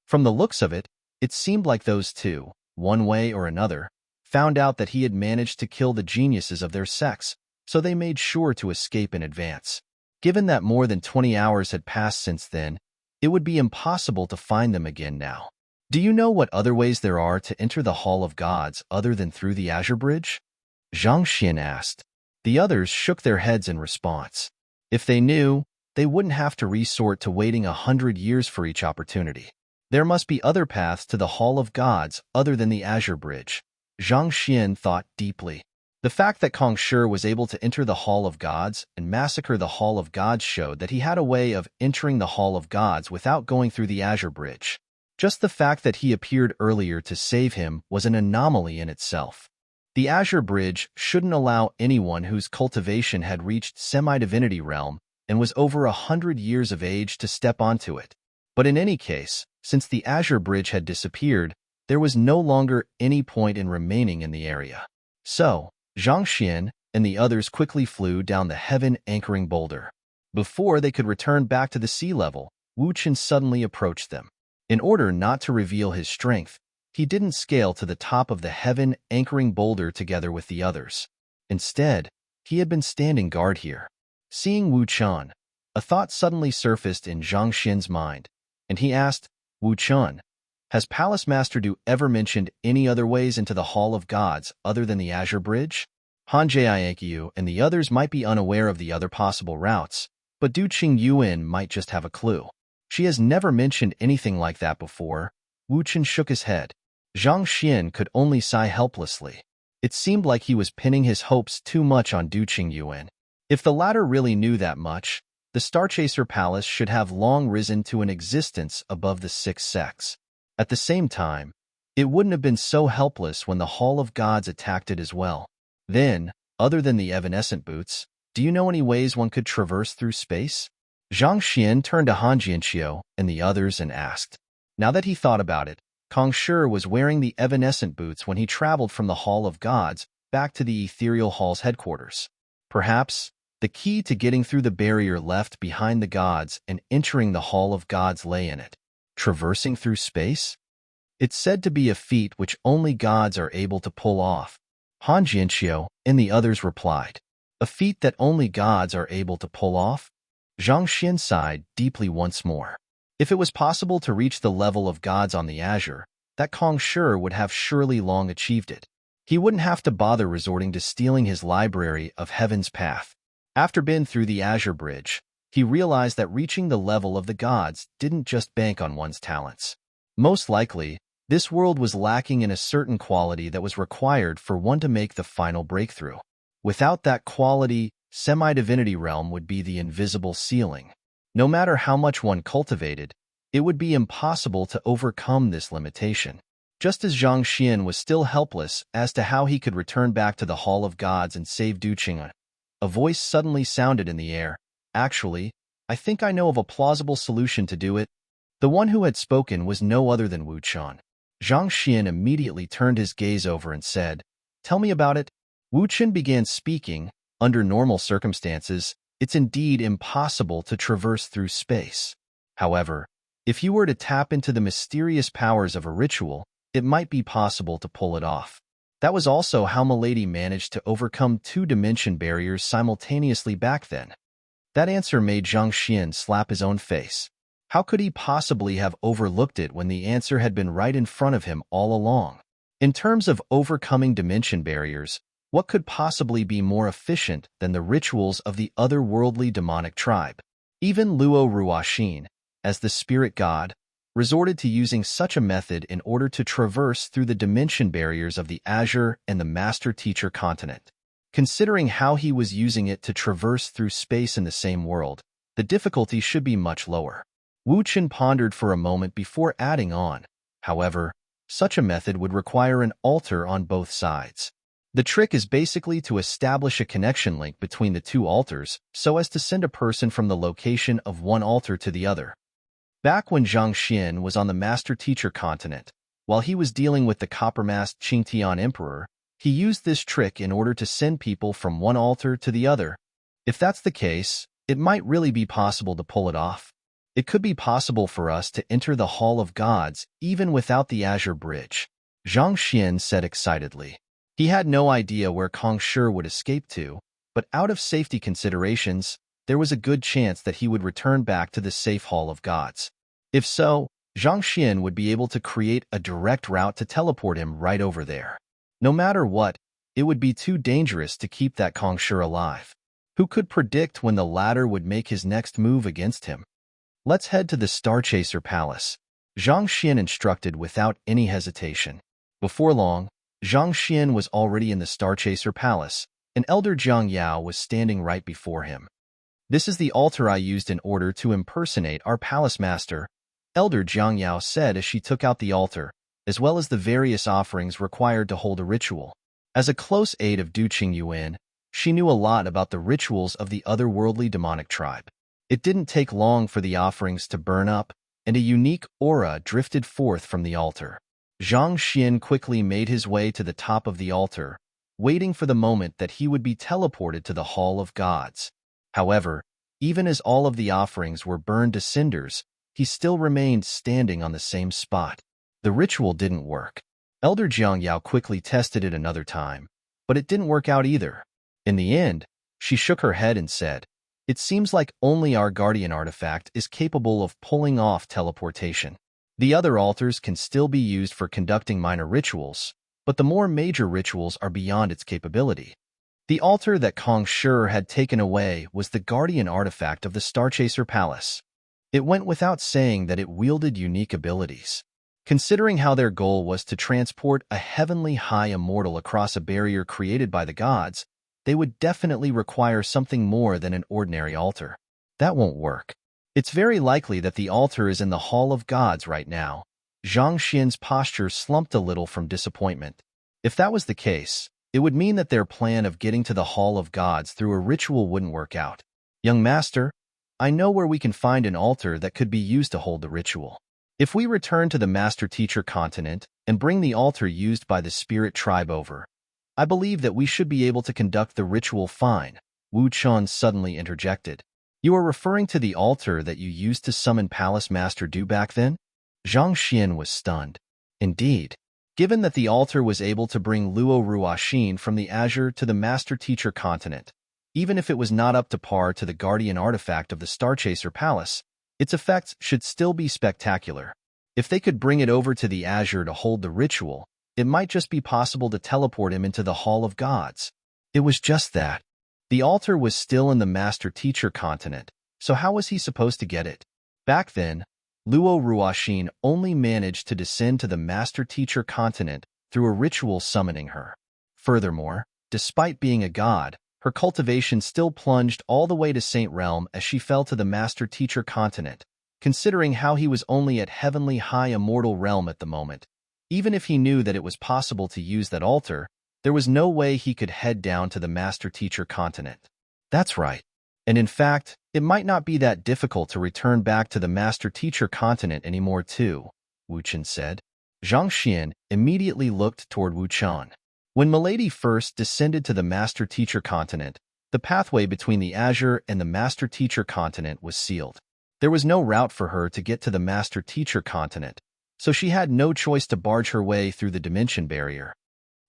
From the looks of it, it seemed like those 2, one way or another, found out that he had managed to kill the geniuses of their sects, so they made sure to escape in advance. Given that more than 20 hours had passed since then, it would be impossible to find them again now. Do you know what other ways there are to enter the Hall of Gods other than through the azure bridge? Zhang Xian asked. The others shook their heads in response. If they knew, they wouldn't have to resort to waiting 100 years for each opportunity. There must be other paths to the Hall of Gods other than the azure bridge. Zhang Xian thought deeply. The fact that Kong Shi was able to enter the Hall of Gods and massacre the Hall of Gods showed that he had a way of entering the Hall of Gods without going through the azure bridge. Just the fact that he appeared earlier to save him was an anomaly in itself. The azure bridge shouldn't allow anyone whose cultivation had reached semi-divinity realm and was over 100 years of age to step onto it. But in any case, since the azure bridge had disappeared, there was no longer any point in remaining in the area. So, Zhang Xian and the others quickly flew down the heaven-anchoring boulder. Before they could return back to the sea level, Wu Chen suddenly approached them. In order not to reveal his strength, he didn't scale to the top of the heaven-anchoring boulder together with the others. Instead, he had been standing guard here. Seeing Wu Chun, a thought suddenly surfaced in Zhang Xian's mind, and he asked, Wu Chun, has Palace Master Du ever mentioned any other ways into the Hall of Gods other than the Azure Bridge? Han Jiankyu and the others might be unaware of the other possible routes, but Du Qingyuan might just have a clue. She has never mentioned anything like that before. Wu Chun shook his head. Zhang Xian could only sigh helplessly. It seemed like he was pinning his hopes too much on Du Qingyuan. If the latter really knew that much, the Starchaser Palace should have long risen to an existence above the six sects. At the same time, it wouldn't have been so helpless when the Hall of Gods attacked it as well. Then, other than the evanescent boots, do you know any ways one could traverse through space? Zhang Xian turned to Han Jianqiu and the others and asked. Now that he thought about it, Kong Shi was wearing the evanescent boots when he traveled from the Hall of Gods back to the Ethereal Hall's headquarters. Perhaps, the key to getting through the barrier left behind the gods and entering the Hall of Gods lay in it. Traversing through space? It's said to be a feat which only gods are able to pull off. Han Jianqiu and the others replied. A feat that only gods are able to pull off? Zhang Xian sighed deeply once more. If it was possible to reach the level of gods on the Azure, that Kong Shi would have surely long achieved it. He wouldn't have to bother resorting to stealing his library of Heaven's Path. After being through the Azure Bridge, he realized that reaching the level of the gods didn't just bank on one's talents. Most likely, this world was lacking in a certain quality that was required for one to make the final breakthrough. Without that quality, semi-divinity realm would be the invisible ceiling. No matter how much one cultivated, it would be impossible to overcome this limitation. Just as Zhang Xian was still helpless as to how he could return back to the Hall of Gods and save Du Qingyuan, a voice suddenly sounded in the air. Actually, I think I know of a plausible solution to do it. The one who had spoken was no other than Wu Chun. Zhang Xian immediately turned his gaze over and said, Tell me about it. Wu Chun began speaking. Under normal circumstances, it's indeed impossible to traverse through space. However, if you were to tap into the mysterious powers of a ritual, it might be possible to pull it off. That was also how Milady managed to overcome two dimension barriers simultaneously back then. That answer made Zhang Xian slap his own face. How could he possibly have overlooked it when the answer had been right in front of him all along? In terms of overcoming dimension barriers, what could possibly be more efficient than the rituals of the otherworldly demonic tribe? Even Luo Ruoxin, as the spirit god, resorted to using such a method in order to traverse through the dimension barriers of the Azure and the Master Teacher continent. Considering how he was using it to traverse through space in the same world, the difficulty should be much lower. Wu Chun pondered for a moment before adding on. However, such a method would require an altar on both sides. The trick is basically to establish a connection link between the two altars so as to send a person from the location of one altar to the other. Back when Zhang Xian was on the Master Teacher continent, while he was dealing with the copper-masked Qingtian Emperor, he used this trick in order to send people from one altar to the other. If that's the case, it might really be possible to pull it off. It could be possible for us to enter the Hall of Gods even without the Azure Bridge, Zhang Xian said excitedly. He had no idea where Kong Shi would escape to, but out of safety considerations, there was a good chance that he would return back to the safe Hall of Gods. If so, Zhang Xian would be able to create a direct route to teleport him right over there. No matter what, it would be too dangerous to keep that Kong Shi alive. Who could predict when the latter would make his next move against him? Let's head to the Starchaser Palace, Zhang Xian instructed without any hesitation. Before long, Zhang Xian was already in the Starchaser Palace, and Elder Jiang Yao was standing right before him. This is the altar I used in order to impersonate our palace master, Elder Jiang Yao said as she took out the altar, as well as the various offerings required to hold a ritual. As a close aide of Du Qingyuan, she knew a lot about the rituals of the otherworldly demonic tribe. It didn't take long for the offerings to burn up, and a unique aura drifted forth from the altar. Zhang Xian quickly made his way to the top of the altar, waiting for the moment that he would be teleported to the Hall of Gods. However, even as all of the offerings were burned to cinders, he still remained standing on the same spot. The ritual didn't work. Elder Jiang Yao quickly tested it another time, but it didn't work out either. In the end, She shook her head and said, "It seems like only our guardian artifact is capable of pulling off teleportation. The other altars can still be used for conducting minor rituals, but the more major rituals are beyond its capability." The altar that Kong Shi had taken away was the guardian artifact of the Starchaser Palace. It went without saying that it wielded unique abilities. Considering how their goal was to transport a heavenly high immortal across a barrier created by the gods, they would definitely require something more than an ordinary altar. That won't work. It's very likely that the altar is in the Hall of Gods right now. Zhang Xian's posture slumped a little from disappointment. If that was the case, it would mean that their plan of getting to the Hall of Gods through a ritual wouldn't work out. "Young master, I know where we can find an altar that could be used to hold the ritual. If we return to the Master-Teacher continent and bring the altar used by the spirit tribe over, I believe that we should be able to conduct the ritual fine," Wu Chun suddenly interjected. "You are referring to the altar that you used to summon Palace Master Du back then?" Zhang Xian was stunned. Indeed, given that the altar was able to bring Luo Ruoxin from the Azure to the Master-Teacher continent, even if it was not up to par to the guardian artifact of the Starchaser Palace, its effects should still be spectacular. If they could bring it over to the Azure to hold the ritual, it might just be possible to teleport him into the Hall of Gods. It was just that. The altar was still in the Master-Teacher continent, so how was he supposed to get it? Back then, Luo Ruoxin only managed to descend to the Master-Teacher continent through a ritual summoning her. Furthermore, despite being a god, her cultivation still plunged all the way to Saint Realm as she fell to the Master-Teacher continent, considering how he was only at Heavenly High Immortal Realm at the moment. Even if he knew that it was possible to use that altar, there was no way he could head down to the Master-Teacher continent. That's right. And in fact, it might not be that difficult to return back to the Master-Teacher continent anymore too, Wu Chen said. Zhang Xian immediately looked toward Wu Chen. When Milady first descended to the Master-Teacher continent, the pathway between the Azure and the Master-Teacher continent was sealed. There was no route for her to get to the Master-Teacher continent, so she had no choice to barge her way through the dimension barrier.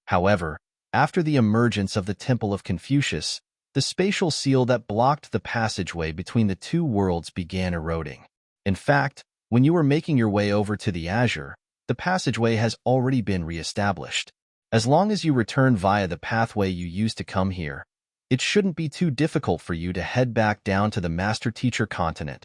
However, after the emergence of the Temple of Confucius, the spatial seal that blocked the passageway between the two worlds began eroding. In fact, when you were making your way over to the Azure, the passageway has already been re-established. As long as you return via the pathway you used to come here, it shouldn't be too difficult for you to head back down to the Master-Teacher continent.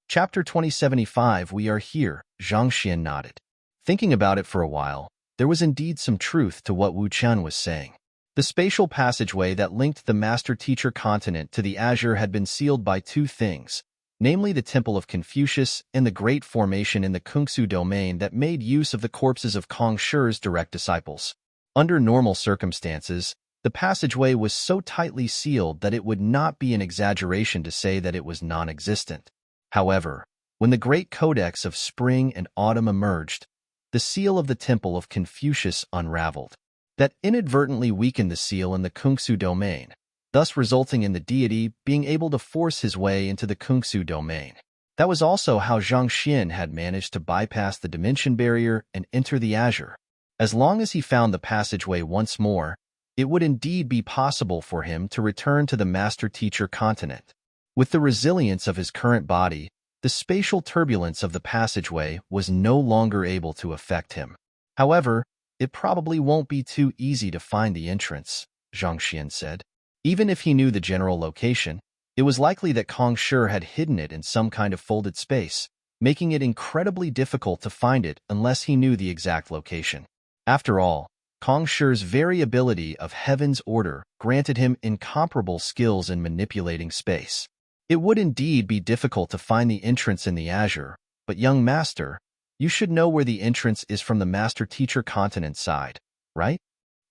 Chapter 2075. We are here, Zhang Xian nodded. Thinking about it for a while, there was indeed some truth to what Wu Chen was saying. The spatial passageway that linked the Master-Teacher continent to the Azure had been sealed by two things, namely the Temple of Confucius and the Great Formation in the Kungsu domain that made use of the corpses of Kong Shi's direct disciples. Under normal circumstances, the passageway was so tightly sealed that it would not be an exaggeration to say that it was non-existent. However, when the Great Codex of Spring and Autumn emerged, the seal of the Temple of Confucius unraveled. That inadvertently weakened the seal in the Kungsu domain, thus resulting in the deity being able to force his way into the Kungsu domain. That was also how Zhang Xian had managed to bypass the dimension barrier and enter the Azure. As long as he found the passageway once more, it would indeed be possible for him to return to the Master-Teacher continent. With the resilience of his current body, the spatial turbulence of the passageway was no longer able to affect him. However, it probably won't be too easy to find the entrance, Zhang Xian said. Even if he knew the general location, it was likely that Kong Shi had hidden it in some kind of folded space, making it incredibly difficult to find it unless he knew the exact location. After all, Kong Shi's very ability of Heaven's Order granted him incomparable skills in manipulating space. It would indeed be difficult to find the entrance in the Azure, but young master, you should know where the entrance is from the Master-Teacher continent side, right?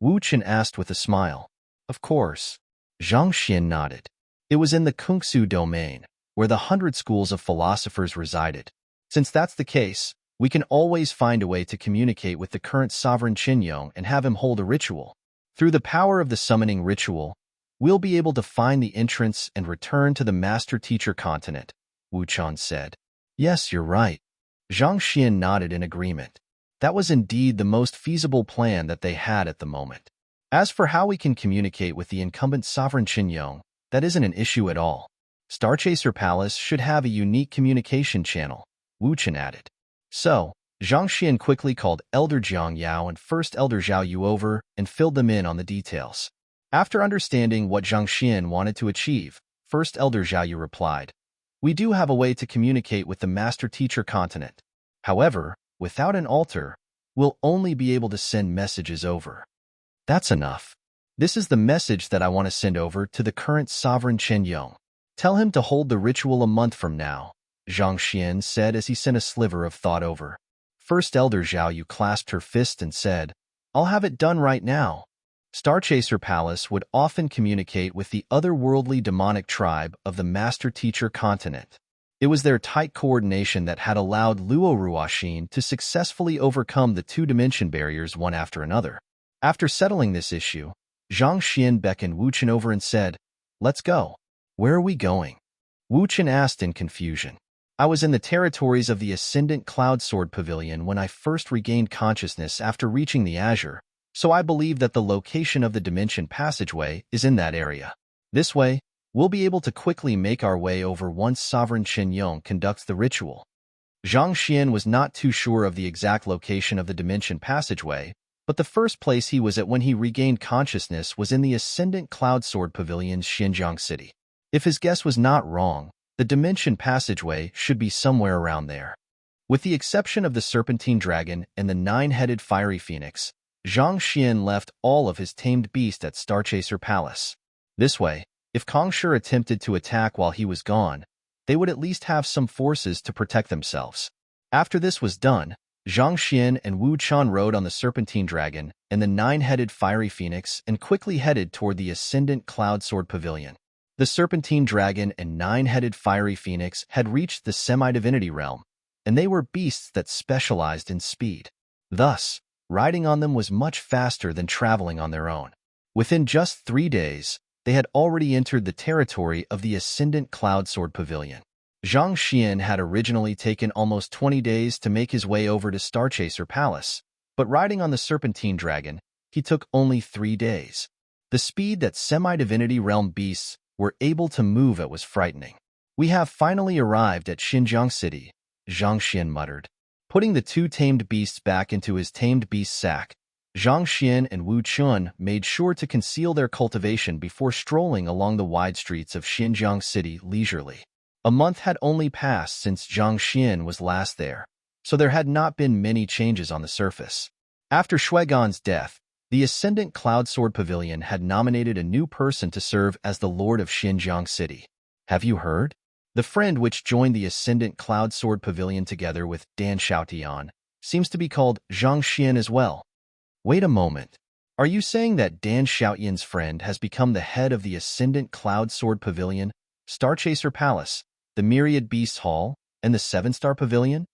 Wu Chen asked with a smile. Of course. Zhang Xian nodded. It was in the Kungsu domain, where the 100 schools of philosophers resided. Since that's the case, we can always find a way to communicate with the current sovereign Qinyong and have him hold a ritual. Through the power of the summoning ritual, we'll be able to find the entrance and return to the Master-Teacher continent, Wu Chen said. Yes, you're right. Zhang Xian nodded in agreement. That was indeed the most feasible plan that they had at the moment. As for how we can communicate with the incumbent sovereign Qinyong, that isn't an issue at all. Starchaser Palace should have a unique communication channel, Wu Chen added. So, Zhang Xian quickly called Elder Jiang Yao and First Elder Zhao Yu over and filled them in on the details. After understanding what Zhang Xian wanted to achieve, First Elder Zhao Yu replied, "We do have a way to communicate with the Master Teacher continent. However, without an altar, we'll only be able to send messages over." That's enough. This is the message that I want to send over to the current sovereign Chen Yong. Tell him to hold the ritual a month from now, Zhang Xian said as he sent a sliver of thought over. First Elder Zhao Yu clasped her fist and said, "I'll have it done right now." Starchaser Palace would often communicate with the otherworldly demonic tribe of the Master Teacher continent. It was their tight coordination that had allowed Luo Ruoxin to successfully overcome the two-dimension barriers one after another. After settling this issue, Zhang Xian beckoned Wu Chen over and said, "Let's go." "Where are we going?" Wu Chen asked in confusion. "I was in the territories of the Ascendant Cloud Sword Pavilion when I first regained consciousness after reaching the Azure, so I believe that the location of the Dimension Passageway is in that area. This way, we'll be able to quickly make our way over once Sovereign Chen Yong conducts the ritual." Zhang Xian was not too sure of the exact location of the Dimension Passageway, but the first place he was at when he regained consciousness was in the Ascendant Cloud Sword Pavilion's Xinjiang City. If his guess was not wrong, the Dimension Passageway should be somewhere around there. With the exception of the Serpentine Dragon and the nine-headed Fiery Phoenix, Zhang Xian left all of his tamed beasts at Starchaser Palace. This way, if Kongsher attempted to attack while he was gone, they would at least have some forces to protect themselves. After this was done, Zhang Xian and Wu Chan rode on the Serpentine Dragon and the nine-headed Fiery Phoenix and quickly headed toward the Ascendant Cloud Sword Pavilion. The Serpentine Dragon and nine-headed Fiery Phoenix had reached the semi-divinity realm, and they were beasts that specialized in speed. Thus, riding on them was much faster than traveling on their own. Within just 3 days, they had already entered the territory of the Ascendant Cloud Sword Pavilion. Zhang Xian had originally taken almost 20 days to make his way over to Starchaser Palace, but riding on the Serpentine Dragon, he took only 3 days. The speed that semi-divinity realm beasts were able to move at was frightening. "We have finally arrived at Xinjiang City," Zhang Xian muttered. Putting the two tamed beasts back into his tamed beast sack, Zhang Xian and Wu Chun made sure to conceal their cultivation before strolling along the wide streets of Xinjiang City leisurely. A month had only passed since Zhang Xian was last there, so there had not been many changes on the surface. After Shuigan's death, the Ascendant Cloud Sword Pavilion had nominated a new person to serve as the Lord of Xinjiang City. Have you heard? The friend which joined the Ascendant Cloud Sword Pavilion together with Dan Xiaotian seems to be called Zhang Xian as well. Wait a moment. Are you saying that Dan Xiaotian's friend has become the head of the Ascendant Cloud Sword Pavilion, Starchaser Palace, the Myriad Beasts Hall, and the Seven-Star Pavilion?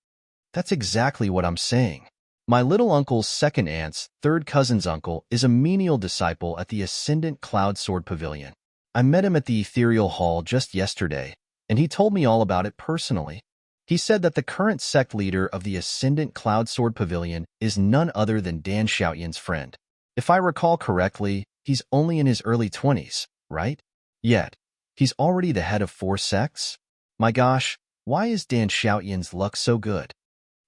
That's exactly what I'm saying. My little uncle's second aunt's third cousin's uncle is a menial disciple at the Ascendant Cloud Sword Pavilion. I met him at the Ethereal Hall just yesterday, and he told me all about it personally. He said that the current sect leader of the Ascendant Cloud Sword Pavilion is none other than Dan Xiaotian's friend. If I recall correctly, he's only in his early 20s, right? Yet, he's already the head of 4 sects? My gosh, why is Dan Xiaotian's luck so good?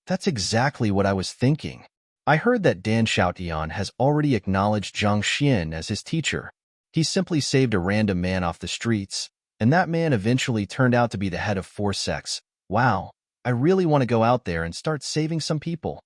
That's exactly what I was thinking. I heard that Dan Xiaotian has already acknowledged Zhang Xian as his teacher. He simply saved a random man off the streets, and that man eventually turned out to be the head of 4 sects. Wow, I really want to go out there and start saving some people.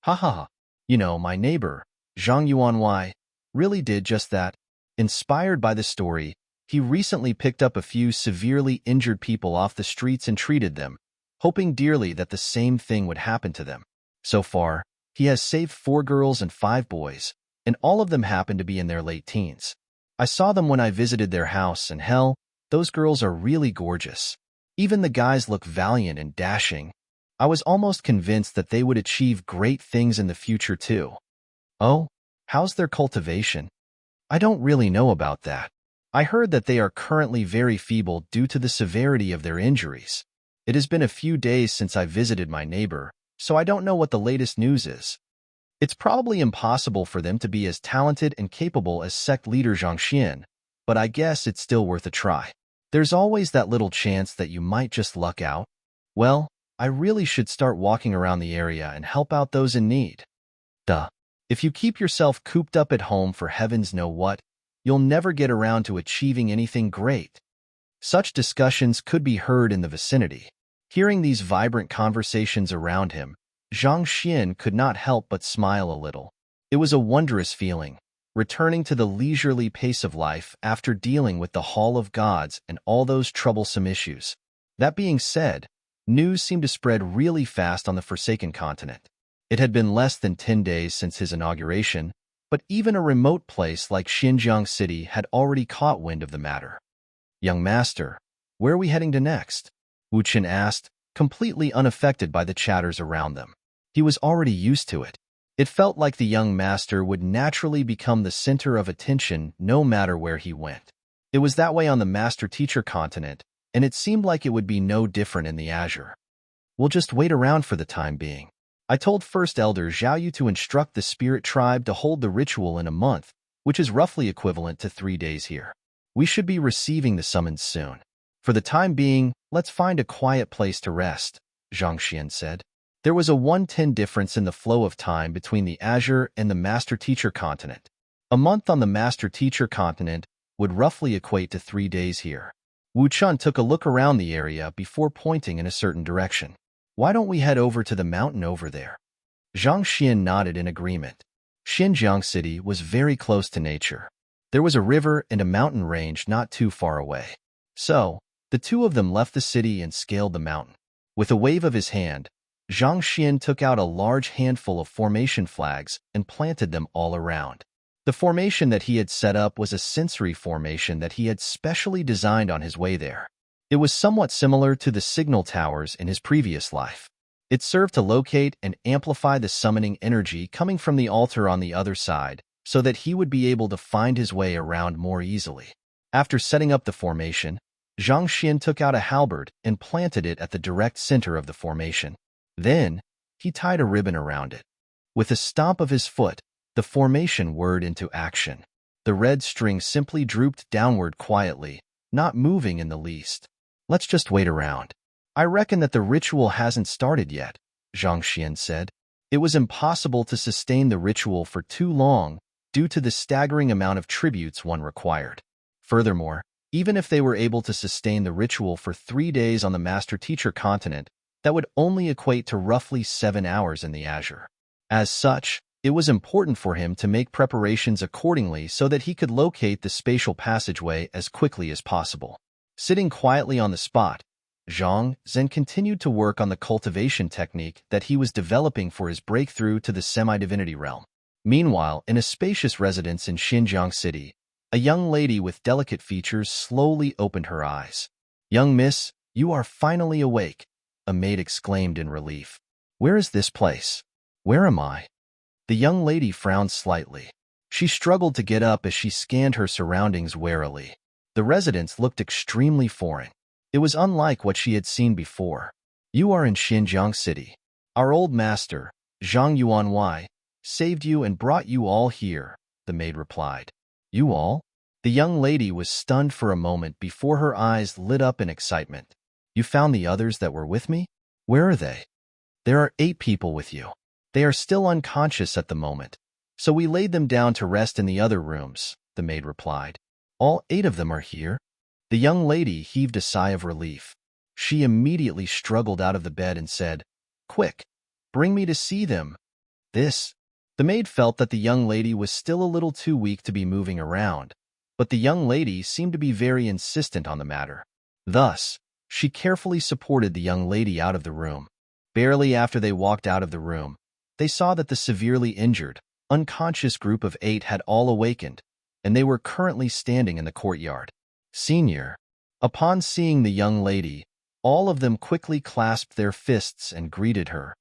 Ha ha ha. You know, my neighbor, Zhang Yuanwei, really did just that. Inspired by the story, he recently picked up a few severely injured people off the streets and treated them, hoping dearly that the same thing would happen to them. So far, he has saved 4 girls and 5 boys, and all of them happen to be in their late teens. I saw them when I visited their house, and hell, those girls are really gorgeous. Even the guys look valiant and dashing. I was almost convinced that they would achieve great things in the future too. Oh, how's their cultivation? I don't really know about that. I heard that they are currently very feeble due to the severity of their injuries. It has been a few days since I visited my neighbor, so I don't know what the latest news is. It's probably impossible for them to be as talented and capable as sect leader Zhang Xian, but I guess it's still worth a try. There's always that little chance that you might just luck out. Well, I really should start walking around the area and help out those in need. Duh. If you keep yourself cooped up at home for heavens know what, you'll never get around to achieving anything great. Such discussions could be heard in the vicinity. Hearing these vibrant conversations around him, Zhang Xian could not help but smile a little. It was a wondrous feeling, returning to the leisurely pace of life after dealing with the Hall of Gods and all those troublesome issues. That being said, news seemed to spread really fast on the Forsaken Continent. It had been less than 10 days since his inauguration, but even a remote place like Xinjiang City had already caught wind of the matter. "Young master, where are we heading to next?" Wu Qin asked, completely unaffected by the chatters around them. He was already used to it. It felt like the young master would naturally become the center of attention no matter where he went. It was that way on the master-teacher continent, and it seemed like it would be no different in the Azure. "We'll just wait around for the time being. I told First Elder Zhao Yu to instruct the spirit tribe to hold the ritual in a month, which is roughly equivalent to 3 days here. We should be receiving the summons soon. For the time being, let's find a quiet place to rest," Zhang Xian said. There was a 1:10 difference in the flow of time between the Azure and the Master-Teacher continent. A month on the Master-Teacher continent would roughly equate to 3 days here. Wu Chun took a look around the area before pointing in a certain direction. "Why don't we head over to the mountain over there?" Zhang Xian nodded in agreement. Xinjiang City was very close to nature. There was a river and a mountain range not too far away. So, the two of them left the city and scaled the mountain. With a wave of his hand, Zhang Xian took out a large handful of formation flags and planted them all around. The formation that he had set up was a sensory formation that he had specially designed on his way there. It was somewhat similar to the signal towers in his previous life. It served to locate and amplify the summoning energy coming from the altar on the other side, so that he would be able to find his way around more easily. After setting up the formation, Zhang Xian took out a halberd and planted it at the direct center of the formation. Then, he tied a ribbon around it. With a stomp of his foot, the formation whirred into action. The red string simply drooped downward quietly, not moving in the least. "Let's just wait around. I reckon that the ritual hasn't started yet," Zhang Xian said. It was impossible to sustain the ritual for too long due to the staggering amount of tributes one required. Furthermore, even if they were able to sustain the ritual for 3 days on the Master-Teacher continent, that would only equate to roughly 7 hours in the Azure. As such, it was important for him to make preparations accordingly so that he could locate the spatial passageway as quickly as possible. Sitting quietly on the spot, Zhang Zhen continued to work on the cultivation technique that he was developing for his breakthrough to the semi-divinity realm. Meanwhile, in a spacious residence in Xinjiang City, a young lady with delicate features slowly opened her eyes. "Young miss, you are finally awake," a maid exclaimed in relief. "Where is this place? Where am I?" The young lady frowned slightly. She struggled to get up as she scanned her surroundings warily. The residence looked extremely foreign. It was unlike what she had seen before. "You are in Xinjiang City. Our old master, Zhang Yuanwei, saved you and brought you all here," the maid replied. "You all?" The young lady was stunned for a moment before her eyes lit up in excitement. "You found the others that were with me? Where are they?" "There are 8 people with you. They are still unconscious at the moment, so we laid them down to rest in the other rooms," the maid replied. "All 8 of them are here?" The young lady heaved a sigh of relief. She immediately struggled out of the bed and said, "Quick, bring me to see them." The maid felt that the young lady was still a little too weak to be moving around, but the young lady seemed to be very insistent on the matter. Thus, she carefully supported the young lady out of the room. Barely after they walked out of the room, they saw that the severely injured, unconscious group of 8 had all awakened, and they were currently standing in the courtyard. "Senior." Upon seeing the young lady, all of them quickly clasped their fists and greeted her.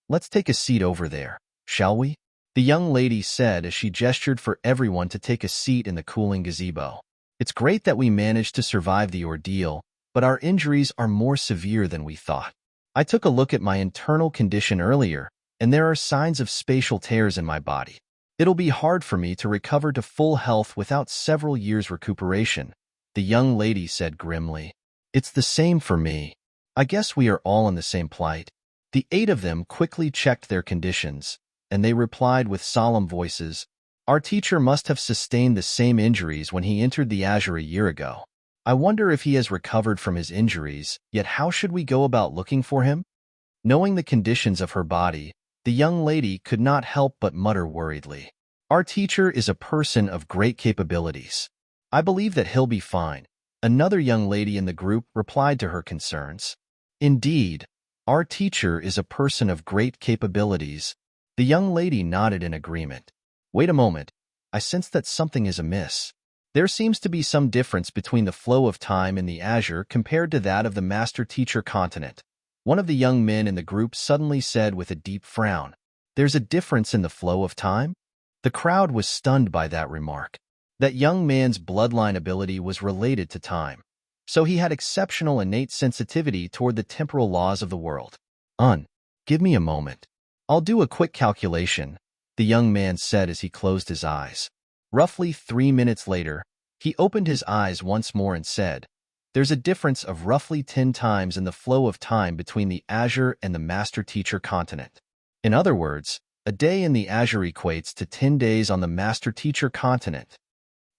Let's take a seat over there, shall we?" the young lady said as she gestured for everyone to take a seat in the cooling gazebo. "It's great that we managed to survive the ordeal, but our injuries are more severe than we thought. I took a look at my internal condition earlier, and there are signs of spatial tears in my body. It'll be hard for me to recover to full health without several years' recuperation, the young lady said grimly. It's the same for me. I guess we are all in the same plight. The 8 of them quickly checked their conditions, and they replied with solemn voices, Our teacher must have sustained the same injuries when he entered the Azure a year ago. I wonder if he has recovered from his injuries, yet how should we go about looking for him? Knowing the conditions of her body, the young lady could not help but mutter worriedly. Our teacher is a person of great capabilities. I believe that he'll be fine. Another young lady in the group replied to her concerns. Indeed, our teacher is a person of great capabilities. The young lady nodded in agreement. Wait a moment. I sense that something is amiss. There seems to be some difference between the flow of time in the Azure compared to that of the master-teacher continent. One of the young men in the group suddenly said with a deep frown, There's a difference in the flow of time? The crowd was stunned by that remark. That young man's bloodline ability was related to time, so he had exceptional innate sensitivity toward the temporal laws of the world. Give me a moment. I'll do a quick calculation, the young man said as he closed his eyes. Roughly 3 minutes later, he opened his eyes once more and said, There's a difference of roughly 10 times in the flow of time between the Azure and the master-teacher continent. In other words, a day in the Azure equates to 10 days on the master-teacher continent.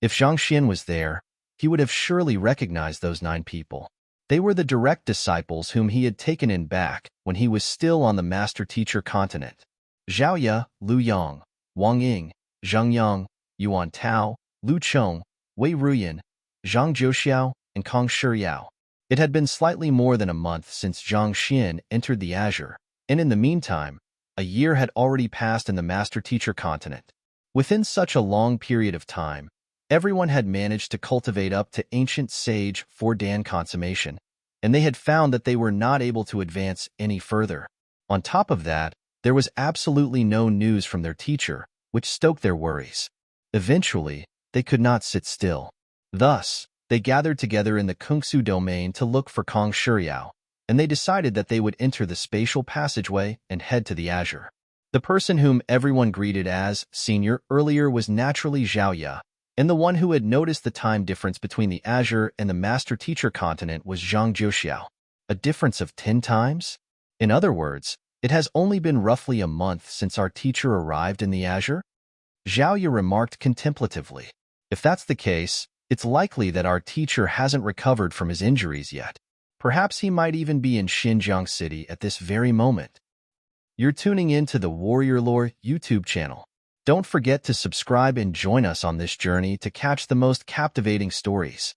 If Zhang Xian was there, he would have surely recognized those 9 people. They were the direct disciples whom he had taken in back when he was still on the master-teacher continent. Zhao Ye, Lu Yang, Wang Ying, Zhang Yang, Yuan Tao, Lu Chong, Wei Ruyan, Zhang Zhouxiao, and Kong Shiyao. It had been slightly more than a month since Zhang Xian entered the Azure, and in the meantime, a year had already passed in the master-teacher continent. Within such a long period of time, everyone had managed to cultivate up to ancient sage 4 Dan consummation, and they had found that they were not able to advance any further. On top of that, there was absolutely no news from their teacher, which stoked their worries. Eventually, they could not sit still. Thus, they gathered together in the Kungsu domain to look for Kong Shiyao, and they decided that they would enter the spatial passageway and head to the Azure. The person whom everyone greeted as senior earlier was naturally Zhao Ye, and the one who had noticed the time difference between the Azure and the master-teacher continent was Zhang Zhouxiao. A difference of 10 times? In other words, it has only been roughly a month since our teacher arrived in the Azure? Zhao Ye remarked contemplatively. If that's the case, it's likely that our teacher hasn't recovered from his injuries yet. Perhaps he might even be in Xinjiang City at this very moment. You're tuning in to the Warrior Lore YouTube channel. Don't forget to subscribe and join us on this journey to catch the most captivating stories.